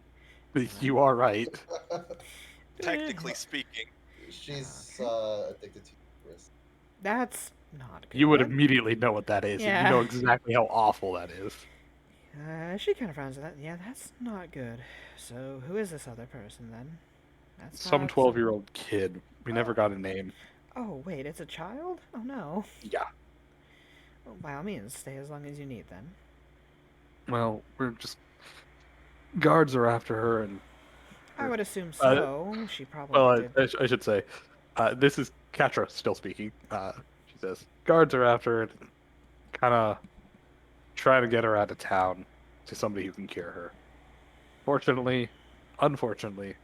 You are right. Technically speaking. She's Okay. addicted to Eucharist. That's not good. You would immediately know what that is, and you Yeah. know exactly how awful that is. She kind of frowns at that. Yeah, that's not good. So, who is this other person then? That's Some not 12-year-old kid. We never Oh. got a name. Oh, wait, it's a child? Oh no. Yeah. Well, by all means, stay as long as you need then. Well, we're just guards are after her, and I would assume Uh, so. She probably did. I should say, this is Katra still speaking. She says guards are after her, and kind of trying to get her out of town to somebody who can cure her. Unfortunately,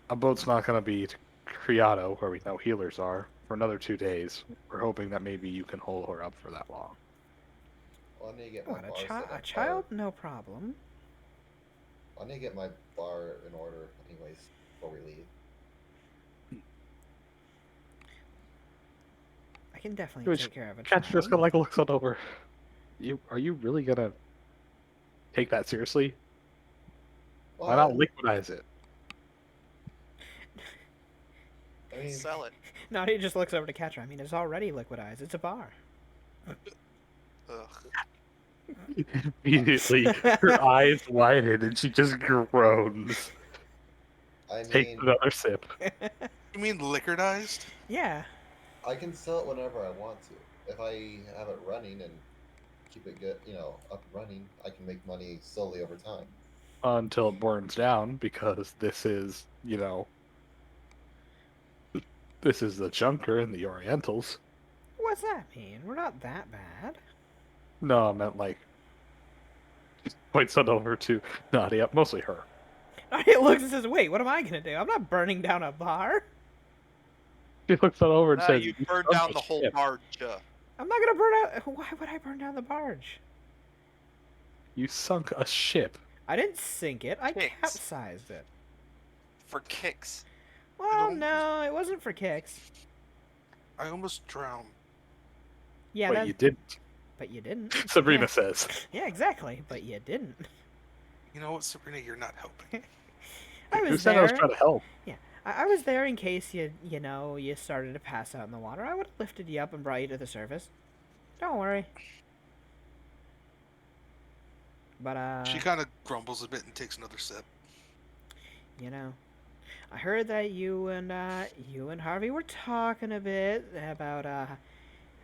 a boat's not going to be to Criado, where we know healers are, for another 2 days. We're hoping that maybe you can hold her up for that long. Well, I need to get my What, bar set up. a child? No problem. I need to get my bar in order, anyways, before we leave. I can definitely Which take care of a Cat's child. just gonna like looks on over. Are you really gonna take that seriously? Why not liquidize it? I mean, Sell it. No, he just looks over to Catcher. I mean, it's already liquidized. It's a bar. Ugh. Immediately, her eyes widen and she just groans. I Takes mean, another sip. You mean liquorized? Yeah. I can sell it whenever I want to. If I have it running and keep it good, up and running, I can make money slowly over time. Until it burns down, because this is the Junker and the Orientals. What's that mean? We're not that bad. No, I meant like. She points it over to Nadia, mostly her. He looks and says, wait, what am I going to do? I'm not burning down a bar. She looks it over and says, You "You burned sunk down a the whole ship. barge. I'm not going to burn out. Why would I burn down the barge? You sunk a ship." I didn't sink it. I Kicks. capsized it. For kicks. Well, don't- no, it wasn't for kicks. I almost drowned. Yeah, But you didn't. But you didn't. Sabrina Yeah. says. Yeah, exactly. But you didn't. You know what, Sabrina? You're not helping. I Who was said there. I was trying to help? I was there in case you started to pass out in the water. I would have lifted you up and brought you to the surface. Don't worry. But She kind of grumbles a bit and takes another sip. I heard that you and Harvey were talking a bit about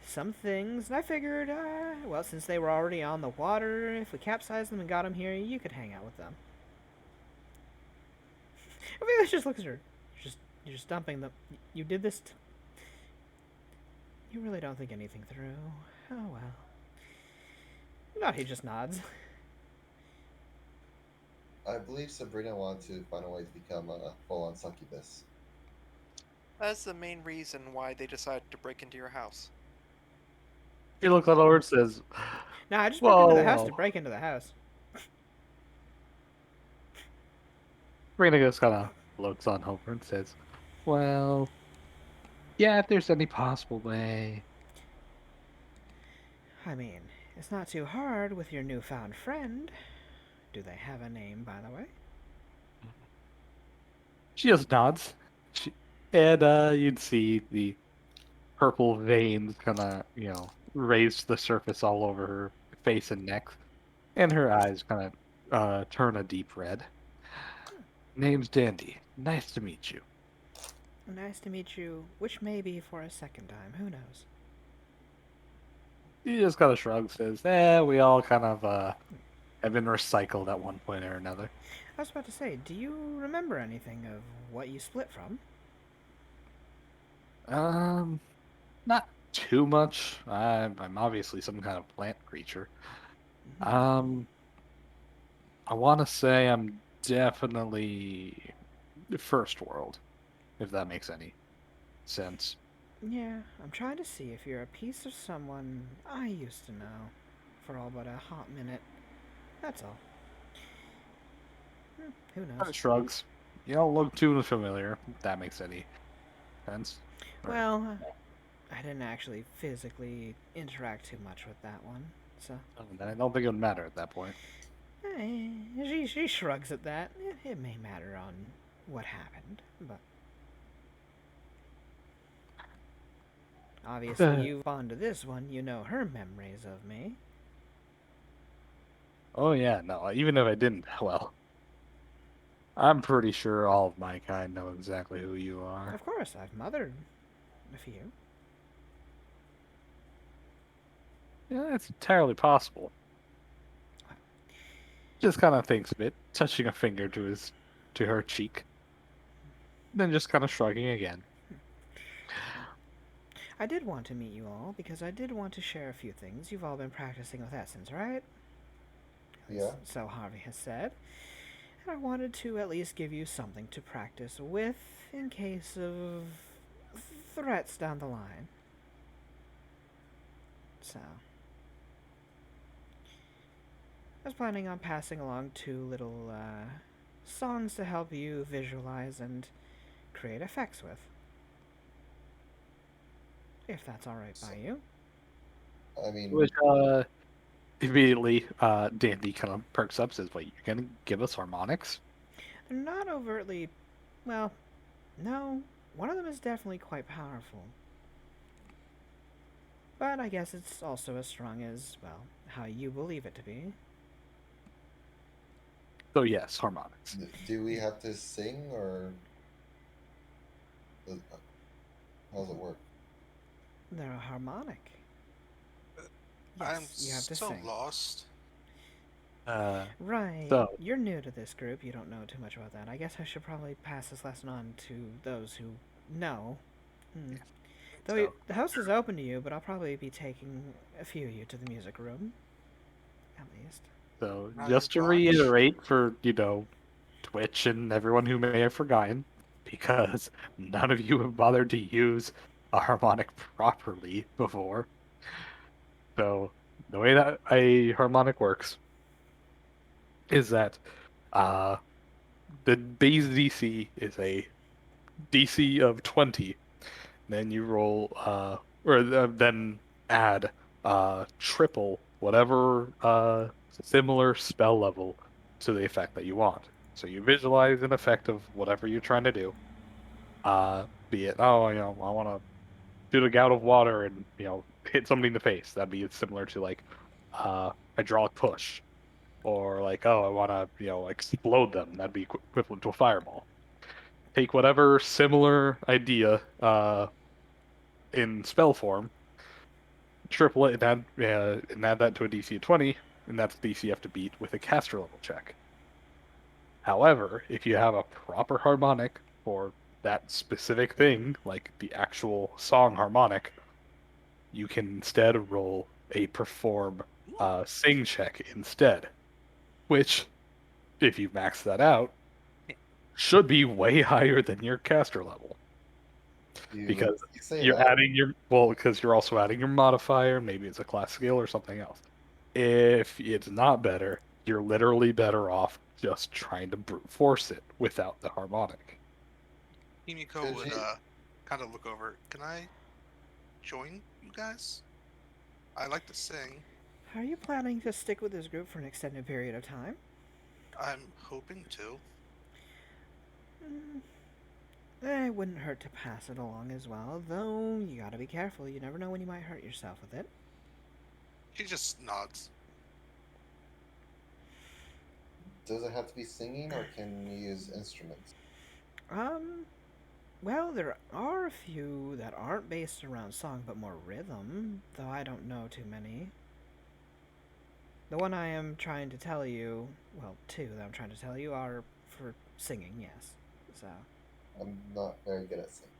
some things, and I figured, well, since they were already on the water, if we capsized them and got them here, you could hang out with them. Amelia just looks at her. You're just dumping them. You did this. You really don't think anything through. Oh well. No, he just nods. I believe Sabrina wanted to find a way to become a full-on succubus. That's the main reason why they decided to break into your house. She looks on over and says, No, I just broke into the house Whoa. to break into the house. Sabrina just kind of looks on over and says, "Well, yeah, if there's any possible way." I mean, it's not too hard with your newfound friend. Do they have a name, by the way? She just nods. And you'd see the purple veins kind of, raise to the surface all over her face and neck, and her eyes kind of turn a deep red. Name's Dandy. Nice to meet you. Nice to meet you, which may be for a second time. Who knows? He just kind of shrugs, says, we all kind of have been recycled at one point or another. I was about to say, do you remember anything of what you split from? Not too much. I'm obviously some kind of plant creature. I want to say I'm definitely first world, if that makes any sense. Yeah, I'm trying to see if you're a piece of someone I used to know for all but a hot minute. That's all. Who Kind knows? of shrugs. You don't look too familiar, if that makes any sense. Or- Well, I didn't actually physically interact too much with that one, so. Then I don't think it would matter at that point. She shrugs at that. It may matter on what happened, but. Obviously, you bond to this one, you know her memories of me. Oh yeah, no, even if I didn't, well, I'm pretty sure all of my kind know exactly who you are. Of course, I've mothered a few. Yeah, it's entirely possible. Just kind of thinks a bit, touching a finger to her cheek, then just kind of shrugging again. I did want to meet you all because I did want to share a few things. You've all been practicing with Essence, right? Yeah. So Harvey has said. And I wanted to at least give you something to practice with in case of threats down the line. So. I was planning on passing along 2 little songs to help you visualize and create effects with. If that's alright by you. I mean, Which immediately Dandy kind of perks up, says, "Wait, you're gonna give us harmonics?" They're not overtly. Well, no. One of them is definitely quite powerful. But I guess it's also as strong as, well, how you believe it to be. So yes, harmonics. do we have to sing or how does it work? They're a harmonic. I'm Yes, you have to so sing. lost. Right. So- You're new to this group. You don't know too much about that. I guess I should probably pass this lesson on to those who know. Though So- the house is open to you, but I'll probably be taking a few of you to the music room. At least. So Now just to you're reiterate for Twitch and everyone who may have forgotten, because none of you have bothered to use a harmonic properly before. So the way that a harmonic works is that the base DC is a DC of 20. Then you roll then add triple whatever similar spell level to the effect that you want. So you visualize an effect of whatever you're trying to do. Be it, I want to shoot a gout of water and hit somebody in the face. That'd be similar to like hydraulic push, or like, oh, I want to explode them. That'd be equivalent to a fireball. Take whatever similar idea in spell form, triple it, and add that to a DC of 20, and that's the DC you have to beat with a caster level check. However, if you have a proper harmonic for that specific thing, like the actual song harmonic, you can instead roll a perform sing check instead, which, if you max that out, should be way higher than your caster level. Because You say you're that. adding because you're also adding your modifier. Maybe it's a class skill or something else. If it's not better, you're literally better off just trying to brute force it without the harmonic. Himiko Could would you- kind of look over. Can I join you guys? I like to sing. Are you planning to stick with this group for an extended period of time? I'm hoping to. Mm, it wouldn't hurt to pass it along as well, though you gotta be careful. You never know when you might hurt yourself with it. She just nods. Does it have to be singing, or can you use instruments? Um, well, there are a few that aren't based around song but more rhythm, though I don't know too many. The one I am trying to tell you, well, two that I'm trying to tell you are for singing, yes. So, I'm not very good at singing.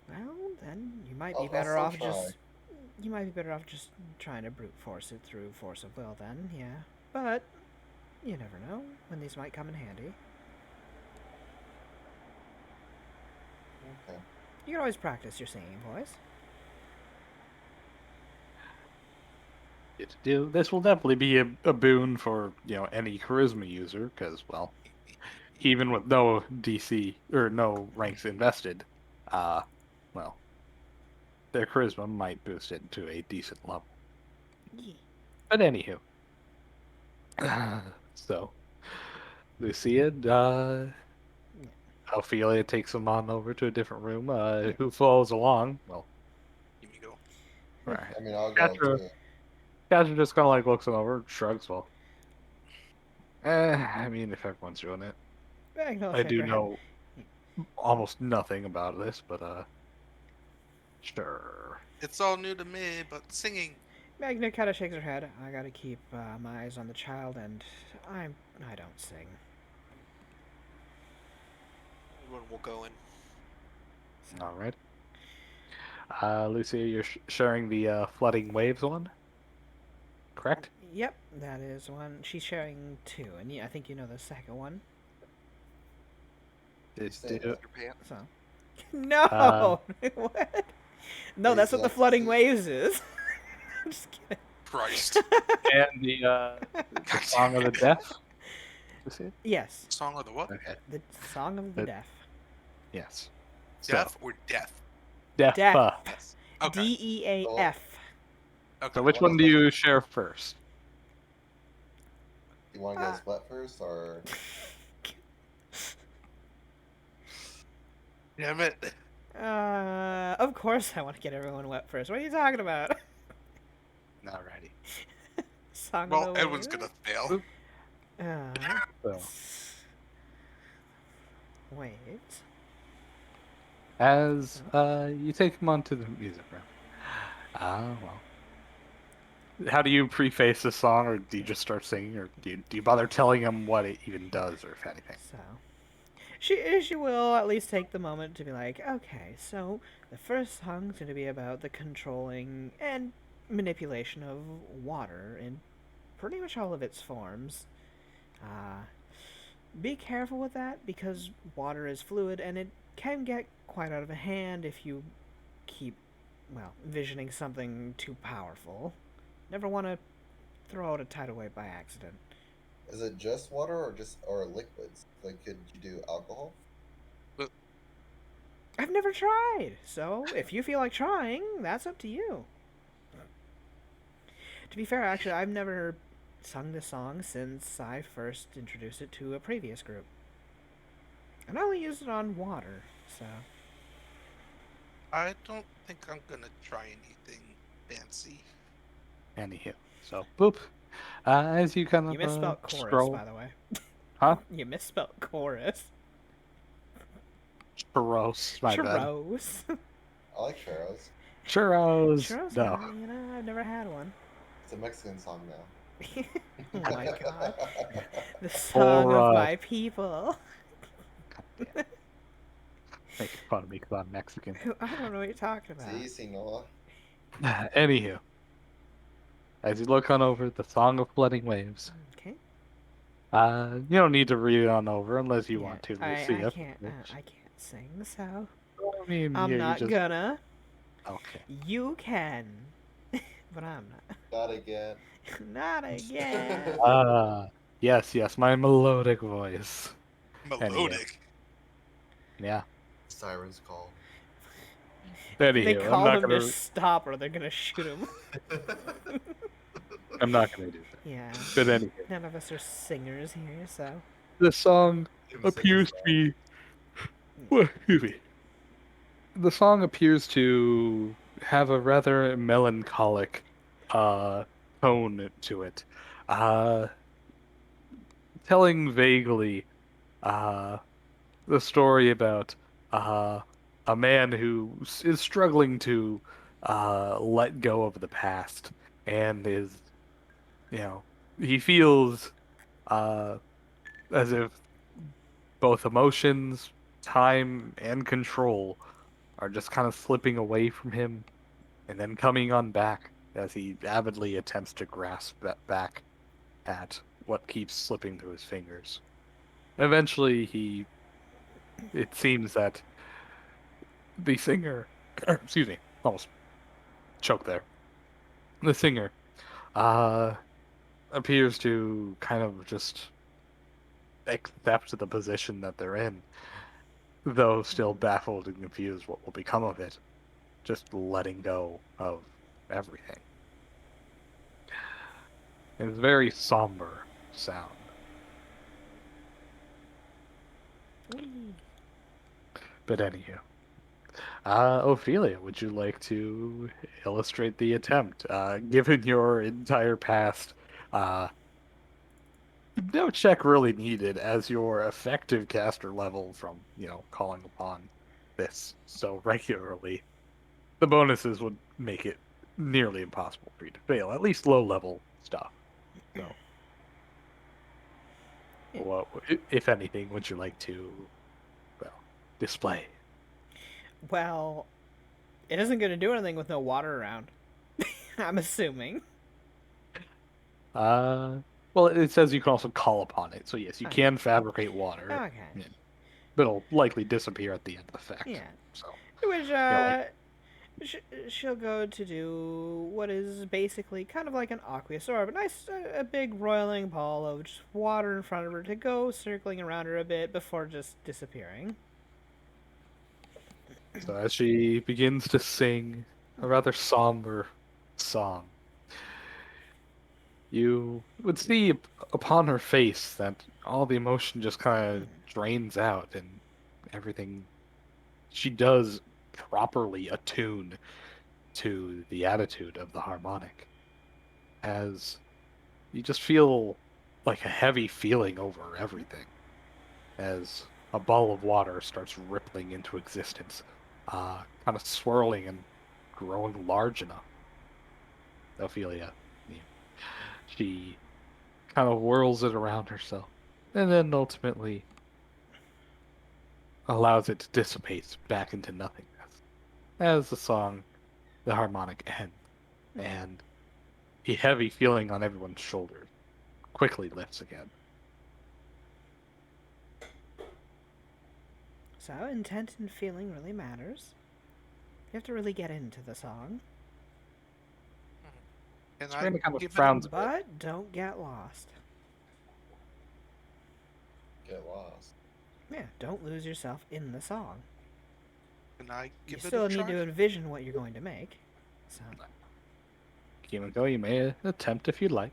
well, then you might be I'll better still off try. just. You might be better off just trying to brute force it through force of will, then, yeah. But, you never know when these might come in handy. Okay. You can always practice your singing voice. This will definitely be a boon for any charisma user, because well, even with no DC or no ranks invested, uh, well, their charisma might boost it to a decent level. Yeah. But anywho, so Lucia, Ophelia takes them on over to a different room. Who follows along? Well, Here we go. right. I mean, I'll go Catra, too. Catra just kind of like looks them over, shrugs. Well, I mean, if everyone's doing it, Magnolia I shake do her head. know almost nothing about this, but sure. It's all new to me, but singing. Magna kind of shakes her head. I gotta keep my eyes on the child, and I don't sing. Everyone will go in. So, All right. Lucia, you're sharing the flooding waves one, correct? yep, that is one. She's sharing two, and I think you know the second one. Say Do- that. Your pants. So, no, what? No, that's what the Please, flooding please. waves is. I'm just kidding. Christ. and the song of the deaf. Lucia? Yes, Song of the what? Okay. the song of the But- deaf. Yes. Deaf or death? Deaf. Deaf. Yes. Okay. DEAF. Okay. So which One one of do them. you share first? You want to go split first, or Damn it. Of course I want to get everyone wet first. What are you talking about? Alrighty. Song Well, of the Edwin's wave? gonna fail. So Wait. as you take him onto the music room. Well. How do you preface the song, or do you just start singing, or do you bother telling him what it even does, or if anything? So, she will at least take the moment to be like, okay, so the first song's going to be about the controlling and manipulation of water in pretty much all of its forms. Be careful with that because water is fluid and it can get quite out of hand if you keep, well, envisioning something too powerful. Never want to throw out a tidal wave by accident. is it just water, or liquids? Like, could you do alcohol? I've never tried, so if you feel like trying, that's up to you. To be fair, actually, I've never sung this song since I first introduced it to a previous group. And I only used it on water, so... I don't think I'm gonna try anything fancy. Anywho, so boop. As you kind of You misspelled chorus, scroll, by the way. huh? You misspelled chorus. Churros, my bad. Churros. I like churros. Churros. Churros, No. I've never had one. It's a Mexican song now. Oh my god. The song of my people. Make fun of me because I'm Mexican. I don't know what you're talking about. See, Sinaloa. Anywho, as you look on over the Song of Flooding Waves, Okay. you don't need to read it on over unless you Yeah, want to. I Lucia. can't sing, so I mean, I'm you not just... gonna. Okay. You can, but I'm not. Not again. Not again. Yes, my melodic voice. Melodic. Yeah. Sirens call. They Anywho, call him to stop or they're gonna shoot him. I'm not gonna do that. Yeah. But anywho, None of us are singers here, so. the song Him sing his appears to be. Well, excuse me. The song appears to have a rather melancholic tone to it, uh, telling vaguely uh, the story about uh, a man who is struggling to let go of the past and is, you know, he feels uh, as if both emotions, time, and control are just kind of slipping away from him and then coming on back as he avidly attempts to grasp that back at what keeps slipping through his fingers. Eventually, it seems that the singer, excuse me, almost choked there. The singer, uh, appears to kind of just accept the position that they're in, though still baffled and confused what will become of it. Just letting go of everything. It's a very somber sound. But anywho, Ophelia, would you like to illustrate the attempt? Given your entire past, uh, no check really needed as your effective caster level from, calling upon this so regularly. The bonuses would make it nearly impossible for you to fail, at least low level stuff. So, what, if anything, would you like to, well, display? Well, it isn't gonna do anything with no water around. I'm assuming. Well, it says you can also call upon it, so yes, you Okay. can fabricate water. Okay. Yeah. But it'll likely disappear at the end of the effect. Yeah. So, Which, like, she'll go to do what is basically kind of like an aqueous orb. A nice, a big roiling ball of just water in front of her to go circling around her a bit before just disappearing. so as she begins to sing a rather somber song, you would see upon her face that all the emotion just kind of drains out and everything she does properly attune to the attitude of the harmonic, as you just feel like a heavy feeling over everything as a ball of water starts rippling into existence, kind of swirling and growing large enough. Ophelia, she kind of whirls it around herself, and then ultimately allows it to dissipate back into nothingness. As the harmonic ends, and the heavy feeling on everyone's shoulders quickly lifts again. So, intent and feeling really matters. You have to really get into the song. And Sabrina kind of give it frowns a bit. But don't get lost. Get lost. Yeah, don't lose yourself in the song. Can I You give it still a need try? to envision what you're going to make. So, Kimiko, you may attempt if you'd like.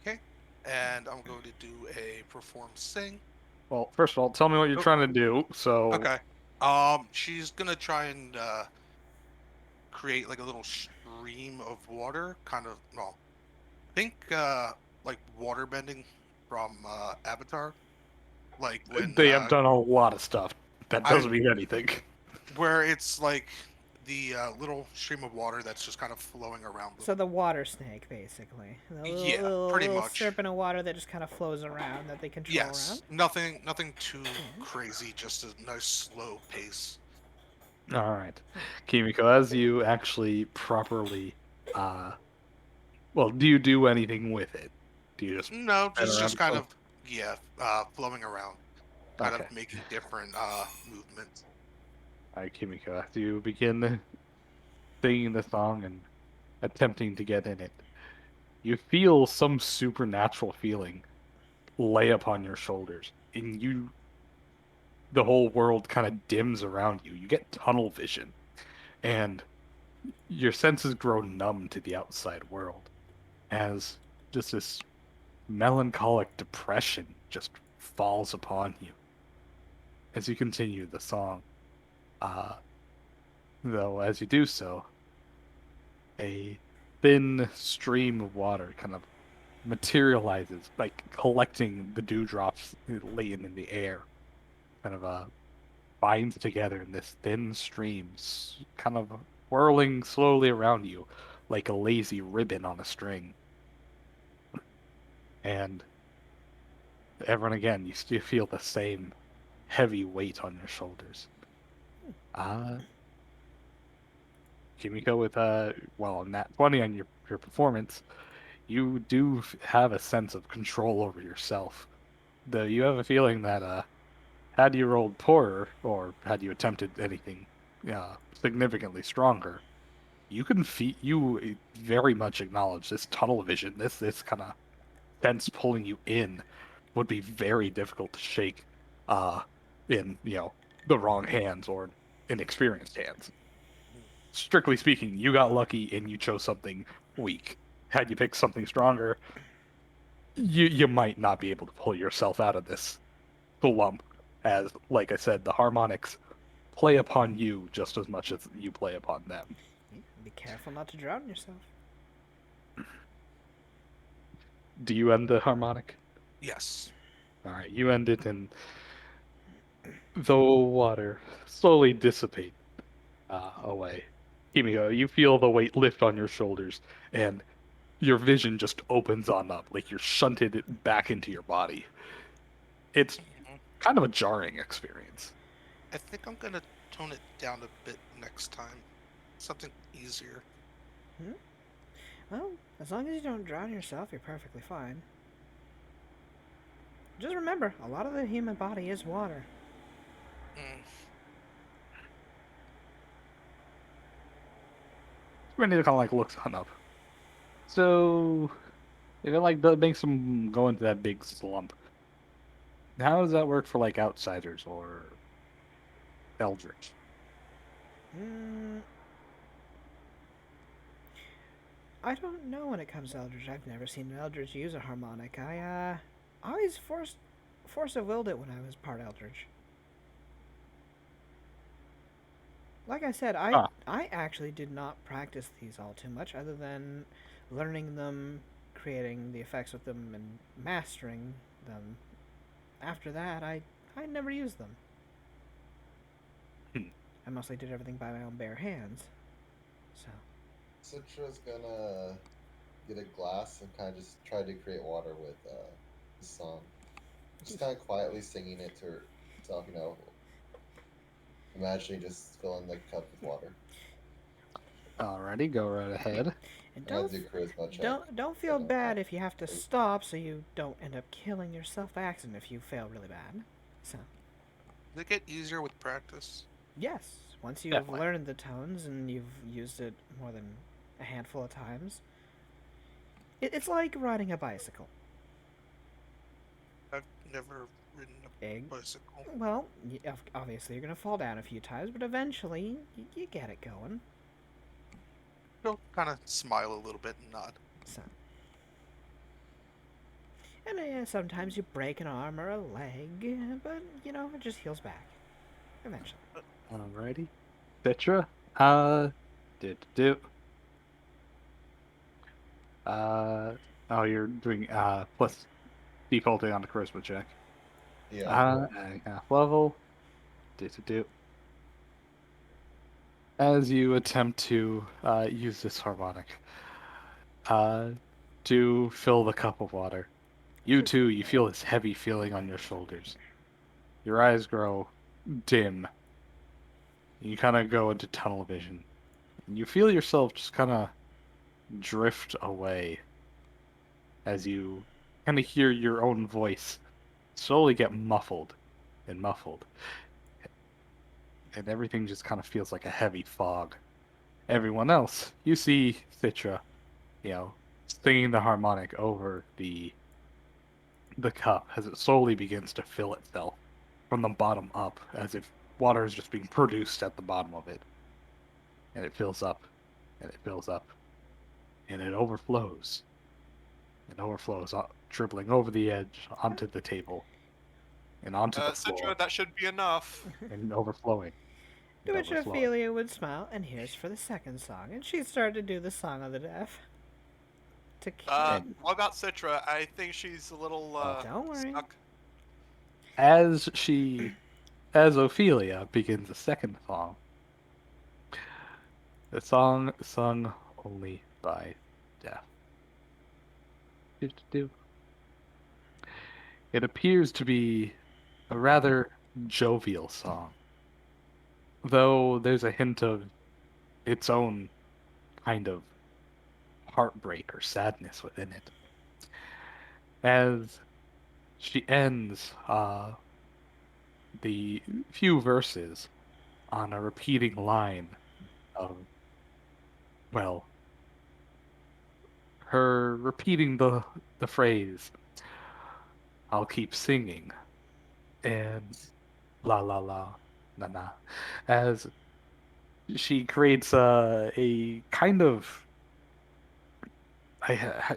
Okay. And I'm going to do a perform sing. Well, first of all, tell me what you're Oh. trying to do. So, Okay. She's gonna try and create like a little stream of water, kind of. Well, think like water bending from Avatar, like when they have done a lot of stuff. That doesn't mean anything. where it's like the little stream of water that's just kind of flowing around. so the water snake, basically. The Yeah, little, pretty little much. serpent of water that just kind of flows around that they control Yes, around. nothing too crazy, just a nice slow pace. All right, Kimiko, as you actually properly, well, do you do anything with it? Do you just No, head just around kind the of flowing around, kind Okay. of making different movements. All right, Kimiko, after you begin singing the song and attempting to get in it, you feel some supernatural feeling lay upon your shoulders, and the whole world kind of dims around you. You get tunnel vision, and your senses grow numb to the outside world as just this melancholic depression just falls upon you as you continue the song. Uh, though, as you do so, a thin stream of water kind of materializes, like collecting the dewdrops latent in the air, kind of binds together in this thin stream, kind of whirling slowly around you like a lazy ribbon on a string. And ever and again, you still feel the same heavy weight on your shoulders. Uh, Kimiko, with well, nat 20 on your performance, you do have a sense of control over yourself. Though you have a feeling that had you rolled poorer, or had you attempted anything significantly stronger, you very much acknowledge this tunnel vision, this kind of sense pulling you in, would be very difficult to shake, uh, in the wrong hands or inexperienced hands. Strictly speaking, you got lucky and you chose something weak. Had you picked something stronger, you might not be able to pull yourself out of this lump. As, like I said, the harmonics play upon you just as much as you play upon them. Be careful not to drown yourself. Do you end the harmonic? Yes. All right, you end it, and the water slowly dissipate away. Kimiko, you feel the weight lift on your shoulders, and your vision just opens on up, like you're shunted back into your body. It's Mhm. kind of a jarring experience. I think I'm gonna tone it down a bit next time. Something easier. Well, as long as you don't drown yourself, you're perfectly fine. Just remember, a lot of the human body is water. Mm. Randy kind of like looks on up. So, if it like makes them go into that big slump, how does that work for like outsiders or eldritch? Mm, I don't know when it comes to Eldritch. I've never seen an Eldritch use a harmonic. I always force of willed it when I was part Eldritch. Like I said, Ah. I actually did not practice these all too much, other than learning them, creating the effects with them, and mastering them. After that, I never used them. Hmm. I mostly did everything by my own bare hands. So Citra's gonna get a glass and kind of just try to create water with the song. Just kind of quietly singing it to herself, imagining just filling the cup with water. Alrighty, go right ahead. and I'm gonna do charisma check. don't feel bad if you have to stop, so you don't end up killing yourself by accident if you fail really bad. So Does it get easier with practice? yes, once you've Definitely. learned the tones and you've used it more than a handful of times, it's like riding a bicycle. I've never ridden a Egg. bicycle. Well, obviously you're gonna fall down a few times, but eventually you get it going. She'll kind of smile a little bit and nod. So, and sometimes you break an arm or a leg, but it just heals back eventually. Alrighty. Citra, do. Oh, you're doing plus defaulting on the charisma check. Yeah. Adding half level. Do. As you attempt to use this harmonic uh, to fill the cup of water, you too, you feel this heavy feeling on your shoulders. Your eyes grow dim. You kind of go into tunnel vision. And you feel yourself just kind of drift away as you kind of hear your own voice slowly get muffled and muffled. And everything just kind of feels like a heavy fog. Everyone else, you see Citra, singing the harmonic over the cup as it slowly begins to fill itself from the bottom up, as if water is just being produced at the bottom of it. and it fills up, and it fills up, and it overflows. It overflows, dribbling over the edge onto the table, and onto the floor, Citra, that should be enough. and overflowing. To And which overflowing. Ophelia would smile, and here's for the second song. And she'd start to do the Song of the Deaf. To What about Citra? I think she's a little Don't worry. stuck. As Ophelia begins the second song, the song sung only by deaf. Do-do-do. It appears to be a rather jovial song, though there's a hint of its own kind of heartbreak or sadness within it. As she ends the few verses on a repeating line of, well, her repeating the phrase, "I'll keep singing," and la la la, na na, as she creates a kind of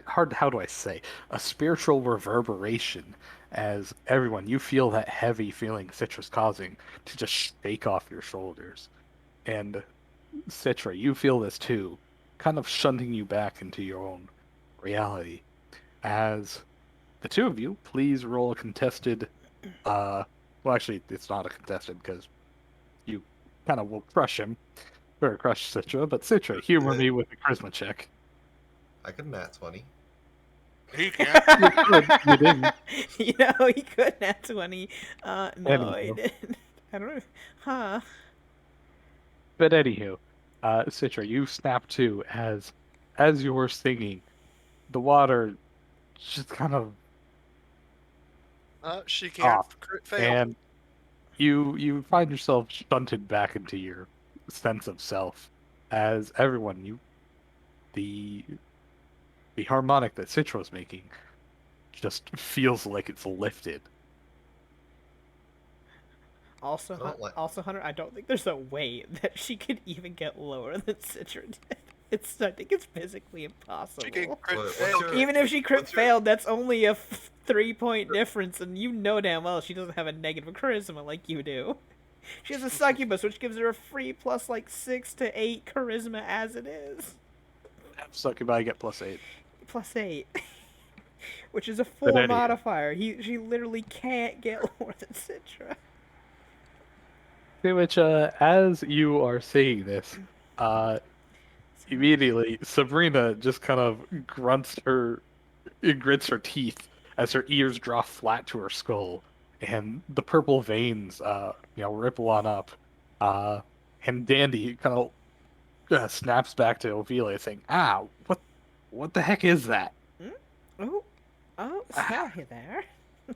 how do I say, a spiritual reverberation, as everyone, you feel that heavy feeling Citra's causing to just shake off your shoulders. And Citra, you feel this too, kind of shunting you back into your own reality. As the two of you, please roll a contested, well actually it's not a contested because you kind of will crush him, or crush Citra, but Citra, humor me with a charisma check. I could nat 20. He can't. You didn't. You know, he could nat 20. No, he Anywho. didn't. I don't know. Huh. But anywho, Citra, you snap to as you're singing, the water just kind of She can't off, crit fail. and you find yourself shunted back into your sense of self, as everyone the harmonic that Citra's making just feels like it's lifted. Also, I don't like- also, Hunter, I don't think there's a way that she could even get lower than Citra did. I think it's physically impossible. She can crit What's fail. your- Even if she crit what's your- failed, that's only a 3-point difference, and you know damn well she doesn't have a negative charisma like you do. She has a succubus, which gives her a free plus like 6 to 8 charisma as it is. Succubi get +8. Plus 8. Which is a But 4 anyhow. modifier. She literally can't get lower than Citra. To which, as you are saying this, immediately Sabrina just kind of grits her teeth as her ears draw flat to her skull, and the purple veins, ripple on up. And Dandy kind of snaps back to Ophelia, saying, "Ah, what the heck is that?" Oh, sorry there. Yeah,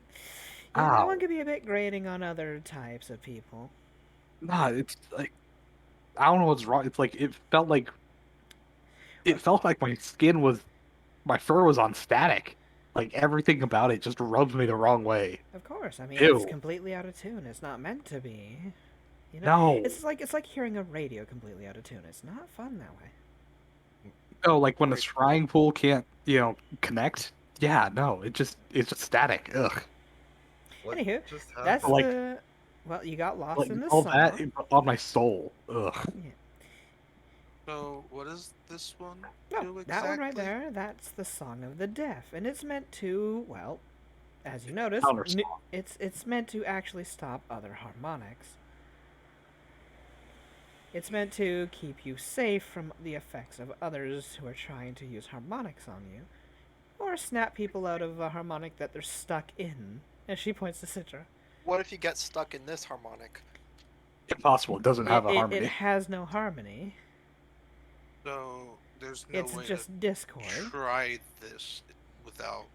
Ow. that one could be a bit grating on other types of people. Nah, it's like I don't know what's wrong. It's like it felt like my fur was on static. Like everything about it just rubs me the wrong way. Of course, I mean Ew. it's completely out of tune. It's not meant to be. You know, No. it's like hearing a radio completely out of tune. It's not fun that way. Oh, like when a shrine pool can't, connect. Yeah, no, it's just static. Ugh. What Anywho, just happened? that's Like- the. Well, you got lost Like in the all song. that on my soul. Ugh. So, what does this one No, do exactly? that one right there. That's the Song of the Deaf, and it's meant to, well, as you notice, Countersong. it's meant to actually stop other harmonics. It's meant to keep you safe from the effects of others who are trying to use harmonics on you, or snap people out of a harmonic that they're stuck in. And she points to Citra. What if you get stuck in this harmonic? Impossible. It doesn't have a It harmony. has no harmony. So, there's no It's way just to discord. try this without.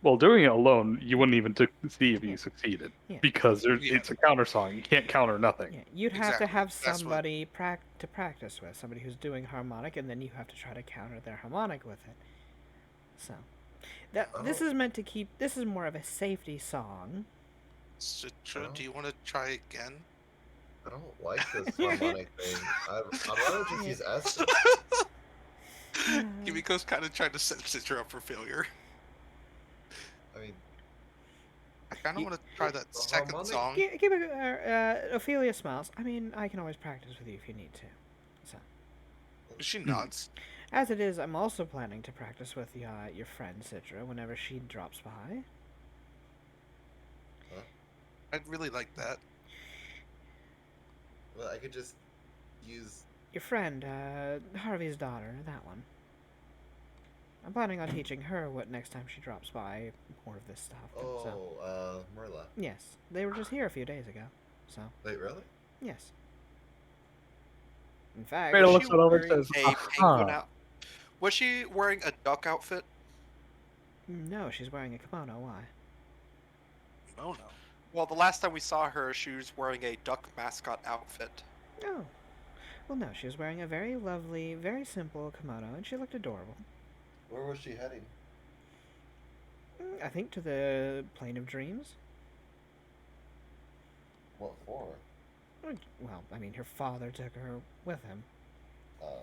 Well, doing it alone, you wouldn't even see if you succeeded, Yeah. because Yeah. it's a counter song. You can't counter nothing. Yeah, you'd have Exactly. to have That's what- somebody to practice with, somebody who's doing harmonic, and then you have to try to counter their harmonic with it. So, this is meant to keep. This is more of a safety song. Citra, Oh. do you want to try again? I don't like this harmonic thing. I'd rather just use essence. Kimiko's kind of trying to set Citra up for failure. I mean, I kind of You- want to try that the second harmonic- song. Ophelia smiles. I mean, I can always practice with you if you need to. So, She nods. as it is, I'm also planning to practice with your friend Citra whenever she drops by. I'd really like that. well, I could just use. Your friend, Harvey's daughter, that one. I'm planning on teaching her what next time she drops by more of this stuff. So, Merla. yes, they were just here a few days ago. So, Wait, really? yes. In fact, Rita Was looks she it over and wearing says, a penguin "Aha." out? Was she wearing a duck outfit? no, she's wearing a kimono. Why? Oh no. Well, the last time we saw her, she was wearing a duck mascot outfit. Oh. Well, no, she was wearing a very lovely, very simple kimono, and she looked adorable. Where was she heading? I think to the Plane of Dreams. What for? Well, I mean, her father took her with him. Oh.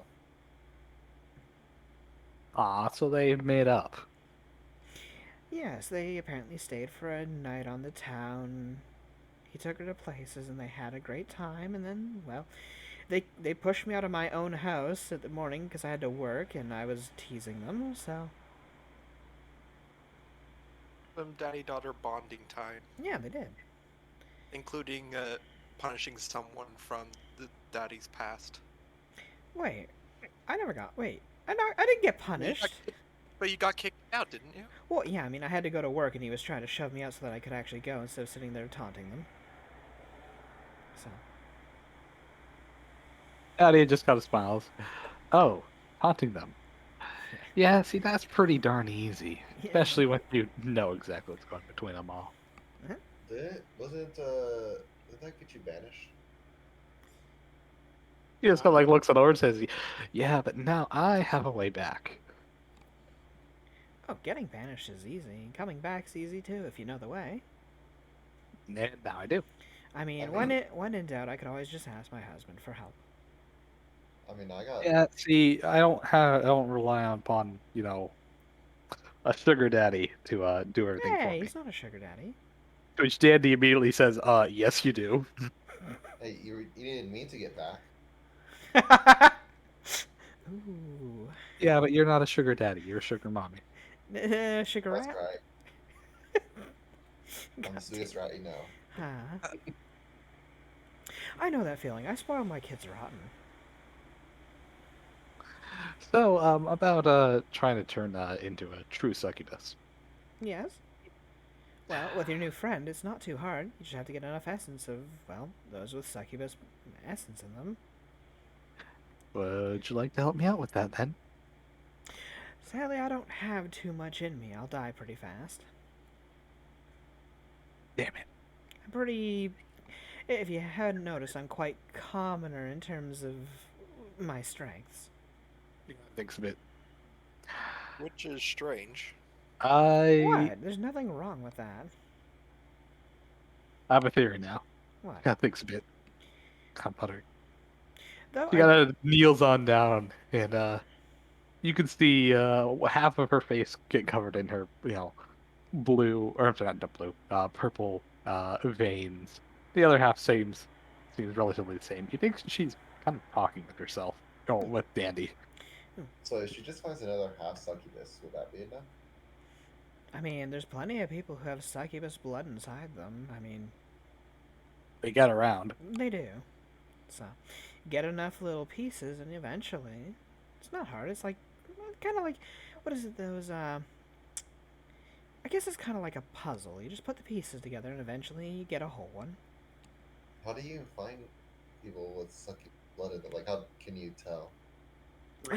Ah, so they made up. Yes, they apparently stayed for a night on the town. He took her to places, and they had a great time. And then, well, they pushed me out of my own house at the morning because I had to work, and I was teasing them. So Some daddy-daughter bonding time, yeah, they did. including punishing someone from the daddy's past. Wait, I never got. Wait, I didn't get punished. But you got kicked out, didn't you? Well, yeah, I mean, I had to go to work, and he was trying to shove me out so that I could actually go instead of sitting there taunting them. So, Addie just kind of smiles. Oh, haunting them. Yeah, see, that's pretty darn easy. Yeah. Especially when you know exactly what's going between them all. Did that get you banished? He just kind of like looks at over and says, "Yeah, but now I have a way back." oh, getting banished is easy. Coming back's easy too if you know the way. And now I do. I mean, I mean- when in doubt, I could always just ask my husband for help. I mean, I got. Yeah, see, I don't rely upon a sugar daddy to do everything for Hey, me. he's not a sugar daddy. To which Dandy immediately says, yes, you do." Hey, you didn't mean to get back. Ooh, Yeah, but you're not a sugar daddy. You're a sugar mommy. sugar That's rat. right. I'm God the sweetest rat you know. Huh. I know that feeling. I spoil my kids rotten. So, about trying to turn into a true succubus. Yes. Well, with your new friend, it's not too hard. You just have to get enough essence of, well, those with succubus essence in them. Would you like to help me out with that then? Sadly, I don't have too much in me. I'll die pretty fast. Damn it. I'm pretty. If you hadn't noticed, I'm quite commoner in terms of my strengths. Thinks a bit. Which is strange. I What? There's nothing wrong with that. have a theory now. What? Gotta think a bit. I'm puttering. Though She kind of kneels on down, and you can see half of her face get covered in her, blue, or I'm sorry, not blue, purple veins. The other half seems relatively the same. You think she's kind of talking with herself, with Dandy. So if she just finds another half succubus, would that be enough? I mean, there's plenty of people who have succubus blood inside them. I mean, They get around. they do. So, get enough little pieces, and eventually, it's not hard. It's like, kind of like, what is it? I guess it's kind of like a puzzle. You just put the pieces together, and eventually you get a whole one. How do you find people with succubus blood in them? Like, how can you tell?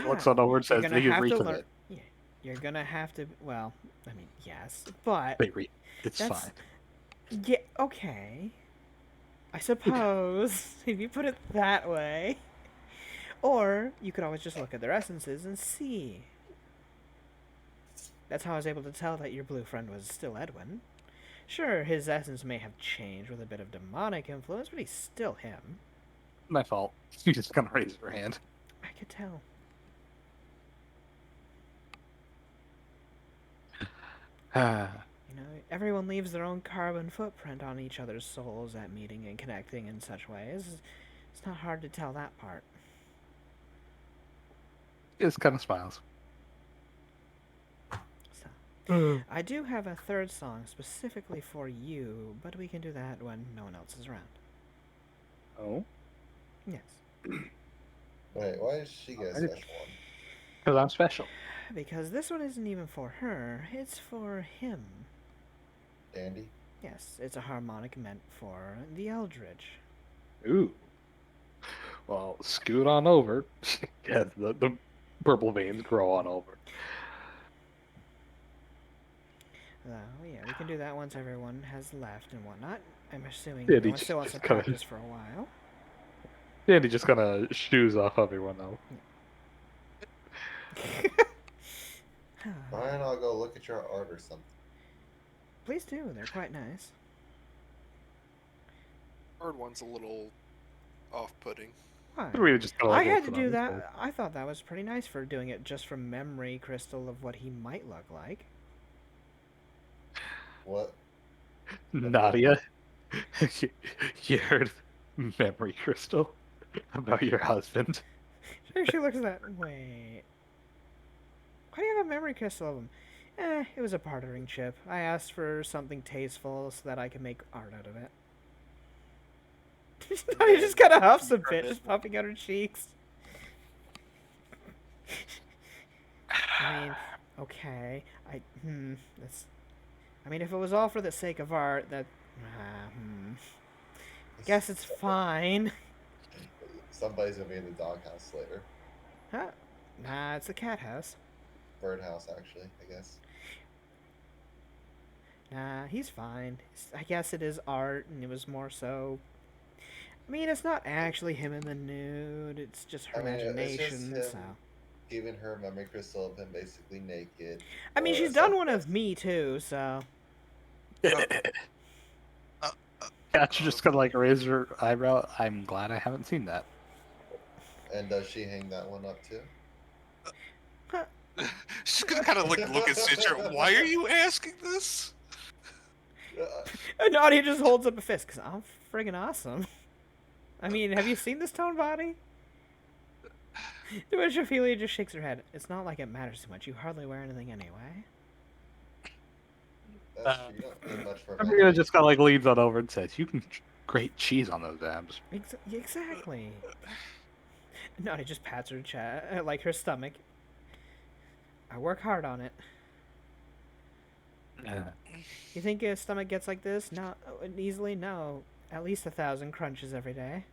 Looks on over and You're says, gonna "They have read to them learn. it." Yeah, you're gonna have to. Well, I mean, yes, but They read. It's That's- fine. yeah, okay. I suppose if you put it that way, or you could always just look at their essences and see. That's how I was able to tell that your blue friend was still Edwin. Sure, his essence may have changed with a bit of demonic influence, but he's still him. My fault. You just gonna raise your hand. I could tell. You know, everyone leaves their own carbon footprint on each other's souls at meeting and connecting in such ways. It's not hard to tell that part. Just kind of smiles. So, I do have a third song specifically for you, but we can do that when no one else is around. Oh, Yes. Wait, why does she get a special one? because I'm special. Because this one isn't even for her, it's for him. Dandy? Yes, it's a harmonic meant for the Eldritch. Ooh. Well, scoot on over. Yeah, the purple veins grow on over. Yeah, we can do that once everyone has left and whatnot. I'm assuming Yeah, everyone just- still wants to just kinda- practice for a while. Dandy just kind of shoes off everyone else. Fine, I'll go look at your art or something. Please do, they're quite nice. Third one's a little off-putting. Why? We just kinda, I like, had looked to it do on that. his face. I thought that was pretty nice for doing it just from memory crystal of what he might look like. What? Nadia, you heard memory crystal about your husband? Sure, she looks that way. Why do you have a memory crystal of him? It was a bartering chip. I asked for something tasteful so that I could make art out of it. He just kind of huffs a bit, just puffing out her cheeks. I mean, okay. That's. I mean, if it was all for the sake of art, that. Guess it's fine. Somebody's gonna be in the doghouse later. Huh? Nah, it's the cat house. Birdhouse, actually, I guess. Nah, he's fine. I guess it is art, and it was more so. I mean, it's not actually him in the nude. It's just her I mean, it's just imagination. him So. Giving her a memory crystal of him basically naked. I mean, or she's a done one of subtext. me too. So. Cat's just gonna like raise her eyebrow. I'm glad I haven't seen that. And does she hang that one up too? She's gonna kind of like look at Stitcher. Why are you asking this? And Nadia just holds up a fist because I'm friggin' awesome. I mean, have you seen this tone body? To which Ophelia just shakes her head. It's not like it matters too much. You hardly wear anything anyway. That's true. You don't need much for a I'm memory. gonna just kind of like leans on over and says, "You can grate cheese on those abs." Exactly. Nadia just pats her chest, like her stomach. I work hard on it. You think a stomach gets like this? No, easily? No. At least 1,000 crunches every day.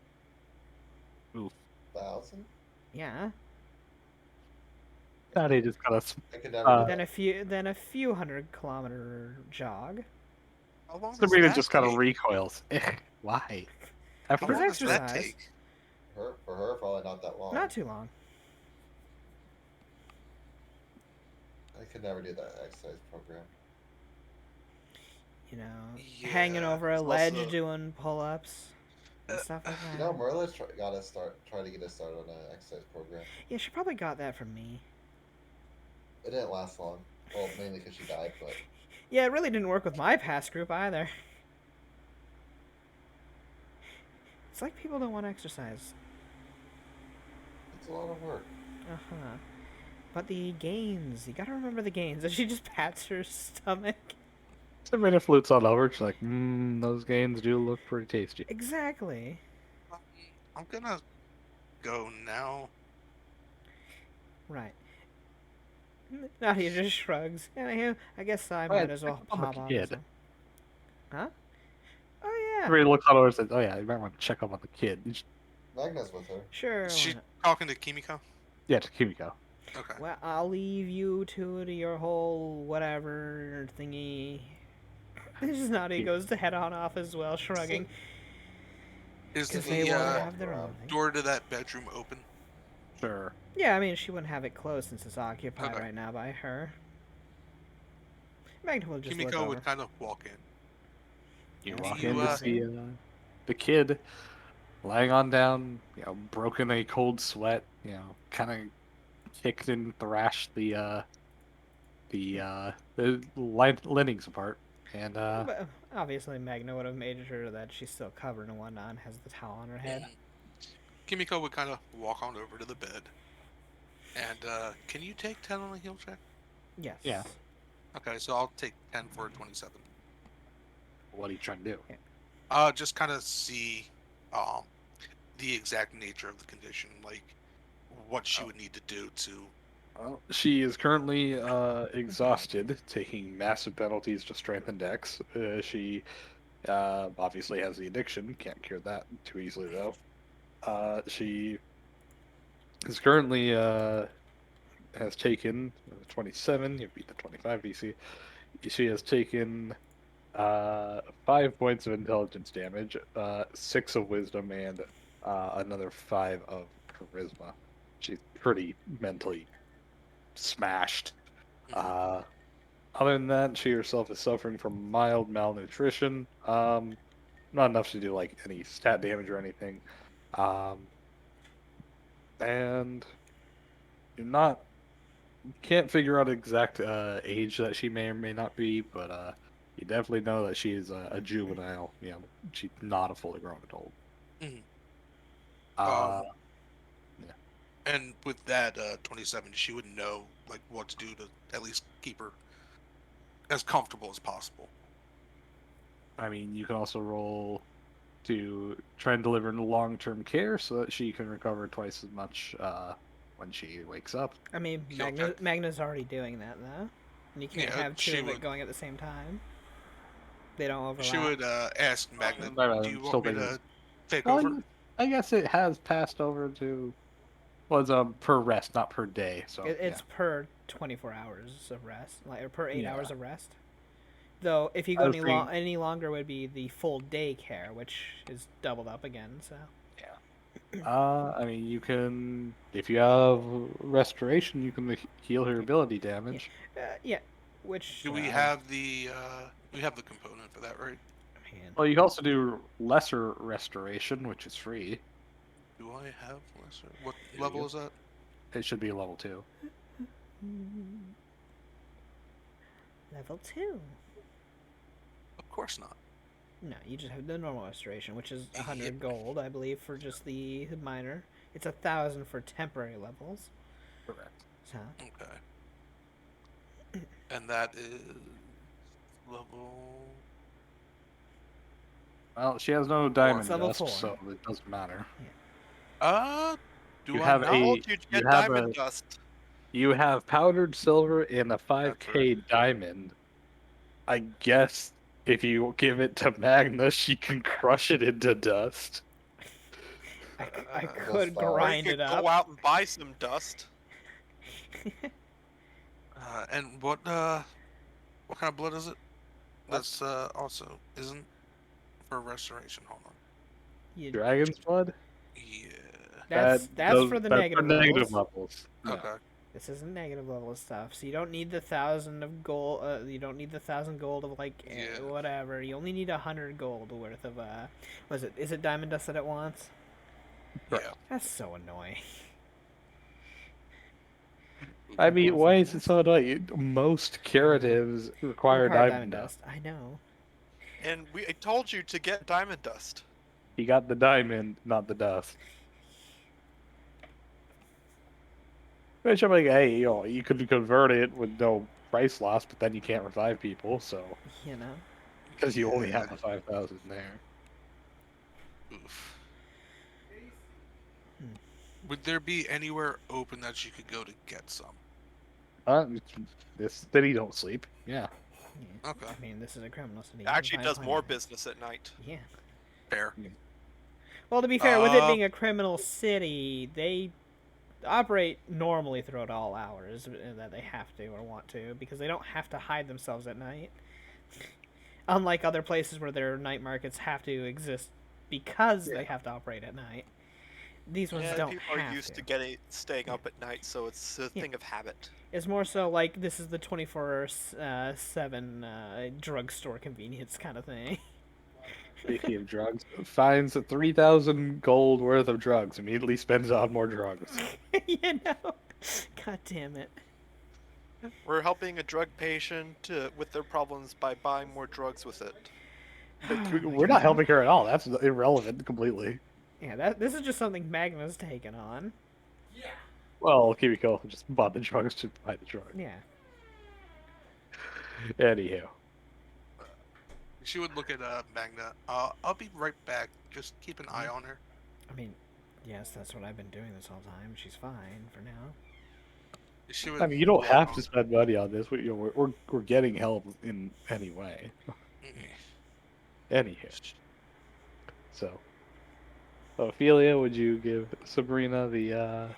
1,000? Yeah. Daddy just kind of. I could never. Uh, Then a few 100-kilometer jog. How long does Sabrina that just kind of take? recoils. Why? How After long does that exercise. take? For her, probably not that long. Not too long. I could never do that exercise program. You know, hanging Yeah, over a it's ledge also- doing pull-ups and stuff like that. You know, Merla's try to get us started on an exercise program. Yeah, she probably got that from me. It didn't last long. Well, mainly because she died, but Yeah, it really didn't work with my past group either. It's like people don't want to exercise. it's a lot of work. Uh-huh. But the gains, you gotta remember the gains. And she just pats her stomach. Sabrina flutes on over. She's like, those gains do look pretty tasty." Exactly. I'm gonna go now. Right. Nadia just shrugs. Anywho, I guess I might as well check on the pop off. kid. So. Huh? Oh yeah. Sabrina looks on over and says, "Oh yeah, you might want to check up on the kid." Magna's with her. Sure. Is why she not? talking to Kimiko? Yeah, to Kimiko. Okay. Well, I'll leave you two to your whole whatever thingy. This is Nadia goes to head on off as well, shrugging. Is Because the they want to have their own thing. door to that bedroom open? Sure. Yeah, I mean, she wouldn't have it closed since it's occupied Okay. right now by her. Magna will just look Kimiko over. would kind of walk in. You Yeah, walk you, in to see the kid. lying on down, broken a cold sweat, kind of kicked and thrashed the linings apart, and But obviously, Magna would have made sure that she's still covered and whatnot and has the towel on her head. Kimiko would kind of walk on over to the bed. And can you take 10 on a heal check? Yes. Yeah. Okay, so I'll take 10 for a 27. what are you trying to do? Just kind of see um the exact nature of the condition, like what she would need to do to. Well, she is currently exhausted, taking massive penalties to strength and dex. She obviously has the addiction, can't cure that too easily though. She is currently has taken 27. You beat the 25 DC. She has taken 5 points of intelligence damage, 6 of wisdom, and another 5 of charisma. She's pretty mentally smashed. Other than that, she herself is suffering from mild malnutrition. Not enough to do like any stat damage or anything. Um, and you're not can't figure out exact age that she may or may not be, but you definitely know that she is a juvenile. She's not a fully grown adult. Mhm. Uh, yeah. And with that 27, she would know like what to do to at least keep her as comfortable as possible. I mean, you can also roll to try and deliver long-term care so that she can recover twice as much when she wakes up. I mean, Heal check. Magna's already doing that, though. And you can't Yeah, have two she of it would. going at the same time. They don't overlap. She would ask Magna, I'm "Do you still want me thinking. to take Well, over?" I guess it has passed over to was per rest, not per day. So It's per 24 hours of rest, like or per 8 hours Yeah. of rest. Though, if you I go was thinking, any longer, would be the full day care, which is doubled up again. So I mean, you can if you have restoration, you can heal her ability damage. yeah, which Do we have the component for that, right? man, Well, you can also do lesser restoration, which is free. Do I have lesser? What Do level you? is that? It should be level 2. level 2. Of course not. No, you just have the normal restoration, which is 100 Yeah. gold, I believe, for just the minor. It's 1,000 for temporary levels. Correct. So Okay. And that is level. Well, she has no diamond level dust, 4. so it doesn't matter. Do You I have How know? old you you get have diamond dust? you have powdered silver and a That's 5k diamond. I guess if you give it to Magna, she can crush it into dust. I That's could fine. Or you grind could it up. go out and buy some dust. And what kind of blood is it? That's also isn't for restoration. Hold on. You, Dragon's blood? Yeah. that's for the that's negative for negative levels. levels. Yeah. Okay. This isn't negative level stuff, so you don't need the 1,000 of gold. You don't need the 1,000 gold of like Yeah. whatever. You only need 100 gold worth of Was it? Is it diamond dust that it wants? Yeah. That's so annoying. I mean, why is it so annoying? Most curatives require diamond dust. I know. And I told you to get diamond dust. He got the diamond, not the dust. Which I'm like, hey, you could convert it with no price loss, but then you can't revive people, so You know. because you only Yeah. have the 5,000 there. Oof. Hmm. Would there be anywhere open that you could go to get some? This city don't sleep. Yeah. Yeah. Okay. I mean, this is a criminal city. It actually Fine, does fine. more business at night. Yeah. Fair. Well, to be fair, with it being a criminal city, they operate normally throughout all hours that they have to or want to, because they don't have to hide themselves at night. Unlike other places where their night markets have to exist because they have to operate at night. These ones Yeah, don't people have are used to. to staying up at night, so it's a thing of habit. It's more so like this is the 24/7 drugstore convenience kind of thing. Speaking of drugs, finds 3,000 gold worth of drugs. Immediately spends on more drugs. You know? God damn it. We're helping a drug patient with their problems by buying more drugs with it. Oh my We're not God. helping her at all. That's irrelevant completely. Yeah, this is just something Magma's taken on. Well, Kimiko just bought the drugs to buy the drugs. Yeah. Anyhow. She would look at Magna. I'll be right back. Just keep an eye on her. I mean, yes, that's what I've been doing this whole time. She's fine for now. She would I mean, you don't walk have on- to spend money on this. We're getting help in any way. Anyhow. So, Ophelia, would you give Sabrina the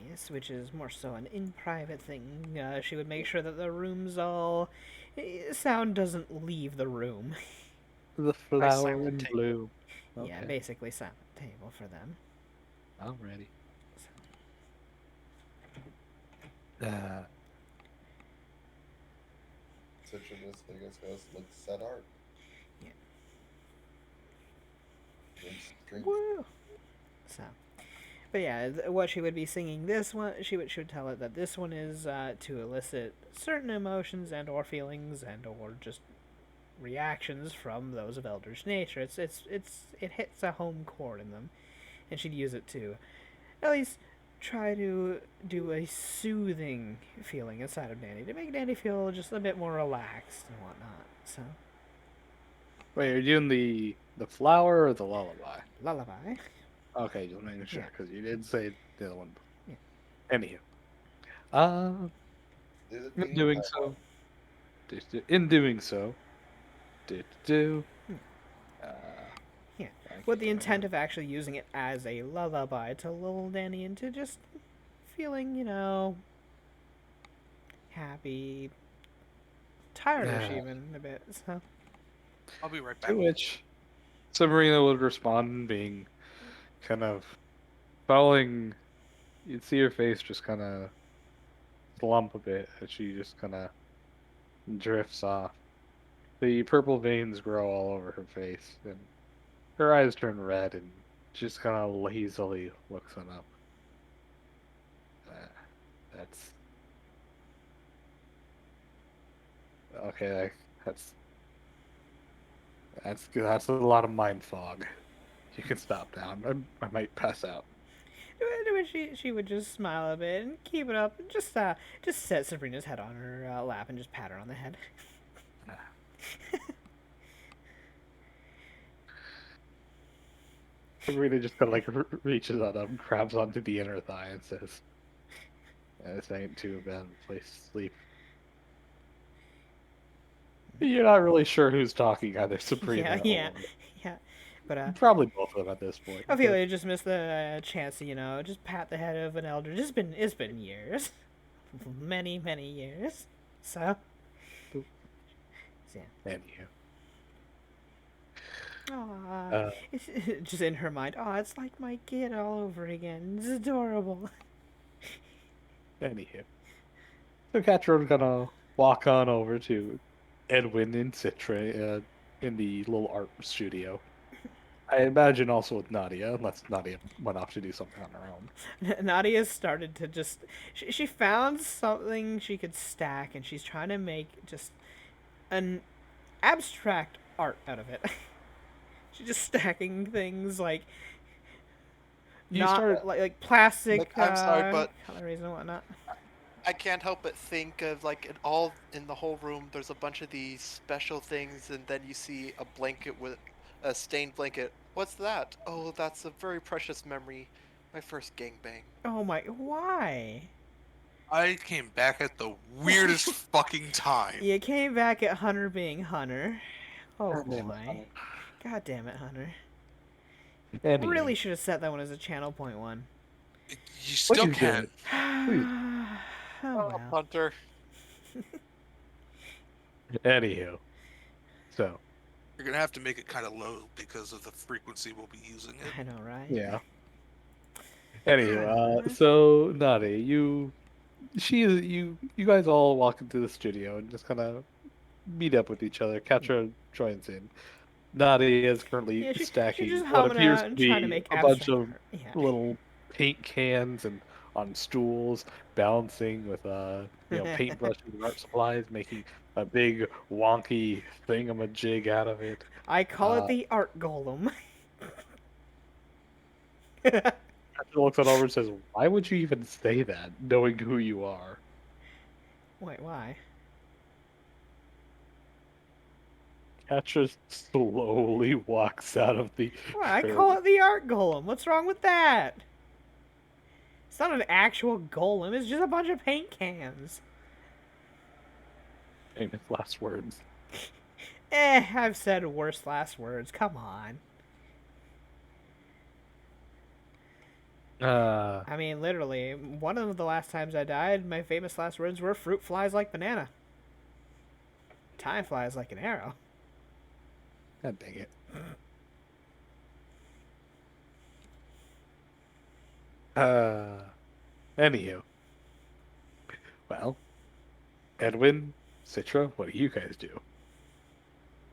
Yes, which is more so an in-private thing. She would make sure that the room's all... sound doesn't leave the room. flower silent and table. blue? Yeah, basically silent table for them. Alrighty. Citrus, I guess, goes look set art. Yeah. Drinks. Woo! So, but yeah, what she would be singing this one, she would tell it that this one is to elicit certain emotions and or feelings and or just reactions from those of eldritch nature. It hits a home chord in them, and she'd use it to at least try to do a soothing feeling inside of Danny to make Danny feel just a bit more relaxed and whatnot. So, Wait, are you doing the flower or the lullaby? lullaby. Okay, just making sure Yeah. because you did say the other one. Yeah. Anywho, Do in doing so, in doing so, do. Yeah, with the intent of actually using it as a lullaby to lull Danny into just feeling, happy, tiredish Yeah. even a bit. So, I'll be right back. To which Sabrina would respond, being kind of following. You'd see her face just kind of slump a bit as she just kind of drifts off. The purple veins grow all over her face, and her eyes turn red, and just kind of lazily looks on up. That's okay. That's a lot of mind fog. You can stop now. I might pass out. to which she would just smile a bit and keep it up. And just set Sabrina's head on her lap and just pat her on the head. Sabrina just kind of like reaches on him, grabs onto the inner thigh, and says, "This ain't too bad a place to sleep." You're not really sure who's talking, either Sabrina yeah. or But probably both of them at this point. I feel like I just missed the chance to, just pat the head of an elder. It's been years. Many, many years. So yeah. Anywho. Aw. It's just in her mind, it's like my kid all over again. It's adorable. Anywho. So Catrone's gonna walk on over to Edwin and Citra in the little art studio. I imagine also with Nadia, unless Nadia went off to do something on her own. Nadia started to just... She found something she could stack, and she's trying to make just an abstract art out of it. She's just stacking things like... like plastic Like, I'm sorry, but colories and whatnot. I can't help but think of like in the whole room. There's a bunch of these special things, and then you see a blanket with a stained blanket. What's that? Oh, that's a very precious memory. My first gangbang. Oh my... Why? I came back at the weirdest fucking time. You came back at Hunter being Hunter. Oh God damn it, boy. Hunter. God damn it, Hunter. Anywho. Really should have set that one as a channel point one. You still you can. Oh well. Hunter. Anywho. So, You're gonna have to make it kind of low because of the frequency we'll be using it. I know, right? yeah. Anywho, so Nadia, you guys all walk into the studio and just kind of meet up with each other. Katra joins in. Nadia is currently Yeah, she's stacking just what humming appears out to and trying to be make a bunch abstract of art. Yeah. little paint cans and on stools, balancing with paintbrushes and art supplies, making a big wonky thingamajig out of it. I call it Uh, the art golem. Catcher looks it over and says, "Why would you even say that, knowing who you are?" Wait, why? Catcher slowly walks out of the Well, I call fairly. it the art golem. What's wrong with that? It's not an actual golem. It's just a bunch of paint cans. Famous last words. I've said worse last words. Come on. I mean, literally, one of the last times I died, my famous last words were "fruit flies like banana. Time flies like an arrow." God dang it. Anywho. Well, Edwin, Citra, what do you guys do?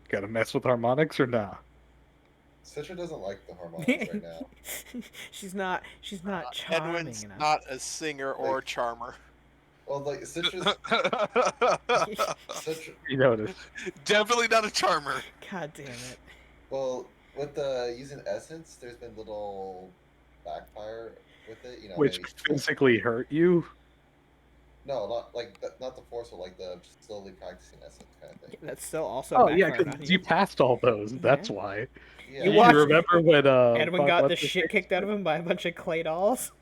Gotta mess with harmonics or nah? Citra doesn't like the harmonics right now. She's not charming Edwin's enough. not a singer or Like- charmer. Well, like Citra. You notice. Definitely not a charmer. God damn it. Well, with the using essence, there's been little backfire with it. Which maybe physically hurt you? no, not like not the forceful, like the slowly practicing essence kind of thing. That's still also Oh yeah, backfired on because you. you passed all those. That's Yeah. why. Yeah, You You watch- remember when Edwin got the shit kicked out of him by a bunch of clay dolls.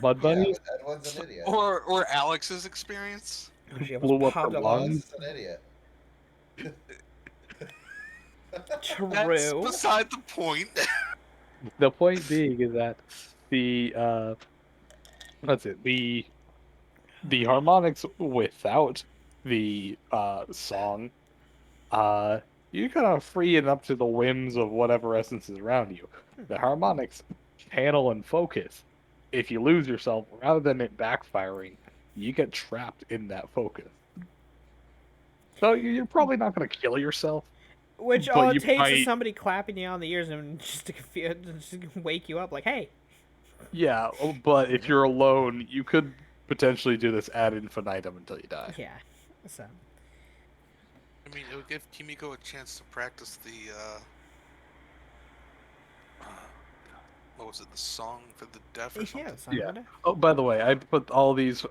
Mud yeah, Bunny but Edwin's an idiot. Or Alex's experience. She blew almost up her popped a lungs. Alex is an idiot. That's True. beside the point. The point being is that the what's it? The harmonics without the song, you're kind of free and up to the whims of whatever essence is around you. The harmonics channel and focus. If you lose yourself, rather than it backfiring, you get trapped in that focus. So you're probably not going to kill yourself. Which But all it you takes is might- somebody clapping you on the ears and just to wake you up, like, hey. Yeah, but if you're alone, you could potentially do this ad infinitum until you die. Yeah. So. I mean, it would give Kimiko a chance to practice the what was it? The song for the deaf or something. Yeah, something Yeah. like that. Oh, by the way, I put all these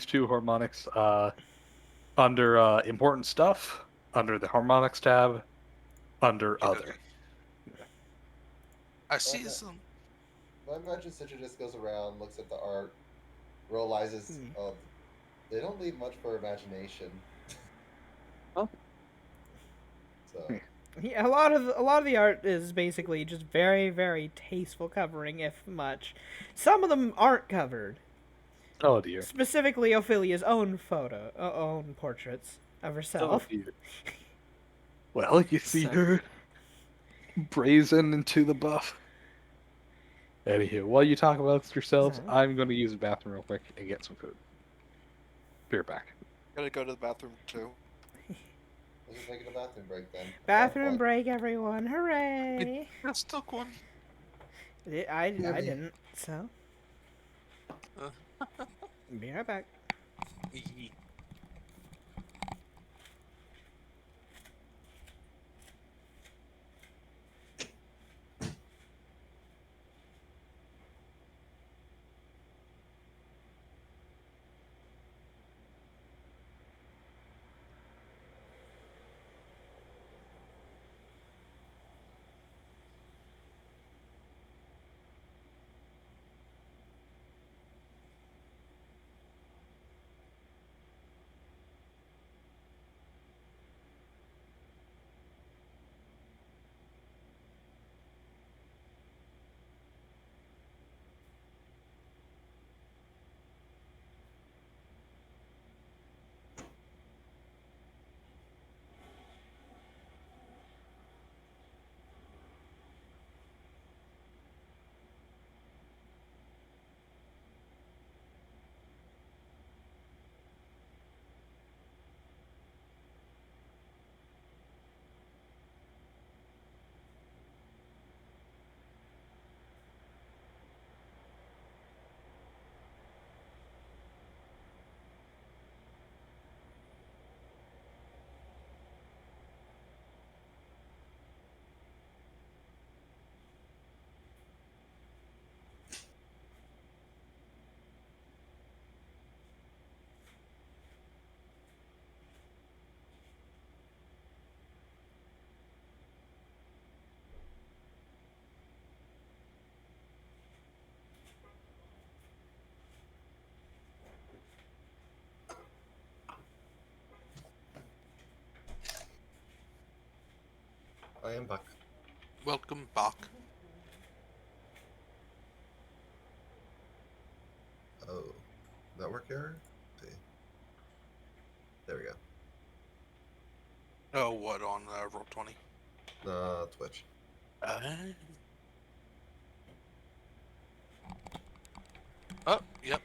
two harmonics under important stuff, under the harmonics tab, under Yeah, other. okay. I see Okay. some. I imagine Citra just goes around, looks at the art, realizes, oh, they don't leave much for imagination. Oh. So Yeah, a lot of the art is basically just very, very tasteful covering, if much. Some of them aren't covered. Oh dear. Specifically, Ophelia's own own portraits of Oh herself. dear. Well, you see So- her brazen into the buff. Anywho, while you talk about yourselves, So- I'm going to use the bathroom real quick and get some food. Be right back. Gotta go to the bathroom too. let's just make it a bathroom break then. Bathroom break, everyone! Hooray! That's took one. I Yeah, me. didn't. So. Be right back. I am Buck. Welcome back. Oh, network error? Let's see. There we go. Oh, what on Roll20? Twitch. Oh, yep.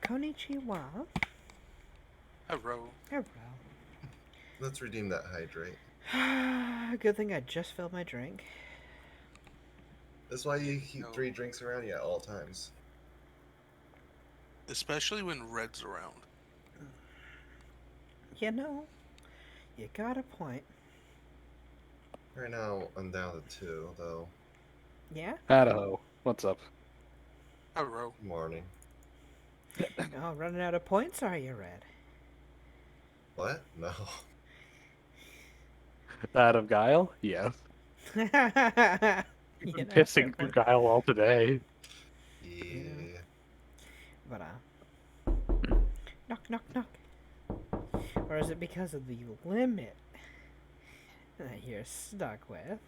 Konnichiwa. Hello. Hello. Let's redeem that hydrate. Good thing I just filled my drink. That's why you keep No. 3 drinks around you at all times. Especially when Red's around. You know, you got a point. Right now, I'm down to 2, though. Yeah? Idaho, what's up? Hello. Morning. Oh, running out of points, are you, Red? What? No. Out of Guile? Yes. You You've know, been fair pissing through point. Guile all today. Yeah. But, knock, knock, knock. Or is it because of the limit that you're stuck with?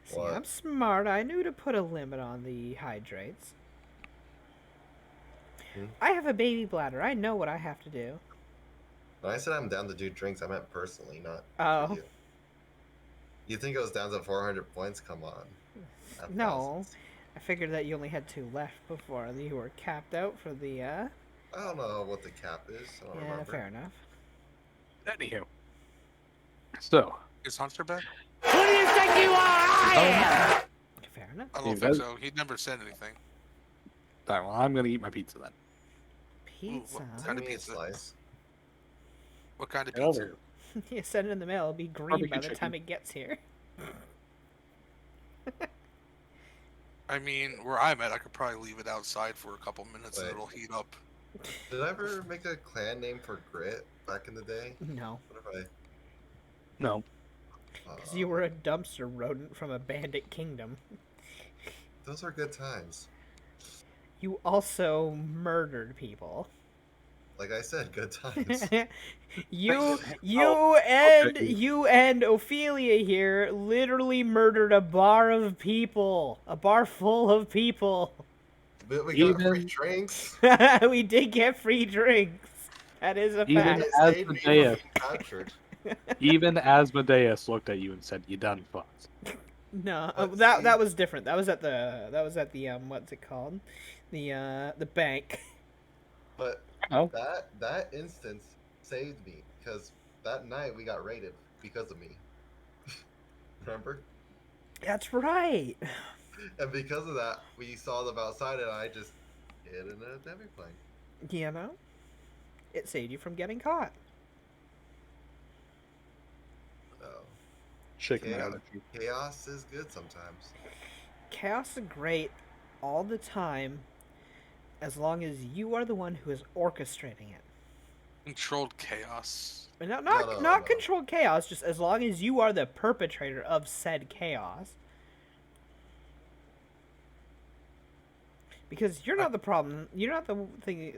See, What? I'm smart. I knew to put a limit on the hydrates. I have a baby bladder. I know what I have to do. When I said I'm down to do drinks, I meant personally, not Oh. for you. You think it was down to 400 points? Come on. I have No. thousands. I figured that you only had 2 left before you were capped out for the, I don't know what the cap is. I don't Yeah, remember. fair enough. Anywho. So, Is Hunter back? Who do you think you are? I am. Fair enough. I Yeah, don't think that- so. He never said anything. alright, well, I'm gonna eat my pizza then. Pizza. what Send kind of me a pizza? slice. What kind of Get over pizza? here. You send it in the mail. It'll be green Barbecue by the chicken. time it gets here. I mean, where I'm at, I could probably leave it outside for a couple minutes and Wait. it'll heat up. Did I ever make a clan name for Grit back in the day? No, What if No. I... because you were a dumpster rodent from a bandit kingdom. Those are good times. You also murdered people. Like I said, good times. you okay. you and Ophelia here literally murdered a bar of people. A bar full of people. But we got free Even- drinks. We did get free drinks. That is a Even fact. It as saved me from Medea. being captured. Even Asmodeus looked at you and said, "You done fucked." No, But that see- was different. That was at the what's it called? The bank. But Oh. that instance saved me because that night we got raided because of me. Remember? That's right. And because of that, we saw them outside, and I just hid in a demi plane. You know, it saved you from getting caught. So Shaking my chaos, head at you. chaos is good sometimes. Chaos is great all the time, as long as you are the one who is orchestrating it. Controlled chaos. And not No. controlled chaos, just as long as you are the perpetrator of said chaos. Because you're not the problem. You're not the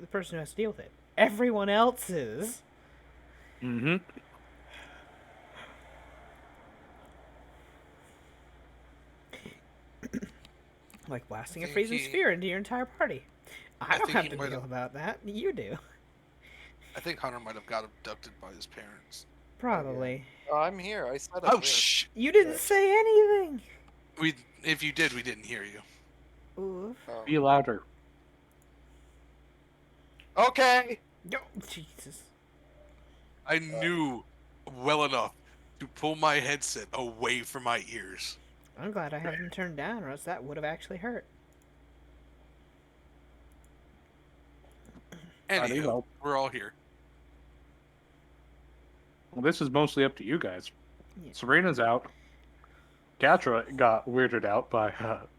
person who has to deal with it. Everyone else is. Mm-hmm. Like blasting a think freezing he- sphere into your entire party. I don't think have he to might deal have- about that. You do. I think Hunter might have got abducted by his parents. Probably. I'm here. I said I'm Oh, here. shh! You didn't say anything. If you did, we didn't hear you. Oof. Oh. Be louder. Okay. No, Jesus. I knew well enough to pull my headset away from my ears. I'm glad I haven't turned down, or else that would have actually hurt. I need Anywho, help. we're all here. Well, this is mostly up to you guys. Yeah. Serena's out. Katra got weirded out by,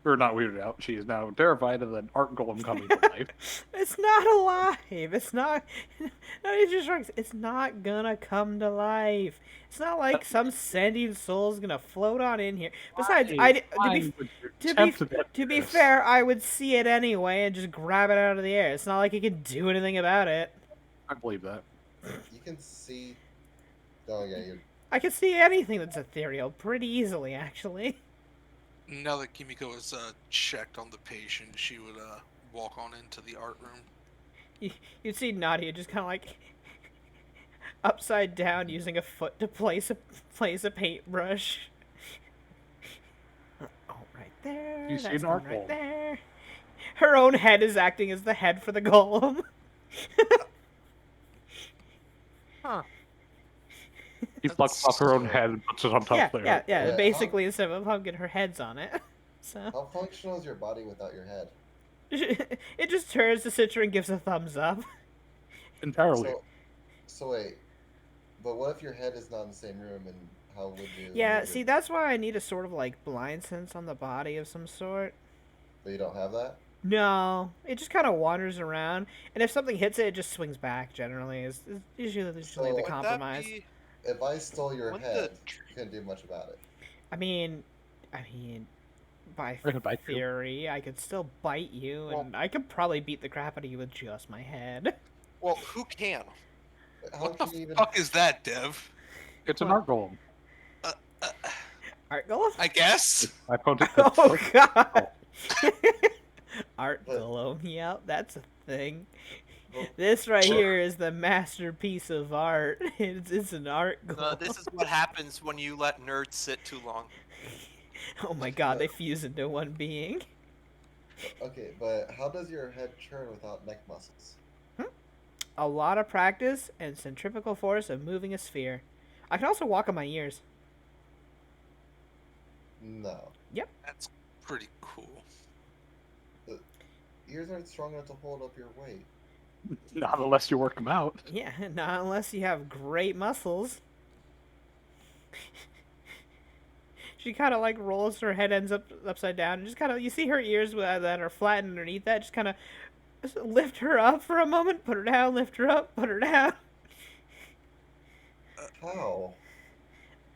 or not weirded out. She is now terrified of an art golem coming to life. It's not alive. It's not. It's not gonna come to life. It's not like some sentient soul's gonna float on in here. Besides, to be fair, I would see it anyway and just grab it out of the air. It's not like it can do anything about it. I believe that. You can see. Oh yeah, you're I can see anything that's ethereal pretty easily, actually. Now that Kimiko has checked on the patient, she would walk on into the art room. You'd see Nadia just kind of like upside down using a foot to place a paintbrush. Oh, right there. You see That's an one art right golem. there. Her own head is acting as the head for the golem. Huh. She plucks off her own head and puts it on top Yeah, of the yeah, art. yeah. Wait, Basically, instead of a pumpkin, her head's on it. So How functional is your body without your head? it just turns to Citra and gives a thumbs up. Entirely. So wait, but what if your head is not in the same room, and how would you? Yeah, move see, it? that's why I need a sort of like blind sense on the body of some sort. But you don't have that. No, it just kind of wanders around, and if something hits it, it just swings back. Generally, is usually So, the would that compromise. If I stole your Wouldn't head, the you couldn't do much about it. I mean, by We're gonna bite you. theory, I could still bite you, Well- and I could probably beat the crap out of you with just my head. Well, who can? But how What the can you even? fuck is that, Dev? It's an art golem. Art golem? I guess. I put it. Oh god! Art But- golem, yep, that's a thing. Well, This right here is the masterpiece of art. It's an art golem. This is what happens when you let nerds sit too long. Oh my god, they fuse into one being. Okay, but how does your head churn without neck muscles? A lot of practice and centrifugal force of moving a sphere. I can also walk on my ears. No, That's pretty cool. ears aren't strong enough to hold up your weight. Not unless you work them out. Yeah, not unless you have great muscles. She kind of like rolls her head ends up upside down and just kind of you see her ears that are flat underneath that just kind of lift her up for a moment, put her down, lift her up, put her down. How?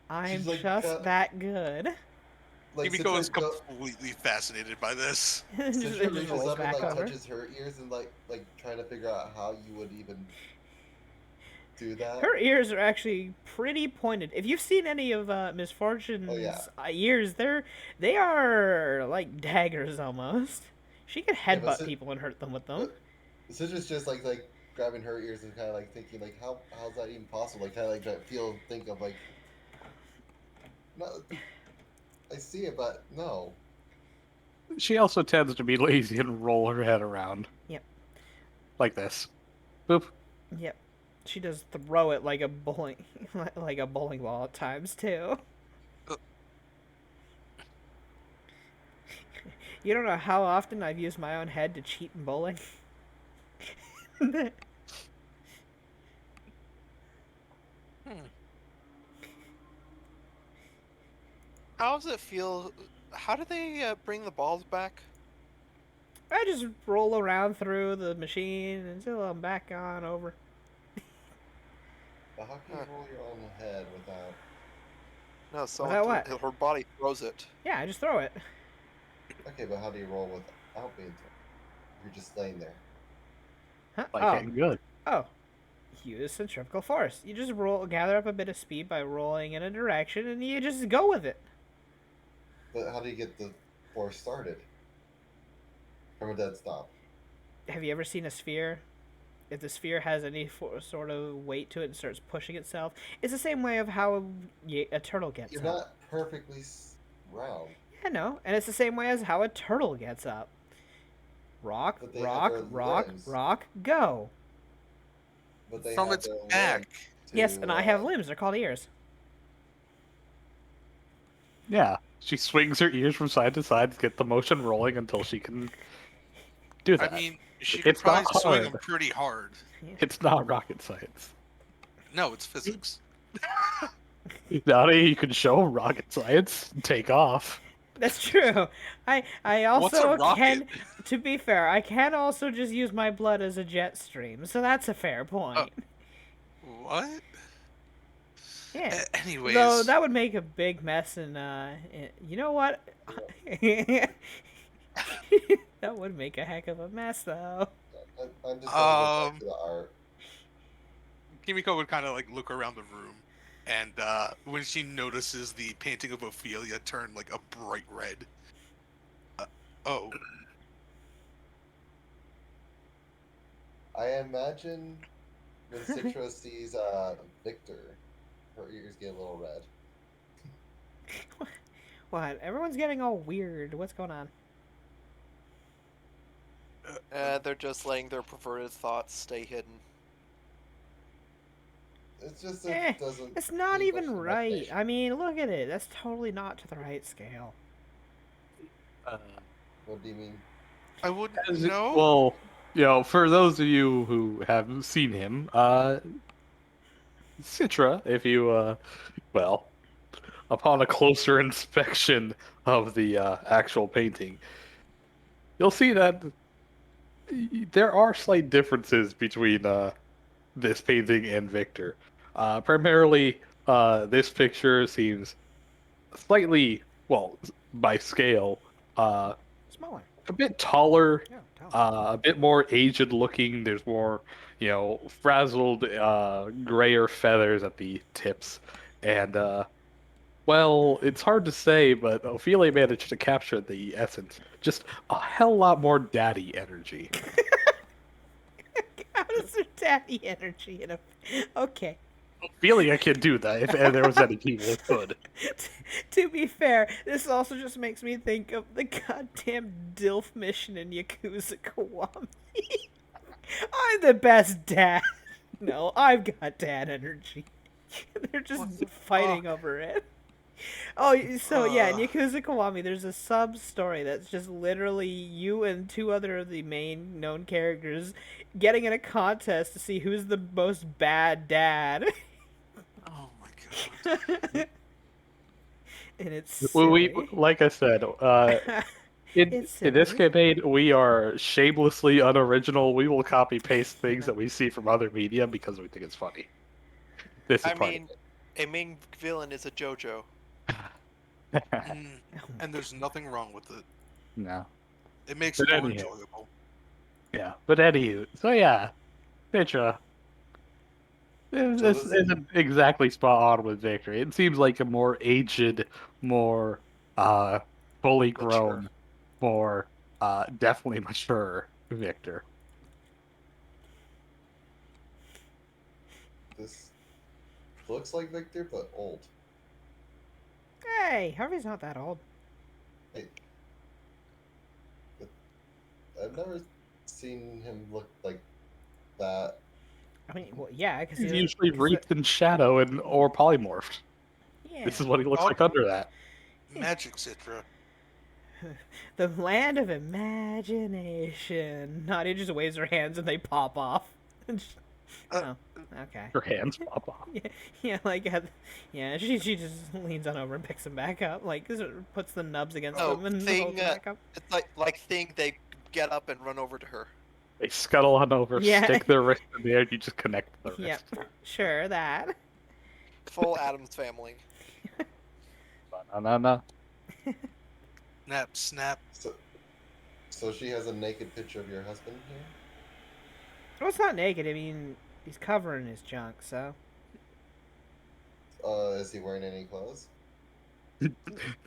I'm She's, like, just got- that good. Like Kimiko is Citra go- completely fascinated by this. Just, Citra it just reaches rolls up and back like over. touches her ears and like trying to figure out how you would even do that. Her ears are actually pretty pointed. If you've seen any of Miss Fortune's Oh, yeah. ears, they are like daggers almost. She could but headbutt Cit- people and hurt them with them. but Citra's just like grabbing her ears and kind of like thinking like how's that even possible? Like kind of like try to think of like no, I see it, but no. She also tends to be lazy and roll her head around. Yep. Like this. Boop. Yep. She does throw it like a bowling like a bowling ball at times too. You don't know how often I've used my own head to cheat in bowling. How does it feel? How do they bring the balls back? I just roll around through the machine until I'm back on over. But how can you roll your own head without? No, so Without what? her body throws it. Yeah, I just throw it. Okay, but how do you roll without being thrown? You're just laying there. Huh? Like, Oh. hey, good. Oh. Use centrifugal force. You just gather up a bit of speed by rolling in a direction, and you just go with it. But how do you get the force started from a dead stop? Have you ever seen a sphere? If the sphere has any sort of weight to it and starts pushing itself, it's the same way of how a turtle gets You're up. not perfectly round. Yeah, no, and it's the same way as how a turtle gets up. Rock, But they have rock, their rock, limbs. rock, go. But they From have its their own back. limbs Yes, to, and I have limbs. They're called ears. Yeah. She swings her ears from side to side to get the motion rolling until she can do that. I mean, she could It's probably not swing hard. them pretty hard. It's not rocket science. No, it's physics. Nowadays, you can show rocket science and take off. That's true. I What's a also rocket? can. To be fair, I can also just use my blood as a jet stream, so that's a fair point. What? Yeah. Anyways, Though that would make a big mess, and you know what? That would make a heck of a mess, though. I'm just going to go back Um, to the art. Kimiko would kind of like look around the room. And when she notices the painting of Ophelia turn like a bright red, uh, oh, I imagine when Citra sees Victor, her ears get a little red. What? Everyone's getting all weird. What's going on? They're just letting their perverted thoughts stay hidden. It's just Eh, it doesn't it's not need much even right. imagination. I mean, look at it. That's totally not to the right scale. Uh, What do you mean? I wouldn't as it- know. well, for those of you who have seen him, Citra, if you, well, upon a closer inspection of the actual painting, you'll see that there are slight differences between this painting and Victor. Primarily, this picture seems slightly, well, by scale, uh, Smaller. a bit taller, Yeah, tell. a bit more aged looking. There's more, frazzled, grayer feathers at the tips. And, well, it's hard to say, but Ophelia managed to capture the essence. Just a hell lot more daddy energy. How does there daddy energy in a? Okay. Ophelia can do that if there was any people who could. To be fair, this also just makes me think of the goddamn DILF mission in Yakuza Kiwami. I'm the best dad. No, I've got dad energy. They're just What the fighting fuck? over it. Oh, so yeah, in Uh. Yakuza Kiwami, there's a sub story that's just literally you and two other of the main known characters getting in a contest to see who's the most bad dad. Oh my god. And it's Well, silly. like I said, in It's in this silly. campaign, we are shamelessly unoriginal. We will copy paste things that we see from other media because we think it's funny. This is I part mean, a main villain is a JoJo. of it. Mm, and there's nothing wrong with it. No, It makes but it more anyhow, enjoyable. yeah. But anywho, so yeah, Mitra, So this does it? isn't exactly spot on with Victory. It seems like a more aged, more uh, fully Mature. grown, more definitely mature Victor. This looks like Victor, but old. Hey, Harvey's not that old. Hey, I've never seen him look like that. I mean, well, yeah, because He's usually wreathed in shadow and or polymorphed. yeah, This is what he looks Oh, like under that. magic Citra. the land of imagination. No, he just waves her hands and they pop off. Uh, Oh, okay. Her hands pop off. Yeah, yeah, like, yeah, she just leans on over and picks him back up, like, puts the nubs against Oh, him and thing. holds him back up. It's like thing. They get up and run over to her. They scuttle on over, Yeah. stick their wrist in the air, and you just connect the wrist. Yep, sure, that. Full Adams family. Ba-na-na-na. Snap, snap. So she has a naked picture of your husband here. Well, it's not naked, I mean, he's covering his junk, so. Is he wearing any clothes?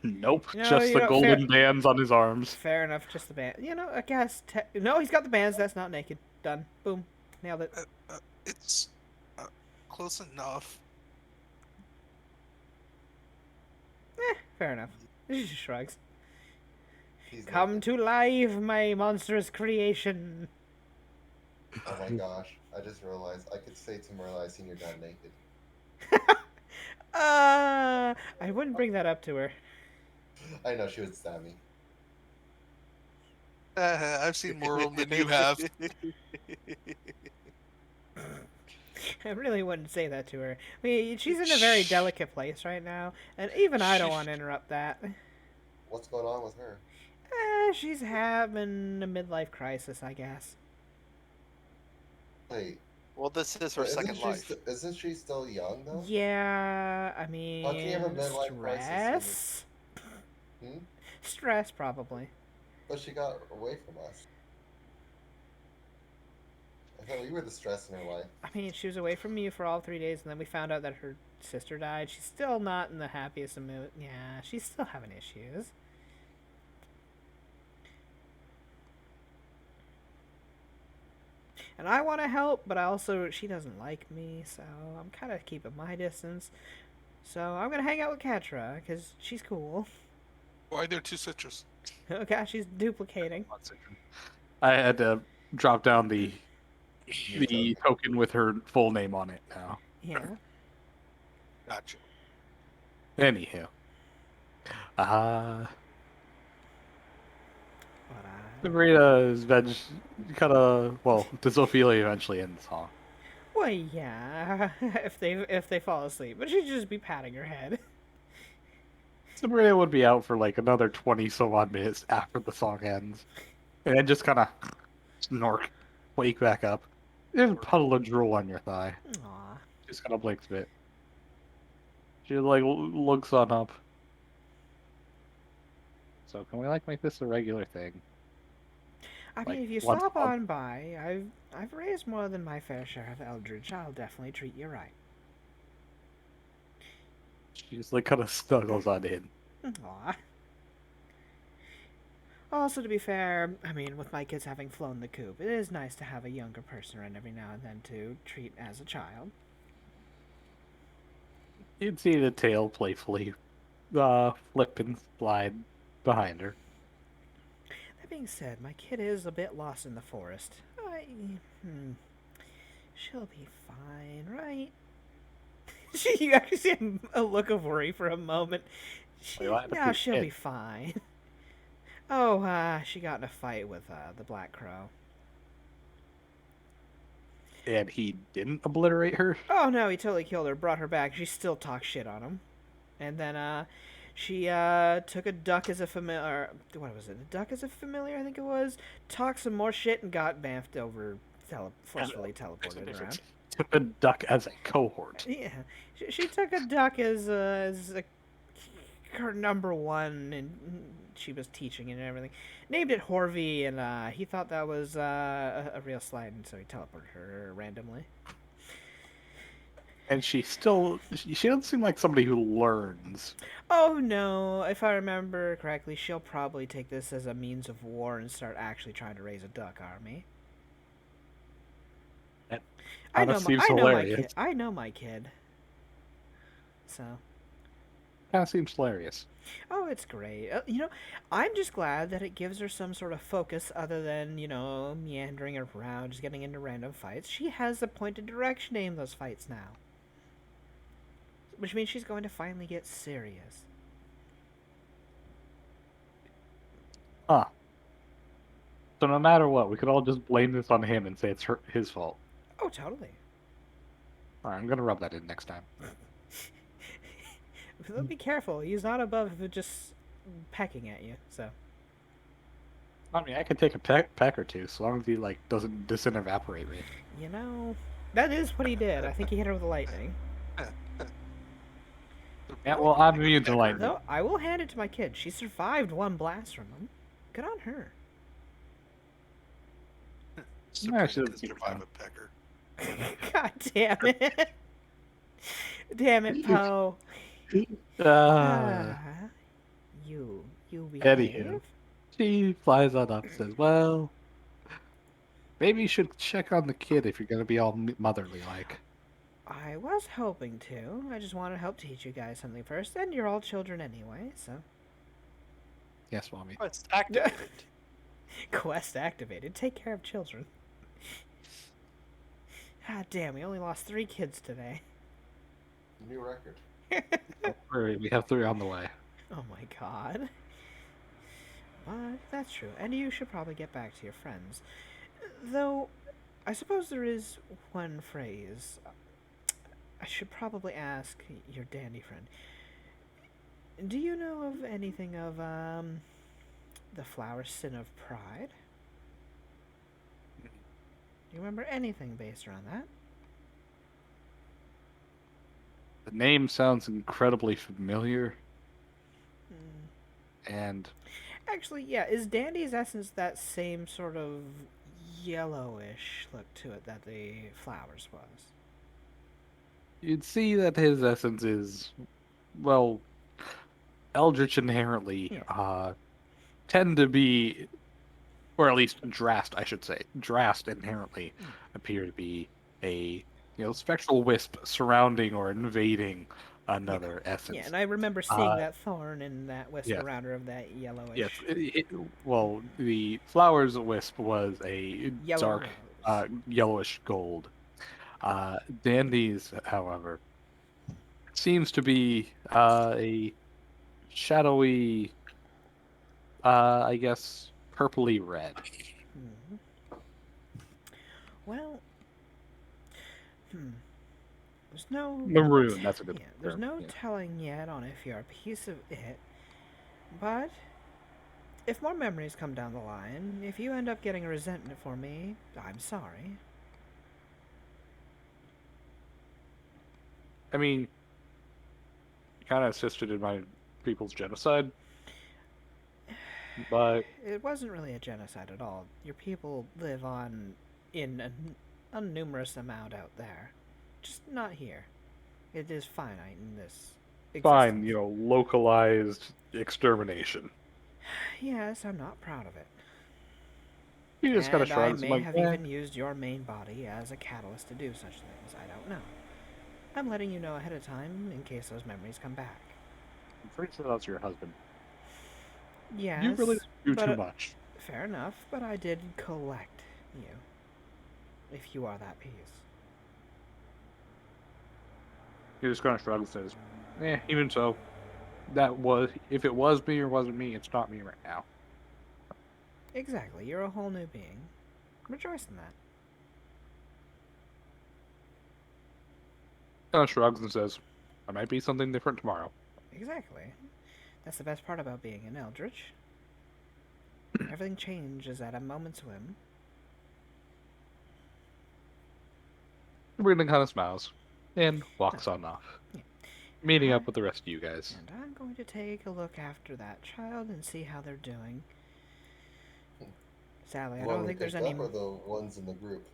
Nope, No, just the golden bands on his arms. Fair enough, just the band. You know, I guess. No, he's got the bands, that's not naked. Done. Boom. Nailed it. It's close enough. Fair enough. She just shrugs. He's Come naked. to life, my monstrous creation. Oh my gosh! I just realized I could say to Marla, "I seen your dad naked." I wouldn't bring that up to her. I know she would stab me. I've seen more of them than you have. I really wouldn't say that to her. I mean, she's in a very delicate place right now, and even I don't want to interrupt that. What's going on with her? She's having a midlife crisis, I guess. Wait, Well, this is her isn't second she life. isn't she still young though? Yeah, I mean, How can you have a midlife crisis stress. Hmm? Stress, probably. But she got away from us. I thought we were the stress in her life. I mean, she was away from me for all 3 days, and then we found out that her sister died. She's still not in the happiest of mood. Yeah, she's still having issues. And I want to help, but she doesn't like me, so I'm kind of keeping my distance. So I'm gonna hang out with Katra because she's cool. Why are there two citrus? Oh gosh, she's duplicating. I had to drop down New the token with her full name on it now. Yeah. Gotcha. Anywho. But Sabrina is kind of, well, does Ophelia eventually end the song? well, yeah, if they fall asleep, but she'd just be patting her head. Sabrina would be out for like another 20 some odd minutes after the song ends. And then just kind of snork, wake back up. There's a puddle of drool on your thigh. Aw. Just kind of blinks a bit. She like looks on up. So can we like make this a regular thing? I mean, Like, if you once stop a month. on by, I've raised more than my fair share of eldritch. I'll definitely treat you right. She just like kind of snuggles on in. Aw. Also, to be fair, I mean, with my kids having flown the coop, it is nice to have a younger person around every now and then to treat as a child. You'd see the tail playfully flip and slide behind her. That being said, my kid is a bit lost in the forest. She'll be fine, right? You actually see a look of worry for a moment. Wait, what happened to Yeah, your she'll kid? be fine. Oh, she got in a fight with the Black Crow. And he didn't obliterate her? Oh no, he totally killed her, brought her back. She still talks shit on him. And then she took a duck as a familiar. What was it? A duck as a familiar, I think it was. Talked some more shit and got bamfed over, forcefully teleported around. Took a duck as a cohort. Yeah, she took a duck as her number one, and she was teaching it and everything. Named it Horvey, and he thought that was a real slide, and so he teleported her randomly. And she doesn't seem like somebody who learns. Oh no, if I remember correctly, she'll probably take this as a means of war and start actually trying to raise a duck army. That I kinda know, seems I know my hilarious. kid. I know my kid. So. Kind of seems hilarious. Oh, it's great. I'm just glad that it gives her some sort of focus other than, meandering around, just getting into random fights. She has a pointed direction to aim those fights now. Which means she's going to finally get serious. Huh. So no matter what, we could all just blame this on him and say it's his fault. Oh, totally. Alright, I'm gonna rub that in next time. But be careful. He's not above just pecking at you, so. I mean, I could take a peck or two, so long as he like doesn't disintegrate me. That is what he did. I think he hit her with lightning. Yeah, well, I'm immune to lightning. Though, I will hand it to my kid. She survived one blast from him. Good on her. Yeah, she Sabrina doesn't can seem survive fine. a pecker. God damn it. Damn it, Poe. Uh, You behave. Anywho, she flies on up and says, well, maybe you should check on the kid if you're going to be all motherly like. I was hoping to. I just want to help teach you guys something first, and you're all children anyway, so. Yes, mommy. Oh, it's activated. Quest activated. Take care of children. God damn, we only lost 3 kids today. New record. We have 3 on the way. Oh my god. But that's true, and you should probably get back to your friends. Though, I suppose there is one phrase. I should probably ask your dandy friend. Do you know of anything of, the flower sin of pride? Do you remember anything based around that? The name sounds incredibly familiar, and Actually, yeah, is Dandy's essence that same sort of yellowish look to it that the flowers was. You'd see that his essence is, well, eldritch inherently. Yeah. Tend to be, or at least Drast, I should say. Drast inherently appear to be a spectral wisp surrounding or invading another Yeah, essence. and I remember seeing that thorn and that wisp Yes, around her of that yes. yellowish Well, the flowers wisp was a yellow dark rose. yellowish gold. Dandy's, however, seems to be a shadowy, I guess, purpley red. Hmm. Well, hmm. There's no Maroon, that's a good yeah, there's term. no Yeah. telling yet on if you're a piece of it, but if more memories come down the line, if you end up getting a resentment for me, I'm sorry. I mean, you kind of assisted in my people's genocide, but It wasn't really a genocide at all. Your people live on in a numerous amount out there, just not here. It is finite in this fine, existence. localized extermination. Yes, I'm not proud of it. He just kind of And I shrugs. I'm may like, have even used your main body as a catalyst to do such things. I don't know. I'm letting you know ahead of time in case those memories come back. I'm pretty sure that's your husband. You Yes, really do but too much. fair enough, but I did collect you. If you are that piece. He just kind of shrugs and says, even so, if it was me or wasn't me, it's not me right now. Exactly, you're a whole new being. Rejoice in that. Kind of shrugs and says, I might be something different tomorrow. Exactly. That's the best part about being an eldritch. Everything changes at a moment's whim. Sabrina kind of smiles and walks on off, Yeah. meeting I, up with the rest of you guys. and I'm going to take a look after that child and see how they're doing. Sadly, The I one don't we think there's picked any. up or the ones in the group?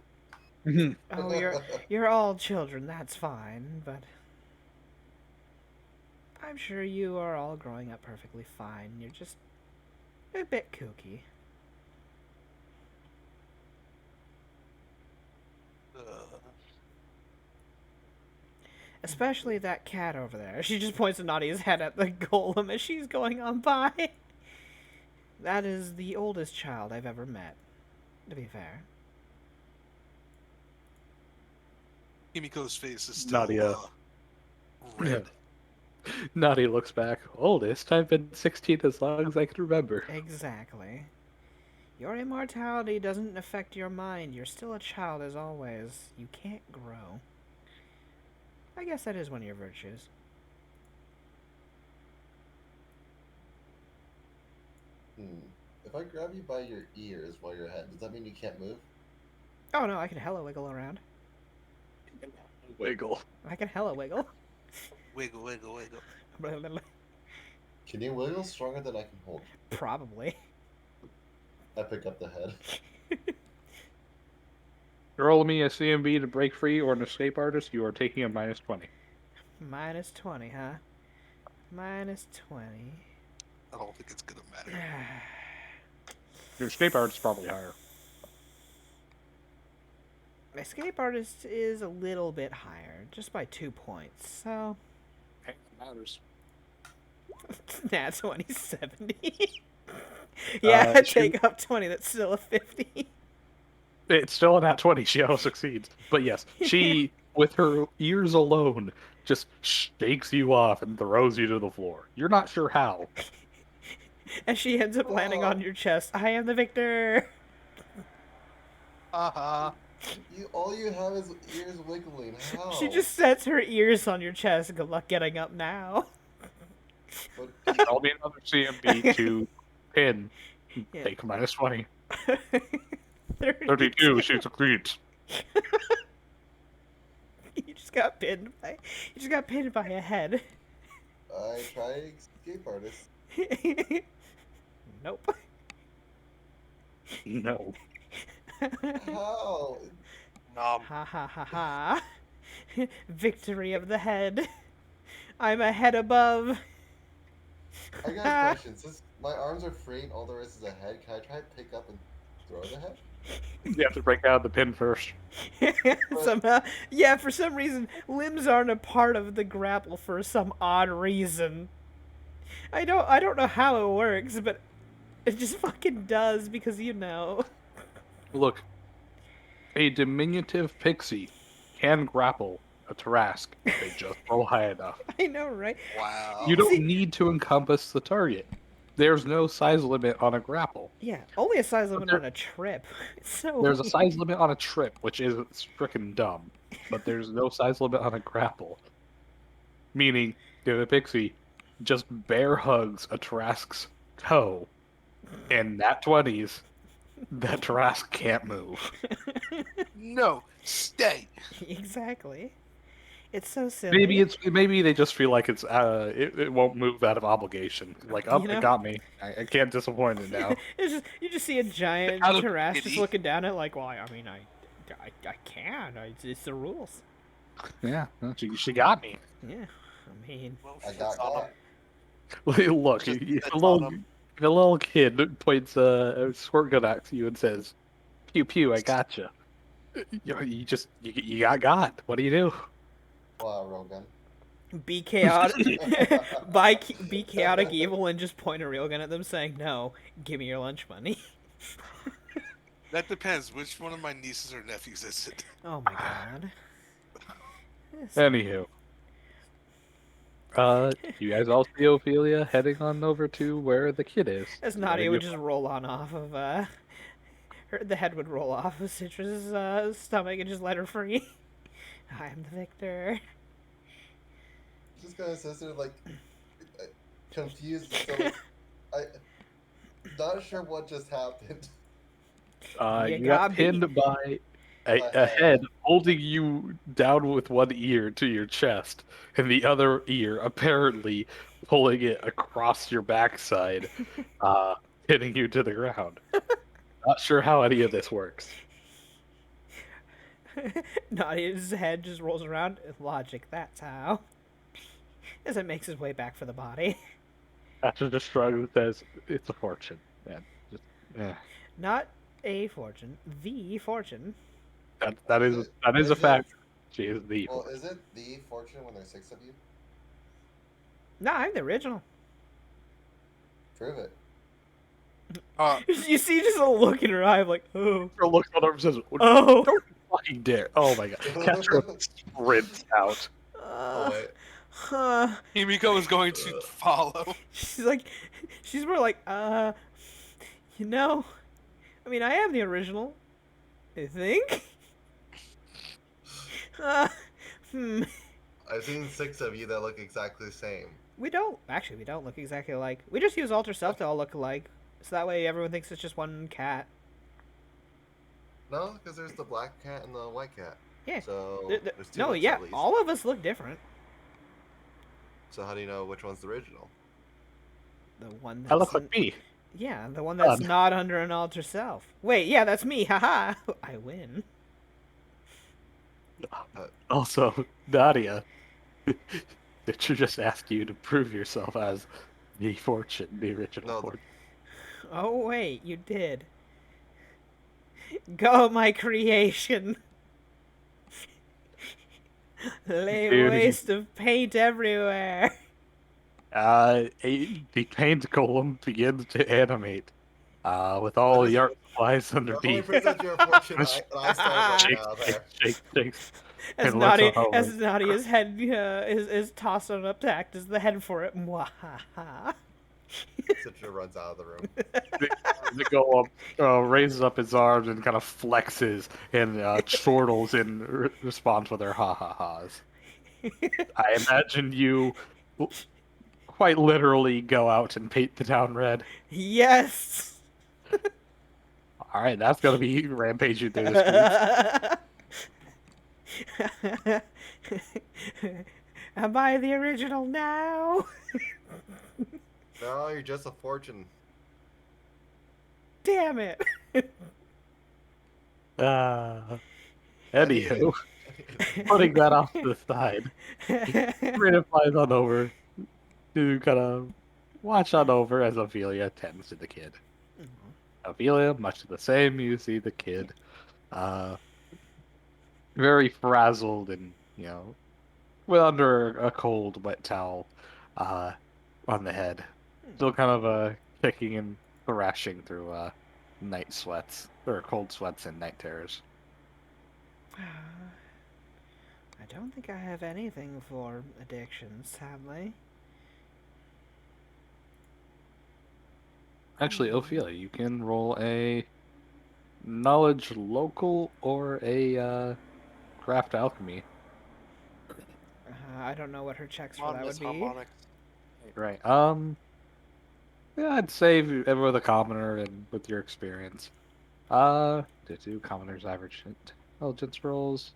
Oh, you're all children. That's fine, but I'm sure you are all growing up perfectly fine. You're just a bit kooky. Especially that cat over there. She just points Nadia's head at the golem as she's going on by. That is the oldest child I've ever met, to be fair. Himiko's face is still Nadia. red. Nadia looks back. Oldest? I've been 16 as long as I can remember. Exactly. Your immortality doesn't affect your mind. You're still a child as always. You can't grow. I guess that is one of your virtues. If I grab you by your ears while you're ahead, does that mean you can't move? Oh no, I can hella wiggle around. Wiggle. I can hella wiggle. Wiggle, wiggle, wiggle. Can you wiggle stronger than I can hold? Probably. I pick up the head. Roll me a CMB to break free or an escape artist, you are taking a minus 20. Minus 20, huh? Minus 20. I don't think it's gonna matter. Your escape artist is probably higher. My escape artist is a little bit higher, just by 2 points, so. Hey, that matters. Nah, 20, 70. Yeah, take up 20, that's still a 50. It's still a nat 20. She auto succeeds. But yes, she, with her ears alone, just shakes you off and throws you to the floor. You're not sure how. And she ends up landing on your chest. I am the victor! Haha. All you have is ears wiggling. How? She just sets her ears on your chest. Good luck getting up now. But Roll me another CMB to pin. Yeah. Take minus 20. 32. 32, she succeeds. You just got pinned by a head. I try escape artist. Nope. No. How? Nom. Ha ha ha ha. Victory of the head. I'm a head above. I got a question. Since my arms are free and all there is a head, can I try to pick up and throw the head? You have to break out the pin first. Somehow, yeah, for some reason, limbs aren't a part of the grapple for some odd reason. I don't know how it works, but it just fucking does because you know. Look, a diminutive pixie can grapple a Tarask if they just roll high enough. I know, right? Wow. You don't See- need to encompass the target. There's no size limit on a grapple. Yeah, only a size limit there- on a trip. It's so There's a weird. size limit on a trip, which is frickin' dumb. But there's no size limit on a grapple. Meaning, if a pixie just bear hugs a Tarask's toe, and that 20s, that Tarask can't move. No, stay. Exactly. It's so silly. Maybe they just feel like it won't move out of obligation. Like, oh, You know? it got me. I can't disappoint it now. It's just you just see a giant Out of Tarrasque just pity. looking down at it like, well, I mean, I can. It's the rules. Yeah, no, she got me. Yeah, I mean, Well, I it's got on caught. Look, Just- if it's a on little, 'em. if a little kid points a squirt gun at you and says, "Pew pew, I gotcha," you got. What do you do? Wow, Rogan. be chaotic, be chaotic evil, and just point a real gun at them, saying, "No, give me your lunch money." That depends. Which one of my nieces or nephews is it? Oh my god. Yes. Anywho, you guys all see Ophelia heading on over to where the kid is. As Nadia would just roll on off of the head would roll off of Citra's stomach and just let her free. I am the victor. Just kind of sits there like confused. So like, I not sure what just happened. You You got got me. pinned by a head holding you down with one ear to your chest, and the other ear apparently pulling it across your backside, hitting you to the ground. Not sure how any of this works. Nadia's head just rolls around. Logic, that's how. As it makes its way back for the body. After the shrug says, "It's a fortune, man. Just, Not a fortune, the fortune. that is a Is it- fact. She is the Well, fortune. is it the fortune when there's 6 of you? No, I'm the original. Prove it. You see just a look in her eye, like, oh. Her looks on her and says, Oh. "Don't you fucking dare!" Oh my god, Castro sprints out. Oh wait. Huh. Himiko is going to follow. She's more like, you know, I mean, I am the original, I think. Uh, hmm. I've seen 6 of you that look exactly the same. We don't look exactly alike. We just use alter self to all look alike, so that way everyone thinks it's just one cat. No, because there's the black cat and the white cat. Yeah. So there's 2 No, looks yeah, at least. all of us look different. So how do you know which one's the original? The one I look that's like me. yeah, the one that's God. not under an alter self. Wait, yeah, that's me. Haha, I win. Also, Nadia, did you just ask you to prove yourself as the fortune, the original No, fortune? Oh wait, you did. Go, my creation. Lay Dude. waste of paint everywhere. The paint golem begins to animate, with all the art supplies The only underneath. proves that you're a fortune Shake, I stand right now there. Shakes, As and lets Nadia, out as like, Nadia's head is tossed on up to act as the head for it. Mwahaha. Citra runs out of the room. the golem raises up his arms and kind of flexes and chortles in response with their ha-ha-has. I imagine you quite literally go out and paint the town red. Yes. All right, that's gonna be rampaging through the streets. Am I the original now? No, you're just a fortune. Damn it. Uh, I think it, anywho, putting that off to the side, Sabrina flies on over to kind of watch on over as Ophelia tends to the kid. Ophelia, much the same. You see the kid, uh, very frazzled and with under a cold, wet towel, uh, on the head, still kind of kicking and thrashing through night sweats or cold sweats and night terrors. I don't think I have anything for addictions, sadly. Actually, Ophelia, you can roll a knowledge local or a craft alchemy. I don't know what her checks Come for on, that Miss would be. Harmonics. Right. Yeah, I'd say with a commoner and with your experience. To do commoner's average intelligence rolls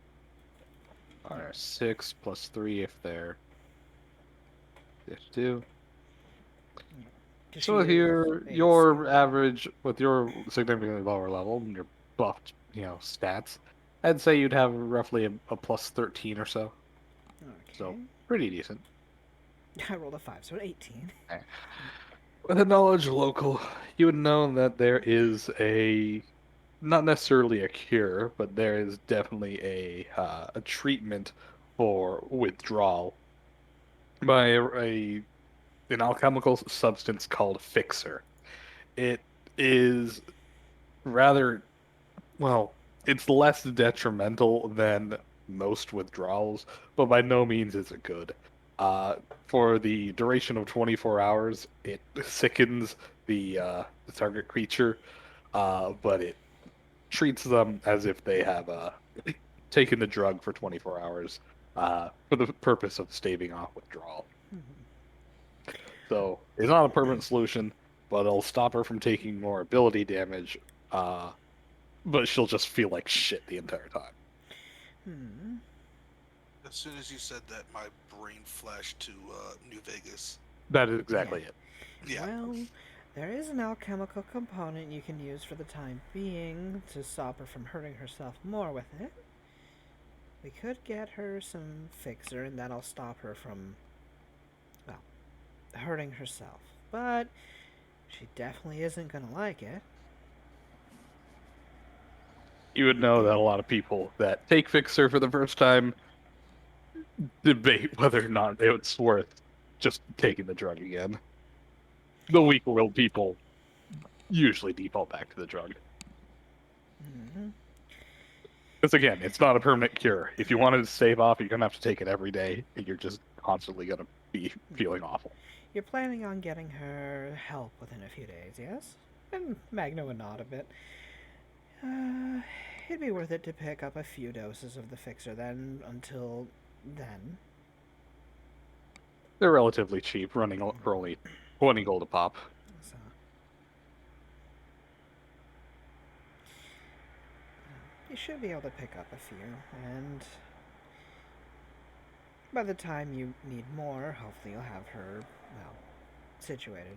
are 6 + 3 if they're 52. 'Cause So she with is a your skilled. average, with your significantly lower level and your buffed, stats, I'd say you'd have roughly a +13 or so. So Okay. pretty decent. I rolled a 5, so 18. Eh. With a knowledge local, you would know that there is not necessarily a cure, but there is definitely a treatment for withdrawal by an alchemical substance called Fixer. It is rather well, it's less detrimental than most withdrawals, but by no means is it good. Uh, for the duration of 24 hours, it sickens the target creature, but it treats them as if they have taken the drug for 24 hours for the purpose of staving off withdrawal. So it's not a permanent solution, but it'll stop her from taking more ability damage. Uh, but she'll just feel like shit the entire time. Hmm. As soon as you said that, my brain flashed to New Vegas. That is Yeah. exactly it. Yeah. Well, there is an alchemical component you can use for the time being to stop her from hurting herself more with it. We could get her some fixer, and that'll stop her from, well, hurting herself. But she definitely isn't gonna like it. You would know that a lot of people that take Fixer for the first time debate whether or not it's worth just taking the drug again. The weak-willed people usually default back to the drug. Hmm. Because again, it's not a permanent cure. If you wanted to stave off, you're gonna have to take it every day, and you're just constantly gonna be feeling awful. You're planning on getting her help within a few days, yes? And Magna would nod a bit. Uh, it'd be worth it to pick up a few doses of the fixer then, until then. They're relatively cheap, running for only 20 gold a pop. So, you should be able to pick up a few, and by the time you need more, hopefully you'll have her, well, situated.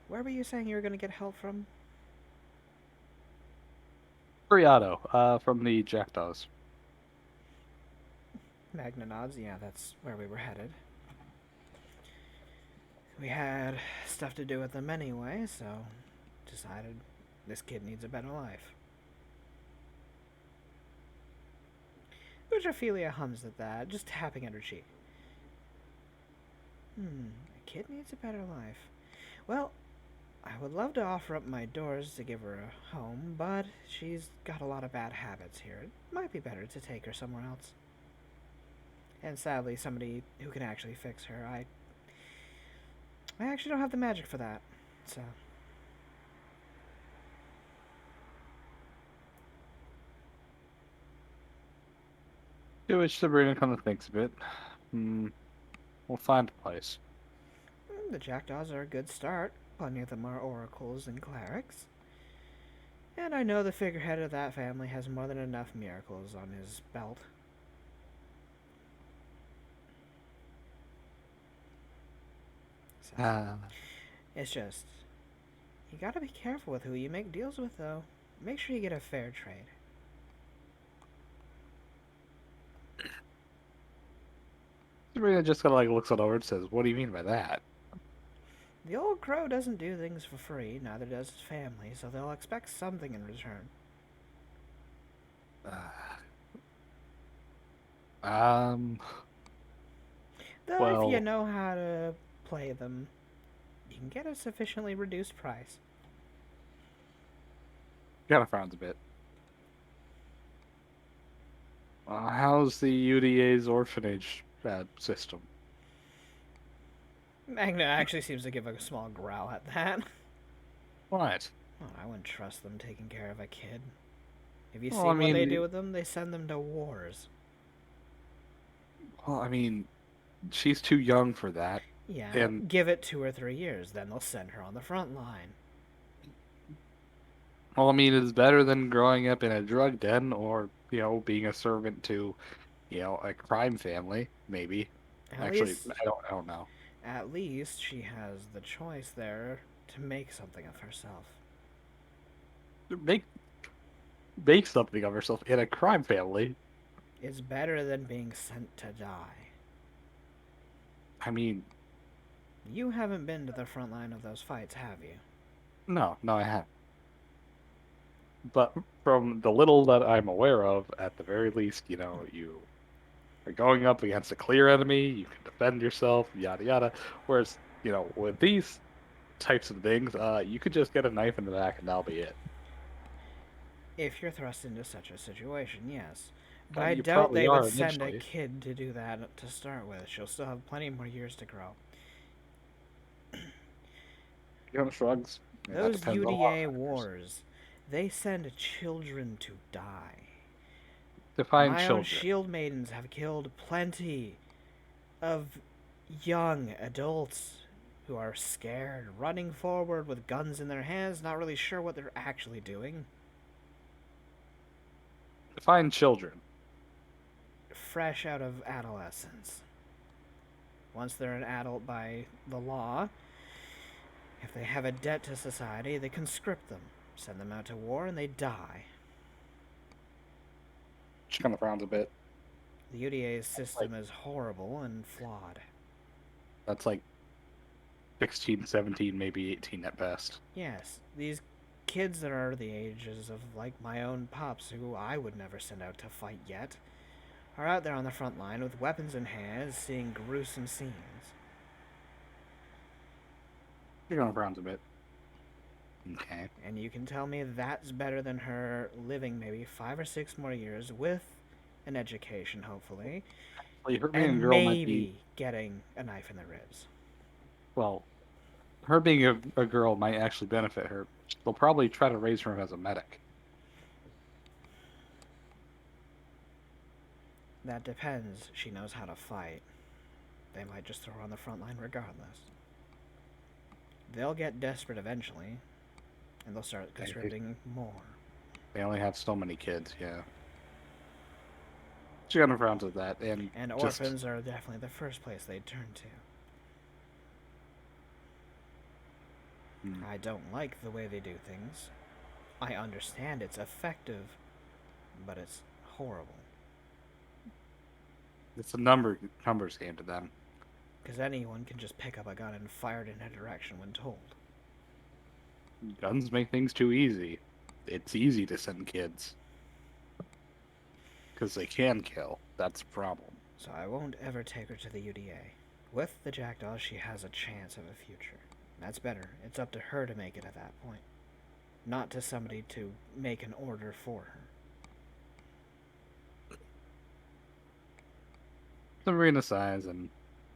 Where were you saying you were going to get help from? Friado, from the Jackdaws. Magna nods. Yeah, that's where we were headed. We had stuff to do with them anyway, so decided this kid needs a better life. Which Ophelia hums at that, just tapping at her cheek. A kid needs a better life. Well, I would love to offer up my doors to give her a home, but she's got a lot of bad habits here. It might be better to take her somewhere else. And sadly, somebody who can actually fix her. I actually don't have the magic for that, so. To which Sabrina kind of thinks a bit. We'll find a place. The Jackdaws are a good start. Plenty of them are oracles and clerics. And I know the figurehead of that family has more than enough miracles on his belt. So, it's just, you gotta be careful with who you make deals with, though. Make sure you get a fair trade. Sabrina just kind of like looks it over and says, "What do you mean by that?" The old crow doesn't do things for free, neither does his family, so they'll expect something in return. Um. Though if you Well, know how to play them, you can get a sufficiently reduced price. kind of frowns a bit. How's the UDA's orphanage system? Magna actually seems to give a small growl at that. What? Well, I wouldn't trust them taking care of a kid. Have you Well, I seen what they mean, do with them? They send them to wars. well, I mean, she's too young for that, Yeah, and give it 2 or 3 years, then they'll send her on the front line. well, I mean, it's better than growing up in a drug den or being a servant to a crime family. Maybe. At Actually, least, I don't know. at least she has the choice there to make something of herself. Make make something of herself in a crime family. It's better than being sent to die. I mean, You haven't been to the front line of those fights, have you? no, I haven't. But from the little that I'm aware of, at the very least, you are going up against a clear enemy, you can defend yourself, yada yada. Whereas, with these types of things, you could just get a knife in the back and that'll be it. If you're thrust into such a situation, yes. But I You doubt probably they would are send a initially. kid to do that to start with. She'll still have plenty more years to grow. Shrugs. Yeah, that Those depends on a lot of UDA factors. wars, they send children to die. Define My own children. shield maidens have killed plenty of young adults who are scared, running forward with guns in their hands, not really sure what they're actually doing. Define children. Fresh out of adolescence. Once they're an adult by the law, if they have a debt to society, they conscript them, send them out to war, and they die. She kind of frowns a bit. The UDA's system is horrible and flawed. That's like 16, 17, maybe 18 at best. Yes, these kids that are the ages of, like, my own pups, who I would never send out to fight yet, are out there on the front line with weapons in hand, seeing gruesome scenes. You're going frowns a bit. Okay. And you can tell me that's better than her living maybe 5 or 6 more years with an education, hopefully, Well, her being a and girl might be. maybe getting a knife in the ribs. Well, her being a girl might actually benefit her. They'll probably try to raise her as a medic. That depends. She knows how to fight. They might just throw her on the front line regardless. They'll get desperate eventually, and they'll start conscripting more. They only have so many kids, yeah. She kind of frowns at that, and just orphans are definitely the first place they'd turn to. I don't like the way they do things. I understand it's effective, but it's horrible. It's a numbers game to them. Because anyone can just pick up a gun and fire it in a direction when told. Guns make things too easy. It's easy to send kids. Because they can kill. That's the problem. So I won't ever take her to the UDA. With the jackdaw, she has a chance of a future. That's better. It's up to her to make it at that point. Not to somebody to make an order for her. Sabrina sighs and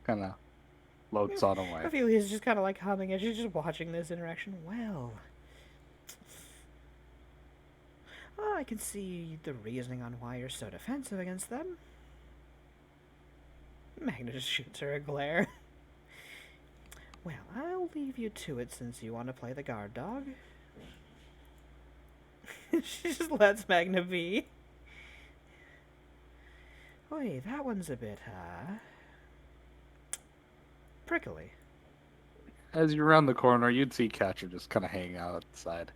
kind of floats on away. Ophelia's just kind of like humming as she's just watching this interaction. Well, I can see the reasoning on why you're so defensive against them. Magna just shoots her a glare. Well, I'll leave you to it since you want to play the guard dog. She just lets Magna be. Oi, that one's a bit, prickly. As you round the corner, you'd see Catcher just kind of hanging out outside.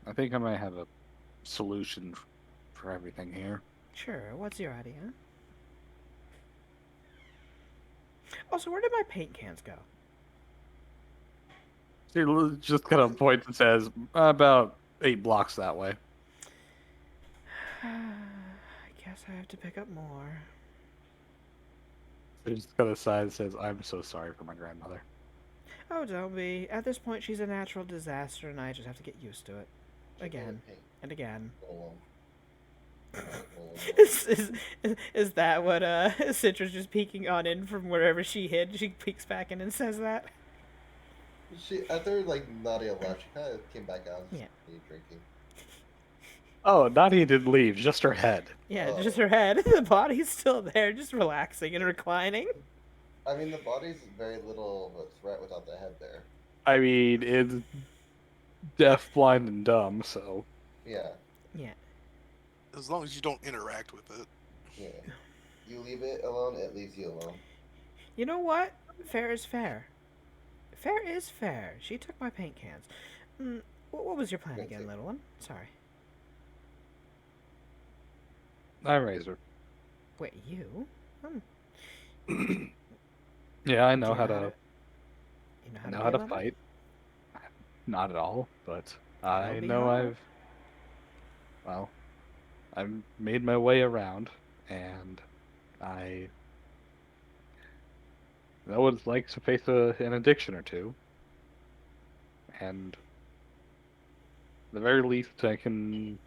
I think I might have a solution for everything here. Sure, what's your idea? Also, where did my paint cans go? She just kind of points and says, about 8 blocks that way. I guess I have to pick up more. She just kind of sighs and says, I'm so sorry for my grandmother. Oh, don't be. At this point, she's a natural disaster, and I just have to get used to it. Again and again. Is that what Citra's just peeking on in from wherever she hid? She peeks back in and says that. She after like Nadia left, she kind of came back out and Yeah. started drinking. Oh, Nadia didn't leave, just her head. Yeah, Oh. just her head. The body's still there, just relaxing and reclining. I mean, the body's very little of a threat without the head there. I mean, it's deaf, blind, and dumb, so. Yeah, Yeah. As long as you don't interact with it. yeah. You leave it alone, it leaves you alone. You know what? Fair is fair. Fair is fair. She took my paint cans. What was your plan That's again, it. little one? Sorry. I raise her. Wait, you? Yeah, I Do know you how to. You know I how know to how be to a lemon? fight. Not at all, but It'll I be know hard. well, I've made my way around, and I know what it's like to face an addiction or two. And at the very least, I can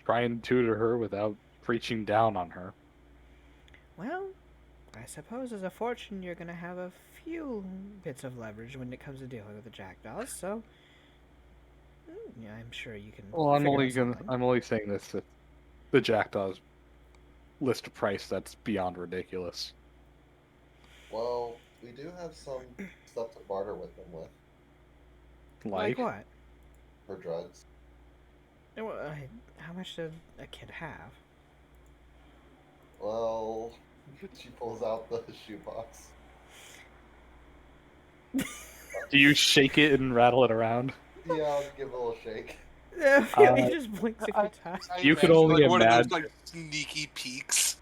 try and tutor her without preaching down on her. Well, I suppose as a fortune you're gonna have a few bits of leverage when it comes to dealing with the jackdaws, so yeah, I'm sure you can Well, figure out something. I'm only saying this if the jackdaws list a price that's beyond ridiculous. Well, we do have some stuff to barter with them with Like Like, what? for drugs. How much did a kid have? Well, she pulls out the shoebox. do you shake it and rattle it around? Yeah, I'll give it a little shake. He just blinks a few times. I You could imagine, only like one of those imagine. like sneaky peeks.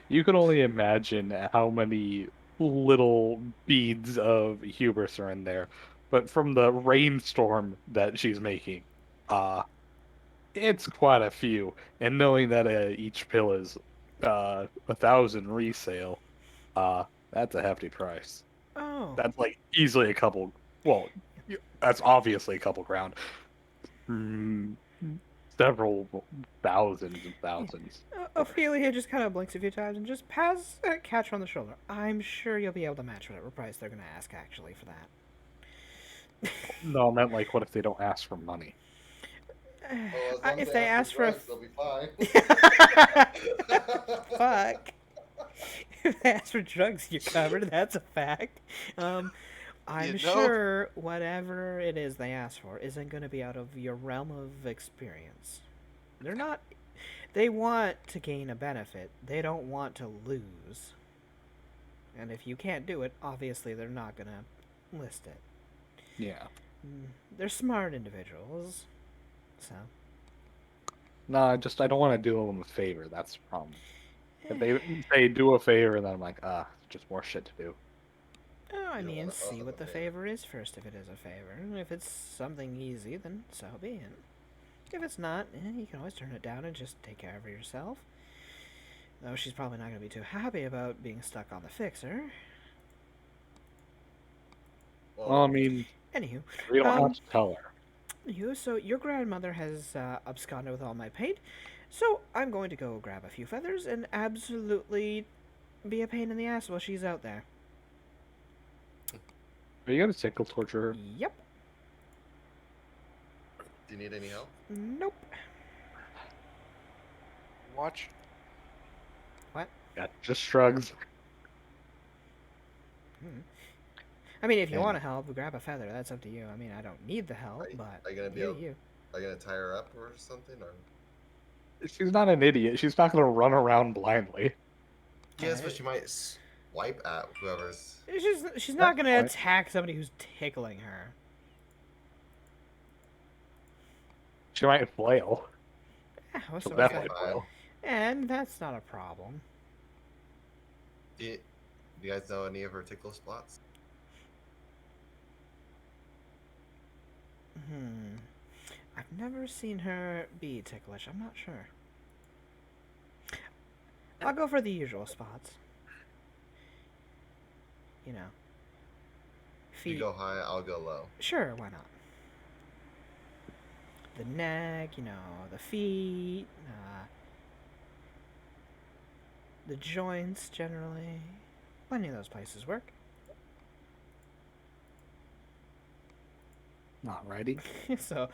You can only imagine how many little beads of hubris are in there. But from the rainstorm that she's making, uh, it's quite a few. And knowing that each pill is 1,000 resale, that's a hefty price. Oh, That's like easily a couple. Well, that's obviously a couple grand. Mm, several thousands and thousands. Ophelia just kind of blinks a few times and just pats Catcher on the shoulder. I'm sure you'll be able to match whatever price they're gonna ask actually for that. No, I meant like, what if they don't ask for money? Well, as long as If they ask for a drugs, they'll be fine. fuck. If they ask for drugs, you're covered. That's a fact. I'm You know? sure whatever it is they ask for isn't going to be out of your realm of experience. They're not. They want to gain a benefit. They don't want to lose. And if you can't do it, obviously they're not going to list it. Yeah. They're smart individuals. So. No, I don't want to do them a favor. That's the problem. If they say do a favor, then I'm like, just more shit to do. Oh, I You don't mean, wanna see owe what them the a favor. favor is first if it is a favor. If it's something easy, then so be it. If it's not, you can always turn it down and just take care of it yourself. Though she's probably not going to be too happy about being stuck on the fixer. Well, I mean, Anywho, we don't have to tell her. so your grandmother has absconded with all my paint, so I'm going to go grab a few feathers and absolutely be a pain in the ass while she's out there. Are you gonna tickle torture her? Yep. Do you need any help? Nope. Watch. Yeah, just shrugs. I mean, if you And- want to help, grab a feather. That's up to you. I mean, I don't need the help, but Are you gonna be you, able- you. Are you gonna tie her up or something? Or She's not an idiot. She's not gonna run around blindly. yes, but she might swipe at whoever's. She's not That's gonna fine. attack somebody who's tickling her. She might flail. Well, She'll so is definitely that. Fine. flail. And that's not a problem. Do you guys know any of her tickle spots? I've never seen her be ticklish. I'm not sure. I'll go for the usual spots. You know. You Feet. go high, I'll go low. Sure, why not? The neck, the feet, the joints generally. Plenty of those places work. Alrighty. So,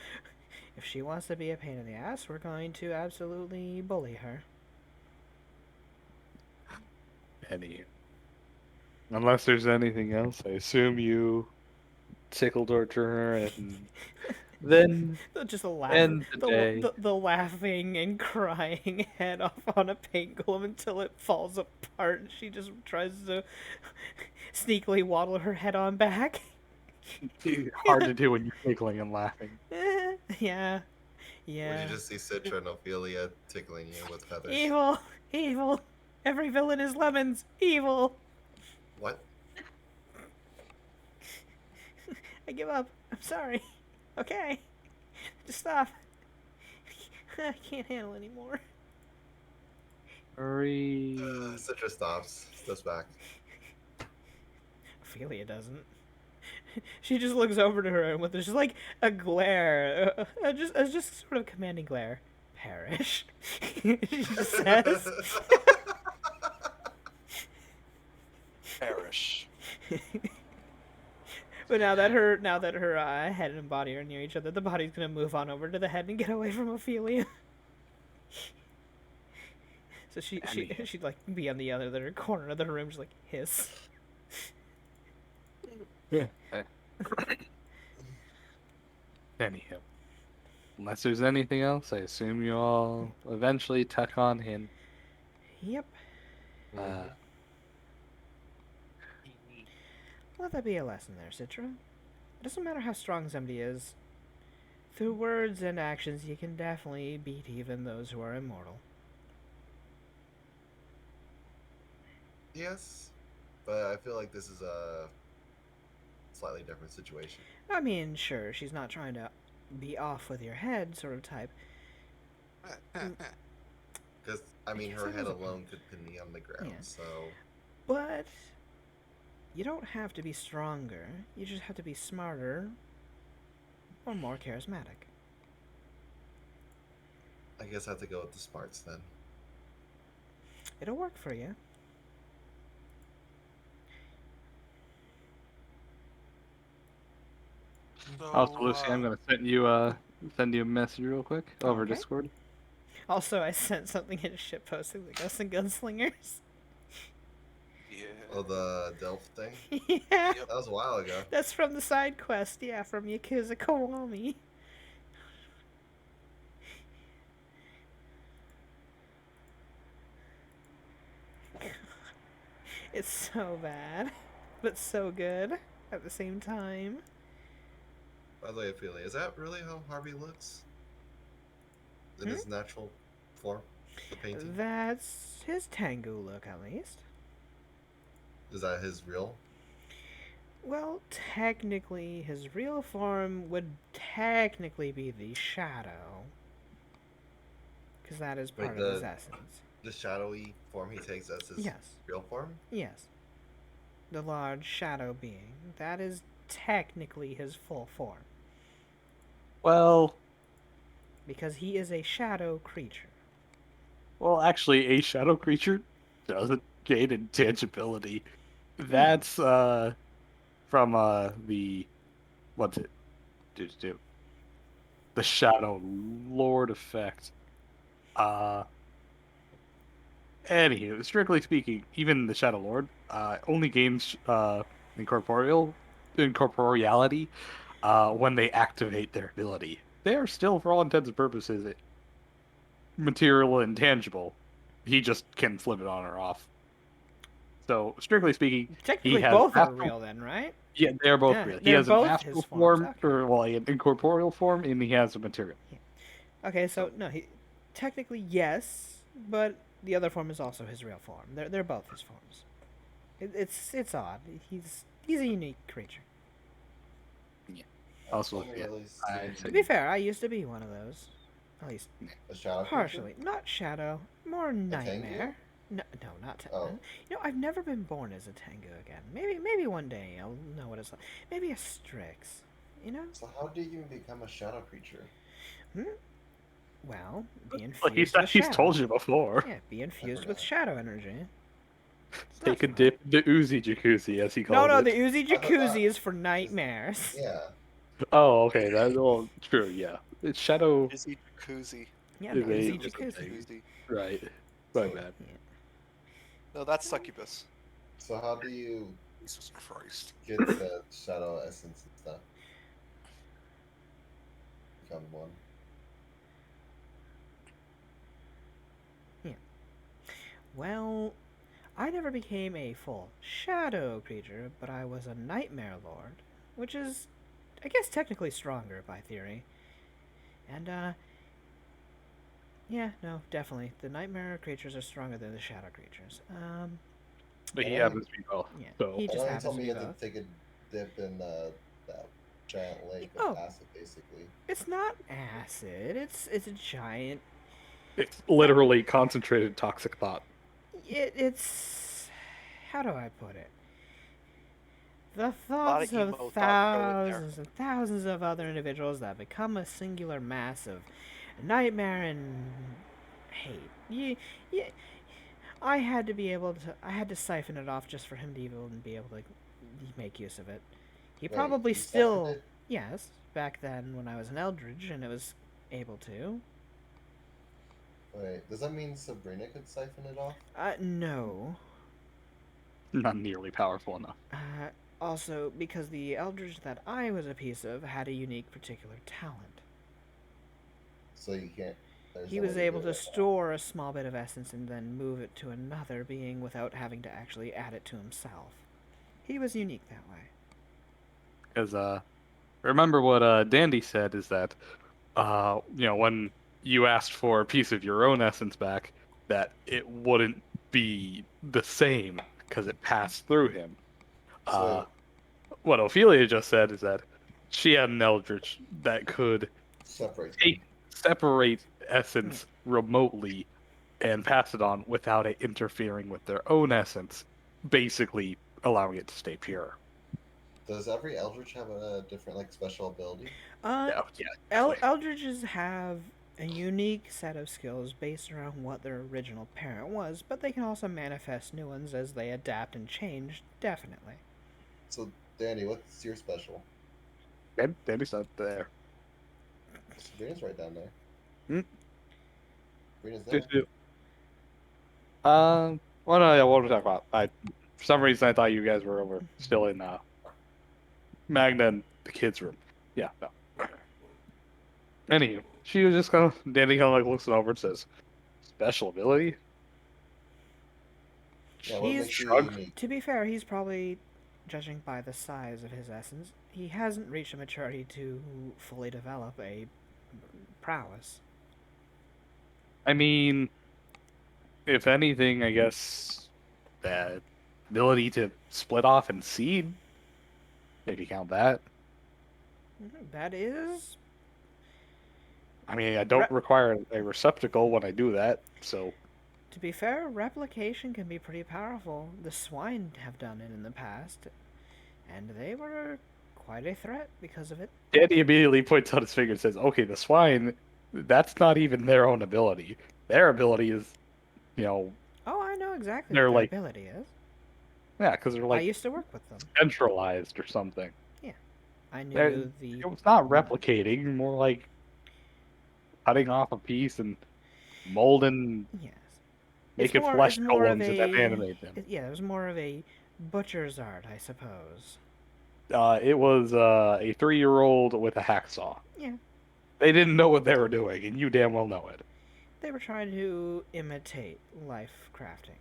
if she wants to be a pain in the ass, we're going to absolutely bully her. Any. Unless there's anything else, I assume you tickle torture her and then Just laugh, end the day. the laughing and crying head off on a paint glove until it falls apart. She just tries to sneakily waddle her head on back. Hard to do when you're giggling and laughing. Yeah, Would yeah. you just see Citra and Ophelia tickling you with feathers? Evil, evil. Every villain is lemons. Evil. What? I give up. I'm sorry. Okay. Just stop. I can't handle anymore. Hurry. Citra stops, steps back. Ophelia doesn't. She just looks over to her and with just like a glare, just sort of commanding glare. Perish. She just says. Perish. But now that her head and body are near each other, the body's gonna move on over to the head and get away from Ophelia. So she'd like be on the other corner of the room, just like hiss. Yeah. Anyhow, unless there's anything else, I assume you all eventually tuck on in. Yep. Uh, Let that be a lesson there, Citra. It doesn't matter how strong somebody is. Through words and actions, you can definitely beat even those who are immortal. Yes, but I feel like this is a slightly different situation. I mean, sure, she's not trying to be off with your head sort of type. Because, I mean, guess her that head is a point. alone could pin me on the ground, Yeah. so... But you don't have to be stronger. You just have to be smarter or more charismatic. I guess I have to go with the smarts then. It'll work for you. also, Lucy, I'm gonna send you a message real quick over Okay. Discord. Also, I sent something in a shit posting the Ghosts and Gunslingers. Yeah. Oh, the Delph thing? Yeah, That was a while ago. that's from the side quest. Yeah, from Yakuza Kiwami. It's so bad, but so good at the same time. By the way, Ophelia, is that really how Harvey looks? In his natural form? The painting? That's his Tengu look, at least. Is that his real? Well, technically, his real form would technically be the shadow. Because that is part of his essence. The shadowy form he takes as his Yes. real form? Yes. The large shadow being. That is technically his full form. Well, Because he is a shadow creature. actually, a shadow creature doesn't gain intangibility. That's from the what's it? Do the Shadow Lord effect. Anywho, strictly speaking, even the Shadow Lord only gains incorporeality when they activate their ability. They are still, for all intents and purposes, material and tangible. He just can flip it on or off. So, strictly speaking, Technically, he has both are astral- real then, right? Yeah, they're both Yeah, real. He they're has an both astral his forms, form, okay. or well, an incorporeal form, and he has a material. Okay, so no, he technically yes, but the other form is also his real form. They're both his forms. It's odd. He's a unique creature. Also, Only yeah, really I seen To be see. fair, I used to be one of those. At least a shadow creature. partially. Not shadow, more A Tengu? nightmare. No, no, not Oh, You know, I've never been born as a Tengu again. Maybe one day I'll know what it's like. Maybe a Strix. You know? so how do you even become a shadow creature? Hmm? Well, be Well, infused with he's shadow. told you before. Yeah, be Never infused with know. shadow energy. It's not Take a fun. dip into Uzi Jacuzzi, as he No, calls no, the it. Uzi I thought Jacuzzi that is for nightmares. yeah. Oh, okay, that's all true. Yeah, it's Shadow Jizzy Jacuzzi. Yeah, the is Uzi is a Jacuzzi. thing, Jacuzzi. right? My So bad. Yeah. No, that's succubus. so how do you Jesus Christ. get the shadow essence and stuff? Become one. Yeah. Well, I never became a full shadow creature, but I was a nightmare lord, which is, I guess, technically stronger by theory. And, yeah, no, definitely. The nightmare creatures are stronger than the shadow creatures. But I he know you. happens to be both. Yeah, So he I just know you happens told to me be you had to both. take a dip in that giant lake of Oh, acid, basically. it's not acid. It's a giant. it's literally concentrated toxic thought. It's how do I put it? The A lot of thoughts of emo thoughts go in there. thousands and thousands of other individuals that become a singular mass of nightmare and hate. Yeah, I had to be able to. I had to siphon it off just for him to even be able to make use of it. He Wait, probably you siphoned still, it? yes, back then when I was an Eldridge and it was able to. Wait, does that mean Sabrina could siphon it off? No. Not nearly powerful enough. Also, because the Eldridge that I was a piece of had a unique particular talent. So you can't. There's He no way was to do able to it. store a small bit of essence and then move it to another being without having to actually add it to himself. He was unique that way. Because remember what Dandy said is that when you asked for a piece of your own essence back, that it wouldn't be the same because it passed through him. Uh, So what Ophelia just said is that she had an eldritch that could separate them. take separate essence remotely and pass it on without it interfering with their own essence, basically allowing it to stay pure. Does every Eldritch have a different like special ability? Uh, Yeah, definitely. Eldridges have a unique set of skills based around what their original parent was, but they can also manifest new ones as they adapt and change, definitely. So Danny, what's your special? Dandy's not there. Sabrina's right down there. Hmm? Sabrina's Just there. do. Well, no, yeah, what are we talking about? For some reason, I thought you guys were over still in Magna and the kids' room. Yeah, no. Anywho, she was just Danny kind of like looks it over and says, "Special ability." Yeah, what He's, makes you Shrug. unique? to be fair, he's probably, judging by the size of his essence, he hasn't reached a maturity to fully develop a prowess. I mean, if anything, I guess that ability to split off and seed, if you count that. That is. I mean, I Re- don't require a receptacle when I do that, so to be fair, replication can be pretty powerful. The swine have done it in the past, and they were quite a threat because of it. Danny immediately points out his finger and says, "Okay, the swine, that's not even their own ability. Their ability is, you know, Oh, I know exactly what they're their like, ability is. yeah, because they're I like used to work with them. centralized or something. Yeah, I They're, knew the. it's not replicating, more like cutting off a piece and molding, Yes, make it flesh it's more of golems and then a. animate them. Yeah, it was more of a butcher's art, I suppose. It was a 3-year-old with a hacksaw. Yeah, They didn't know what they were doing, and you damn well know it. they were trying to imitate life crafting.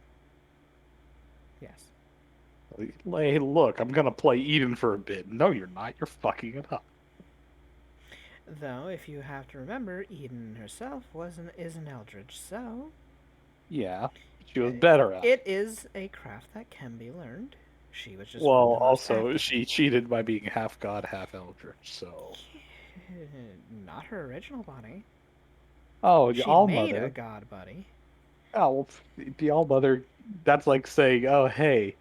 Yes. Like, hey, look, I'm gonna play Eden for a bit. No, you're not. You're fucking it up. Though, if you have to remember, Eden herself is an eldritch, so Yeah, she was better at it. it is a craft that can be learned. She was just Well, the most apt also at she cheated by being half god, half eldritch. So, it. Not her original body. oh, the She All made a Mother. god body. Oh, well, the All Mother. That's like saying, oh, hey,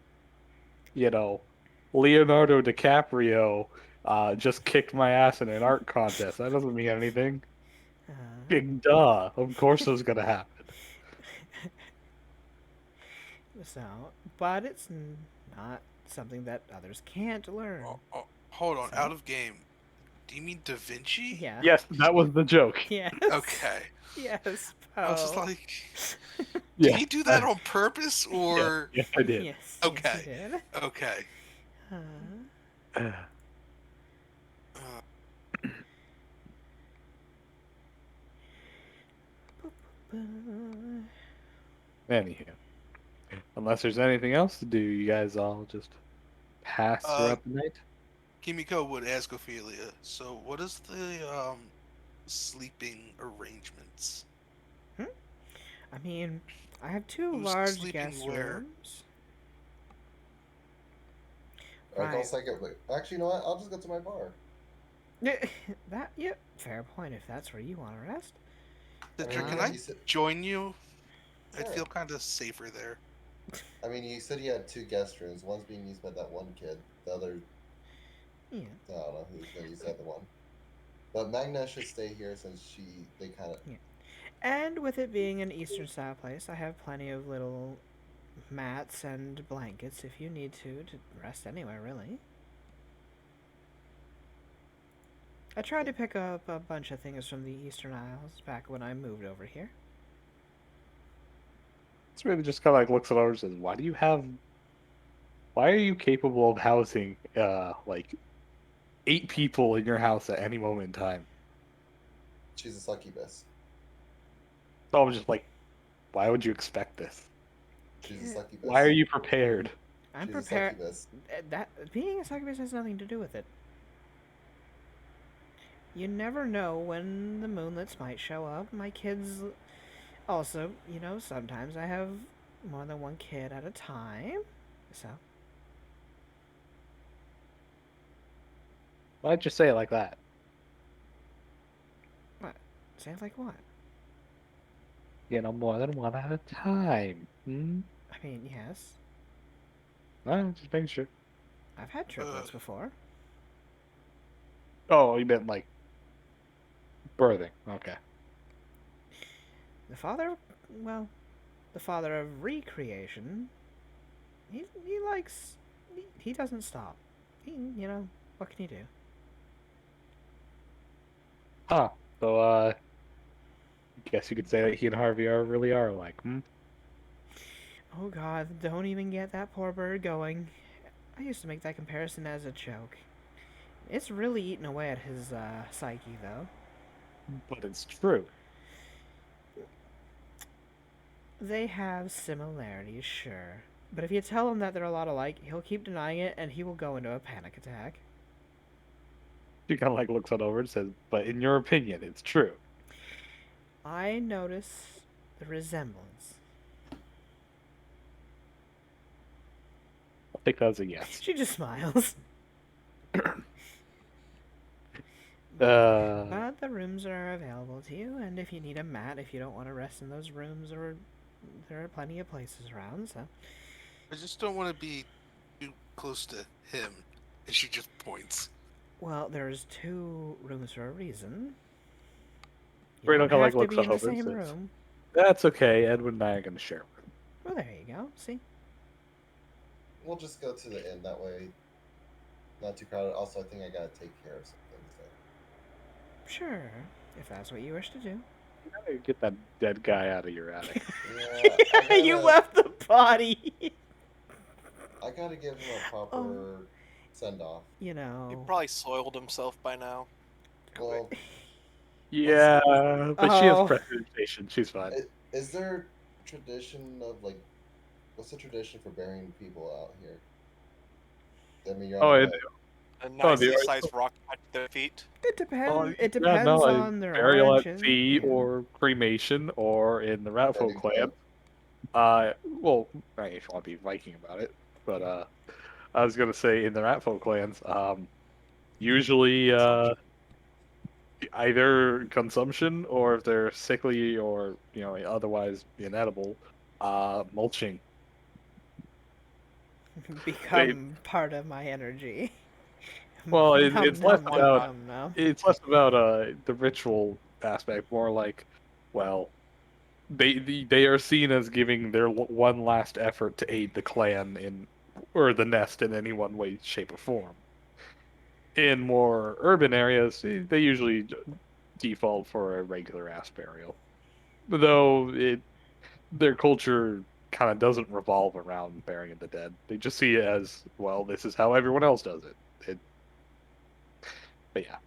you know, Leonardo DiCaprio just kicked my ass in an art contest. That doesn't mean anything. Uh, Big duh. Of course it was gonna happen. so, but it's not something that others can't learn. Oh, hold on, So? out of game. Do you mean Da Vinci? Yeah. Yes, that was the joke. Yes. Okay. Yes, I was just Poe. like, did Yeah. he do that on purpose or? Yes, I did. Yes. Okay. Yes, he did. Okay. Uh, Uh, Anywho, unless there's anything else to do, you guys all just pass throughout the night. Kimiko would ask Ophelia. So, what is the sleeping arrangements? I mean, I have two Who's large sleeping guest where? rooms. Alright, I'll Right. second. Wait, actually, you know what? I'll just go to my bar. That, yeah, fair point if that's where you want to rest. Citra, mean, can Uh, I you said, join you? I'd Sure. feel kind of safer there. I mean, you said you had 2 guest rooms. One's being used by that one kid. The other, Yeah. I don't know who's gonna use the other one. But Magna should stay here since they kind of. And with it being an Eastern style place, I have plenty of little mats and blankets if you need to rest anywhere, really. I tried to pick up a bunch of things from the Eastern Isles back when I moved over here. It's really just kind of like looks at ours and says, why are you capable of housing like 8 people in your house at any moment in time? She's a succubus. So I'm just like, why would you expect this? She's a Yeah. succubus. Why are you prepared? I'm She's prepared. a succubus. That being a succubus has nothing to do with it. You never know when the moonlets might show up. My kids also, sometimes I have more than one kid at a time. So, Why'd you say it like that? what? Sounds like what? More than one at a time. Hmm? I mean, yes. Just making sure. I've had triplets before. Oh, you meant like birthing. Okay. The father, well, the father of recreation, he likes, he doesn't stop. What can you do? Huh. So, guess you could say that he and Harvey really are like, hmm? Oh god, don't even get that poor bird going. I used to make that comparison as a joke. It's really eating away at his psyche, though. But it's true. They have similarities, sure. But if you tell him that they're a lot alike, he'll keep denying it and he will go into a panic attack. She kind of like looks on over and says, but in your opinion, it's true. I notice the resemblance. I'll take that as a yes. She just smiles. Uh, But the rooms are available to you, and if you need a mat, if you don't want to rest in those rooms, or there are plenty of places around, so. I just don't want to be too close to him. And she just points. Well, there's 2 rooms for a reason. You Brandon don't kinda, have like, to looks be in the over and same says- room. that's okay. Edwin and I are going to share a room. Well, there you go. See? We'll just go to the inn. That way, not too crowded. Also, I think I gotta take care of something. So. Sure, if that's what you wish to do. You gotta get that dead guy out of your attic. Yeah, I You gotta- left the body! I gotta give him a proper send off. He You know. probably soiled himself by now. Well, Yeah, but she has Oh. prestidigitation. She's fine. is there tradition of like, what's the tradition for burying people out here? I mean, you're Oh, on I the do. A Oh, the nicely sized rock at their feet. It depends. Oh, It yeah, depends no, on their burial at origin. sea yeah. or cremation or in the Ratfolk Bending clan. Well, right, if you want to be Viking about it, but I was gonna say in the Ratfolk clans, usually either consumption or if they're sickly or otherwise inedible, mulching. They Become part of my energy. well, Nom it's less nom Why nom about not? nom nom. the ritual aspect, more like, well, they are seen as giving their one last effort to aid the clan in or the nest in any one way, shape, or form. In more urban areas, they usually default for a regular ass burial, though their culture kind of doesn't revolve around burying the dead. They just see it as, well, this is how everyone else does it. But yeah,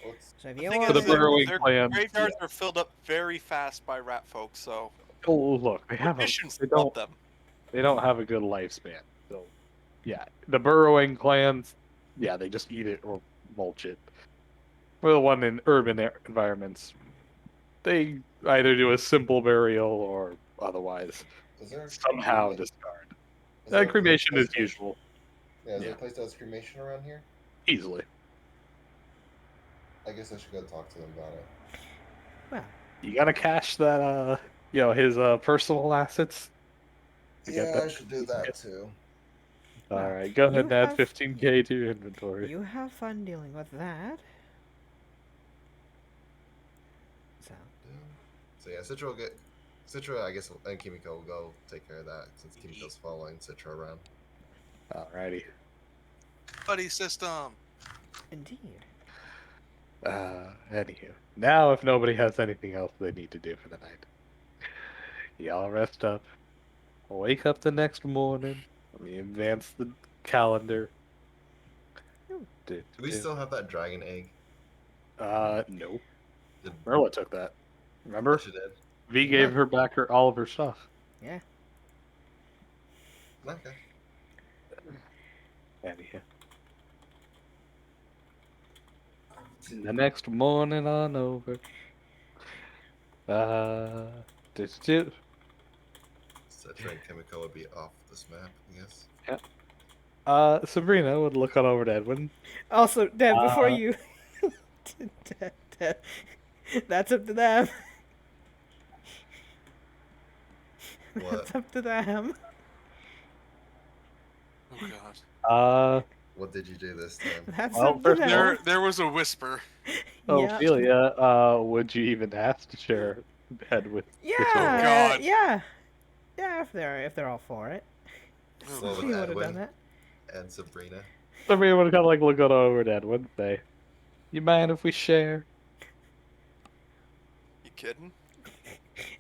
What's So if The you thing for want the is, to, burrowing their clan, yeah. graveyards are filled up very fast by rat folk, so Oh, look, magicians they love don't them. they don't have a good lifespan. So yeah, the burrowing clans, yeah, they just eat it or mulch it. For the one in urban environments, they either do a simple burial or otherwise is there somehow cremate? discard. Is there a place Cremation that is has cremation? usual, Yeah, is there yeah, a place that has cremation around here? easily. I guess I should go talk to them about it. well, You gotta cash that, his personal assets to get Yeah, that. I should do that too. All well, right, go ahead you and add have 15K to your inventory. you have fun dealing with that. So So yeah, Citra will get Citra. I guess and Kimiko will go take care of that since Kimiko's following Citra around. Alrighty. Buddy system. indeed. Anywho, now if nobody has anything else they need to do for the night, y'all rest up. Wake up the next morning. Let me advance the calendar. Ooh. Do, Do we do. still have that dragon egg? No. Did Merla took that. oh, Remember? she did. V Yeah. gave her back all of her stuff. Yeah. Okay. Anyhow. The next morning on over. Uh, do, do. Citra and Kimiko would be off this map, I guess. Yeah. Sabrina would look on over to Edwin. Also, Deb, before Uh, you, Deb, that's up to them. What? That's up to them. Oh god. What did you do this time? That's Well, up to first of all, them. There was a whisper. Yeah. Ophelia, would you even ask to share bed with Yeah. Citra? God. Yeah. Yeah. If they're all for it, Oh, Well, with she would have done Edwin that. and Sabrina. Sabrina would kind of like look on over to Edwin and say, "You mind if we share?" You kidding?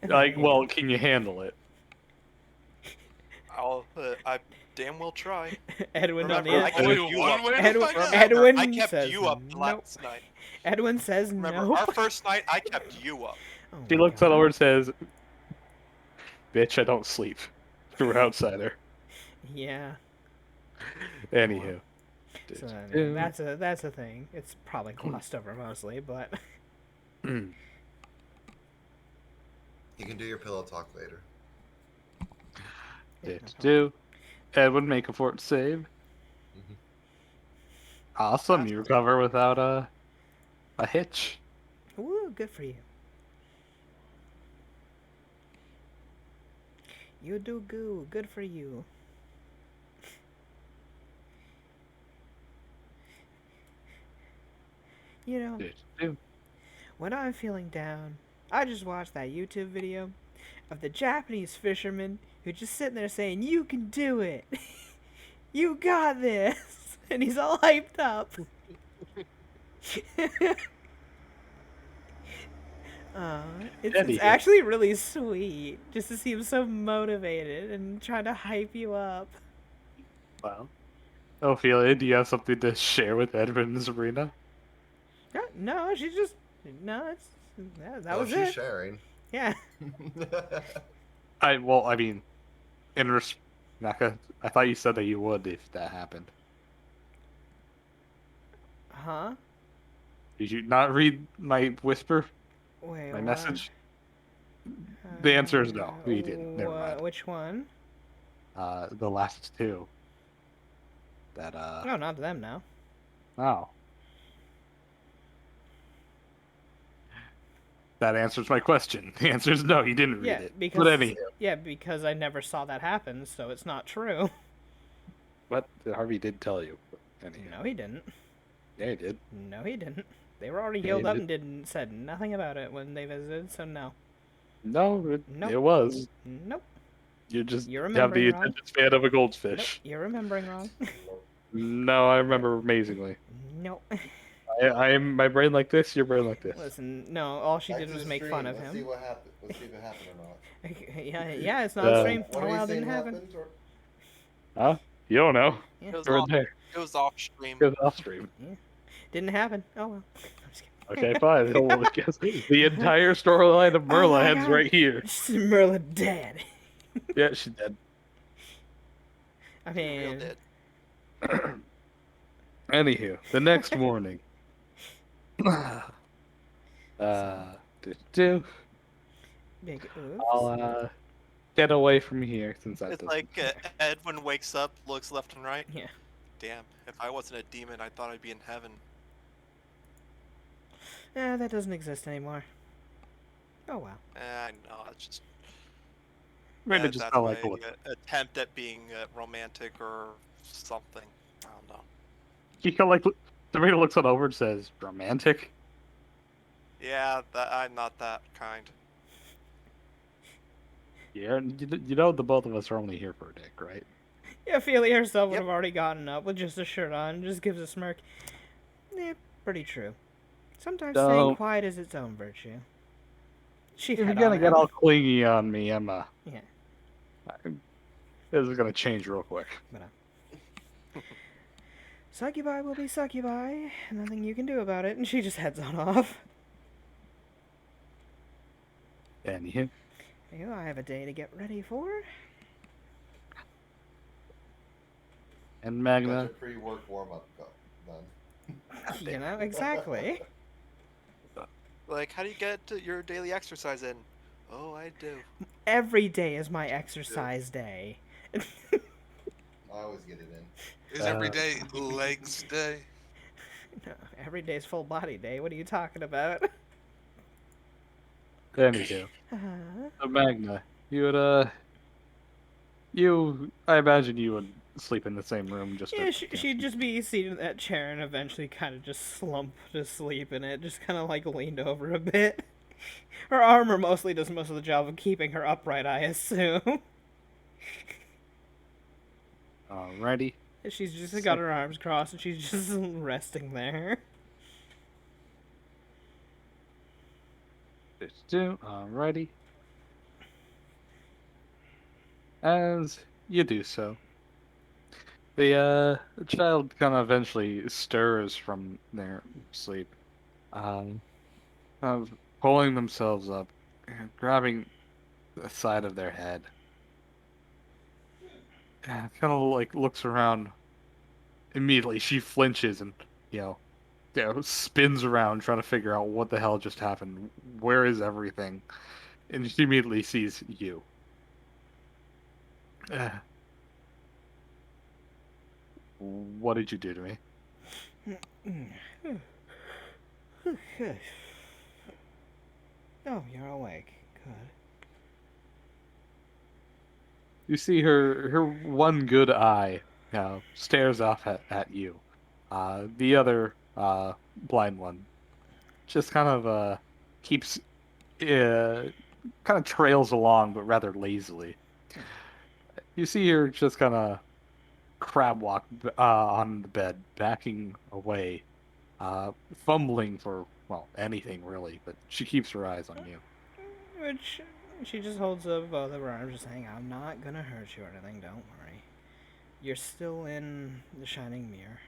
Like, well, can you handle it? I damn well try. Edwin on Remember, the I kept only you one up. way to Edwin, find out. Edwin I kept says you up nope. last night. Edwin says Remember, nope. our first night, I kept you up. Oh She my looks on God. over and says, "Bitch, I don't sleep." Through an outsider. Yeah. Anywho. So I mean, that's a thing. It's probably glossed over mostly, but You can do your pillow talk later. yeah, no problem. do. Edwin, make a fort save. Mhm. Awesome, you recover without a hitch. Woo, good for you. You do good for you. You know, Do. when I'm feeling down, I just watch that YouTube video of the Japanese fisherman who just sitting there saying, "You can do it. You got this." And he's all hyped up. It's Anyhow. actually really sweet just to see him so motivated and trying to hype you up. Well, Ophelia, do you have something to share with Edwin and Sabrina? No, she just it's that Oh, was she's it. sharing. Yeah. I mean, Naka, I thought you said that you would if that happened. Huh? Did you not read my whisper, Wait, my what? message? The answer is no. You didn't. Never mind. Which one? The last two. That Oh, not them now. oh. That answers my question. The answer is no, you didn't read Yeah, it. because But anyhow, because I never saw that happen, so it's not true. what Harvey did tell you. But anyhow, No, he didn't. yeah, he did. No, he didn't. They were already Yeah, healed he up did. and didn't said nothing about it when they visited, so no. No, Nope. it was. Nope. You just You're have remembering the wrong. attention span of a Nope. goldfish. You're remembering wrong. No, I remember amazingly. Nope. I am my brain like this, your brain like this. Listen, no, all she Back did to was the make fun stream. of Let's see him. what happened. Let's see if it happened or not. Yeah, it's not on stream. What Oh are you wow, saying didn't happen. happened? Or... Huh? You don't know. Yeah. It was You're in off. there. It was off stream. It was off stream. Didn't happen. Oh well. I'm just kidding. Okay, fine. Well, guess the entire storyline of Oh Merla my ends God. right here. Merla dead. Yeah, she's dead. I Real mean, dead. Anywho, the next morning. Do big I'll oops. get away from here since that It's doesn't. like Edwin wakes up, looks left and right. Yeah. Damn, if I wasn't a demon, I thought I'd be in heaven. That doesn't exist anymore. Oh wow. I know, it's just Made it just that's felt my like a look. attempt at being romantic or something. I don't know. He felt like Serena looks on over and says, "Romantic." Yeah, I'm not that kind. Yeah, you know the both of us are only here for a dick, right? Yeah, Ophelia herself would Yep. have already gotten up with just a shirt on and just gives a smirk. Yeah, pretty true. Sometimes staying Don't. quiet is its own virtue. She If you're fed gonna on get him. all clingy on me, Emma. Yeah. This is gonna change real quick. Succubi will be succubi. Nothing you can do about it. And she just heads on off. Anywho, I have a day to get ready for. and Got Magna. your pre-work warm-up done. You know, exactly. Like, how do you get your daily exercise in? Oh, I do. Every day is my exercise day. I always get it in. Is every day legs day? No, every day's full body day. What are you talking about? Anywho, Uh, so Magna, you would I imagine you would sleep in the same room just yeah, to. she'd just be seated in that chair and eventually kind of just slump to sleep in it, just kind of like leaned over a bit. Her armor mostly does most of the job of keeping her upright, I assume. Alrighty. She's just got her arms crossed and she's just resting there. Alrighty. As you do so, the child kind of eventually stirs from their sleep, of pulling themselves up, and grabbing the side of their head, and kind of like looks around. Immediately, she flinches and spins around trying to figure out what the hell just happened. Where is everything? And she immediately sees you. What did you do to me? Oh, you're awake. Good. You see her one good eye stares off at you. The other blind one just kind of keeps kind of trails along, but rather lazily. You see her just kind of crab walk on the bed, backing away, fumbling for anything really, but she keeps her eyes on you. Which she just holds up both of her arms, just saying, "I'm not gonna hurt you or anything. Don't worry. You're still in the Shining Mirror.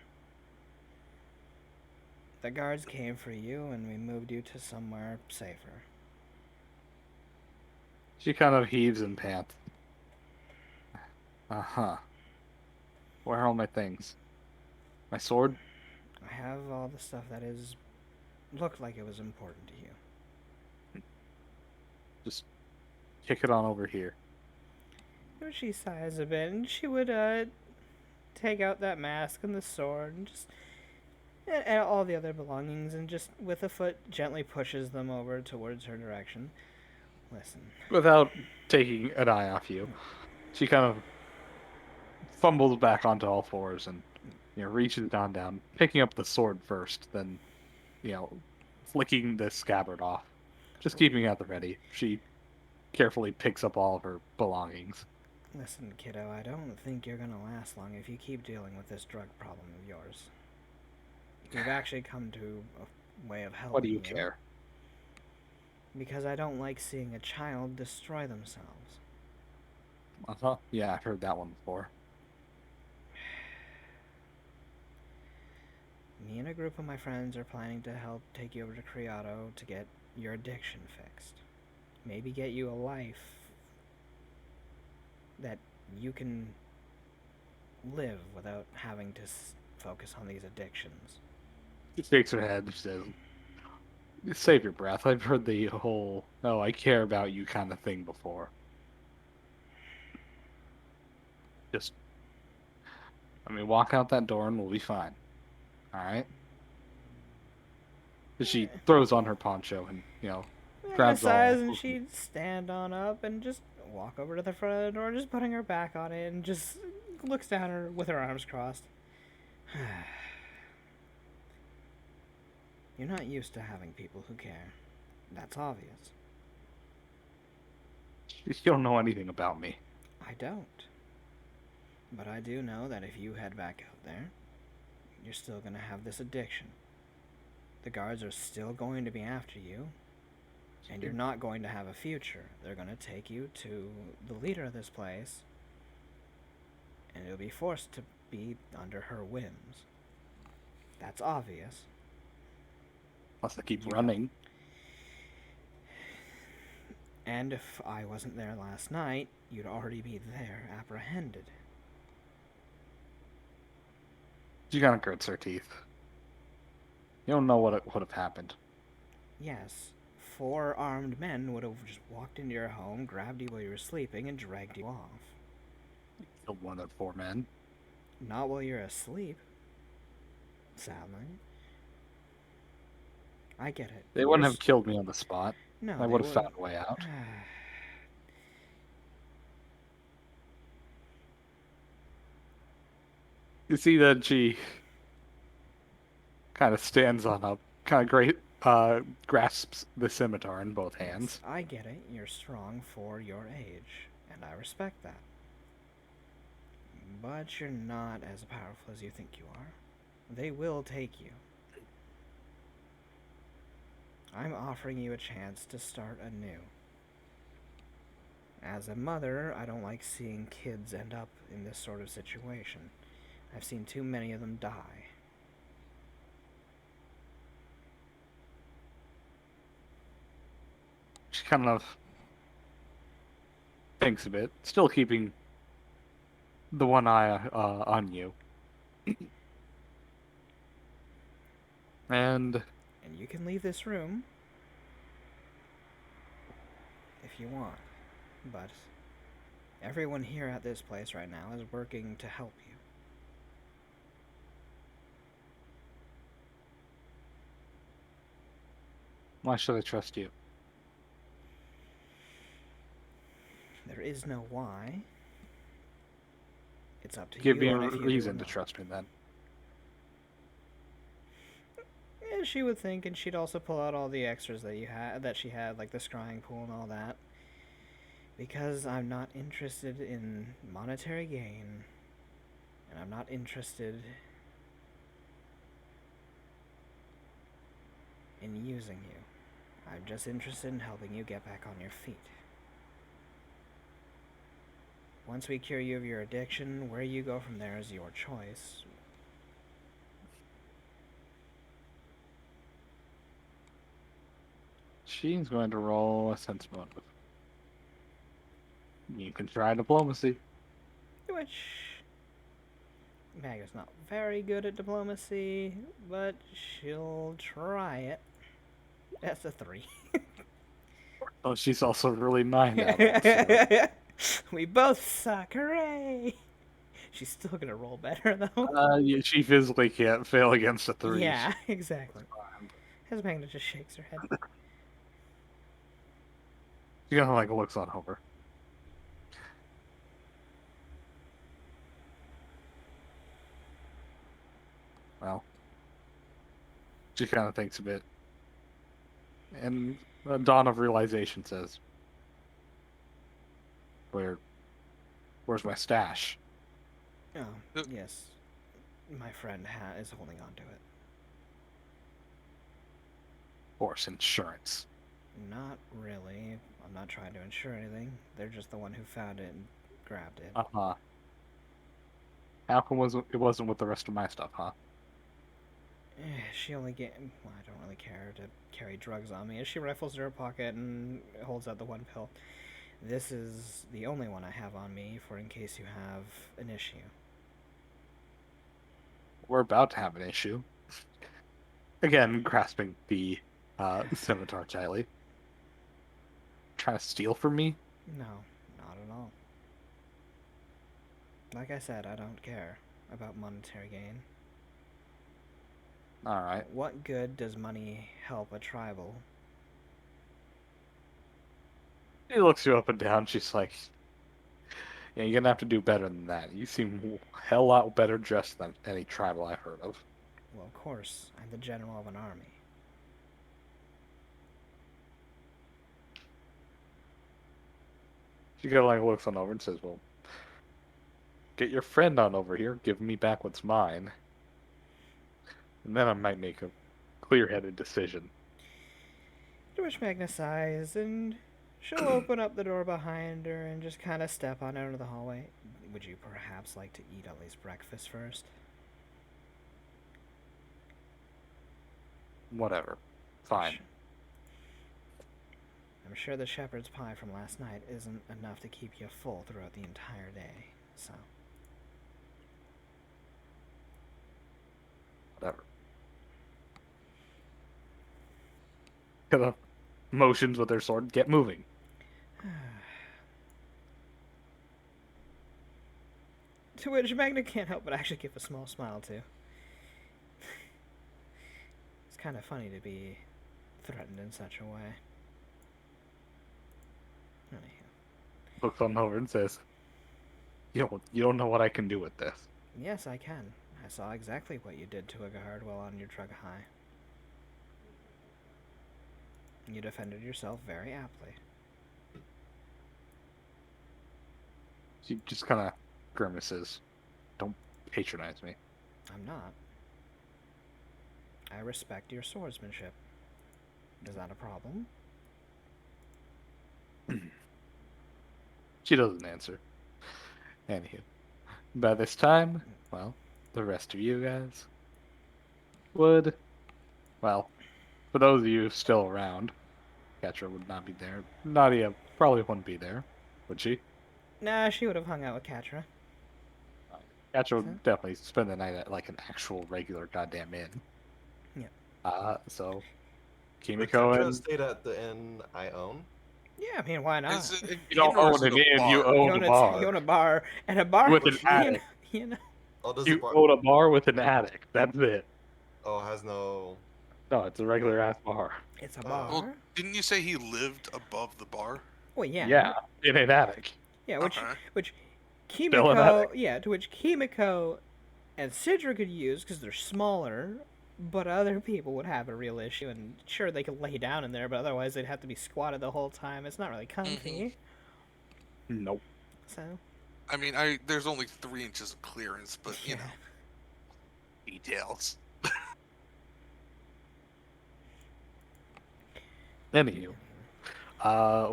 The guards came for you, and we moved you to somewhere safer." She kind of heaves and pants. Uh-huh. Where are all my things? My sword? I have all the stuff that is looked like it was important to you. Just kick it on over here. She sighs a bit, and she would take out that mask and the sword, and just and all the other belongings, and just with a foot gently pushes them over towards her direction. Listen, Without taking an eye off you, she kind of fumbles back onto all fours and reaches down, picking up the sword first, then flicking the scabbard off, just keeping it at the ready. She carefully picks up all of her belongings. listen, kiddo. I don't think you're gonna last long if you keep dealing with this drug problem of yours. We've actually come to a way of helping What do you care? Because I don't like seeing a child destroy themselves. Uh-huh. Yeah, I've heard that one before. Me and a group of my friends are planning to help take you over to Criado to get your addiction fixed. Maybe get you a life that you can live without having to focus on these addictions. She shakes her head and says, save your breath. I've heard the whole, oh, I care about you kind of thing before. Just, walk out that door and we'll be fine. Alright? She throws on her poncho and, grabs all. And she'd stand on up and just walk over to the front of the door, just putting her back on it, and just looks down her with her arms crossed. You're not used to having people who care. That's obvious. You don't know anything about me. I don't. But I do know that if you head back out there, you're still going to have this addiction. The guards are still going to be after you, and you're not going to have a future. They're going to take you to the leader of this place, and you'll be forced to be under her whims. That's obvious. Unless I keep running. And if I wasn't there last night, you'd already be there, apprehended. She kind of grits her teeth. You don't know what would have happened. Yes, 4 armed men would have just walked into your home, grabbed you while you were sleeping, and dragged you off. Killed one of the 4 men. Not while you're asleep. Sadly. I get it. They wouldn't have killed me on the spot. No, I would have found a way out. You see that she kind of stands on up, grasps the scimitar in both hands. I get it. You're strong for your age, and I respect that. But you're not as powerful as you think you are. They will take you. I'm offering you a chance to start anew. As a mother, I don't like seeing kids end up in this sort of situation. I've seen too many of them die. She kind of thinks a bit, still keeping the one eye on you. And you can leave this room if you want, but everyone here at this place right now is working to help you. Why should I trust you? There is no why. It's up to Give you. me a and if you reason do to not. trust me then. Yeah, she would think, and she'd also pull out all the extras that she had, like the scrying pool and all that. Because I'm not interested in monetary gain, and I'm not interested in using you. I'm just interested in helping you get back on your feet. Once we cure you of your addiction, where you go from there is your choice. She's going to roll a sense motive. You can try diplomacy. Which Magna's not very good at diplomacy, but she'll try it. That's a 3. Oh, she's also really mind out of it. We both suck. Hooray! She's still gonna roll better though. Yeah, she physically can't fail against a 3. Yeah, exactly. As Magna just shakes her head. She kind of like looks on over. Well, she kind of thinks a bit. And a dawn of realization says, Where's my stash? Oh, Uh, yes. My friend is holding on to it. Horse insurance. Not really. I'm not trying to insure anything. They're just the one who found it and grabbed it. Uh-huh. How come it wasn't with the rest of my stuff, huh? She only well, I don't really care to carry drugs on me. As she rifles through her pocket and holds out the one pill. This is the only one I have on me for in case you have an issue. We're about to have an issue. Again, grasping the scimitar tightly. Trying to steal from me? No, not at all. Like I said, I don't care about monetary gain. Alright. What good does money help a tribal? She looks you up and down. She's like, yeah, you're gonna have to do better than that. You seem a hell lot better dressed than any tribal I've heard of. Well, of course, I'm the general of an army. She kind of like looks on over and says, well, get your friend on over here. Give me back what's mine. And then I might make a clear-headed decision. To which Magna sighs, and she'll open up the door behind her and just kind of step on out into the hallway. Would you perhaps like to eat at least breakfast first? Whatever. Fine. I'm sure the shepherd's pie from last night isn't enough to keep you full throughout the entire day, so... Whatever. Kind of motions with their sword. Get moving. To which Magna can't help but actually give a small smile too. It's kind of funny to be threatened in such a way. Anywho. Looks on over and says, you don't know what I can do with this. Yes, I can. I saw exactly what you did to a guard while on your drug high. You defended yourself very aptly. She just kind of grimaces. Don't patronize me. I'm not. I respect your swordsmanship. Is that a problem? She doesn't answer. Anywho, by this time, well, the rest of you guys would, well, for those of you still around, Catra would not be there. Nadia probably wouldn't be there, would she? Nah, she would have hung out with Catra. Catra would Huh? definitely spend the night at like an actual regular goddamn inn. Yeah. So But Kimiko Ketra and stayed at the inn I own. Yeah, I mean, why not? Is it an you don't inn or own is it an a inn, you bar? own a bar. You own a bar, and a bar With an you know, attic. you know. Oh, does You the bar? own a bar with an attic. That's it. Oh, has no. No, it's a regular ass bar. It's a Oh. bar. Well, didn't you say he lived above the bar? Well, yeah. Yeah, in an attic. Yeah, Okay. which Still an Kimiko, yeah, to which Kimiko and Sidra could use because they're smaller, but other people would have a real issue. And sure, they could lay down in there, but otherwise they'd have to be squatted the whole time. It's not really comfy. Nope. So I mean, there's only 3 inches of clearance, but you know, details. Anywho,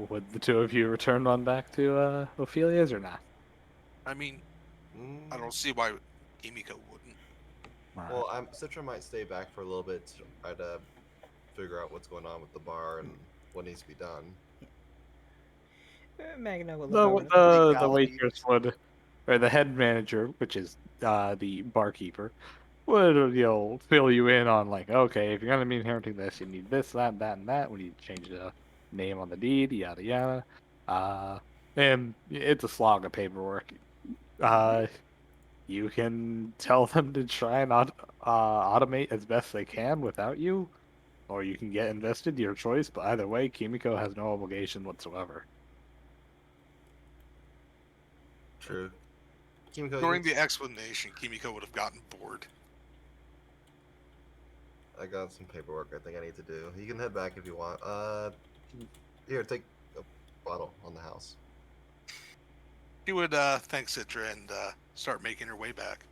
would the two of you return on back to Ophelia's or not? I mean, Mm, I don't see why Kimiko wouldn't. Alright. Well, Citra might stay back for a little bit to try to figure out what's going on with the bar and what needs to be done. Magna will look the over. the legalities. waitress would or the head manager, which is the barkeeper, would fill you in on like, okay, if you're gonna be inheriting this, you need this, that, that, and that. We need to change the name on the deed, yada yada. Uh, and it's a slog of paperwork. Uh, you can tell them to try and automate as best they can without you, or you can get invested, your choice. But either way, Kimiko has no obligation whatsoever. True. Kimiko, During the explanation, Kimiko would have gotten bored. I got some paperwork I think I need to do. You can head back if you want. Here, take a bottle on the house. She would thank Citra and start making her way back.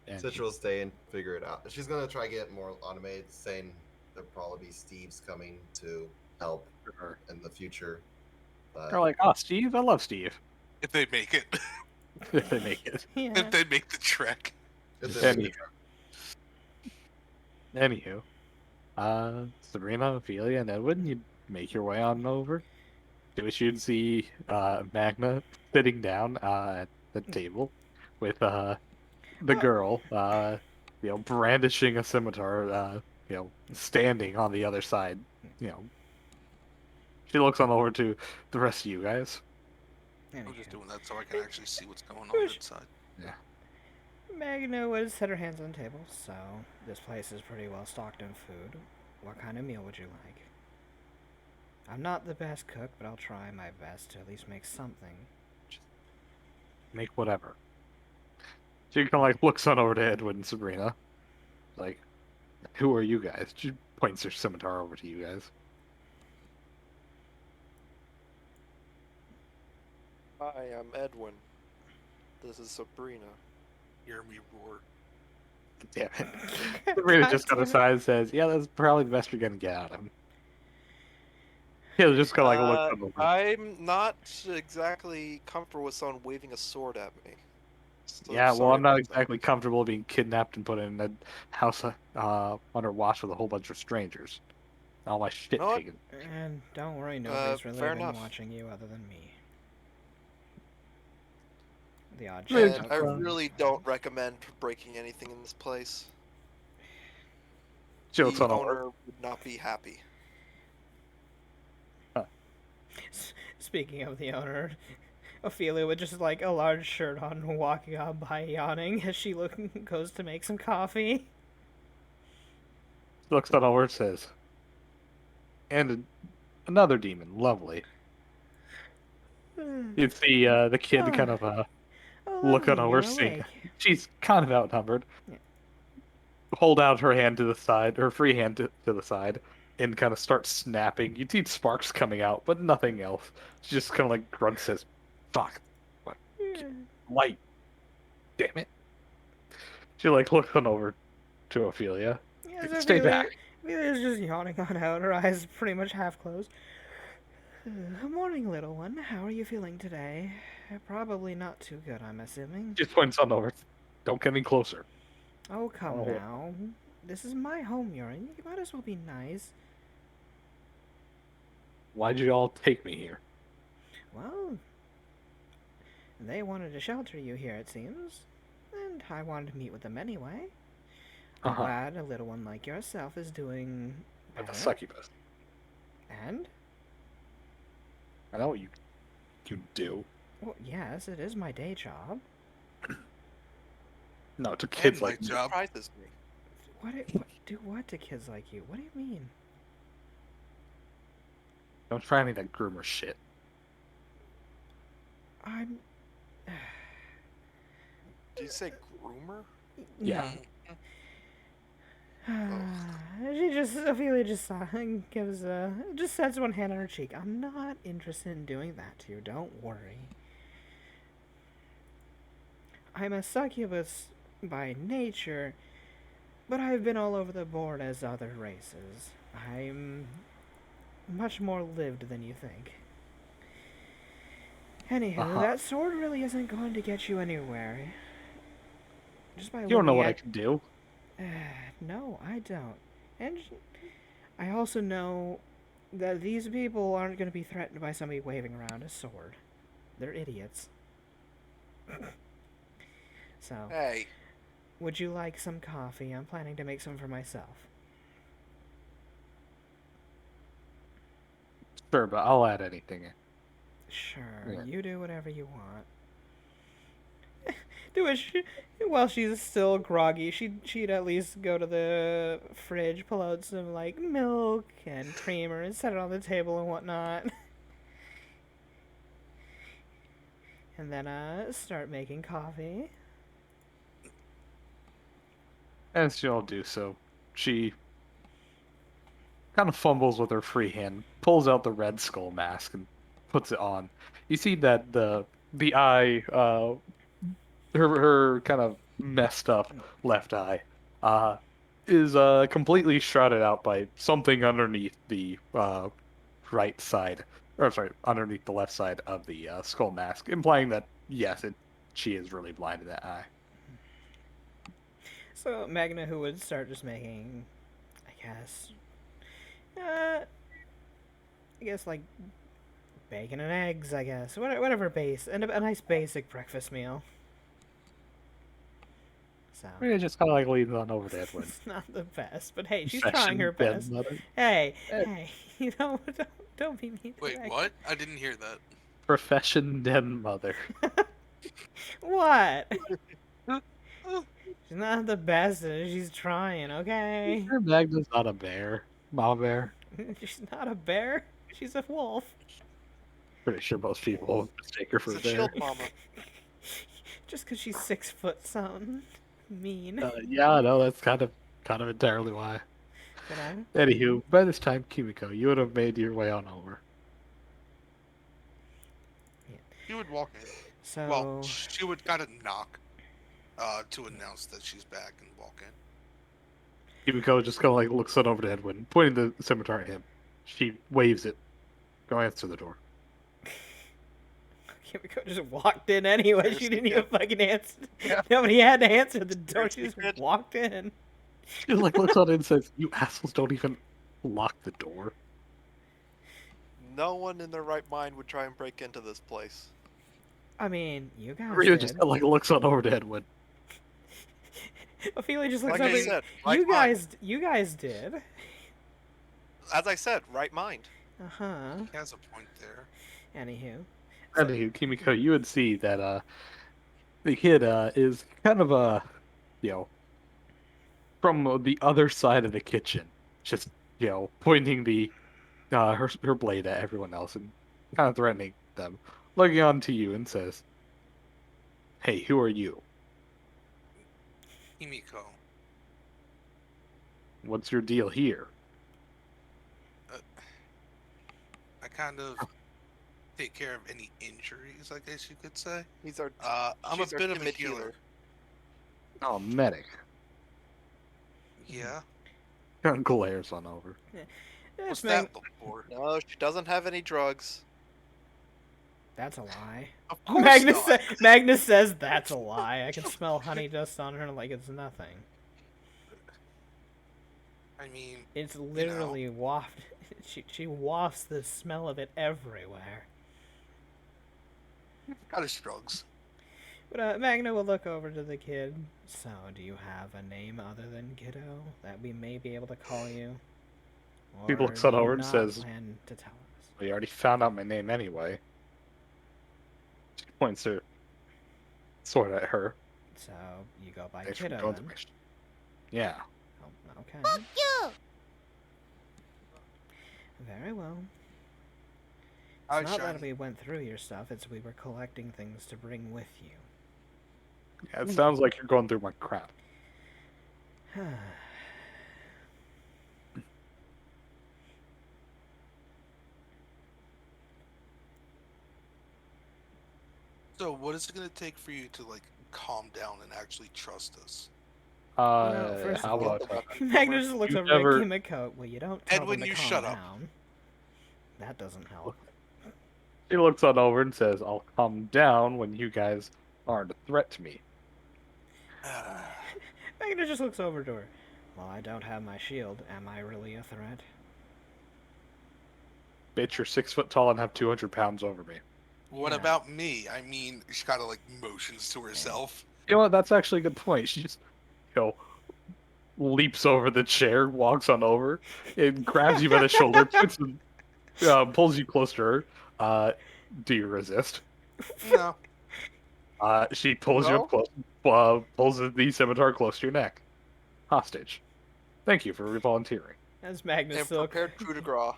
And Citra will stay and figure it out. She's gonna try to get more automated, saying there'll probably be Steve's coming to help her, in the future. they're like, oh, Steve, I love Steve. If they make it. If they make it. Yeah. If they make the trek. Anywho, Sabrina, Ophelia, and Edwin, you make your way on over. You should see Magna sitting down at the table with the girl, brandishing a scimitar, standing on the other side. She looks on over to the rest of you guys. I'm just doing that so I can actually see what's going on inside. Yeah. Magna would set her hands on the table. So, this place is pretty well stocked in food. What kind of meal would you like? I'm not the best cook, but I'll try my best to at least make something. Make whatever. She kind of looks on over to Edwin and Sabrina. Like, who are you guys? She points her scimitar over to you guys. Hi, I'm Edwin. This is Sabrina. Hear me roar. Damn it. Sabrina just got aside and says, yeah, that's probably the best you're going to get out of him. He'll just kind of look on over. I'm not exactly comfortable with someone waving a sword at me. So Yeah, well, sorry I'm not about exactly comfortable being kidnapped and put in a house under watch with a whole bunch of strangers. All my shit You know what? taken. And don't worry, nobody's really fair been enough. watching you other than me. The odd that. shot And I outside. really don't recommend breaking anything in this place. She looks The on over. owner would not be happy. Speaking of the owner, Ophelia with just like a large shirt on, walking on by yawning as she goes to make some coffee. Looks on over and says, and another demon, lovely. It's the kid Oh. kind of Oh, look on lovely, over, you're seeing awake. she's kind of outnumbered. Yeah. Hold out her hand to the side, her free hand to the side, and kind of start snapping. You see sparks coming out, but nothing else. She just kind of grunts, says, "Fuck, what? Light, damn it!" She looks on over to Ophelia. Yeah, so Stay Ophelia- back. Ophelia's just yawning on out, her eyes pretty much half closed. Good morning, little one. How are you feeling today? Probably not too good, I'm assuming. Just points on over. Don't get any closer. Oh, come Oh. now. This is my home you're in. You might as well be nice. Why'd you all take me here? Well, they wanted to shelter you here, it seems. And I wanted to meet with them anyway. I'm Uh-huh. glad a little one like yourself is doing With better. a succubus. And? I know what you do. Well, yes, it is my day job. No, to kids And my like you. job. Surprises me. What do what to kids like you? What do you mean? Don't try any of that groomer shit. I'm... Did you say groomer? Yeah. Ophelia just gives just sets one hand on her cheek. I'm not interested in doing that to you. Don't worry. I'm a succubus by nature, but I've been all over the board as other races. I'm much more lived than you think. Anywho, Uh-huh. that sword really isn't going to get you anywhere. Just by You don't know looking what I at can do. No, I don't. And I also know that these people aren't going to be threatened by somebody waving around a sword. They're idiots. So, Hey, would you like some coffee? I'm planning to make some for myself. Sure, but I'll add anything in. Sure, Yeah. you do whatever you want. Do it. While she's still groggy, she'd at least go to the fridge, pull out some like milk and creamer, and set it on the table and whatnot. And then start making coffee. As she'll do so, she kind of fumbles with her free hand, pulls out the red skull mask, and puts it on. You see that the eye, her kind of messed up left eye, uh, is completely shrouded out by something underneath the right side, or sorry, underneath the left side of the skull mask, implying that yes, she is really blind in that eye. So Magna, who would start just making, uh, I guess like bacon and eggs. I guess whatever base, and a nice basic breakfast meal. So. It just kind of like leans on over to Edwin. It's not the best, but hey, she's Profession trying her dead best. mother. Hey, Eh. hey, don't be mean. to Wait, Magna. what? I didn't hear that. Profession dead mother. What? She's not the best, and she's trying. Okay. Her Magna's not a bear. Mama bear. She's not a bear. She's a wolf. Pretty sure most people would mistake her for it's a a bear. shield mama. Just because she's 6 foot something. Mean. Yeah, I know, that's kind of entirely why. But Anywho, by this time, Kimiko, you would have made your way on over. She would walk in. so Well, she would kind of knock to announce that she's back and walk in. Kimiko just kind of like looks on over to Edwin, pointing the scimitar at him. She waves it. Go answer the door. Kimiko just walked in anyway. She didn't even fucking answer. Yeah. Nobody had to answer the door. She She just did. walked in. She like looks on it and says, "You assholes don't even lock the door." No one in their right mind would try and break into this place. I mean, you guys Rhea did. just kinda, like looks on over to Edwin. Ophelia just looks Like up. I and- said, right you guys did. As I said, right mind. Uh huh. He has a point there. Anywho, Anywho, Kimiko, you would see that the kid is kind of from the other side of the kitchen, just pointing the her blade at everyone else and kind of threatening them, looking on to you and says, "Hey, who are you? Himiko. What's your deal here?" I kind of take care of any injuries, I guess you could say. He's our. I'm a she's our bit of a timid healer. Oh, medic. Yeah. Kind of glares on over. What's Mag- that look for? No, she doesn't have any drugs. That's a lie. Of course Magnus, not. Magnus says that's a lie. I can smell honey dust on her like it's nothing. I mean, It's literally waft. She wafts the smell of it everywhere. got his drugs. But Magna will look over to the kid. So, do you have a name other than Kiddo that we may be able to call you? He Or looks do on you over and not says- plan to tell us? We already found out my name anyway. She points her sword at her. So, you go by Thanks for Kiddo going to then? my sh- Yeah. Oh, okay. Very well. Hi, It's not that Shiny. we went through your stuff, it's we were collecting things to bring with you. Yeah, it sounds like you're going through my crap. So, what is it going to take for you to, like, calm down and actually trust us? first How of all- about Magna just looks You over never- at Kimiko. Well, you don't tell Edwin, them to you calm shut up. down. That doesn't help. He looks on over and says, "I'll calm down when you guys aren't a threat to me." Magna just looks over to her. Well, I don't have my shield. Am I really a threat? Bitch, you're 6 foot tall and have 200 pounds over me. What Yeah. about me? I mean, she kind of like motions to herself. You know what? That's actually a good point. She just, you know, leaps over the chair, walks on over, and grabs you by the shoulder, pulls you close to her. Uh, do you resist? No. She pulls you up No? close, pulls the scimitar close to your neck. Hostage. Thank you for volunteering. As Magnus And still, prepared coup de grace.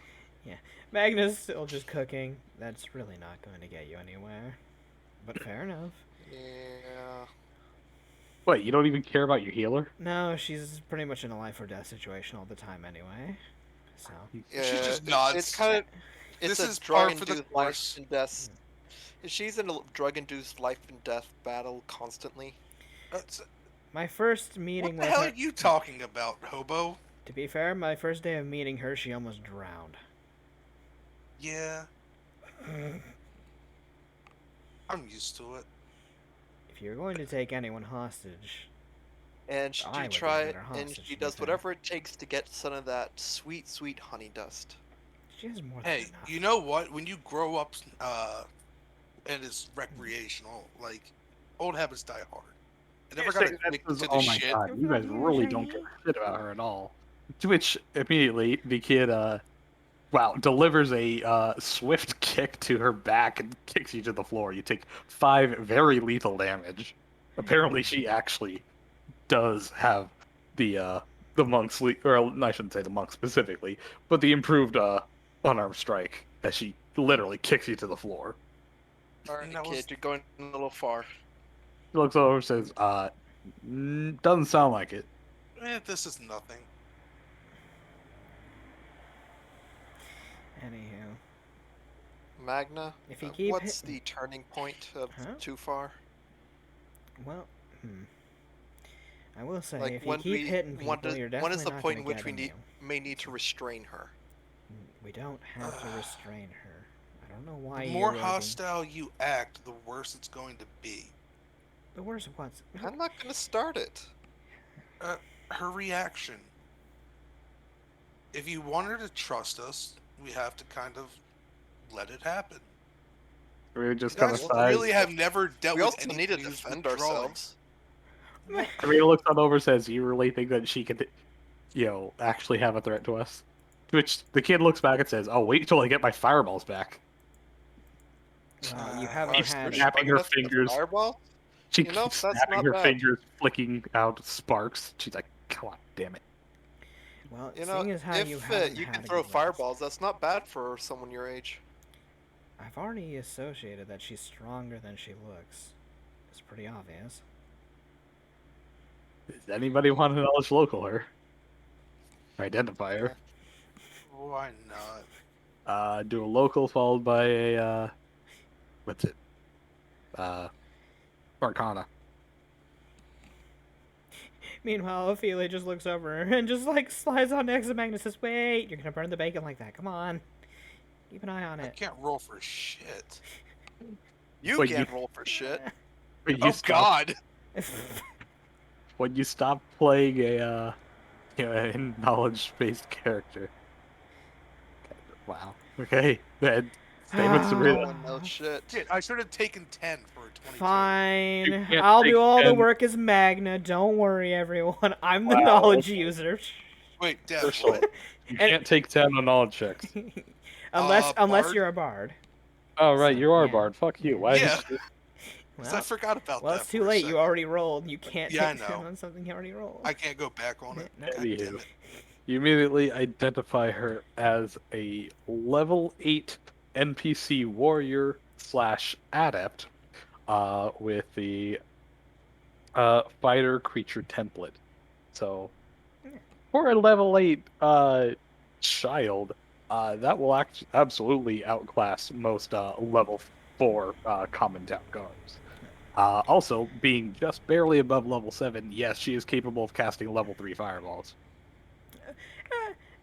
Magnus still just cooking. That's really not going to get you anywhere. But fair enough. Yeah. What, you don't even care about your healer? No, she's pretty much in a life or death situation all the time anyway. So Yeah, She just It's nods. kind of it's This a is par for the drug-induced life course. and death. She's in a drug-induced life and death battle constantly. That's- my first What meeting the with hell her. are you talking about, hobo? To be fair, my first day of meeting her, she almost drowned. Yeah, I'm used to it. If you're going to take anyone hostage, And she I would be a better and hostage, she to be does fair. whatever it takes to get some of that sweet, sweet honey dust. she has more than Hey, enough. you know what? When you grow up, and it's recreational, like old habits die hard. I never got addicted to the Oh my shit. god, you guys really don't give a shit about her at all. To which, immediately, the kid, delivers a swift kick to her back and kicks you to the floor. You take 5 very lethal damage. Apparently, she actually does have the monk's or I shouldn't say the monk specifically, but the improved unarmed strike as she literally kicks you to the floor. Alright, that kid, was- you're going a little far. She looks over and says, doesn't sound like it. This is nothing. Anywho, Magna, If you keep what's hit- the turning point of Huh? too far? well, I will say, Like if you when keep we hitting people, when, does, you're when definitely is the not point going in to which get we any. may need to restrain her? We don't have to restrain her. I don't know why The you're more being- hostile you act, the worse it's going to be. The worst of what's I'm not gonna start it. Her reaction. If you want her to trust us, we have to kind of let it happen. We just You kind guys of sighs. really have never dealt We with also need to anything who's defend withdrawing. ourselves. Karina looks on over and says, you really think that she could, actually have a threat to us? To which the kid looks back and says, oh, wait until I get my fireballs back. Well, you Uh, haven't Keeps had it. snapping her Bugging us with fingers. Fireball? She You know, keeps that's snapping not her bad. fingers, flicking out sparks. She's like, come on, damn it. Well, You know, seeing as how you if haven't you had can a throw good fireballs, that's not bad for someone your age. I've already associated that she's stronger than she looks. It's pretty obvious. Does anybody want to knowledge local her? Identify her. Why not? Do a local followed by a, what's it? Arcana. Meanwhile, Ophelia just looks over and just like slides on next to Magnus and says, "Wait, you're gonna burn the bacon like that? Come on, keep an eye on I it." can't roll for shit. You Wait, can't you- roll for shit. When you Oh stop, God! when you stop playing a knowledge-based character. Wow. Okay. Then stay with No Sabrina. one knows shit. Shit, I should have taken 10 for a 22. Fine, can't I'll take do all the 10. work as Magna. Don't worry, everyone. I'm the Wow. knowledge user. Wait, Dev, First of all, what? you And- can't take 10 on knowledge checks. unless Bard? you're a bard. Oh, right, So, you are a yeah. bard. Fuck you. Why Yeah. did you... 'Cause I forgot about well, that. it's too for a late. You second. already rolled. You can't Yeah, I take 10 know. on something you already rolled. I can't go back on it. No. God Anywho. damn it. You immediately identify her as a level 8 NPC warrior / adept with the fighter creature template. So, for a level 8 child, that will absolutely outclass most level 4 common town guards. Also, being just barely above level 7, yes, she is capable of casting level 3 fireballs.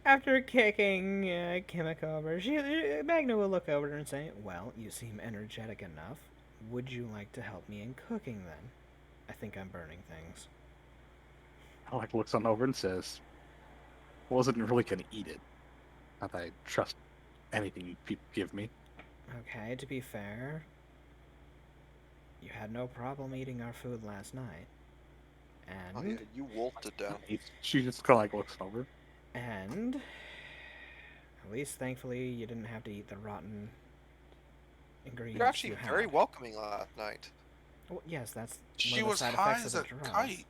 After kicking Kimiko over, Magna will look over her and say, "Well, you seem energetic enough. Would you like to help me in cooking then? I think I'm burning things." Alec looks on over and says, wasn't really going to eat it. Not that I trust anything people give me. Okay, to be fair, You had no problem eating our food last night. Oh And yeah, you wolfed it down. She just kind of like looks over. and at least thankfully you didn't have to eat the rotten You're ingredients actually you very had. welcoming last night. Well, yes, that's one She of the was side high effects of as the a drugs. kite.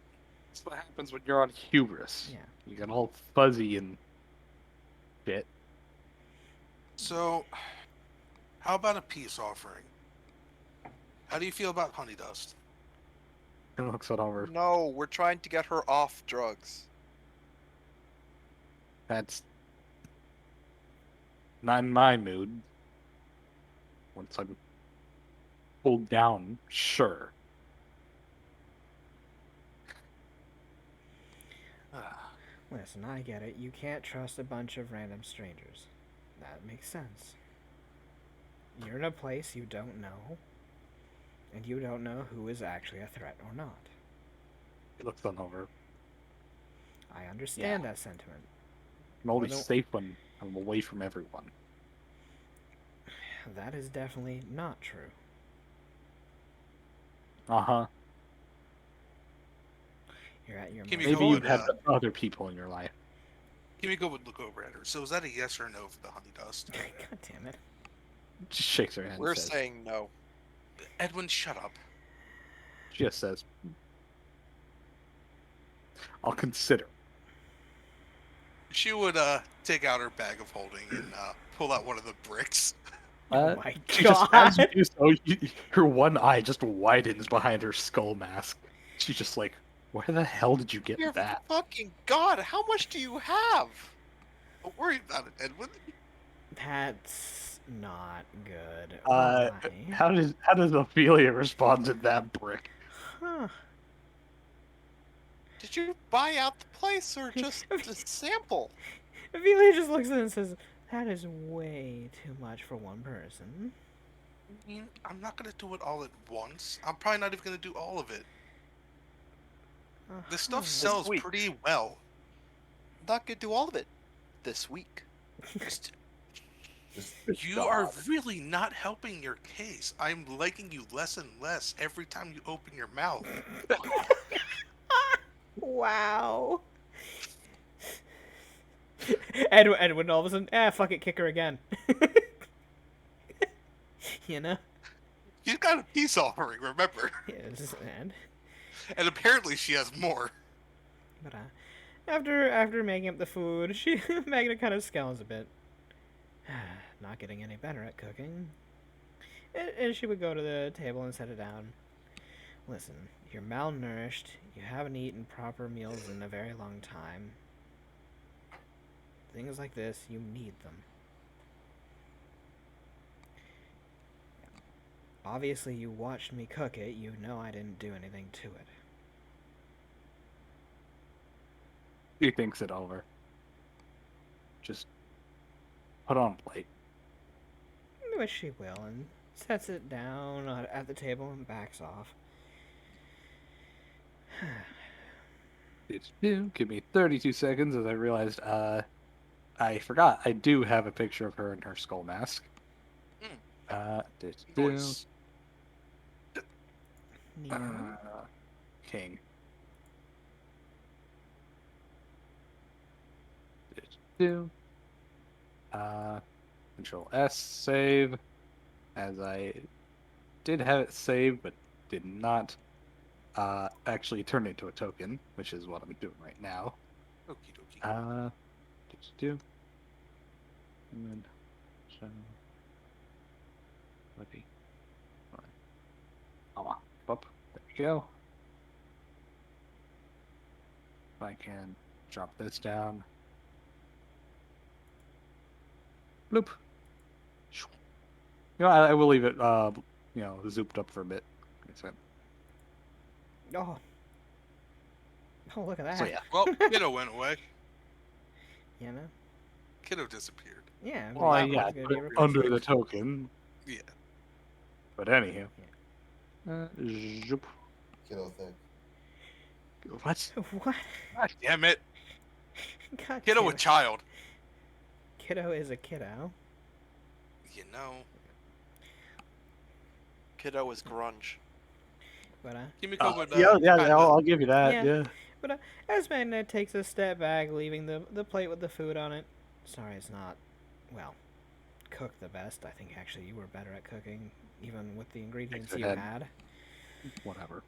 That's what happens when you're on hubris. Yeah. You get all fuzzy and shit. So, how about a peace offering? How do you feel about honey dust? And looks it over. No, we're trying to get her off drugs. That's not in my mood. Once I'm pulled down, sure. Listen, I get it. You can't trust a bunch of random strangers. That makes sense. You're in a place you don't know, and you don't know who is actually a threat or not. He looks on over. I understand that sentiment. I'm only Well, safe when I'm away from everyone. That is definitely not true. Uh-huh. You're at your Kimiko most Maybe you would, had other people in your life. Kimiko would look over at her. So is that a yes or no for the honey dust? God damn it. Just shakes her head We're and says, saying no. Edwin, shut up. just says, I'll consider. She would take out her bag of holding and pull out one of the bricks. Oh my She just, as god. you do so, her one eye just widens behind her skull mask. She's just like, where the hell did you get Dear that? fucking god, how much do you have? Don't worry about it, Edwin. That's not good. Uh, Why? how does Ophelia respond to that brick? Huh. Did you buy out the place or just a sample? Amelia just looks at it and says, that is way too much for one person. I mean, I'm not gonna do it all at once. I'm probably not even gonna do all of it. This stuff sells week. pretty well. Not gonna do all of it this week. Just- Just You are really not helping your case. I'm liking you less and less every time you open your mouth. Wow. Edwin all of a sudden, fuck it, kick her again. You know? She's got a peace offering, remember? Yes, And apparently she has more. but after making up the food, Magna kind of scowls a bit. Not getting any better at cooking. And she would go to the table and set it down. Listen, you're malnourished. You haven't eaten proper meals in a very long time. Things like this, you need them. Obviously, you watched me cook it. You know I didn't do anything to it. He thinks it over. Just put on a plate. Which she will, and sets it down at the table and backs off. Give me 32 seconds as I realized I forgot I do have a picture of her in her skull mask. Noise. King. Control S, save, as I did have it saved, but did not actually turn it into a token, which is what I'm doing right now. Okie dokie. And then, so, let me, come on, up, there we go. If I can drop this down. Bloop. You know, I will leave it, zooped up for a bit. Oh. Oh, look at that. So yeah, Well, Kiddo went away. You know? Kiddo disappeared. Yeah. well, that yeah, one's gonna put be it replaced. under the token. Yeah. But anywho, zoop. kiddo thing. What? What? God damn it. God Kiddo damn a it. child. Kiddo is a kiddo. You know. Kiddo is grunge. But Kimiko would Yeah, kind of. I'll give you that. yeah. Yeah. But as Magna takes a step back, leaving the plate with the food on it. Sorry, it's not, well, cooked the best. I think actually you were better at cooking, even with the ingredients your you head. had. Whatever.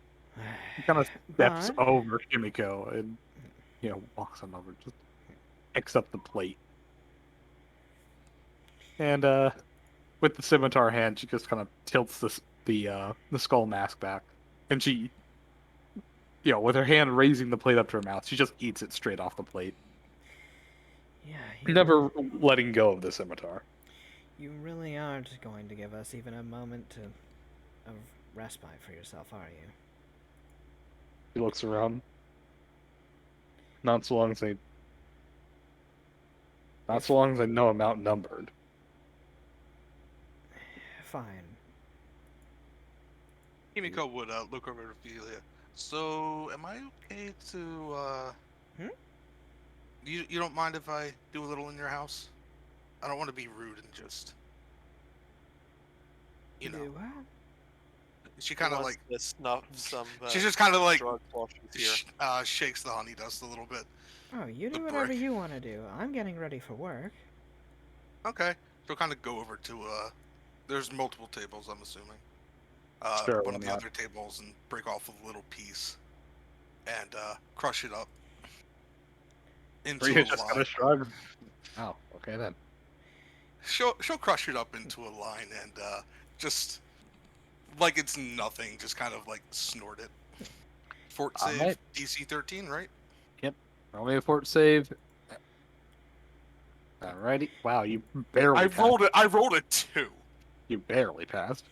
He kind of steps But over Kimiko and walks on over, just picks up the plate, and with the scimitar hand, she just kind of tilts the skull mask back, and she, with her hand raising the plate up to her mouth, she just eats it straight off the plate, yeah, never letting go of the scimitar. you really aren't going to give us even a moment of respite for yourself, are you? He looks around. Not so long as I, not so long as I know I'm outnumbered. Fine. Kimiko would look over to Ophelia. So, am I okay to? You don't mind if I do a little in your house? I don't want to be rude and just. You know. Do what? She kind of Wants like. to snuff some. She's just kind of like. drugs while she's here. Shakes the honey dust a little bit. Oh, you The do whatever brick. you want to do. I'm getting ready for work. Okay. She'll kind of go over to. There's multiple tables, I'm assuming. Sure, One why of the not? other tables and break off a little piece, and crush it up into Rita a just line. kind of shrugs. Oh, okay then. She'll crush it up into a line and just like it's nothing, just kind of like snort it. Fort save Alright. DC 13, right? Yep. Roll me a fort save. Alrighty. Wow, you barely passed. I rolled a 2. You barely passed.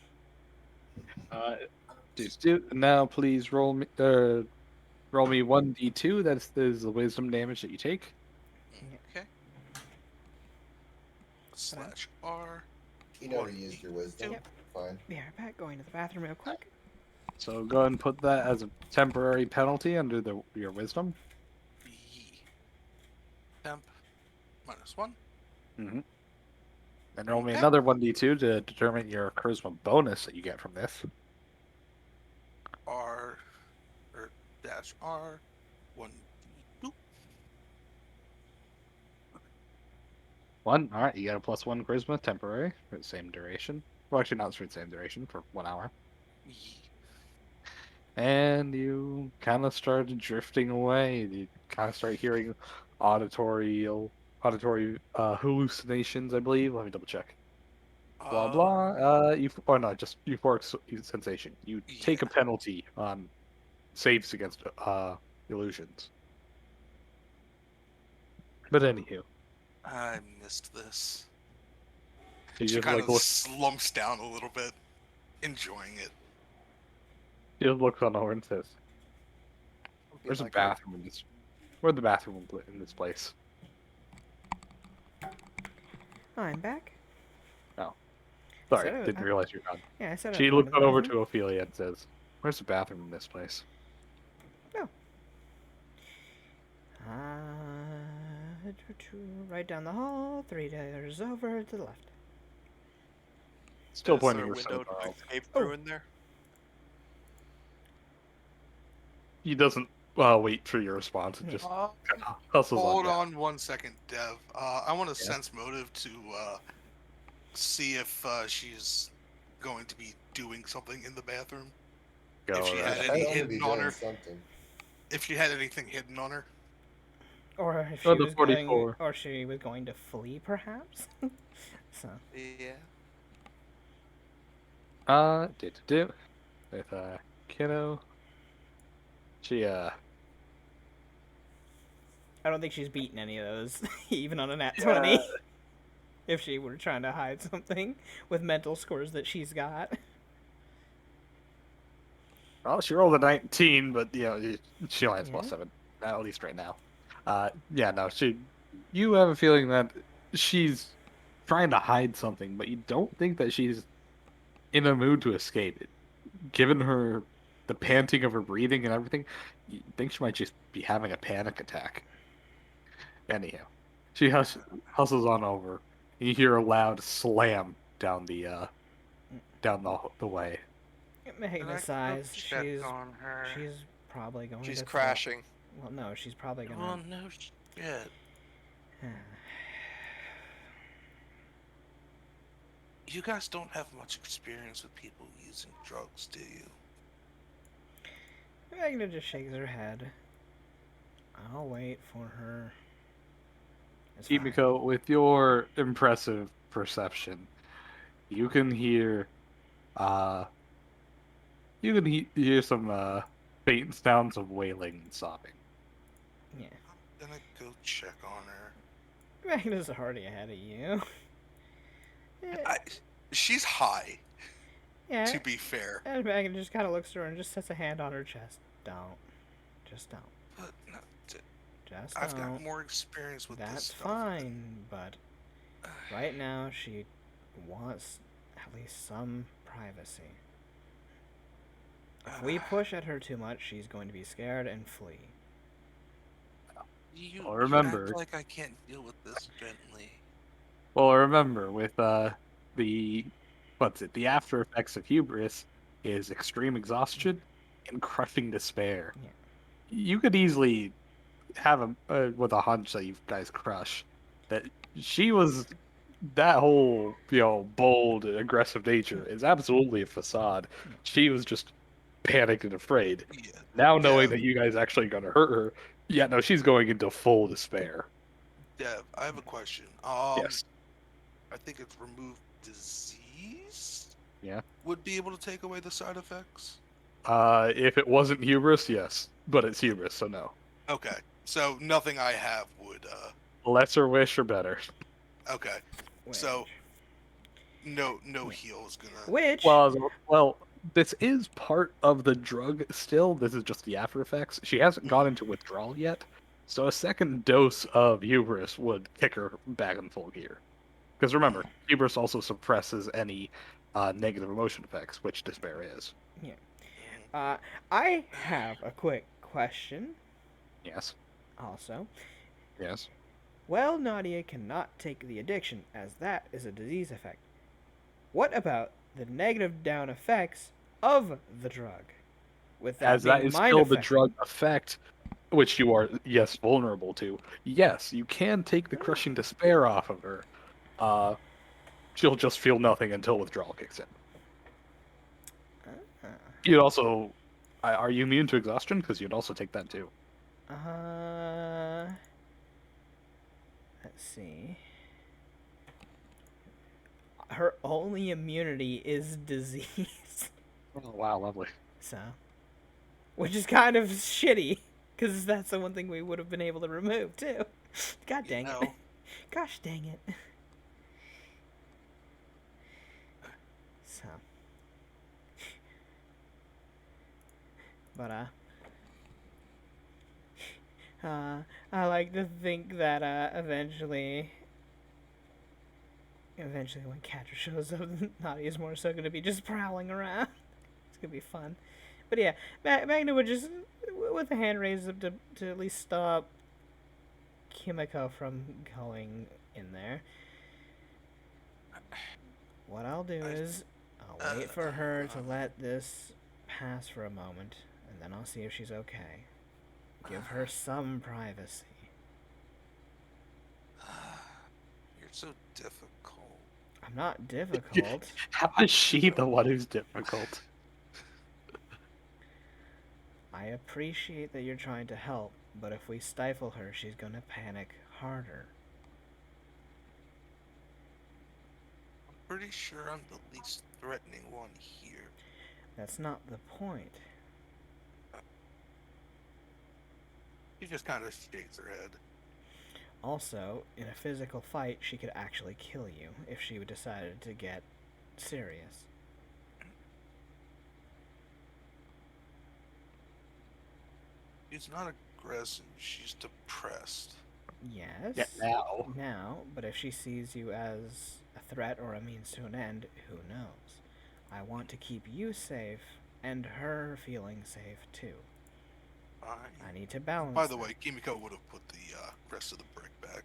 Now please roll me 1d2. That is the wisdom damage that you take. Okay. Slash R. You never used your wisdom. Yep. Fine. Be right back. Going to the bathroom real quick. So go ahead and put that as a temporary penalty under your wisdom. Yee. Temp -1. Mm-hmm. And roll me Okay. another 1d2 to determine your charisma bonus that you get from this. R or dash R 1 2. 1. All right, you got a +1 charisma, temporary, for the same duration. Well, actually, not for the same duration, for 1 hour. Yee. And you kind of started drifting away. You kind of start hearing auditory hallucinations, I believe. Let me double check. Blah blah. Just euphoric sensation. You take a Yeah. penalty on saves against illusions. But anywho, I missed this. you She just kind like of slumps down a little bit, enjoying it. looks on over and says, "Where's the Like her. bathroom in this? Where's the bathroom in this place?" I'm back. Sorry, So, didn't realize you're gone. Yeah, I said I She was going looked to the over bathroom. to Ophelia and says, "Where's the bathroom in this place?" Right down the hall, 3 doors over to the left. Still Is pointing there a her window scimitar to out. escape through in there? He doesn't wait for your response. It just Uh, hustles on hold down. on 1 second, Dev. I want to Yeah. sense motive to see if she's going to be doing something in the bathroom. Go if she ahead. had I'd any only be hidden on doing her. something. If she had anything hidden on her. Or if Oh, she the was 44. or she was going to flee, perhaps. So Yeah. Do with kiddo. She I don't think she's beaten any of those, even on a nat Yeah. 20. If she were trying to hide something with mental scores that she's got. Well, she rolled a 19, but she only has Yeah. +7, at least right now. You have a feeling that she's trying to hide something, but you don't think that she's in a mood to escape it. Given the panting of her breathing and everything, you think she might just be having a panic attack. Anyhow, she hustles on over. You hear a loud slam down the way. Magna Can I go sighs. check on her? She's probably going She's to crashing. Well, no, she's probably Well, gonna. no shit. You guys don't have much experience with people using drugs, do you? Magna just shakes her head. I'll wait for her. It's fine. Kimiko, with your impressive perception, you can hear uh hear some faint sounds of wailing and sobbing. Yeah. I'm gonna go check on her. Magna's already ahead of you. I, she's high, Yeah. to be fair. And Magna just kind of looks at her and just sets a hand on her chest. Don't. Just don't. But no, Just I've don't. got more experience with this That's stuff. fine, but right now she wants at least some privacy. If we push at her too much, she's going to be scared and flee. You, Well, you remember- act like I can't deal with this gently. Well, remember with the the after effects of hubris is extreme exhaustion and crushing despair. Yeah. You could easily have with a hunch that you guys crush that she was that whole bold and aggressive nature is absolutely a facade. She was just panicked and afraid. Yeah. Now knowing Yeah. that you guys actually gonna hurt her, yeah, no, she's going into full despair. Dev, I have a question. Yes. I think it's remove disease. Yeah. Would be able to take away the side effects. If it wasn't hubris, yes, but it's hubris, so no. Okay, so nothing I have would. Lesser wish or better. Okay, so no heal is gonna. Which Well, this is part of the drug still. This is just the after effects. She hasn't gone into withdrawal yet, so a second dose of hubris would kick her back in full gear. Because remember, hubris also suppresses any negative emotion effects, which despair is. I have a quick question. Yes. Also, Yes. well, Nadia cannot take the addiction, as that is a disease effect. What about the negative down effects of the drug? With that As that being is mind still the affecting. drug effect, which you are, yes, vulnerable to. Yes, you can take the crushing despair off of her. She'll just feel nothing until withdrawal kicks in. You'd also, are you immune to exhaustion? Because you'd also take that too. Let's see. Her only immunity is disease. Oh, wow, lovely. So, which is kind of shitty, because that's the one thing we would have been able to remove too. God dang it! Gosh dang it! So, but I like to think that eventually when Catcher shows up, Nadia's more so gonna be just prowling around. It's gonna be fun. But yeah, Magna would just, with a hand raised up to at least stop Kimiko from going in there. What I'll do is, I'll wait for her to let this pass for a moment, and then I'll see if she's okay. Give her some privacy. You're so difficult. I'm not difficult. How is she the one who's difficult? I appreciate that you're trying to help, but if we stifle her, she's gonna panic harder. Pretty sure I'm the least threatening one here. That's not the point. She just kind of shakes her head. Also, in a physical fight, she could actually kill you if she decided to get serious. She's not aggressive, she's depressed. Yes. Yeah, now. Now, but if she sees you as a threat or a means to an end, who knows? I want to keep you safe and her feeling safe too. Fine. I need to balance. By the that. way, Kimiko would have put the rest of the brick back.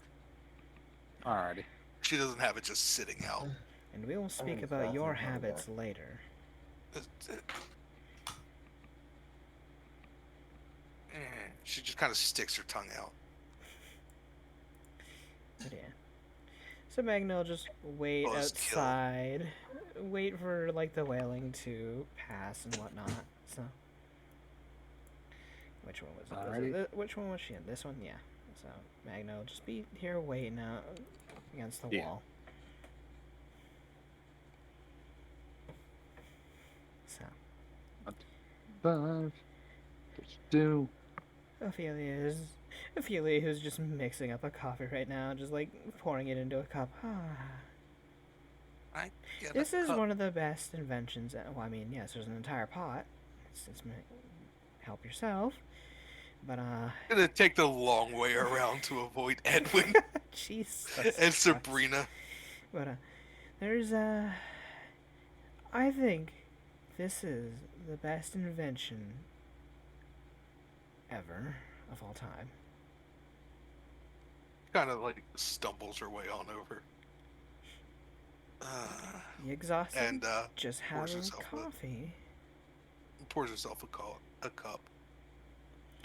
Alrighty. She doesn't have it just sitting out. And we will speak it's about your fascinating, habits later. She just kind of sticks her tongue out. But yeah. So Magna will just wait Buzzkill. outside, wait for like the wailing to pass and whatnot. So, which one was it? Alrighty. Which one was she in? This one, yeah. So Magna will just be here waiting out against the Yeah. wall. So What you do? Ophelia who's just mixing up a coffee right now, just like pouring it into a cup. I get This a is cup. one of the best inventions. Well, I mean, yes, there's an entire pot. It's help yourself. But, I'm gonna take the long way around to avoid Edwin Jesus. and Christ. Sabrina. But, there's, I think this is the best invention ever of all time. Kind of like stumbles her way on over. You exhausted? And just pours have a herself coffee. pours herself a cup,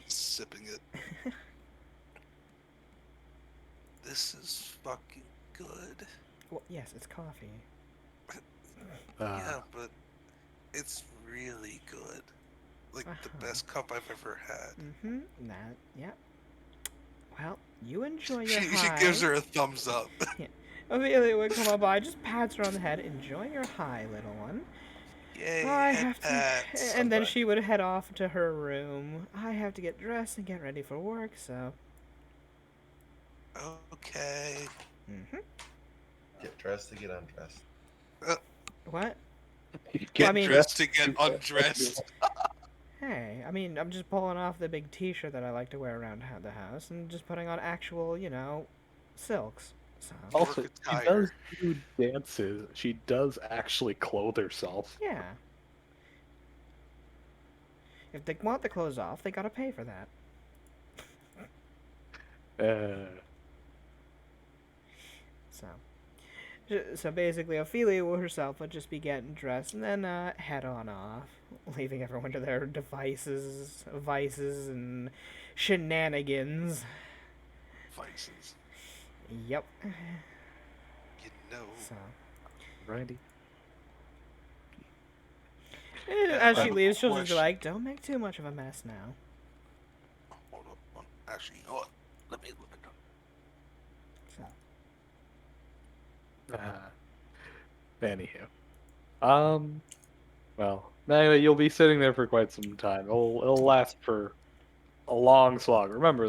sipping it. This is fucking good. Well, yes, it's coffee. Yeah, but it's really good. Like the best cup I've ever had. Mm-hmm. Yeah. Well, you enjoy your She high. gives her a thumbs up. Ophelia would come up by, just pats her on the head. Enjoy your high, little one. Yay, I head have to. pats. And then she would head off to her room. I have to get dressed and get ready for work, so. Okay. Mm-hmm. Get dressed to get undressed. What? Get I mean- Dressed to get undressed. Hey, I mean, I'm just pulling off the big T-shirt that I like to wear around the house and just putting on actual, silks. So. Also, Work she attire. does do dances. She does actually clothe herself. Yeah. If they want the clothes off, they gotta pay for that. So basically, Ophelia herself would just be getting dressed and then head on off, leaving everyone to their vices, and shenanigans. Vices. Yep. You know. So Righty. as I she have a leaves, she'll just be question. like, "Don't make too much of a mess now." Hold up. Actually, you know what? Let me look it up. So. Anywho. Well, anyway, you'll be sitting there for quite some time. It'll last for a long slog. Remember,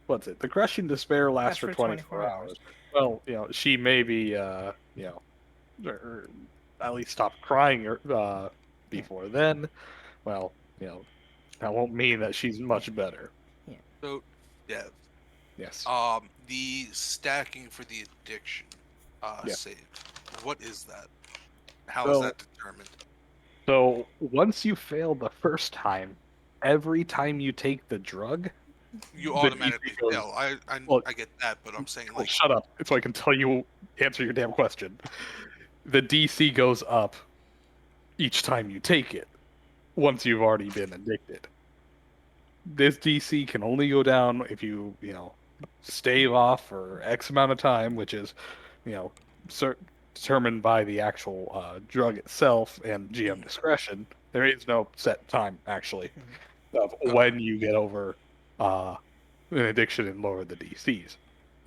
what's it? The crushing despair lasts for 24 hours. Well, she may be, or at least stop crying before then. Well, that won't mean that she's much better. So, Dev, Yes. the stacking for the addiction Yeah. save. What is that? How is So- that determined? So once you fail the first time, every time you take the drug, You the automatically DC goes- fail. Well, I get that, but I'm saying oh, like shut up, so I can answer your damn question. The DC goes up each time you take it, once you've already been addicted. This DC can only go down if you, stave off for X amount of time, which is, determined by the actual drug itself and GM discretion. There is no set time, actually, of when you get over an addiction and lower the DCs.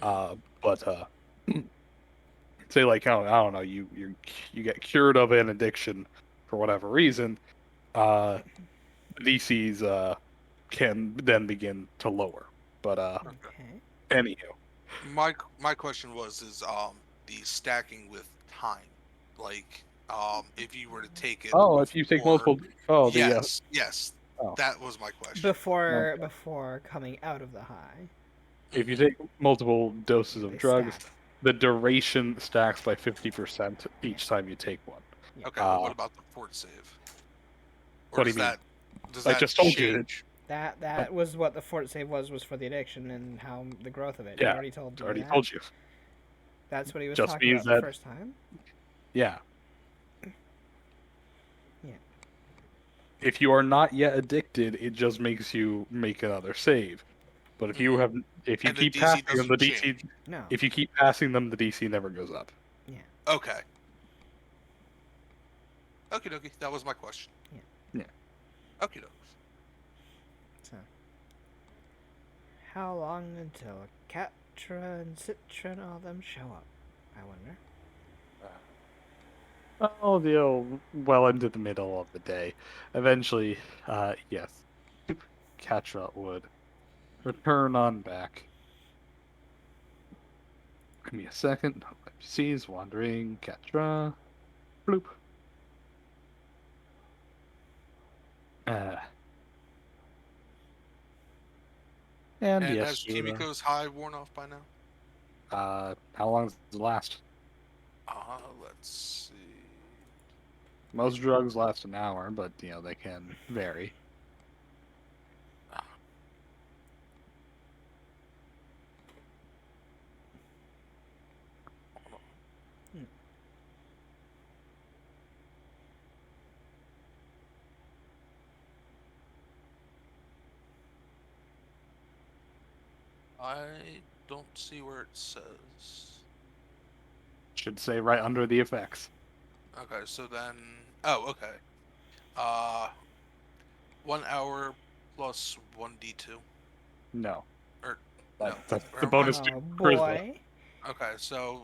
But say like I don't know, you get cured of an addiction for whatever reason, DCs can then begin to lower. But Okay. anywho, my question was the stacking with time, like if you were to take it. if you take before- multiple, yes, Oh. that was my question. Before coming out of the high. if you take multiple doses of They drugs, stack. the duration stacks by 50% each time you take one. Okay, but Uh, what about the fort save? Or what do you does mean? that does I that just told you. change? That was what the fort save was for the addiction and how the growth of it. Yeah, He already told you. I already that. told you. That's what he was Just talking means about the that- first time. Yeah. if you are not yet addicted, it just makes you make another save. But if you have, if you And the keep DC passing them, the doesn't DC, change. No. if you keep passing them, the DC never goes up. Yeah. Okay. Okie dokie. That was my question. Yeah. Okie dokes. So, how long until Catra and Citra and all them show up? I wonder. Oh, well into the middle of the day. Eventually, yes, Katra would return on back. Give me a second. NPCs wandering. Katra. Bloop. Uh, and And yes, has Kimiko's high worn off by now? how long does it last? Let's see. Most drugs last an hour, but they can vary. Hold on. Hmm. I don't see where it says. Should say right under the effects. Okay, so then. Oh, okay. Uh, 1 hour plus 1d2. No, Or no, that's the never mind. bonus to Oh charisma. boy. Okay, so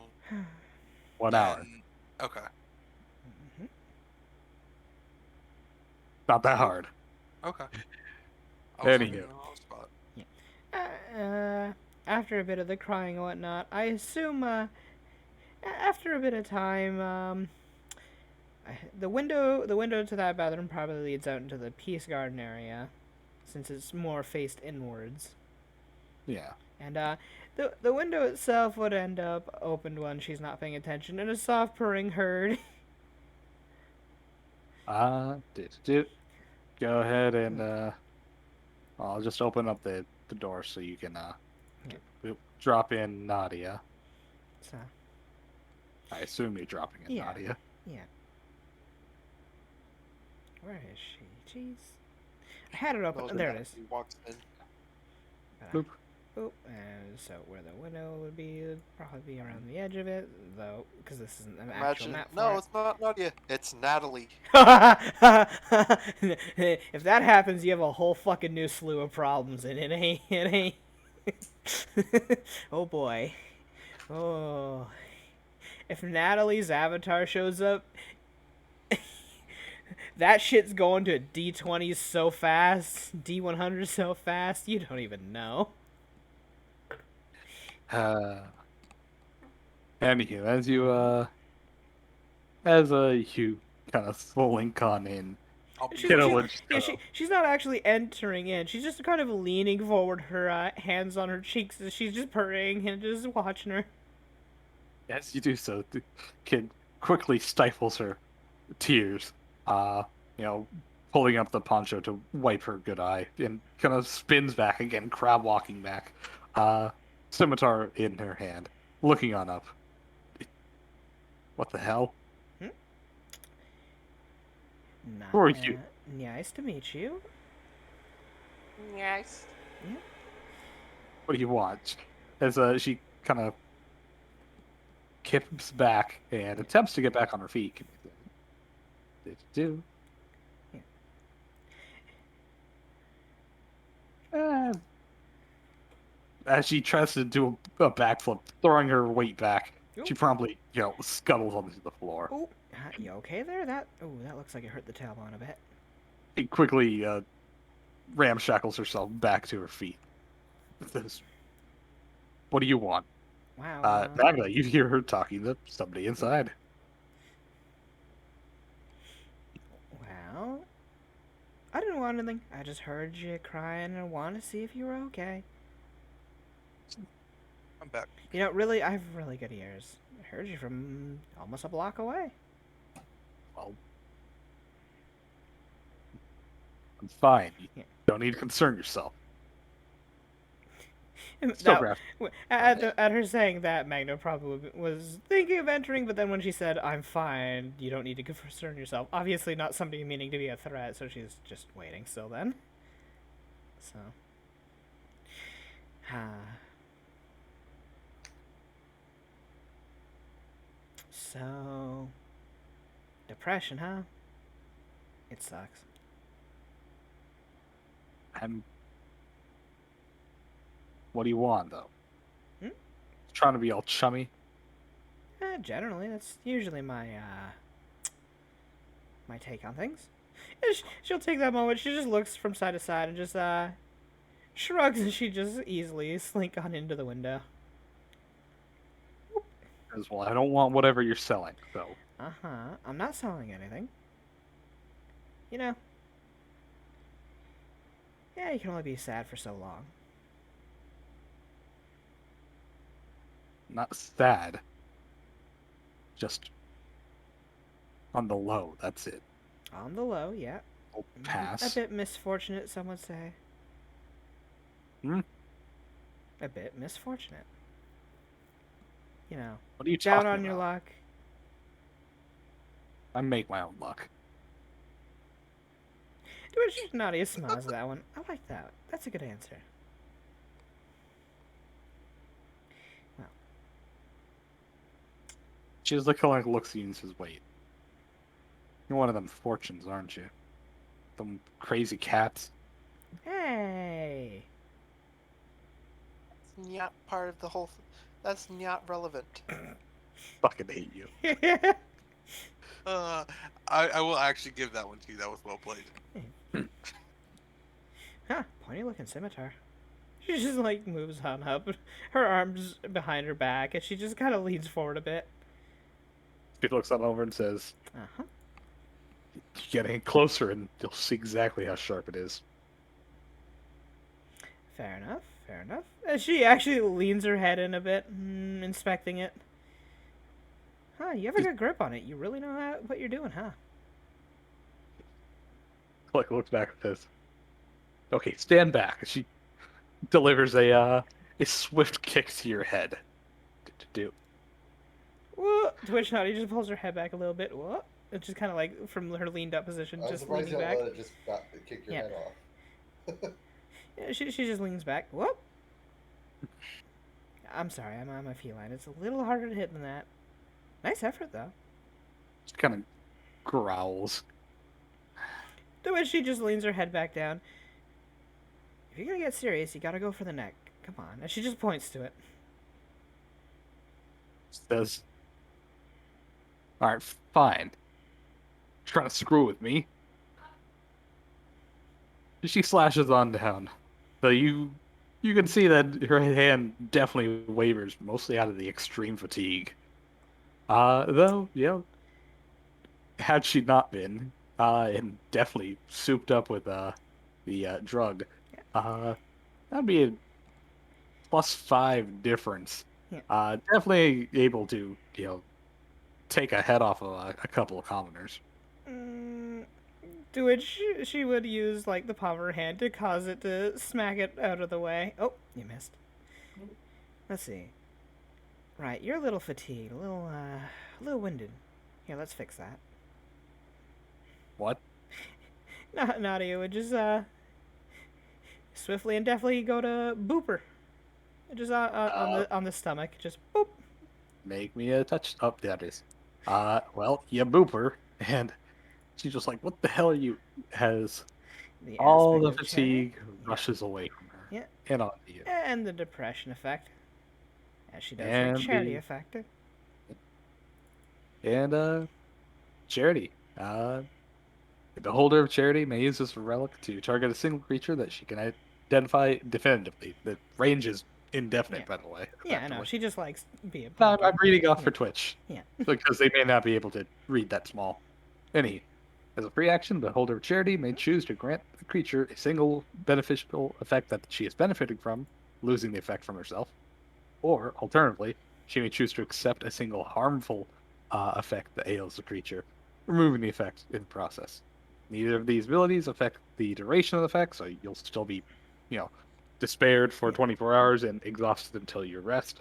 1 then. hour. Okay. Mhm. Not that hard. Okay. I was looking Anywho. in the wrong spot. After a bit of the crying and whatnot, I assume, after a bit of time, the window to that bathroom probably leads out into the Peace Garden area, since it's more faced inwards. Yeah. And, the window itself would end up opened when she's not paying attention, and a soft purring heard. Go ahead and I'll just open up the door so you can drop in Nadia. So, I assume you're dropping in Yeah. Nadia. yeah. Where is she? Jeez. I had it open. Knows Oh, there that it is. He walks in. Bloop. Oh, and so where the window would be, would probably be around the edge of it, though, because this isn't an actual Imagine. map for No, it. it's not Nadia. It's Natalie. If that happens, you have a whole fucking new slew of problems, and it ain't, it ain't. Oh boy. Oh. If Natalie's avatar shows up, that shit's going to D20s so fast, D100 so fast, you don't even know. Anywho, you kind of slink on in, I'll be She's, Kiddo she, would just yeah, go, she's not actually entering in. She's just kind of leaning forward, her hands on her cheeks, as she's just purring and just watching her. as you do so, the kid quickly stifles her tears, uh, pulling up the poncho to wipe her good eye, and kind of spins back again, crab walking back, scimitar in her hand, looking on up. What the hell? Who are you? Nice to meet you. Yes. What do you want? As she kind of kips back and attempts to get back on her feet. Did you do? As she tries to do a backflip, throwing her weight back, she Oop. promptly, scuttles onto the floor. Oh, you okay there? That looks like it hurt the tailbone a bit. She quickly ramshackles herself back to her feet. What do you want? Wow. Magda, you hear her talking to somebody inside. Well, I didn't want anything. I just heard you crying and wanted to see if you were okay. I'm back. Really, I have really good ears. I heard you from almost a block away. Well, I'm fine. You Yeah. don't need to concern yourself. Still That graphic. at her saying that, Magna probably was thinking of entering, but then when she said, "I'm fine, you don't need to concern yourself," obviously not somebody meaning to be a threat, so she's just waiting still. Then, so, so depression, huh? It sucks. I'm. What do you want, though? Hmm? Trying to be all chummy. Generally, that's usually my take on things. Yeah, she'll take that moment. She just looks from side to side and just shrugs, and she just easily slink on into the window. As well, I don't want whatever you're selling, so. I'm not selling anything. You know. Yeah, you can only be sad for so long. Not sad. Just on the low, that's it. On the low, yeah. I'll A pass. bit misfortunate, some would say. Hmm? A bit misfortunate. You know, What are you down talking on your about? luck. I make my own luck. Which Nadia smiles at that one. I like that. That's a good answer. Well, She just like looks at you and says, "Wait, you're one of them fortunes, aren't you? Them crazy cats." hey. It's not part of the whole. That's not relevant. Fucking hate you. I will actually give that one to you. That was well played. Huh, pointy looking scimitar. She just like moves on up, her arms behind her back, and she just kind of leans forward a bit. She looks on over and says, Uh huh. "You get in closer, and you'll see exactly how sharp it is." Fair enough, fair enough. And she actually leans her head in a bit, inspecting it. Huh, you have a good grip on it. You really know what you're doing, huh? Like looks back and says, "Okay, stand back." She delivers a swift kick to your head. Do. What? To which Naughty just pulls her head back a little bit. What? It's just kind of like from her leaned up position, I'm just surprised leaning you don't back. let it just kick your Yeah. head off. Yeah, she just leans back. Whoop. I'm sorry, I'm a feline. It's a little harder to hit than that. Nice effort, though. Just kind of growls. To which she just leans her head back down. If you're gonna get serious, you gotta go for the neck. Come on. And she just points to it. Says, "All right, fine. Trying to screw with me." She slashes on down. So you can see that her hand definitely wavers, mostly out of the extreme fatigue. Though, had she not been, and definitely souped up with the drug, that'd be a +5 difference. Yeah. Definitely able to, take a head off of a couple of commoners. Mm, to which she would use like the palm of her hand to cause it to smack it out of the way. Oh, you missed. Let's see. Right, you're a little fatigued, a little winded. Here, let's fix that. What? Nadia would just swiftly and deftly go to Booper. Just on the stomach, just boop. Make me a touch. Oh, there it is. Well, you booper, and she's just like, "What the hell are you?" Has The all aspect the of charity. fatigue rushes away from her, Yeah. and onto you, And the depression effect, as she does her and charity effect. charity. The beholder of charity may use this relic to target a single creature that she can identify definitively. The range is indefinite, Yeah. by the way. Yeah, I know. effectively. She just likes being. I'm reading off Yeah. for Twitch Yeah. because they may not be able to read that small. Any. As a free action, the holder of charity may choose to grant the creature a single beneficial effect that she is benefiting from, losing the effect from herself. Or, alternatively, she may choose to accept a single harmful effect that ails the creature, removing the effect in the process. Neither of these abilities affect the duration of the effect, so you'll still be, you know, despaired for Yeah. 24 hours and exhausted until you rest.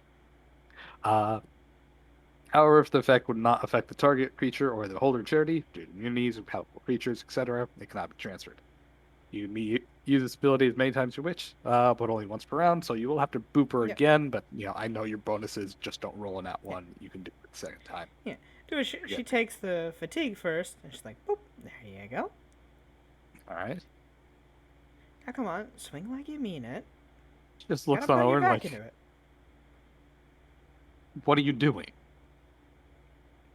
Uh, However, if the effect would not affect the target creature or the holder charity, due to immunities and powerful creatures, etc., it cannot be transferred. You may use this ability as many times as you wish, but only once per round, so you will have to boop her Yep. again, but, I know your bonuses, just don't roll in that Yeah. one. You can do it the second time. Yeah. She takes the fatigue first, and she's like, boop, there you go. Alright? Now come on, swing like you mean it. Just Gotta looks on put over your and back like, into it. what are you doing?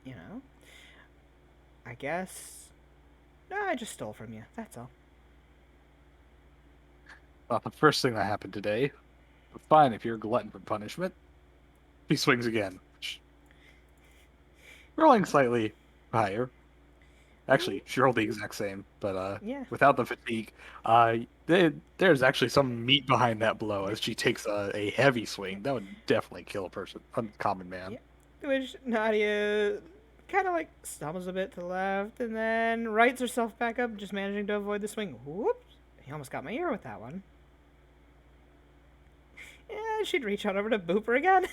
You know? I guess... No, I just stole from you, that's all. Not the first thing that happened today. But fine, if you're a glutton for punishment. He swings again. Rolling slightly higher. Actually, she rolled the exact same, but Yeah. without the fatigue, there's actually some meat behind that blow as she takes a heavy swing. That would definitely kill a person, uncommon man. Yeah. Which Nadia kind of like stumbles a bit to the left and then rights herself back up, just managing to avoid the swing. Whoops! He almost got my ear with that one. Yeah, she'd reach on over to boop her again.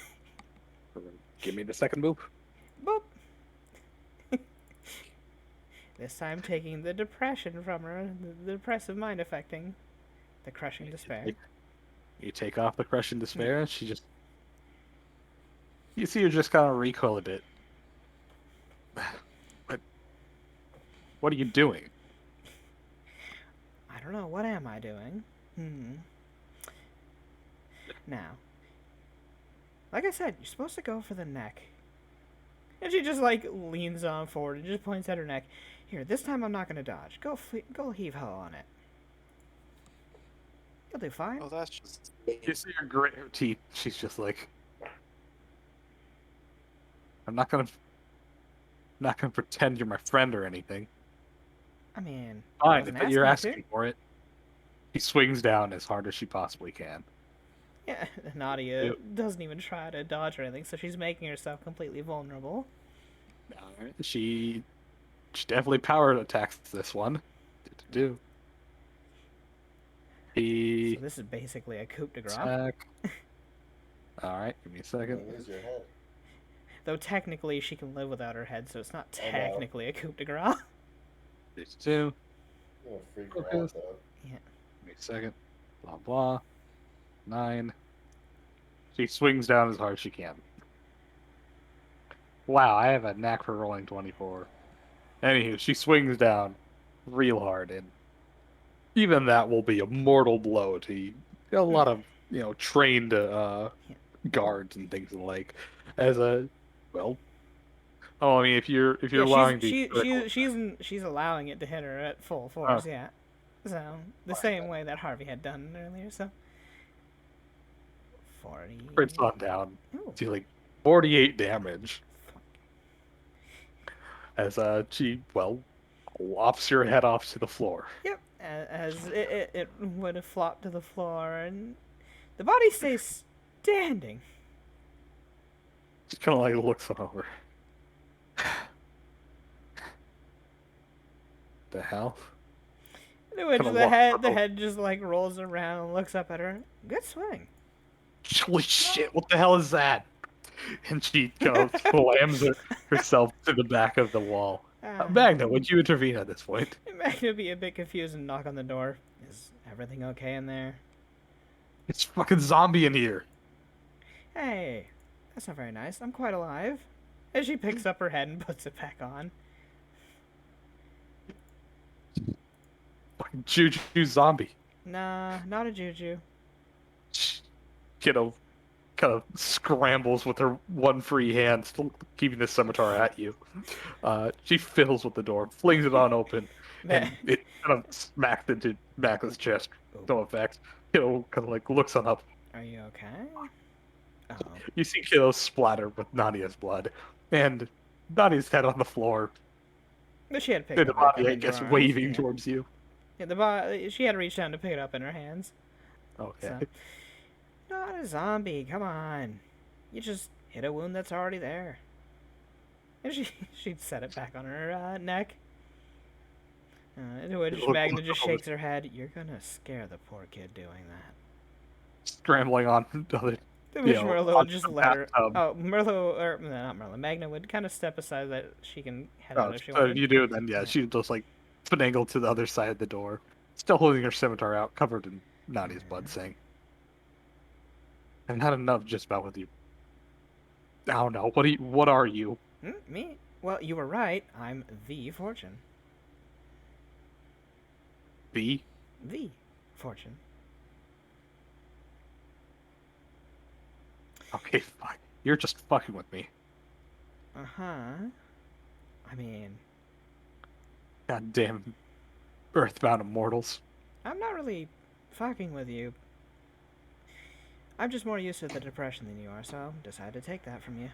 Give me the second move. Boop! This time taking the depression from her, the depressive mind affecting, the crushing despair. You take off the crush and despair, and she just... You see her just kind of recoil a bit. What are you doing? I don't know, what am I doing? Now, like I said, you're supposed to go for the neck. And she just like leans on forward and just points at her neck. Here, this time I'm not gonna dodge. Go heave ho on it. You'll do fine. Oh, that's just. You see her grit her teeth. She's just like, I'm not gonna pretend you're my friend or anything. I mean, I Fine, wasn't but you're asking you asking for it. She swings down as hard as she possibly can. Yeah, Nadia Yep. doesn't even try to dodge or anything, so she's making herself completely vulnerable. Alright, she definitely power attacks this one. Do. He So this is basically a coup de grace. attack. Alright, give me a You're second. gonna lose your head. Though technically she can live without her head, so it's not I know. technically a coup de grace. There's two. You're gonna freak her Okay. out though. Give me a second. Blah blah. 9. She swings down as hard as she can. Wow, I have a knack for rolling 24. Anywho, she swings down real hard, and even that will be a mortal blow to a lot of trained guards and things and like. As a well, oh, I mean, if you're allowing the she's allowing it to hit her at full force, yeah. So the same way that Harvey had done earlier. So 40. crits on down, Ooh. dealing 48 damage. As she lops your head off to the floor. Yep, as it would have flopped to the floor, and the body stays standing. Just kind of like looks on over. The hell? To which Kinda the walk- head just like rolls around, looks up at her. Good swing. Holy shit! What the hell is that? And she kind of slams herself to the back of the wall. Magna, would you intervene at this point? Magna be a bit confused and knock on the door. Is everything okay in there? It's fucking zombie in here. Hey, that's not very nice. I'm quite alive. As she picks up her head and puts it back on. Fucking juju zombie. Nah, not a juju. Kind of scrambles with her one free hand, still keeping the scimitar at you. She fiddles with the door, flings it on open, and it kind of smacks into Magna's chest. No effect. Kiddo kind of like looks on up. Are you okay? Oh. You see Kiddo splatter with Nadia's blood, and Nadia's head on the floor. But she had picked And the it back body, up I in her guess, arms, waving yeah. towards you. Yeah, she had to reach down to pick it up in her hands. Okay. So. Not a zombie, come on. You just hit a wound that's already there. And she'd set it back on her neck. To which Magna just shakes her head. You're gonna scare the poor kid doing that. scrambling on the other, I you wish know, Merlo would onto just the let her. bathtub. Oh, Merlo, or no, not Merlo. Magna would kind of step aside that she can head out Oh, if she so if wanted. you do, then yeah, Yeah. she just like finagle to the other side of the door, still holding her scimitar out, covered in Nadia's blood, saying, "I've had enough just about with you. I don't know. What are you? Me? Well, you were right. I'm the Fortune. B? The Fortune. Okay, fine. You're just fucking with me. Uh huh. I mean, Goddamn earthbound immortals." I'm not really fucking with you. I'm just more used to the depression than you are, so decided to take that from you.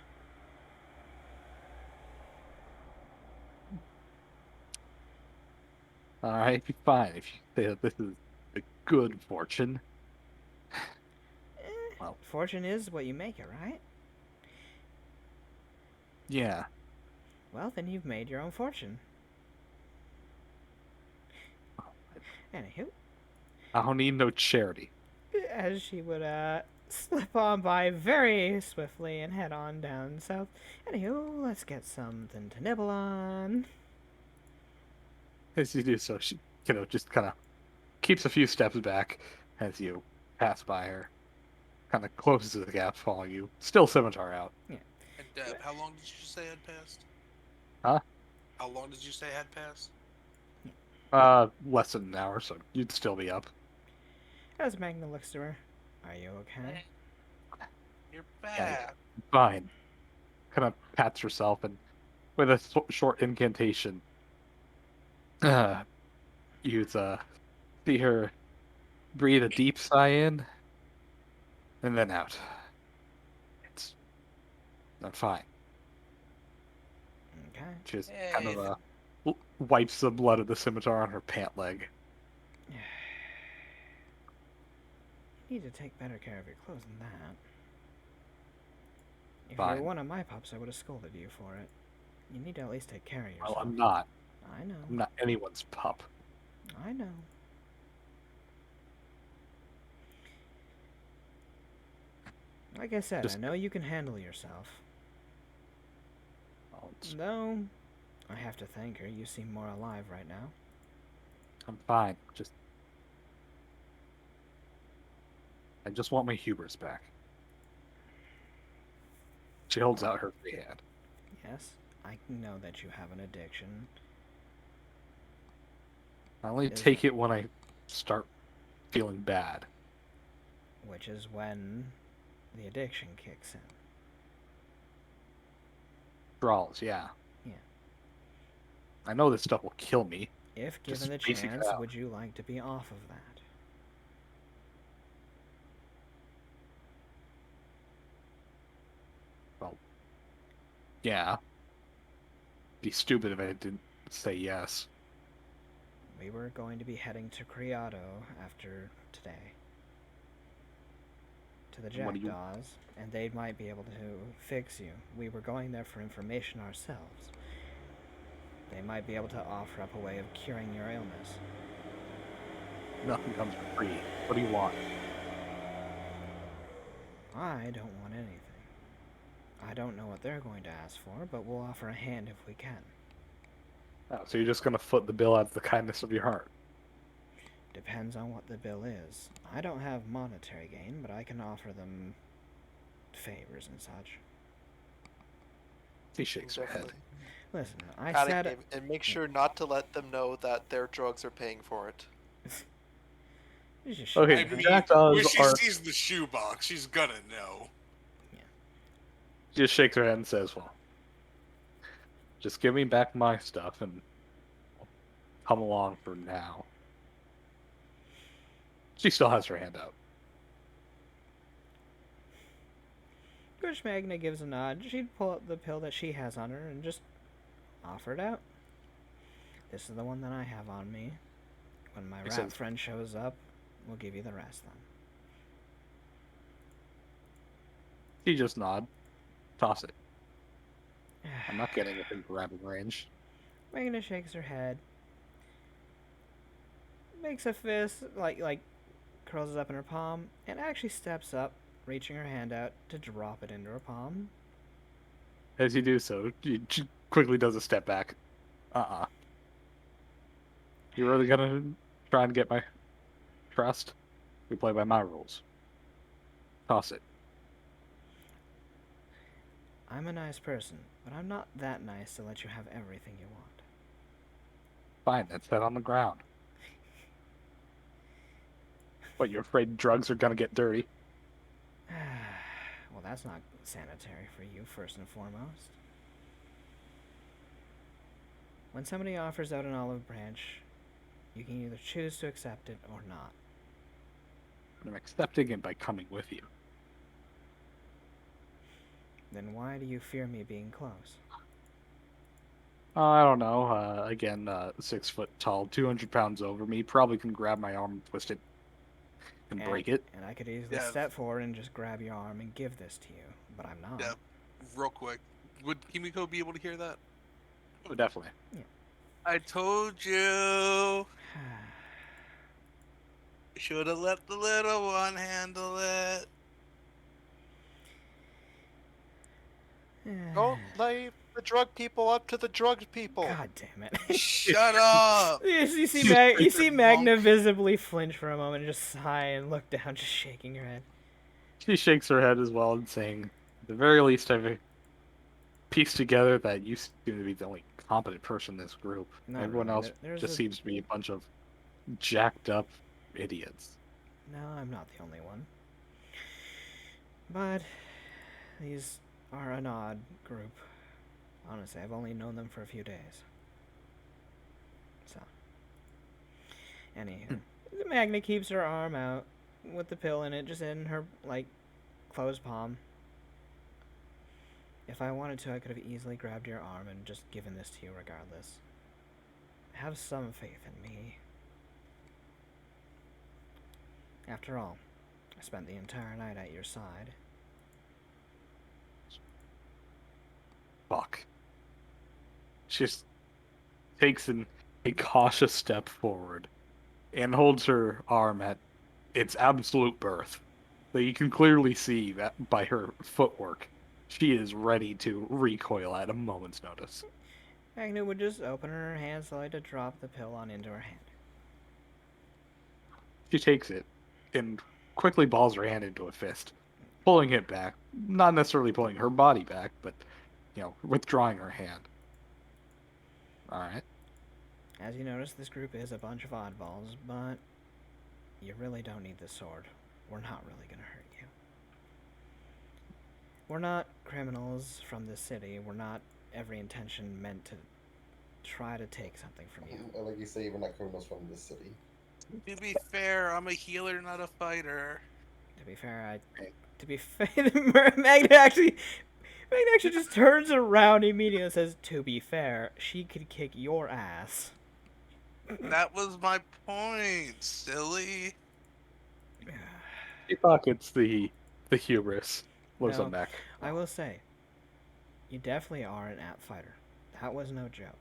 All right, fine. If you say that this is the good fortune, well, Fortune is what you make it, right? yeah. Well, then you've made your own fortune. Anywho, I don't need no charity. as she would slip on by very swiftly and head on down south. Anywho, let's get something to nibble on. As you do so, she, just kind of keeps a few steps back as you pass by her. Kind of closes the gap, following you. Still scimitar out. And Deb, how long did you say had passed? Huh? How long did you say had passed? Less than an hour, so you'd still be up. As Magna looks to her, are you okay? You're Yeah, back. fine. Kind of pats herself, and with a short incantation, you see her breathe a deep sigh in, and then out. It's not fine. Okay. She just kind Hey, of wipes the blood of the scimitar on her pant leg. You need to take better care of your clothes than that. If you Fine. were one of my pups, I would have scolded you for it. You need to at least take care of yourself. Well, I'm not. I know. I'm not anyone's pup. I know. Like I said, Just- I know you can handle yourself. Well, Though, I have to thank her. You seem more alive right now. I'm fine. I just want my hubris back. She holds out her free hand. Yes, I know that you have an addiction. I only Is take it when I start feeling bad. Which is when the addiction kicks in. Drawls, yeah. Yeah. I know this stuff will kill me. If Just given the basic it chance, out. would you like to be off of that? Well, yeah. Be stupid if I didn't say yes. We were going to be heading to Criado after today. To the And what do you- Jackdaws, and they might be able to fix you. We were going there for information ourselves. They might be able to offer up a way of curing your illness. Nothing comes for free. What do you want? I don't want anything. I don't know what they're going to ask for, but we'll offer a hand if we can. Oh, so you're just gonna foot the bill out of the kindness of your heart. Depends on what the bill is. I don't have monetary gain, but I can offer them favors and such. He shakes her head. Definitely. Listen, I Panic said game, and make sure not to let them know that their drugs are paying for it. you just Okay, I the mean, Jackdaws when she are- sees the shoebox, she's gonna know. She just shakes her head and says, well, just give me back my stuff and I'll come along for now. She still has her hand out. Bush Magna gives a nod. She'd pull out the pill that she has on her and just offer it out. This is the one that I have on me. When my Makes rat sense. friend shows up, we'll give you the rest then. She just nod. Toss it. I'm not getting within grabbing range. Magna shakes her head. Makes a fist, like curls it up in her palm, and actually steps up, reaching her hand out to drop it into her palm. As you do so, she quickly does a step back. You really gonna try and get my trust? We play by my rules. Toss it. I'm a nice person, but I'm not that nice to let you have everything you want. Fine, then set on the ground. What, you're afraid drugs are gonna get dirty? Well, that's not sanitary for you, first and foremost. When somebody offers out an olive branch, you can either choose to accept it or not. I'm accepting it by coming with you. Then why do you fear me being close? I don't know. Again, 6 foot tall, 200 pounds over me. Probably can grab my arm and twist it and break it. And I could easily Yeah. step forward and just grab your arm and give this to you, but I'm not. Yeah, real quick. Would Kimiko be able to hear that? Oh, definitely. I told you. Should have let the little one handle it. Don't leave the drug people up to the drugged people. God damn it. Shut up. You see, you see Magna visibly flinch for a moment and just sigh and look down, just shaking her head. She shakes her head as well and saying, at the very least, I've pieced together that you seem to be the only competent person in this group. Not Everyone really. else There's just a- seems to be a bunch of jacked up idiots. No, I'm not the only one. But these are an odd group. Honestly, I've only known them for a few days. So, anywho, Magna keeps her arm out with the pill in it, just in her, like, closed palm. If I wanted to, I could have easily grabbed your arm and just given this to you regardless. Have some faith in me. After all, I spent the entire night at your side. Fuck. She just takes a cautious step forward and holds her arm at its absolute birth. So you can clearly see that by her footwork, she is ready to recoil at a moment's notice. Magna would just open her hand slowly to drop the pill on into her hand. She takes it and quickly balls her hand into a fist, pulling it back. Not necessarily pulling her body back, but, withdrawing her hand. Alright. As you notice, this group is a bunch of oddballs, but you really don't need the sword. We're not really gonna hurt you. We're not criminals from the city. We're not every intention meant to try to take something from you. Like you say, we're not criminals from this city. To be fair, I'm a healer, not a fighter. To be fair, Magna actually just turns around immediately and says, "To be fair, she could kick your ass." That was my point, silly. She pockets the hubris. Lives No. on back. I will say, you definitely are an apt fighter. That was no joke.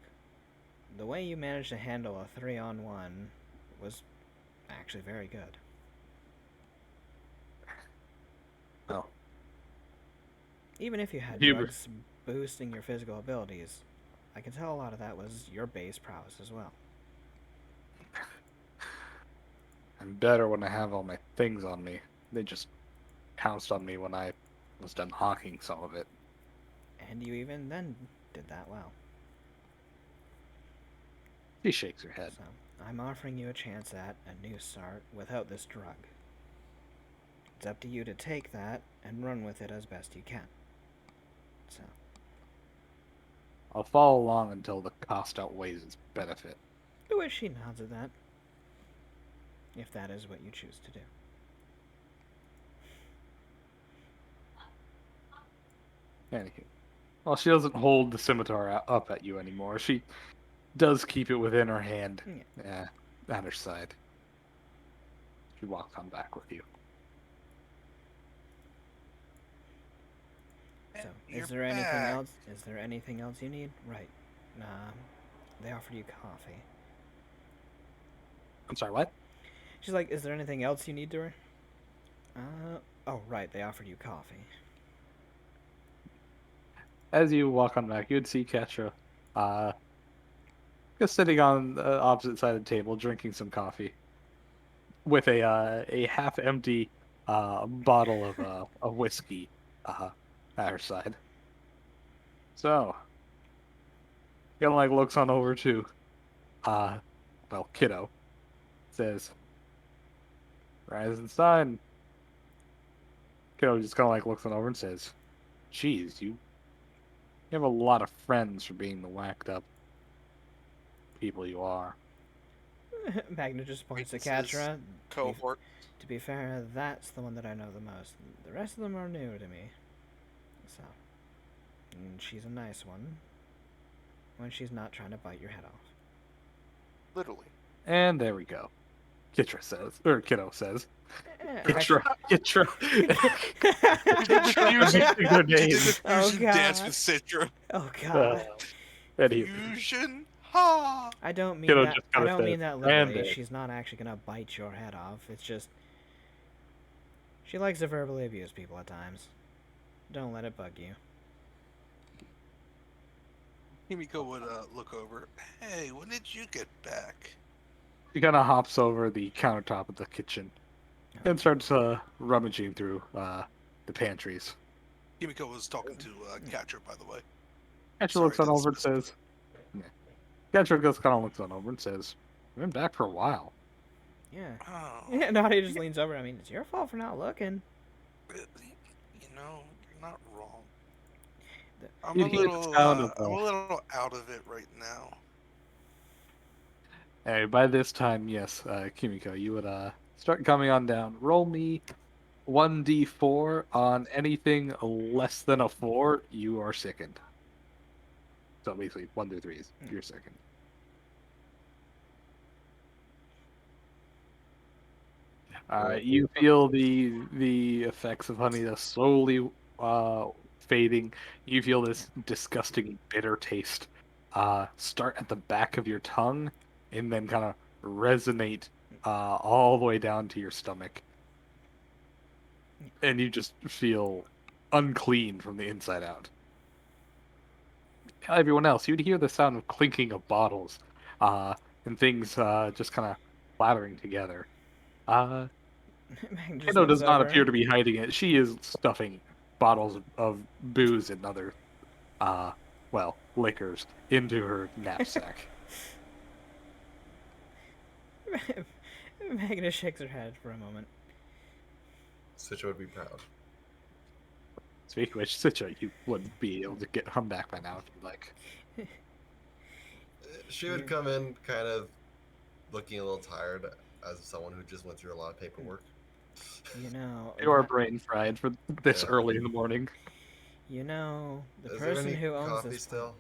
The way you managed to handle a 3-on-1 was actually very good. Oh. Even if you had Hubris. drugs boosting your physical abilities, I can tell a lot of that was your base prowess as well. I'm better when I have all my things on me. They just pounced on me when I was done hawking some of it. And you even then did that well. She shakes her head. So, I'm offering you a chance at a new start without this drug. It's up to you to take that and run with it as best you can. So, I'll follow along until the cost outweighs its benefit. to which she nods at that. If that is what you choose to do. Anywho. Well, she doesn't hold the scimitar up at you anymore. She does keep it within her hand. Yeah. At her side. She walks on back with you. So, You're is there anything back. else? Is there anything else you need? Right. They offered you coffee. I'm sorry, what? She's like, is there anything else you need to her? Oh, right, they offered you coffee. As you walk on back, you'd see Ketra, uh, just sitting on the opposite side of the table, drinking some coffee, with a half-empty bottle of whiskey at her side. So, kind of like looks on over to, uh, well, Kiddo, says, "Rise and shine." Kiddo just kind of like looks on over and says, "Geez, you have a lot of friends for being the whacked up people you are." Magna just points to Acquaintances, Catra. cohort. To be fair, that's the one that I know the most. The rest of them are new to me. So, and she's a nice one. When she's not trying to bite your head off. Literally. And there we go. Kitra says, or Kiddo says, Actually, Kitra. Fusion. Using their She did names. the Oh, fusion dance God. with Citra. oh Uh, god. anyway, Fusion. Ha! I don't mean Kiddo that. just I kinda don't mean says, that literally. "Brandon." She's not actually gonna bite your head off. It's just she likes to verbally abuse people at times. Don't let it bug you. Himiko would look over. Hey, when did you get back? He kind of hops over the countertop of the kitchen and starts rummaging through the pantries. Himiko was talking to Catcher, by the way. Katra Sorry looks on to over and dismiss says, Katra just kind of looks on over and says, "We've been back for a while." Yeah. Oh, Yeah. Nadia just leans over. I mean, it's your fault for not looking. you know, you're not wrong. The- I'm You'd hear the sound of I'm a little out of it right now. Hey, by this time, yes, Kimiko, you would start coming on down. Roll me 1d4 on anything less than a 4, you are sickened. So basically, 1 through 3 is you're sickened. You feel the effects of honey dust slowly fading. You feel this disgusting bitter taste start at the back of your tongue and then kind of resonate all the way down to your stomach. And you just feel unclean from the inside out. Everyone else, you'd hear the sound of clinking of bottles and things just kind of clattering together. Mag just Kiddo looks does not over. appear to be hiding it. She is stuffing bottles of booze and other, well, liquors into her knapsack. Magna shakes her head for a moment. Citra would be proud. Speaking of which, Sitcha, you wouldn't be able to get him back by now if you'd like. She would come in kind of looking a little tired as someone who just went through a lot of paperwork. You know. You are that- brain fried for this Yeah. early in the morning. You know, the Is there person any who owns coffee this. still?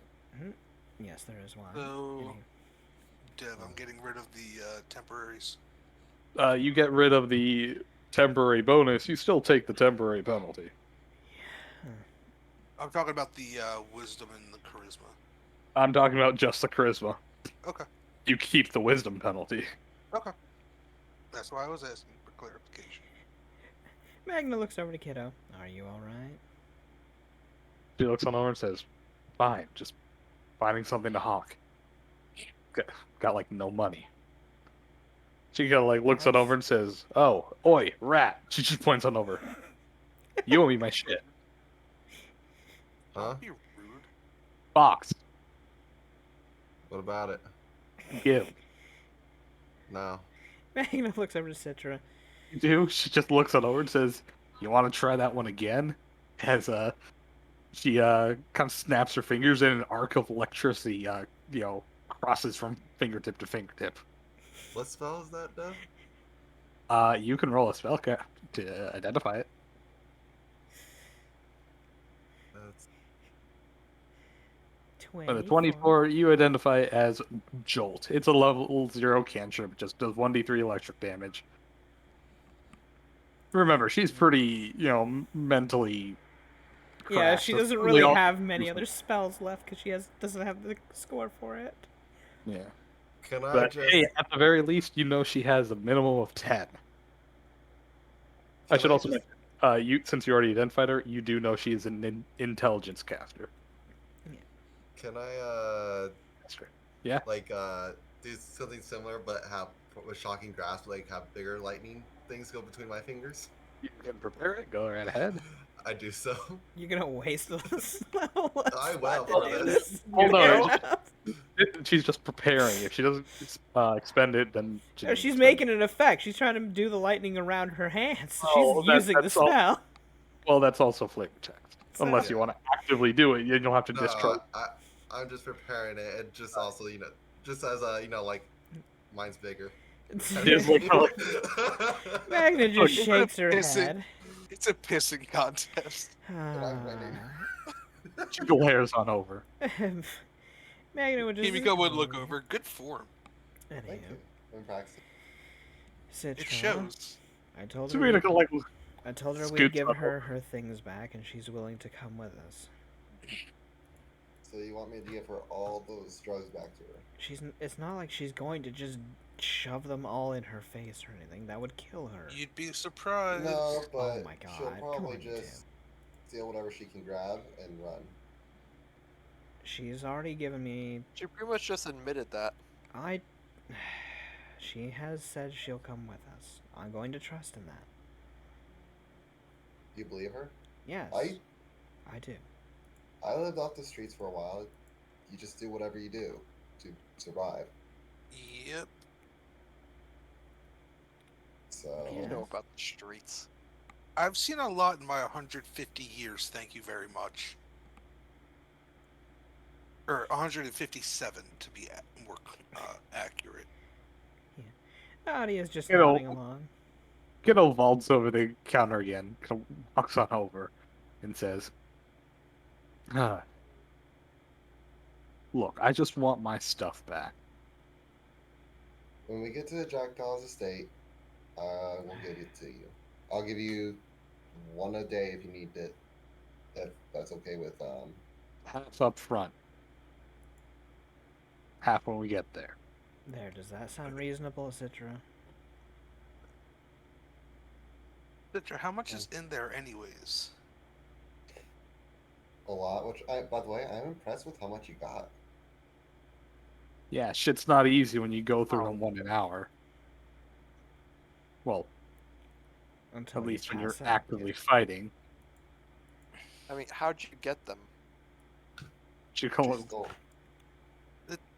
Yes, there is one. So, Any- Dev, I'm getting rid of the temporaries. You get rid of the temporary bonus, you still take the temporary penalty. I'm talking about the wisdom and the charisma. I'm talking about just the charisma. Okay. You keep the wisdom penalty. Okay. That's why I was asking for clarification. Magna looks over to Kiddo. Are you alright? She looks on over and says, "Fine, just finding something to hawk. Got like no money." She kind of like looks on over and says, "Oh, oi, rat." She just points on over. "You owe me my shit. Huh? Don't be rude. Box. What about it? Give." No. Magna looks over to Citra. You do? She just looks on over and says, "You want to try that one again?" As she kind of snaps her fingers and an arc of electricity crosses from fingertip to fingertip. What spell is that, Dev? You can roll a spell to identify it. That's 24. The 24 you identify as Jolt. It's a level 0 cantrip, just does 1d3 electric damage. Remember, she's pretty, mentally Yeah, crashed. she That's doesn't really really all- have many other spells left because she doesn't have the score for it. Yeah. Can I But just? hey, at the very least, you know she has a minimum of 10. I Can should I also just? mention, since you already identified her, you do know she is an intelligence caster. Can I Caster. Yeah. like do something similar, but have with shocking grasp, like have bigger lightning things go between my fingers? You can prepare it. Go right ahead. I do so. You're gonna waste this level one I spot will, to do but- this. Well, no, Fair it's enough. she's just preparing. If she doesn't expend it, then she No, doesn't she's expend making an effect. She's trying to do the lightning around her hands. So Oh, she's using the that's all. spell. Well, that's also flavor text. So- Unless you want to actively do it, you don't have to No, discharge. I'm just preparing it, and just also just as like mine's bigger. Is like, Magna just It's a shakes her pissing- head. It's a pissing contest. I'm winning. she glares on over. Magna would just. Kimiko would look over. Good form. Thank Anywho, you. I'm practicing. Citra, It shows. I told So her. we like I told her we'd scoots give up her her things back, and she's willing to come with us. So you want me to give her all those drugs back to her? It's not like she's going to just shove them all in her face or anything. That would kill her. You'd be surprised. No, but my she'll God, come probably on, you just steal whatever she can grab and run. She's already given me. She pretty much just admitted that. I. She has said she'll come with us. I'm going to trust in that. Do you believe her? Yes. I do. I lived off the streets for a while. You just do whatever you do to survive. Yep. So You Yeah. know about the streets. I've seen a lot in my 150 years. Thank you very much. Or 157 to be more accurate. Nadia's just You know- nodding along. Kiddo vaults over the counter again, walks on over, and says, "Look, I just want my stuff back." when we get to the Jackdaw's estate, we'll give it to you. I'll give you one a day if you need it. If that's okay with Half up front, half when we get there. There, does that sound reasonable, Citra? Citra, how much is in there, anyways? a lot. Which by the way, I'm impressed with how much you got. Yeah, shit's not easy when you go through Oh. them one an hour. Well, Until at you least when you're pass out. actively fighting. I mean, how'd you get them? She, She calls, stole.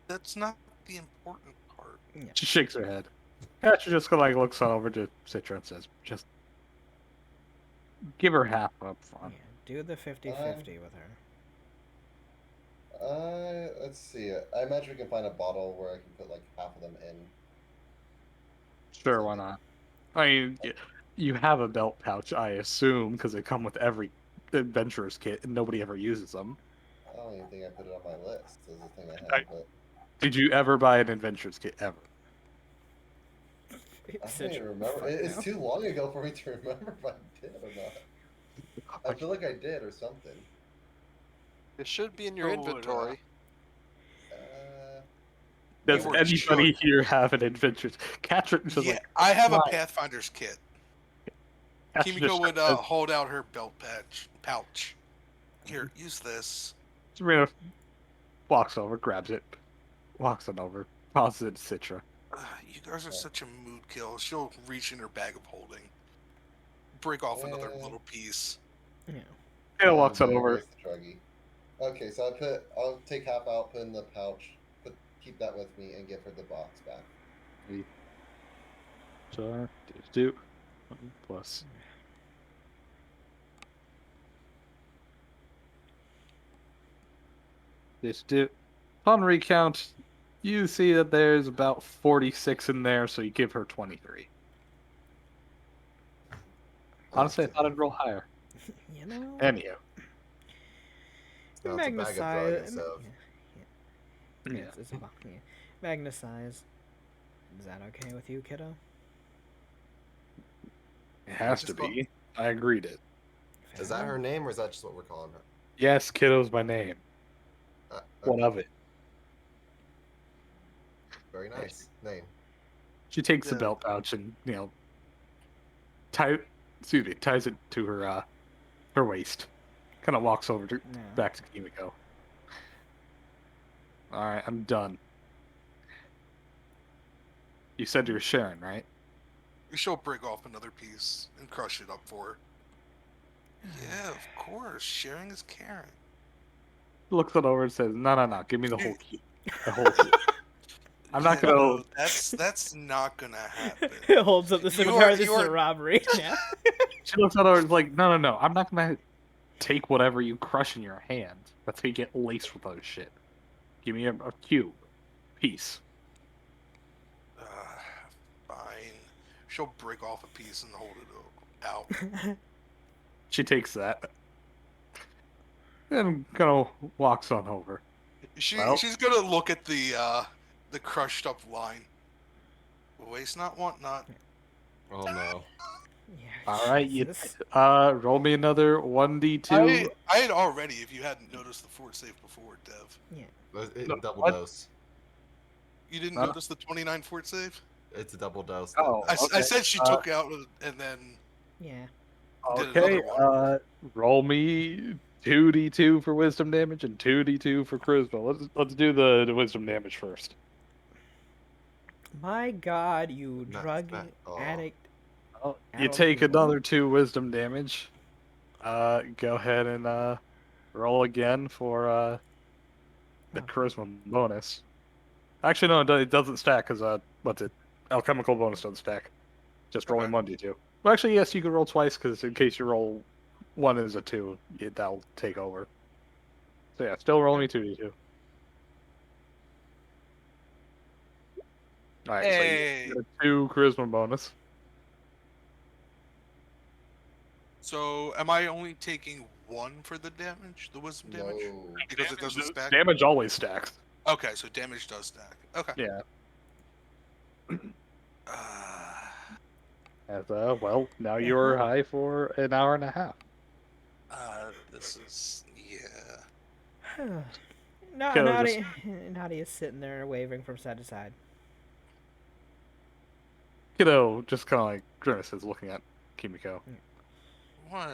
That's not the important part. she shakes her head. Yeah, she just like looks over to Citra and says, "Just give her half up front." Yeah, do the 50-50 with her. Let's see. I imagine we can find a bottle where I can put like half of them in. Sure, why not? I mean, you have a belt pouch, I assume, because they come with every adventurer's kit, and nobody ever uses them. I don't even think I put it on my list as a thing I have, but Did you ever buy an adventurer's kit ever? I don't even remember. Fuck It's no. too long ago for me to remember if I did or not. I feel like I did or something. It should be in your Oh, inventory. Does You were anybody sure. here have an adventurer's? Catherine just Yeah, like I have a why? Pathfinder's kit. Catherine Kimiko just would says- hold out her belt pouch. Here, use this. Serena walks over, grabs it, walks on over, tosses it to Citra. You guys are such a mood kill. She'll reach in her bag of holding, break off another Yeah. little piece. Yeah. Taylor walks on Very over. nice, Druggy. Okay, so I'll take half out, put in the pouch, keep that with me, and give her the box back. So, do plus. This do. Upon recount, you see that there's about 46 in there, so you give her 23. Honestly, I thought I'd roll higher. You know? Anyhow. No, it's a bag of drugs, so Yeah, Yeah. it's a box. Yeah. Magna size. Is that okay with you, kiddo? It has to Just call- be. I agreed it. Fair is that her enough. name or is that just what we're calling her? Yes, kiddo's my name. Uh, What okay, of it? fair Very nice name. She takes the Yeah. belt pouch and ties it to her waist. Kind of walks over to No. back to Kimiko. All right, I'm done. You said you're sharing, right? She'll break off another piece and crush it up for her. Yeah, of course. Sharing is caring. Looks it over and says, "No, give me the whole cube. The whole cube. I'm not gonna." No, that's not gonna happen. It holds up the You scimitar. are- This you is a are- robbery now. She looks it over and is like, "No. I'm not gonna take whatever you crush in your hand. That's how you get laced with other shit. Give me a cube, piece." Uh, fine. She'll break off a piece and hold it out. She takes that and kind of walks on over. She's gonna look at the crushed up line. Waste not, want not. Oh no. Yeah, All right, Jesus. roll me another 1d2. I had already, if you hadn't noticed the fort save before, Dev. No, Double what? dose. You didn't Huh? notice the 29 fort save? It's a double dose. Oh, I okay. said she took out and then Yeah. did Okay, another one. roll me 2d2 for wisdom damage and 2d2 for charisma. Let's do the wisdom damage first. My God, you Not drug bad. Oh. addict. You That'll take do. another 2 wisdom damage. Go ahead and roll again for the Oh. charisma bonus. Actually, no, it doesn't stack because what's it? Alchemical bonus doesn't stack. Just rolling Okay. 1d2. Well, actually, yes, you can roll twice because in case you roll 1 as a 2, that'll take over. So yeah, still roll me 2d2. All right, Hey. so you get a 2 charisma bonus. So am I only taking 1 for the damage, the wisdom damage? No. Because it doesn't stack? Damage always stacks. Okay, so damage does stack. Okay. Yeah. Uh, Well, now you're high for an hour and a half. this is No, Kiddo Nadia's sitting there waving from side to side. Kiddo just kind of like grimaces looking at Kimiko. what?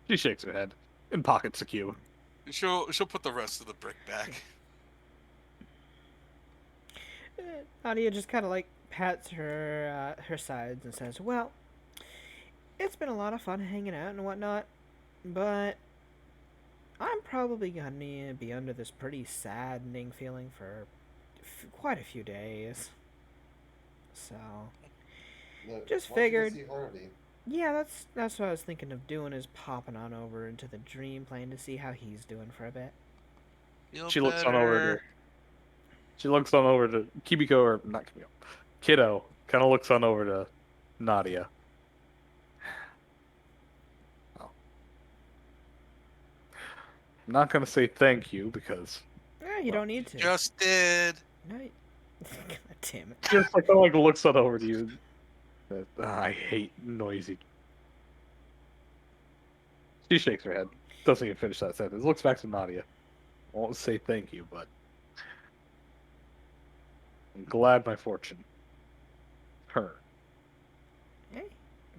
She shakes her head and pockets the cube. She'll put the rest of the brick back. Nadia just kind of like pats her her sides and says, "Well, it's been a lot of fun hanging out and whatnot, but I'm probably gonna be under this pretty saddening feeling for quite a few days. So Look, Just why don't you go figured. see Harvey? yeah, that's what I was thinking of doing, is popping on over into the dream plane to see how he's doing for a bit." She looks on over to. She looks on over to Kimiko, or not Kimiko. Kiddo kind of looks on over to Nadia. Oh. I'm not gonna say thank you because You don't need to. Just did. No, God damn it. just like kind of like looks on over to you. I hate noisy. She shakes her head. Doesn't even finish that sentence. Looks back to Nadia. Won't say thank you, but I'm glad my fortune. Her. Hey,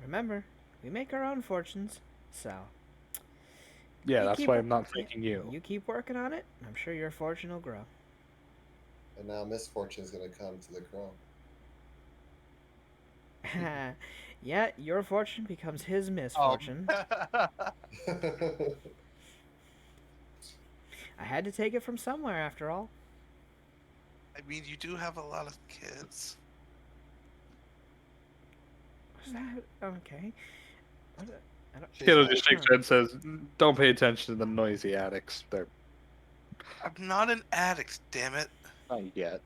remember, we make our own fortunes, so Yeah, You that's keep why wo- I'm not yeah, thanking you. you keep working on it. I'm sure your fortune will grow. And now misfortune's gonna come to the crown. Yeah, your fortune becomes his misfortune. I had to take it from somewhere, after all. I mean, you do have a lot of kids. Was that okay? Was it- I don't- Kiddo just shakes her head and says, "Don't pay attention to the noisy addicts. They're I'm not an addict, damn it. not yet."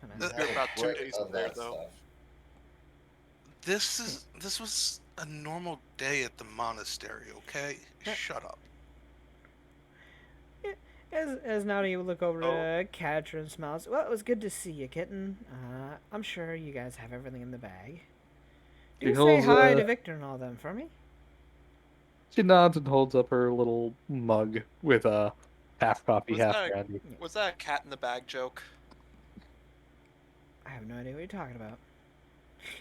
I don't You know. You're have about a 2 brick days of in there, that though. stuff. This was a normal day at the monastery, okay? Yeah. Shut up. As Nadia would look over Oh. to Catra and smiles. "Well, it was good to see you, kitten. I'm sure you guys have everything in the bag. She You say holds, hi to Victor and all them for me." She nods and holds up her little mug with a half coffee, Was half that- brandy. Was that a cat in the bag joke? I have no idea what you're talking about.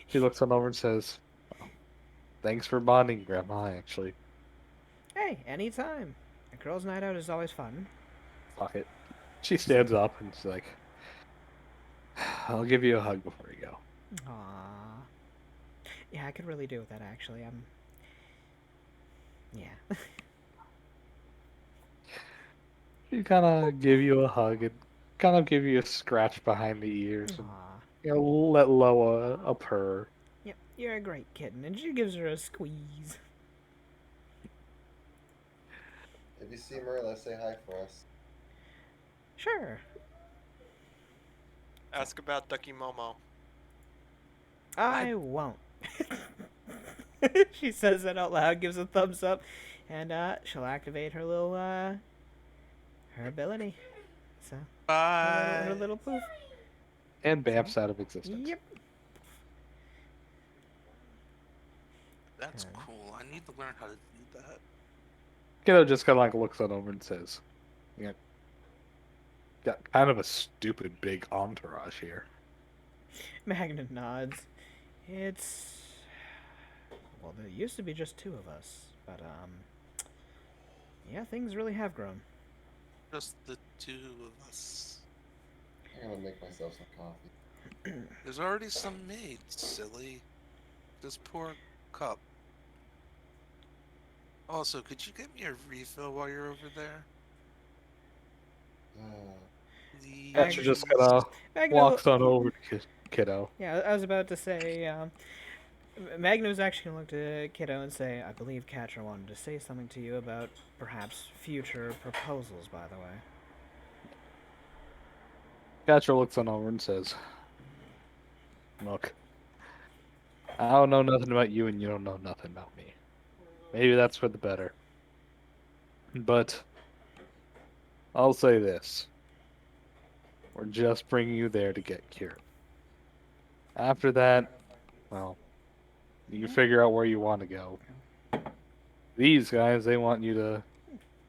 She looks on over and says, "Oh, thanks for bonding, Grandma, actually. Hey, anytime. A girls' night out is always fun. Fuck it." She stands up and she's like, "I'll give you a hug before you go." Aww. Yeah, I could really do with that actually. Yeah. She kind of give you a hug and kind of give you a scratch behind the ears and Aw. let low a purr. Yep, you're a great kitten. And she gives her a squeeze. If you see Marilla, say hi for us. Sure. Ask about Ducky Momo. I won't. She says that out loud, gives a thumbs up, and she'll activate her little her ability. So Bye. her little poof. And bamfs out of existence. Yep. That's Okay. cool. I need to learn how to do that. Kiddo just kind of like looks on over and says, "You got kind of a stupid big entourage here." Magna nods. It's well, there used to be just two of us, but yeah, things really have grown. Just the two of us. I'm gonna make myself some coffee. There's already some made, silly. Just pour a cup. Also, could you get me a refill while you're over there? Catcher just Please. kind of Magna, walks on over to Kiddo. yeah, I was about to say, Magna was actually gonna look to Kiddo and say, I believe Catcher wanted to say something to you about perhaps future proposals, by the way. Catcher looks on over and says, "Look, I don't know nothing about you and you don't know nothing about me. Maybe that's for the better. But I'll say this. We're just bringing you there to get cured. After that, well, you can figure out where you want to go. These guys, they want you to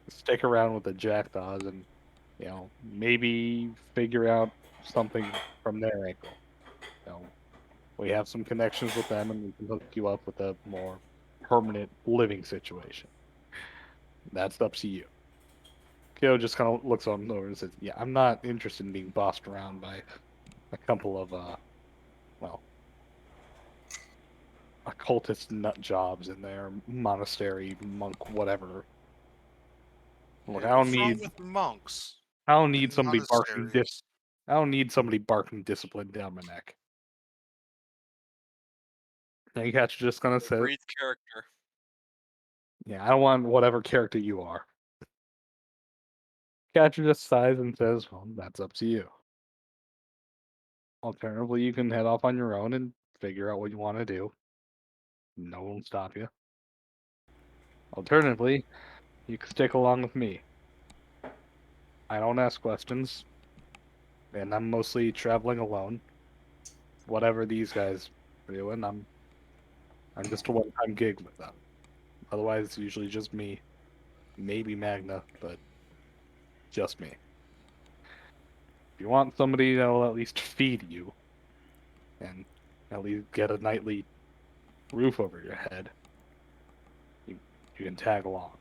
stick around with the jackdaws and, maybe figure out something from their angle. You know, we have some connections with them and we can hook you up with a more permanent living situation. That's up to you." Kyo just kind of looks on over and says, "Yeah, I'm not interested in being bossed around by a couple of, well, occultist nut jobs in their monastery, monk, whatever. Look, Hey, what's wrong with monks I don't need and somebody monasteries? I don't need somebody barking discipline down my neck." And you catch just gonna say, Breeds character. "Yeah, I don't want whatever character you are." Catcher just sighs and says, "Well, that's up to you. Alternatively, you can head off on your own and figure out what you want to do. No one will stop you. Alternatively, you can stick along with me. I don't ask questions, and I'm mostly traveling alone. Whatever these guys are doing, I'm just a one-time gig with them. Otherwise, it's usually just me, maybe Magna, but just me. If you want somebody that'll at least feed you and at least get a nightly roof over your head, you, you can tag along."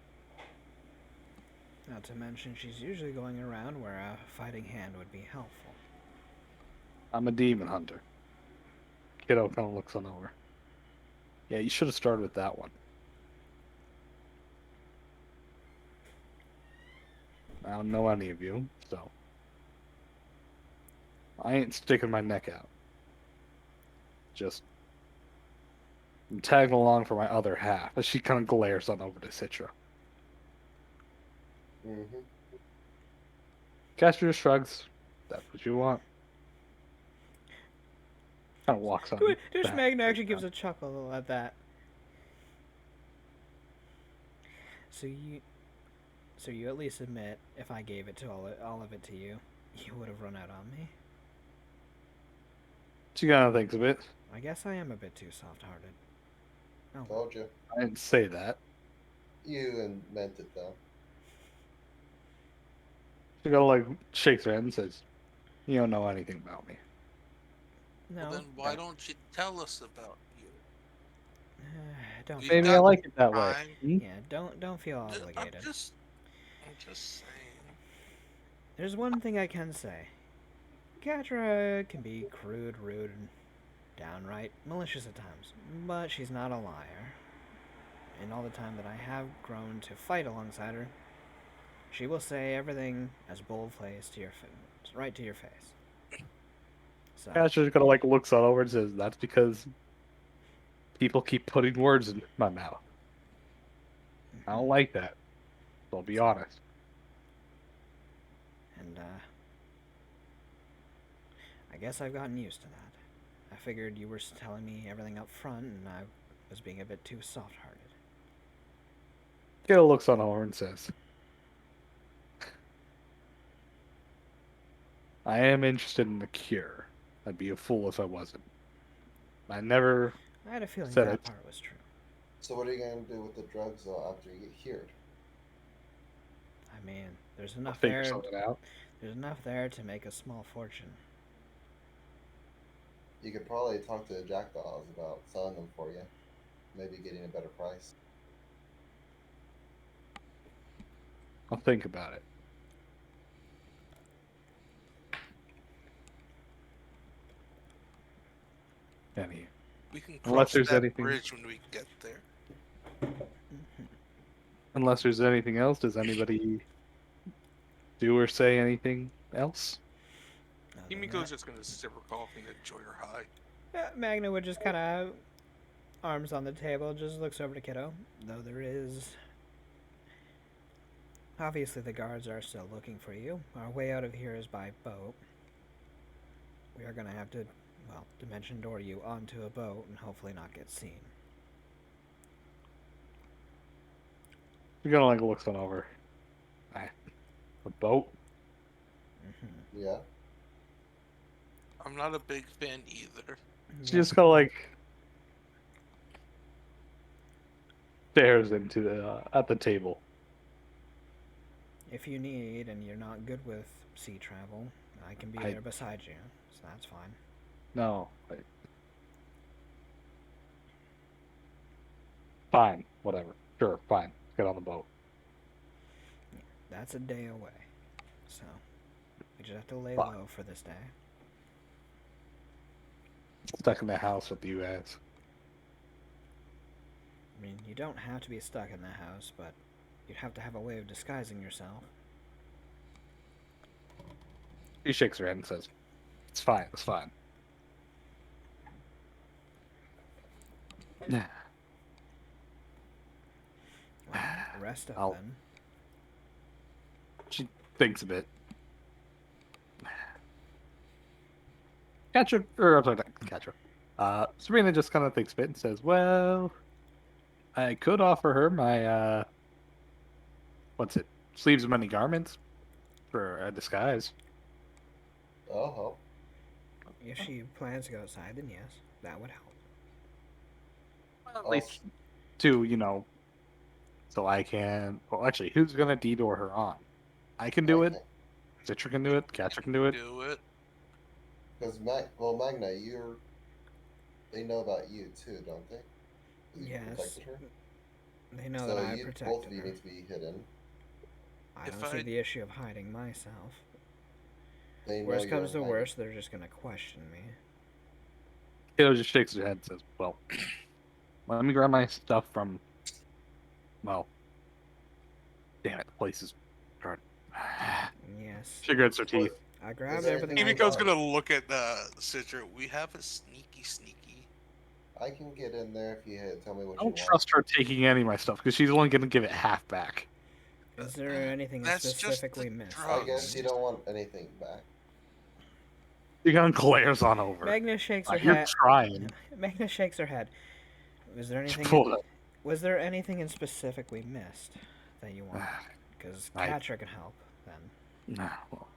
Not to mention, she's usually going around where a fighting hand would be helpful. "I'm a demon hunter." Kiddo kind of looks on over. "Yeah, you should have started with that one. I don't know any of you, so I ain't sticking my neck out. Just I'm tagging along for my other half." As she kind of glares on over to Citra. Mm-hmm. Castor just shrugs. "That's what you want." Kind of walks on Dish back. Magna actually gives a chuckle at that. So you, so you at least admit, if I gave it to all of it to you, you would have run out on me. She kind of thinks of it. I guess I am a bit too soft-hearted. Oh, Told you. I didn't say that. You and meant it though. She kind of like shakes her head and says, "You don't know anything about me." No. Well, then why don't you tell us about you? Don't We've feel. Maybe I got like it that way. time. Hmm? Yeah, don't feel I'm obligated. I'm just saying. There's one thing I can say. Catra can be crude, rude, and downright malicious at times, but she's not a liar. And all the time that I have grown to fight alongside her, she will say everything as bold-faced to your right to your face. So, Cash just kind of like looks on over and says, "That's because people keep putting words in my mouth. I don't like that. So I'll be honest." and I guess I've gotten used to that. I figured you were telling me everything up front, and I was being a bit too soft-hearted. Kiddo looks on over and says, "I am interested in the cure. I'd be a fool if I wasn't. I never I had a feeling said that it. part was true. So what are you gonna do with the drugs though after you get cured? I mean, I'll figure something out." There's enough there to make a small fortune. You could probably talk to the jackdaws about selling them for you, maybe getting a better price. I'll think about it. Any, We can unless cross there's that anything, bridge when we get there. unless there's anything else, does anybody do or say anything else? Other than Himiko's that, just gonna sip her coffee and enjoy her high. Magna would just kind of arms on the table, just looks over to Kiddo. Though there is. Obviously, the guards are still looking for you. Our way out of here is by boat. We are going to have to, well, dimension door you onto a boat and hopefully not get seen. You're gonna like looks on over. A boat? Yeah. I'm not a big fan either. She just kind of like stares into the at the table. If you need and you're not good with sea travel, I can be I- there beside you, so that's fine. No. Fine. Whatever. Sure. Fine. Get on the boat. That's a day away. So, we just have to lay Fuck. low for this day. Stuck in the house with you guys. I mean, you don't have to be stuck in the house, but you'd have to have a way of disguising yourself. She shakes her head and says, "It's fine. It's fine." Yeah. Well, rest up I'll- then. She thinks a bit. Catcher, or I'm sorry, not Catcher. Serena just kind of thinks a bit and says, "Well, I could offer her my what's it? Sleeves of many garments for a disguise." Oh, If she plans to go outside, then yes, that would help. Well, at least to, so I can. Well, actually, who's gonna de-door her on? I can do it. Citra can do it. Catcher can do it. Do it. because Magna, they know about you too, don't they? 'Cause you Yes. protected her. They know So that I both protected of you her. need to be hidden. I If don't see I- the issue of hiding myself. They know Worst you're comes to Magna. worst, they're just gonna question me. Kiddo just shakes her head and says, "Well, let me grab my stuff from. Well, damn it, the place is burnt." Yes. She grits her teeth. I grabbed there everything anything I you Himiko's could. got? gonna look at Citra. We have a sneaky. I can get in there if you tell me what I you don't want. trust her taking any of my stuff because she's only gonna give it half back. Is there anything That's just specifically the missed? I drugs. guess you don't want anything back. She kind of glares on over. Magna shakes her You're head. trying. Magna shakes her head. Was there anything? Pull it. Was there anything in specific we missed that you want? Because I- Catra can help. Then Nah, well,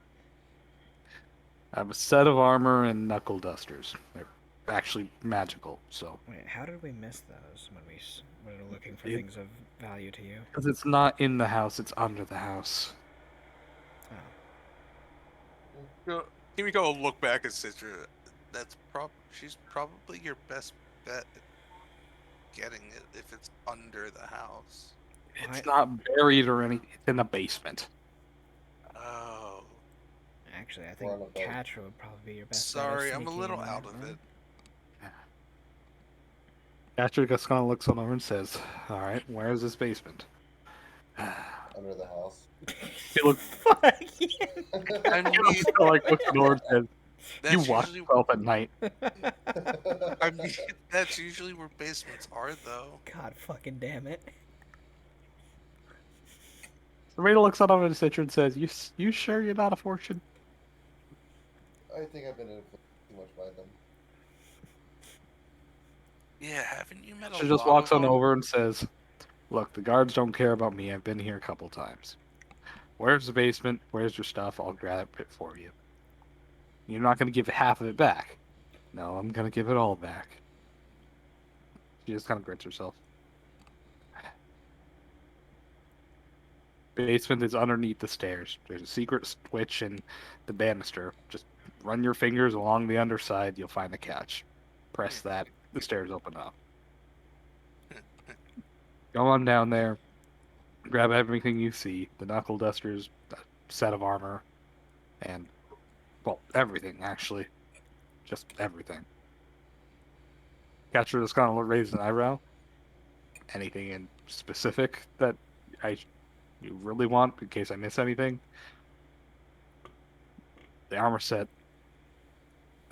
I have a set of armor and knuckle dusters. They're actually magical, so wait, how did we miss those when we were looking for It- things of value to you? because it's not in the house; it's under the house. Oh, Himiko will look back at Citra. She's probably your best bet at getting it if it's under the house. Why- It's not buried or anything. It's in the basement. Oh, Actually, I Or think on a boat. Catra would probably be your best bet. sorry, I'm a sneaking little in out there, of right? it. Patrick just kind of looks on over and says, "All right, where is this basement?" Under the house. He looks Fuck yeah. I mean, like looks on over and says, "You that's watch usually, yourself at night." I mean, that's usually where basements are, though. God fucking damn it. Serena looks on over to Citra and says, "You sure you're not a fortune?" I think I've been influenced too much by them. Yeah, haven't you met a She just lot of walks on them? over and says, "Look, the guards don't care about me. I've been here a couple times. Where's the basement? Where's your stuff? I'll grab it for you. You're not going to give half of it back. No, I'm going to give it all back." She just kind of grits herself. Basement is underneath the stairs. There's a secret switch in the banister. Just run your fingers along the underside. You'll find the catch. Press that. The stairs open up. Go on down there. Grab everything you see. The knuckle dusters, a set of armor, and, well, everything, actually. Just everything. Catcher just kind of raised an eyebrow. Anything in specific that you really want in case I miss anything? The armor set.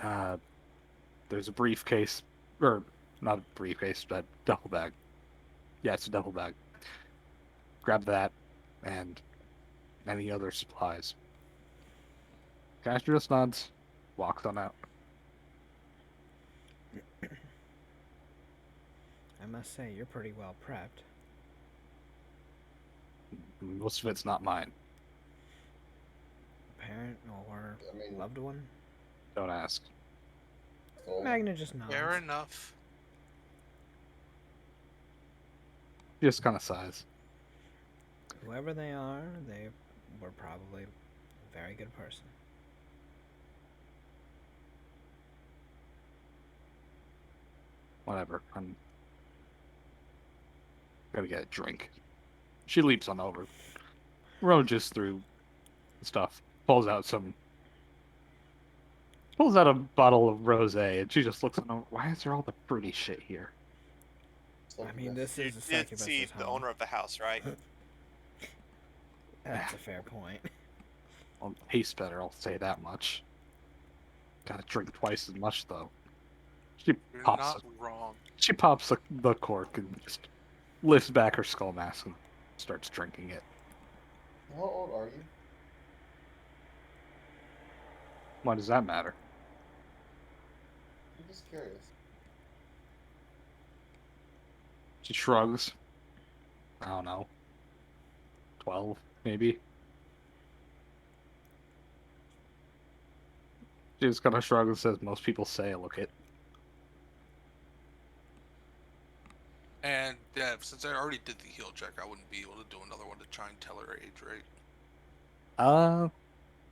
Uh, there's a briefcase, or not a briefcase, but duffel bag. Yeah, it's a duffel bag. Grab that and any other supplies. Catcher just nods, walks on out. I must say, you're pretty well prepped. Most of it's not mine. Parent or I mean, loved one? Don't ask. so Magna just nods. Fair enough. Just kind of sighs. Whoever they are, they were probably a very good person. Whatever. I'm gonna get a drink. She leaps on over, rummage through stuff, pulls out a bottle of rosé, and she just looks at him. Why is there all the pretty shit here? I mean, this You is the did see succubus's the home. owner of the house, right? That's a fair point. Well, it tastes better, I'll say that much. Gotta drink twice as much though. She You're pops. not wrong. She pops the cork and just lifts back her skull mask and starts drinking it. how old are you? Why does that matter? I'm just curious. She shrugs. I don't know. 12, maybe. She just kind of shrugs and says, "Most people say I look it." And since I already did the heal check, I wouldn't be able to do another one to try and tell her age, right?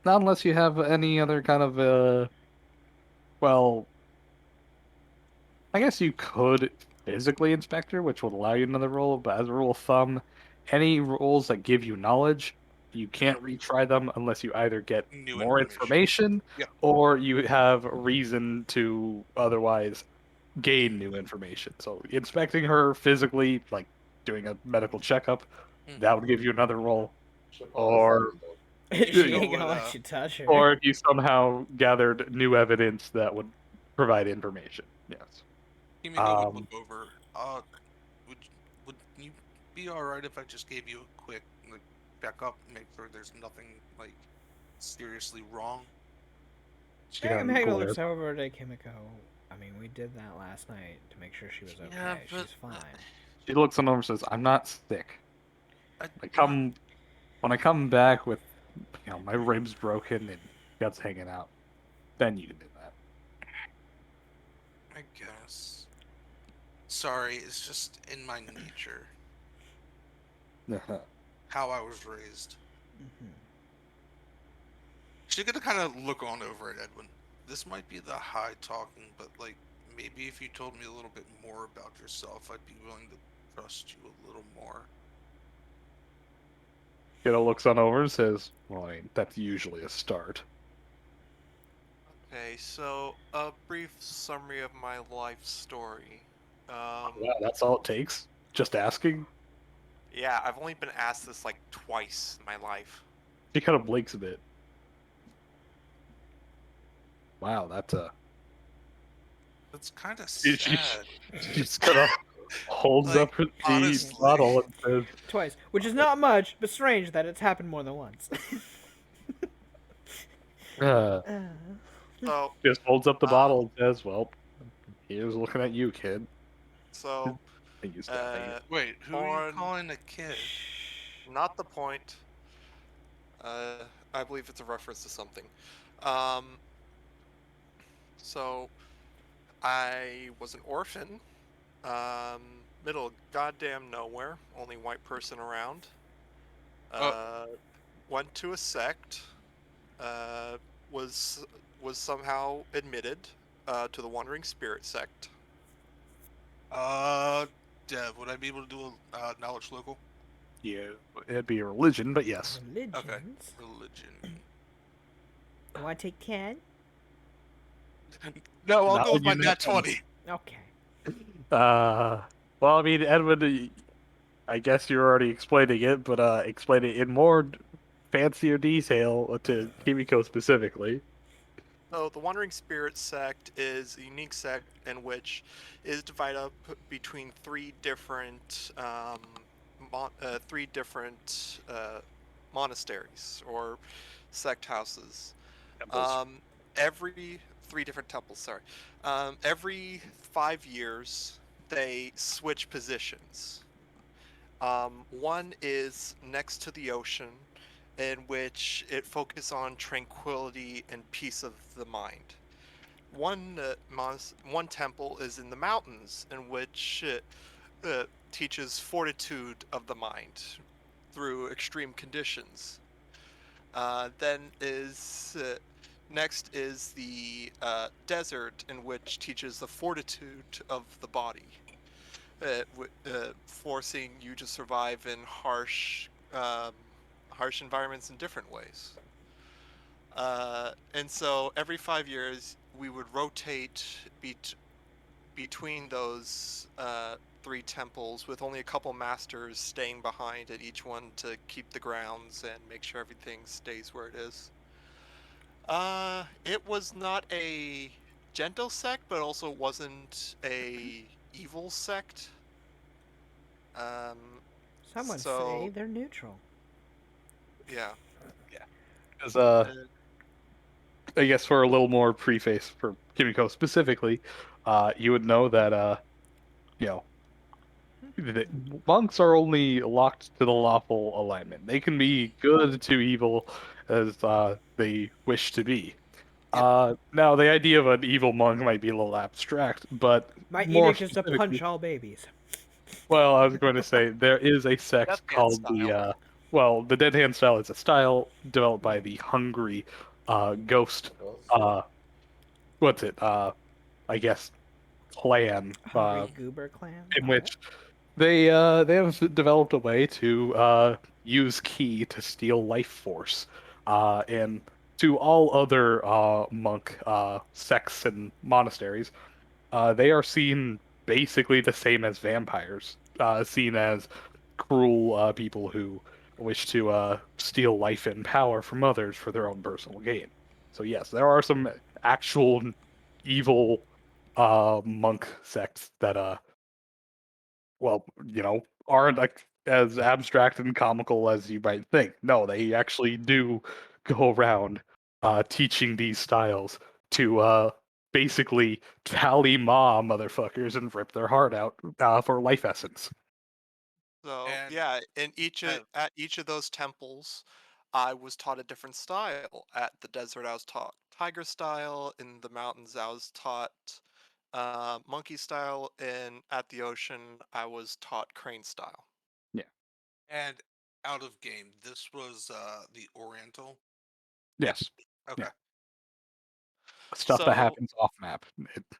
Not unless you have any other kind of well, I guess you could physically inspect her, which would allow you another roll, but as a rule of thumb, any rolls that give you knowledge, you can't retry them unless you either get New more information Yeah. or you have reason to otherwise gain new information. So inspecting her physically, like doing a medical checkup, that would give you another roll. She'll probably Or stab you, though. She You ain't would, gonna let you touch her. or if you somehow gathered new evidence that would provide information. Yes. Kimiko would look over. Would would you be all right if I just gave you a quick like checkup, make sure there's nothing like seriously wrong? She got Magna cooler. looks over to Kimiko. I mean, we did that last night to make sure she was okay. Yeah, but- She's fine. She looks on over and says, "I'm not sick. I When I come back with, my ribs broken and guts hanging out, then you can do that." I guess. Sorry, it's just in my nature. How I was raised. Mm-hmm. She's gonna kind of look on over at Edwin. this might be the high talking, but like maybe if you told me a little bit more about yourself, I'd be willing to trust you a little more. Kiddo looks on over and says, "Well, I mean, that's usually a start." Okay, so a brief summary of my life story. Wow, that's all it takes. Just asking. Yeah, I've only been asked this like twice in my life. She kind of blinks a bit. Wow, that's a. That's kind of She sad. just kind of holds Like up the honestly, bottle and says, Twice, which is not much, but strange that it's happened more than once. uh, So, just holds up the uh, bottle and says, "Well, here's looking at you, kid." so, Thank you, Scott. Thank you. wait, who are you on calling a kid? not the point. I believe it's a reference to something. Um, so I was an orphan, middle of goddamn nowhere, only white person around. Oh, Uh, went to a sect. Uh, was was somehow admitted to the Wandering Spirit sect. Dev, would I be able to do a knowledge local? Yeah, it'd be a religion, but yes. Okay, Religions. religion. You want to take 10? No, I'll Not go when with my you're not nat 20. Okay. Well, I mean, Edwin, I guess you're already explaining it, but explain it in more fancier detail to Kimiko specifically. So the Wandering Spirit sect is a unique sect in which is divided up between three different monasteries or sect houses. Temples. Um, every three different temples. Sorry. Every 5 years they switch positions. One is next to the ocean, in which it focuses on tranquility and peace of the mind. One temple is in the mountains, in which it teaches fortitude of the mind through extreme conditions. Then is next is the desert, in which teaches the fortitude of the body, forcing you to survive in harsh environments in different ways. And so every 5 years we would rotate between those three temples, with only a couple masters staying behind at each one to keep the grounds and make sure everything stays where it is. It was not a gentle sect, but also wasn't a evil sect. Um, Some would say so they're neutral. yeah. Because, Uh, I guess for a little more preface for Kimiko specifically, you would know that, you know, the monks are only locked to the lawful alignment. They can be good to evil as they wish to be. Yep. Now the idea of an evil monk might be a little abstract, but My more edict is to punch specifically, all babies. well, I was going to say there is a Death sect Hand called the style. well, the Dead Hand style is a style developed by the Hungry Ghost. Ghost. Uh, what's it? I guess clan. Hungry Goober Clan. In Okay. which they have developed a way to use ki to steal life force, and to all other monk sects and monasteries, they are seen basically the same as vampires, seen as cruel people who wish to steal life and power from others for their own personal gain. So yes, there are some actual evil monk sects that well, aren't like as abstract and comical as you might think. No, they actually do go around teaching these styles to basically tally ma motherfuckers and rip their heart out for life essence. So And yeah, Dev, at each of those temples, I was taught a different style. At the desert, I was taught tiger style. In the mountains, I was taught monkey style, and at the ocean, I was taught crane style. Yeah. and out of game, this was the Oriental. Yes. Okay. Yeah. Stuff that happens off map.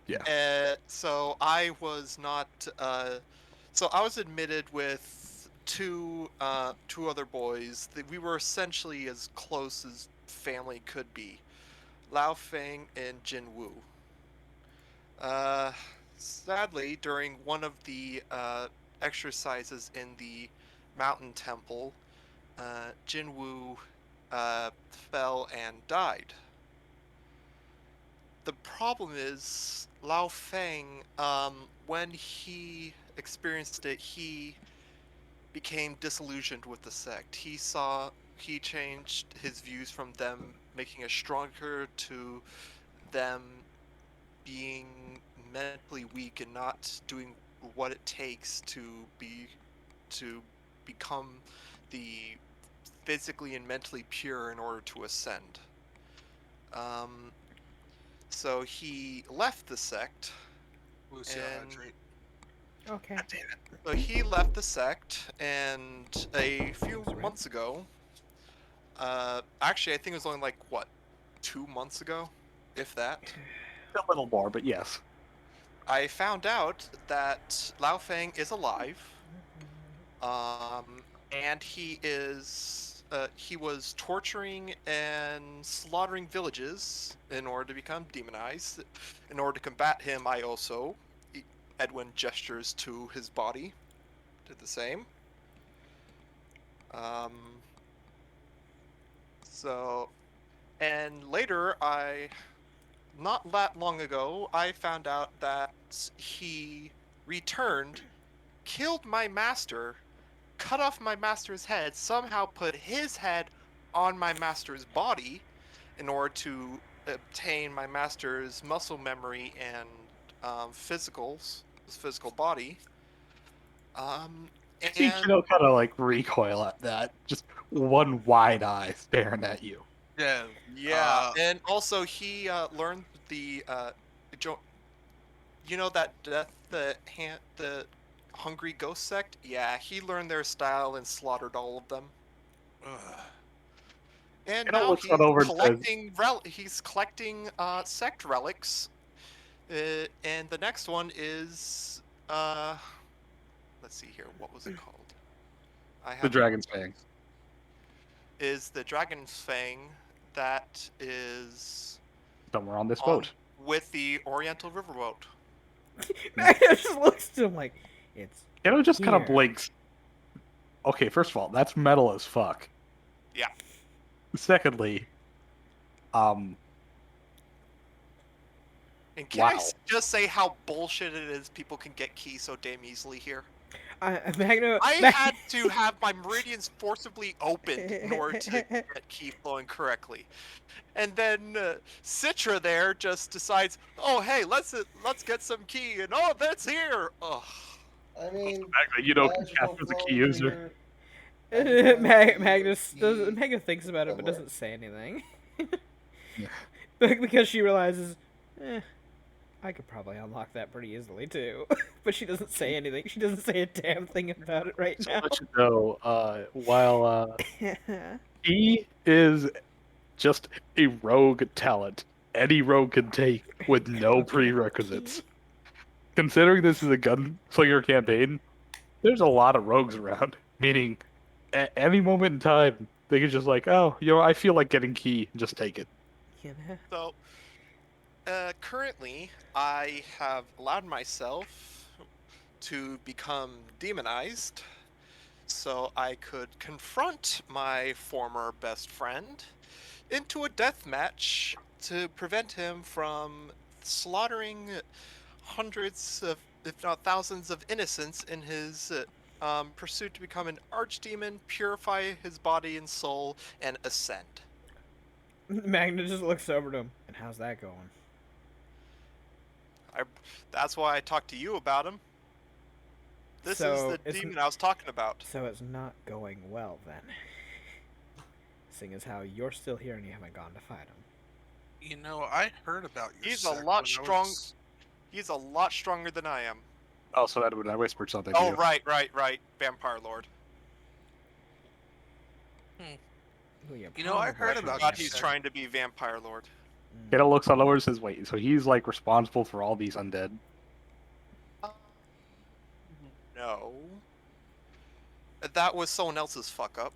Yeah. So I was not. So I was admitted with two other boys. We were essentially as close as family could be. Lao Feng and Jin Wu. Sadly, during one of the exercises in the mountain temple, Jin Wu fell and died. The problem is Lao Feng, when he experienced it, he became disillusioned with the sect. He changed his views from them making us stronger to them being mentally weak and not doing what it takes to become the physically and mentally pure in order to ascend. So he left the sect. Lucio, And hydrate. Okay. God damn it. so he left the sect, and a few Thanks, Red. months ago, actually I think it was only like what, 2 months ago, if that, A little more, but yes. I found out that Lao Feng is alive. And he was torturing and slaughtering villages in order to become demonized. In order to combat him, Edwin gestures to his body, did the same. And later, not that long ago, I found out that he returned, killed my master, cut off my master's head, somehow put his head on my master's body in order to obtain my master's muscle memory and his physical body. See And Kiddo kind of like recoil at that, just one wide eye staring at you. Yeah. yeah, and also he learned the the Hungry Ghost sect. Yeah, he learned their style and slaughtered all of them. Ugh. And Kiddo now looks on over and says, he's collecting sect relics. And the next one is let's see here, what was it called? "The Dragon's Fang." Is the Dragon's Fang that is Somewhere on this on boat. with the Oriental Riverboat. Magna just looks to him like, it's Kiddo just kind of here. blinks. Okay, first of all, that's metal as fuck. Yeah. Secondly, And can I Wow. just say how bullshit it is people can get keys so damn easily here? Magna. I had to have my meridians forcibly opened in order to get key flowing correctly. And then Citra there just decides, oh hey, let's get some key, and oh that's here. Ugh. I mean, you know, magical Casper's a flow key user. meter. Magnus does. Magna thinks about it, but somewhere. doesn't say anything. Yeah. Because she realizes, I could probably unlock that pretty easily too. But she doesn't say anything. She doesn't say a damn thing about it right So now. let you know, while he is just a rogue talent, any rogue can take with no prerequisites. Considering this is a gunslinger campaign, there's a lot of rogues around. Meaning, at any moment in time, they could just like, oh, I feel like getting key, just take it. So, currently, I have allowed myself to become demonized so I could confront my former best friend into a death match to prevent him from slaughtering hundreds of, if not thousands of innocents in his pursuit to become an archdemon, purify his body and soul, and ascend. Magna just looks over to him. And how's that going? That's why I talked to you about him. This So, is the it's demon I was talking about. So it's not going well then. Seeing as how you're still here and you haven't gone to fight him. You know, I heard about your He's a sect lot when I strong. was- He's a lot stronger than I am. Oh, so that when I whispered something to Oh, you. right. Vampire Lord. Ooh, yeah, You know, I heard probably about God, your he's sect. trying to be Vampire Lord. Kiddo looks on over and says, "Wait, so he's like responsible for all these undead?" Uh, no. That was someone else's fuck up.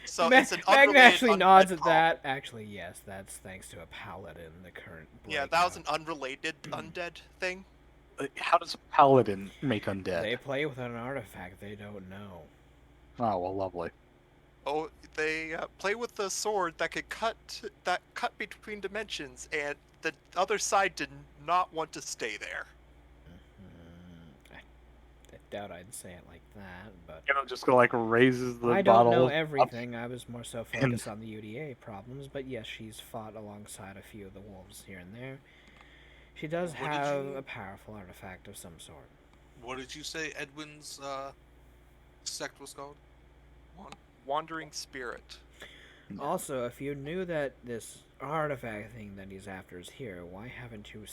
So it's an Magna unrelated actually undead nods at problem. that. Actually, yes, that's thanks to a paladin. The current Yeah, that was breakout. an unrelated undead thing. How does a paladin make undead? They play with an artifact they don't know. Oh well, lovely. Oh, they play with the sword that could cut between dimensions, and the other side did not want to stay there. I doubt I'd say it like that, but Kiddo just go like raises the I don't know bottle up. everything. I was more so and- focused on the UDA problems, but yes, she's fought alongside a few of the wolves here and there. She does What did have you- a powerful artifact of some sort. What did you say Edwin's sect was called? Wandering spirit. Also, if you knew that this artifact thing that he's after is here, why haven't you,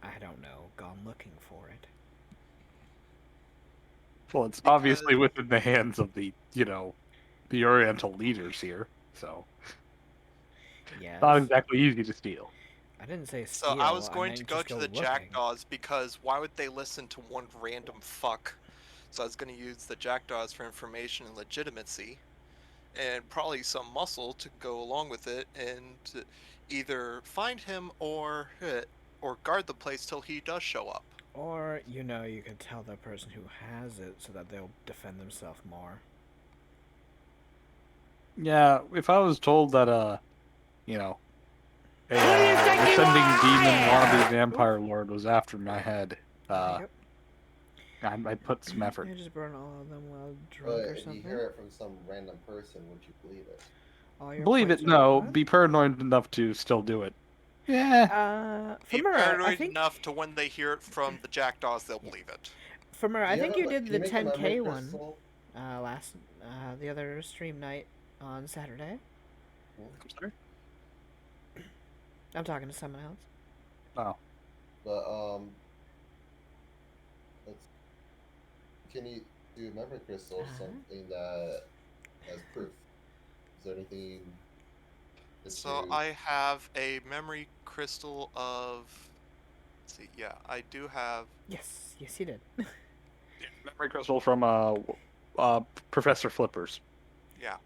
I don't know, gone looking for it? Well, it's obviously within the hands of the the Oriental leaders here, so Yes. not exactly easy to steal. I didn't say steal. So I was I going meant to go just to the looking. jackdaws because why would they listen to one random fuck? So I was going to use the jackdaws for information and legitimacy, and probably some muscle to go along with it, and to either find him or guard the place till he does show up. Or, you could tell the person who has it so that they'll defend themselves more. Yeah, if I was told that a Who do you think you ascending are? demon I wannabe vampire lord was after my head, Yep. I'd put some effort. I just burn all of them while drunk But or if you something. hear it from some random person, would you believe it? All your Believe it, points are no. what? Be paranoid enough to still do it. Yeah. Be Femura, I paranoid think enough to when they hear it from the jackdaws, they'll believe it. Femura, I Do think have you a- did can the make a memory 10K one crystal? the other stream night on Saturday. I'm sorry? I'm talking to someone else. Oh. But let's. Can you do a memory crystal? Something that as proof. Is there anything? That So you... I have a memory crystal of. Let's see, yeah, I do have. Yes, you did. Memory crystal from Professor Flippers. Yeah.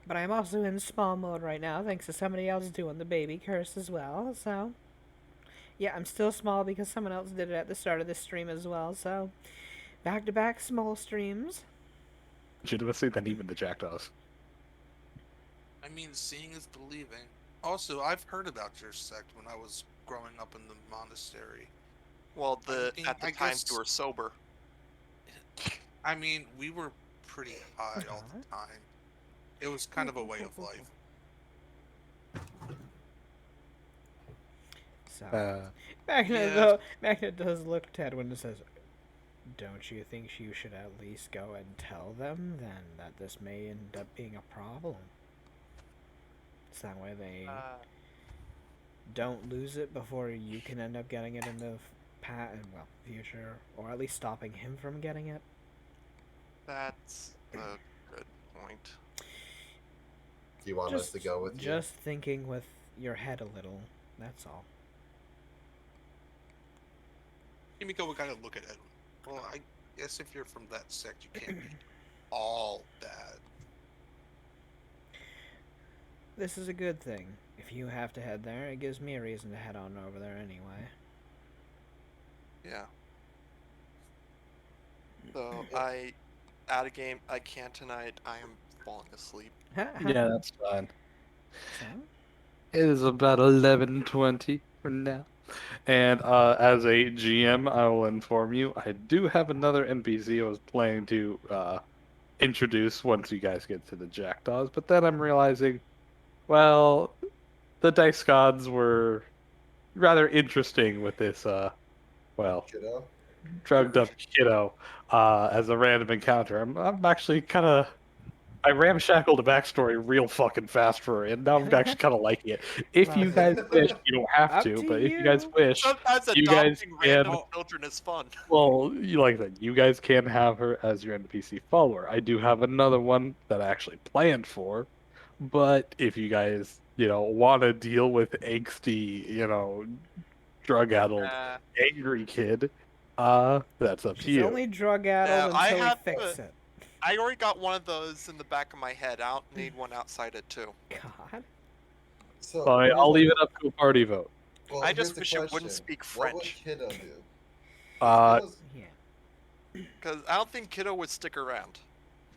But I'm also in small mode right now, thanks to somebody else doing the baby curse as well, so... Yeah, I'm still small because someone else did it at the start of this stream as well, so... Back-to-back small streams. Legitimacy than even the jackdaws. I mean, seeing is believing. Also, I've heard about your sect when I was growing up in the monastery. Well, at the I time guess- you were sober. I mean, we were pretty high all the time. It was kind of a way of life. So... Magna, yeah. though, Magna does look at Edwin and says, don't you think you should at least go and tell them, then, that this may end up being a problem? So that way they don't lose it before you can end up getting it in the future, or at least stopping him from getting it. That's a good point. Do you want us to go with you? Just thinking with your head a little, that's all. Kimiko, we gotta look at Edwin. Well, I guess if you're from that sect, you can't be all bad. This is a good thing. If you have to head there, it gives me a reason to head on over there anyway. Yeah. So I, out of game, I can't tonight. I am falling asleep. Yeah, that's fine. So? It is about 11:20 for now. And as a GM, I will inform you, I do have another NPC I was planning to introduce once you guys get to the jackdaws, but then I'm realizing, well, the dice gods were rather interesting with this, Kiddo? drugged up kiddo as a random encounter. I'm actually kind of... I ramshackled a backstory real fucking fast for it, and now I'm actually kind of liking it. If you guys wish, you don't have Up to, to but if you guys you. wish, Sometimes you guys adopting can... random children is fun. Well, you like that. You guys can have her as your NPC follower. I do have another one that I actually planned for, But if you guys, want to deal with angsty, drug-addled, Uh, angry kid, that's up to She's you. only drug-addled I until we have. fix it. I already got one of those in the back of my head. I don't need one outside it too. God. So Fine, here's I'll my leave it up to a party vote. well, I here's just the wish it question: wouldn't speak what would French, Kiddo do? 'Cause Uh, Kiddo's Yeah. because I don't think Kiddo would stick around.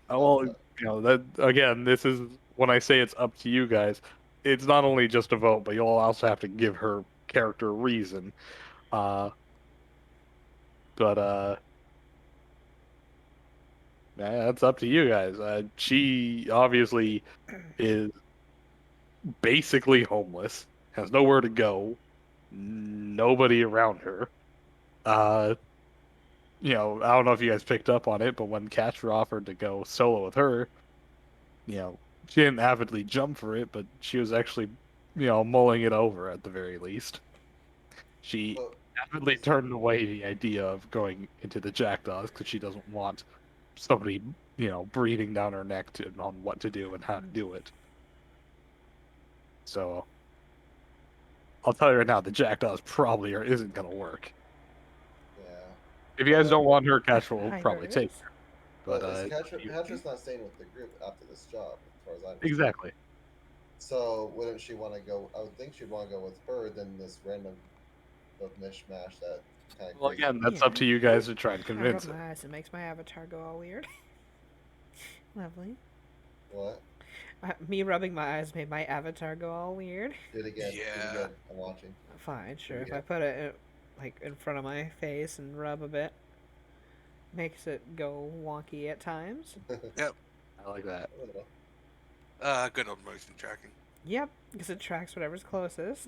well, so- that again, this is when I say it's up to you guys. It's not only just a vote, but you'll also have to give her character a reason. Uh, but that's up to you guys. She obviously is basically homeless, has nowhere to go, nobody around her. Uh, I don't know if you guys picked up on it, but when Catcher offered to go solo with her, you know, she didn't avidly jump for it, but she was actually, mulling it over at the very least. She but avidly turned away the idea of going into the Jackdaws because she doesn't want somebody, breathing down her neck on what to do and how to do it. So I'll tell you right now, the Jackdaws probably isn't going to work. yeah. If you guys But don't want her, Catcher will probably Tigers? take her. but But is it's up to you. Catra's not staying with the group after this job, as far as I understand. Exactly. So wouldn't she want to go? I would think she'd want to go with her than this random of mishmash that kind of Well, crazy. again, that's up to you guys to try and I convince rub her. my eyes. It makes my avatar go all weird. Lovely. What? Me rubbing my eyes made my avatar go all weird. Do it again. Do it Yeah. again. I'm watching. Fine, sure. If Yeah. I put it in front of my face and rub a bit, makes it go wonky at times. I like that. I don't know. Good old motion tracking. Yep, because it tracks whatever's closest.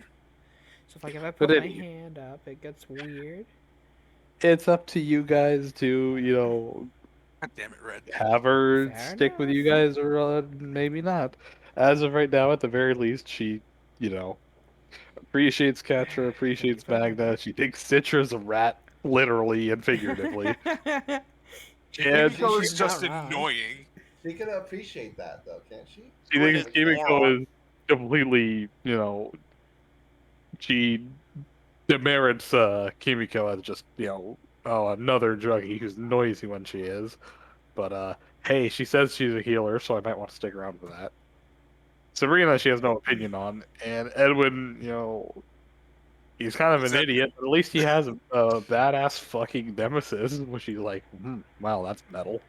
So if I But put my anyway. hand up, it gets weird. It's up to you guys to, God damn it, Red. have her Fair stick with you enough. guys or maybe not. As of right now, at the very least, she, appreciates Catra, appreciates for letting Magna. She thinks Citra's a rat, literally and figuratively. And Kimiko is she's just not wrong. annoying. She can appreciate that though, can't she? she What thinks a Kimiko moron. is completely, she demerits Kimiko as just, another druggie who's noisy when she is. But hey, she says she's a healer, so I might want to stick around for that. Sabrina, she has no opinion on, and Edwin, he's kind of an Except- idiot, but at least he has a badass fucking nemesis, which he's like, wow, that's metal.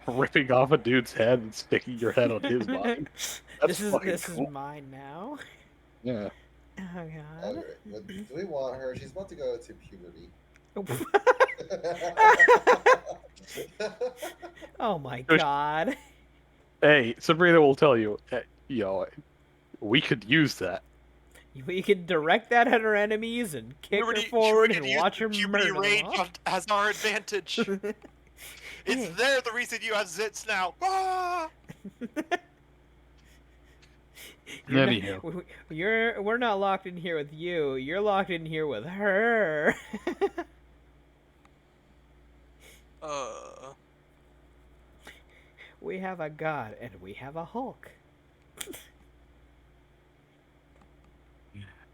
Ripping off a dude's head and sticking your head on his body. That's this fucking is cool. mine now. Yeah. Oh god. Okay. But do we want her? She's about to go to puberty. Oh my Gosh. god. Hey, Sabrina will tell you, we could use that. We can direct that at our enemies and kick her forward and watch her puberty murder rage them all. as our advantage. It's Hey. there the reason you have zits now. Ah! You're not- Anywho. we're not locked in here with you. You're locked in here with her. We have a god and we have a Hulk.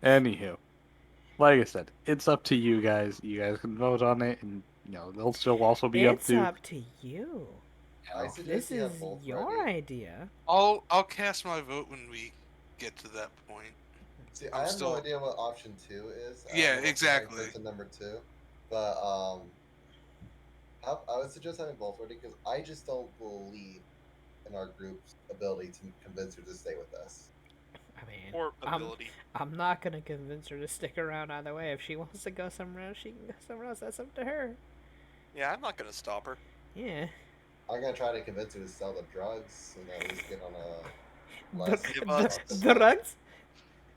Anywho, like I said, it's up to you guys. You guys can vote on it, and they'll still also be It's up to you. I to. suggest This you is have both your ready. idea. I'll cast my vote when we get to that point. See, I'm I have still- no idea what option 2 is. I Yeah, don't know if exactly. it's to number 2, but I would suggest having both ready because I just don't believe in our group's ability to convince her to stay with us. I mean, Or ability. I'm not gonna convince her to stick around either way. If she wants to go somewhere else, she can go somewhere else. That's up to her. Yeah, I'm not gonna stop her. Yeah. I'm gonna try to convince her to sell the drugs and at least get on a The, less Give us- the drugs?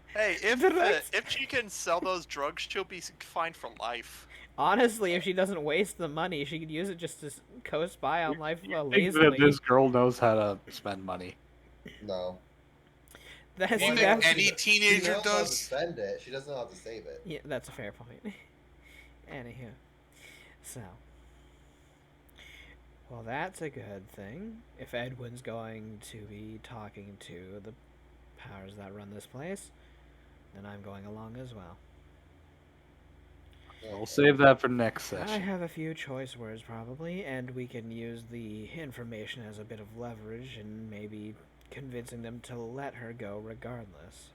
Hey, Drugs? if she can sell those drugs, she'll be fine for life. Honestly, if she doesn't waste the money, she could use it just to coast by on life Think that lazily. this girl knows how to spend money. No. That's, You Well, think that's, any teenager she knows how to does? spend it. She doesn't know how to save it. yeah, that's a fair point. Anywho, so Well, that's a good thing. If Edwin's going to be talking to the powers that run this place, then I'm going along as well. We'll save that for next I session. have a few choice words probably, and we can use the information as a bit of leverage and maybe convincing them to let her go regardless.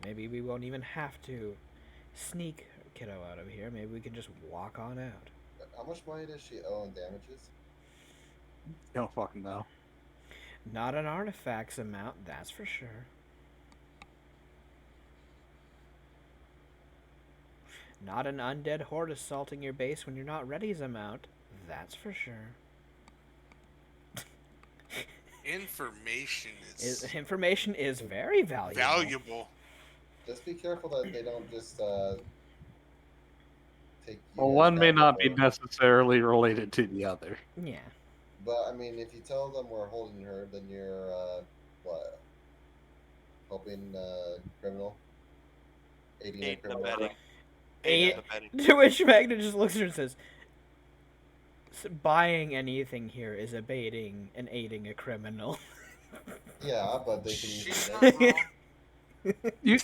Maybe we won't even have to sneak Kiddo out of here. Maybe we can just walk on out. How much money does she owe in damages? Don't fucking know. Not an artifacts amount, that's for sure. Not an undead horde assaulting your base when you're not ready's amount, that's for sure. Information is Information is very valuable. valuable. Just be careful that they don't just take you Well, guys one may down not be before. necessarily related to the other. Yeah. But I mean, if you tell them we're holding her, then you're what? Helping criminal, aiding a Aiding and criminal. abetting. Aid- Aiding and abetting. To which Magna just looks at her and says, buying anything here is abating and aiding a criminal. Yeah, but they can use She's it. not wrong.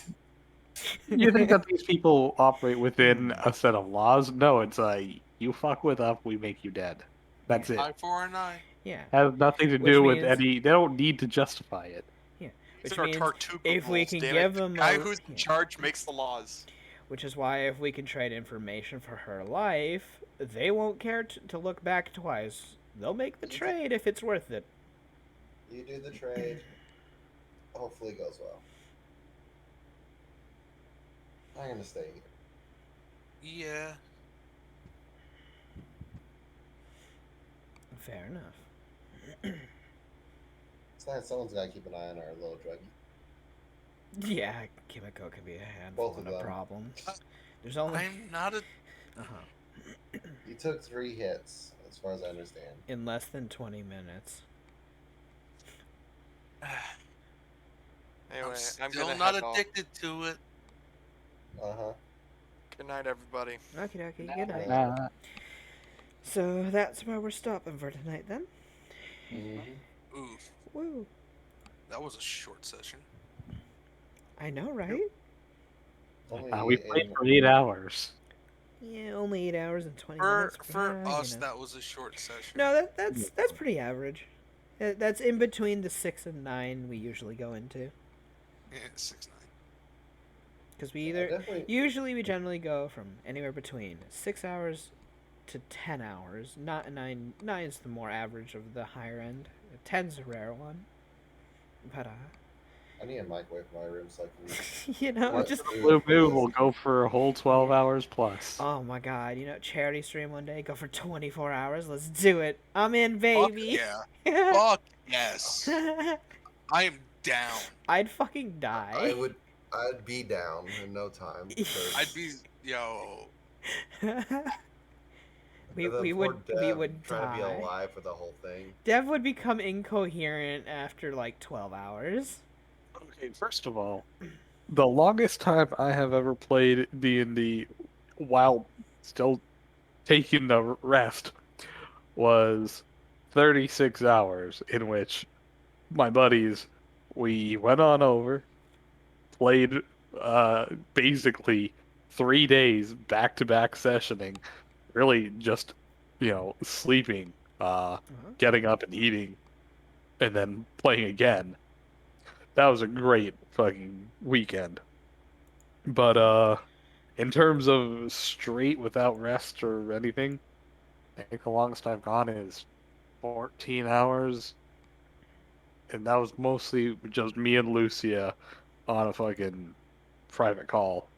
You think that these people operate within a set of laws? No, it's you fuck with us, we make you dead. That's it. Eye for an eye. Yeah. Has nothing to Which do with means- any. They don't need to justify it. Which These are means cartoon if we rules, can damn give it. them The guy a- who's in yeah. charge makes the laws. Which is why if we can trade information for her life, they won't care to look back twice. They'll make the trade if it's worth it. You do the trade. Hopefully, it goes well. I'm gonna stay here. Yeah. Fair enough. Besides, someone's gotta keep an eye on our little druggie. Yeah, Kimiko could be a handful Both of and a them. problem. There's only I'm not a. You took 3 hits, as far as I understand. in less than 20 minutes. Anyway, I'm still gonna not head off. addicted to it. Uh huh. Good night, everybody. Okie dokie, good night. Nah. So that's where we're stopping for tonight then. Mm-hmm. Oof. Woo. That was a short session. I know, right? We played for 8 hours. Yeah, only 8 hours and 20 For minutes. for but, us, you know. that was a short session. No, that's pretty average. That's in between the 6 and 9 we usually go into. Yeah, 6-9. Because we usually we generally go from anywhere between 6 hours to 10 hours. Not 9. 9's the more average of the higher end. 10's a rare one. But I need a microwave in my room so I can. you know, What? just Blue Moon will go for a whole 12 hours plus. oh my god, you know, charity stream one day, go for 24 hours. Let's do it. I'm in, Fuck baby. yeah. Fuck yes. I am down. I'd fucking die. I'd be down in no time. I'd be yo. we would try to be die. alive for the whole thing. Dev would become incoherent after like 12 hours. Okay, first of all, the longest time I have ever played D&D while still taking the rest was 36 hours, in which my buddies, we went on over, played basically 3 days back-to-back sessioning, really just, sleeping, getting up and eating, and then playing again. That was a great fucking weekend. But in terms of straight without rest or anything, I think the longest I've gone is 14 hours. And that was mostly just me and Lucia on a fucking private call.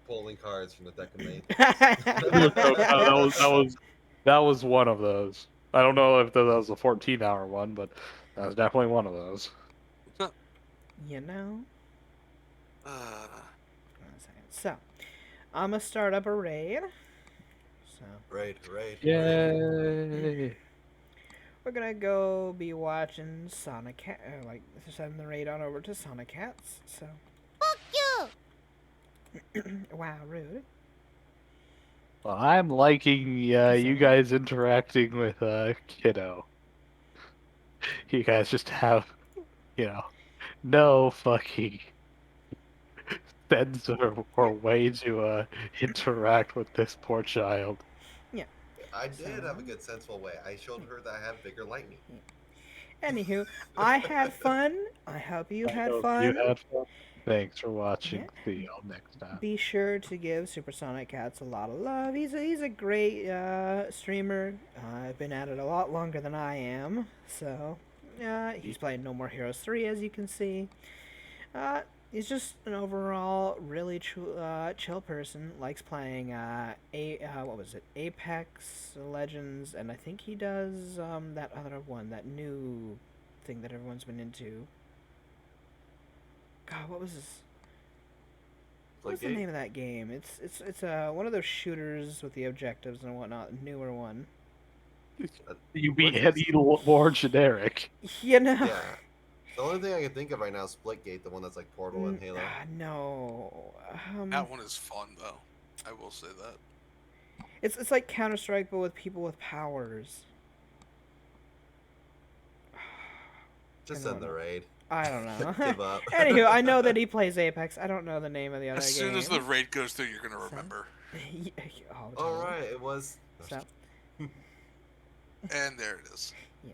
Pulling cards from the deck of mates. That was one of those. I don't know if that was a 14-hour one, but that was definitely one of those. You know? Uh, One second. So, I'm gonna start up a raid. So, Right. Yay! we're gonna go be watching Sonic Cat, send the raid on over to Sonic Cats. So, Fuck you! wow, rude. Well, I'm liking you guys interacting with Kiddo. You guys just have, no fucking sense or way to interact with this poor child. Yeah. I did have a So- good sensible way. I showed her that I have bigger lightning. Anywho, I had fun. I hope you I had hope you fun. had fun. Thanks for Yeah. watching. See y'all next time. Be sure to give Supersonic Cats a lot of love. He's a great streamer. I've been at it a lot longer than I am, so he's playing No More Heroes 3, as you can see. He's just an overall really chill person. Likes playing what was it? Apex Legends, and I think he does that other one, that new thing that everyone's been into. God, what was this? What's the name of that game? It's one of those shooters with the objectives and whatnot, newer one. You mean any more generic? You know. Yeah. The only thing I can think of right now is Splitgate, the one that's like Portal and Halo. No. That one is fun though. I will say that. It's like Counter-Strike but with people with powers. Just send the raid. I don't know. Give up. Anywho, I know that he plays Apex. I don't know the name of the other As soon as the raid goes through, you're gonna remember. Oh, All right, it was. Stop. And there it is. Yeah.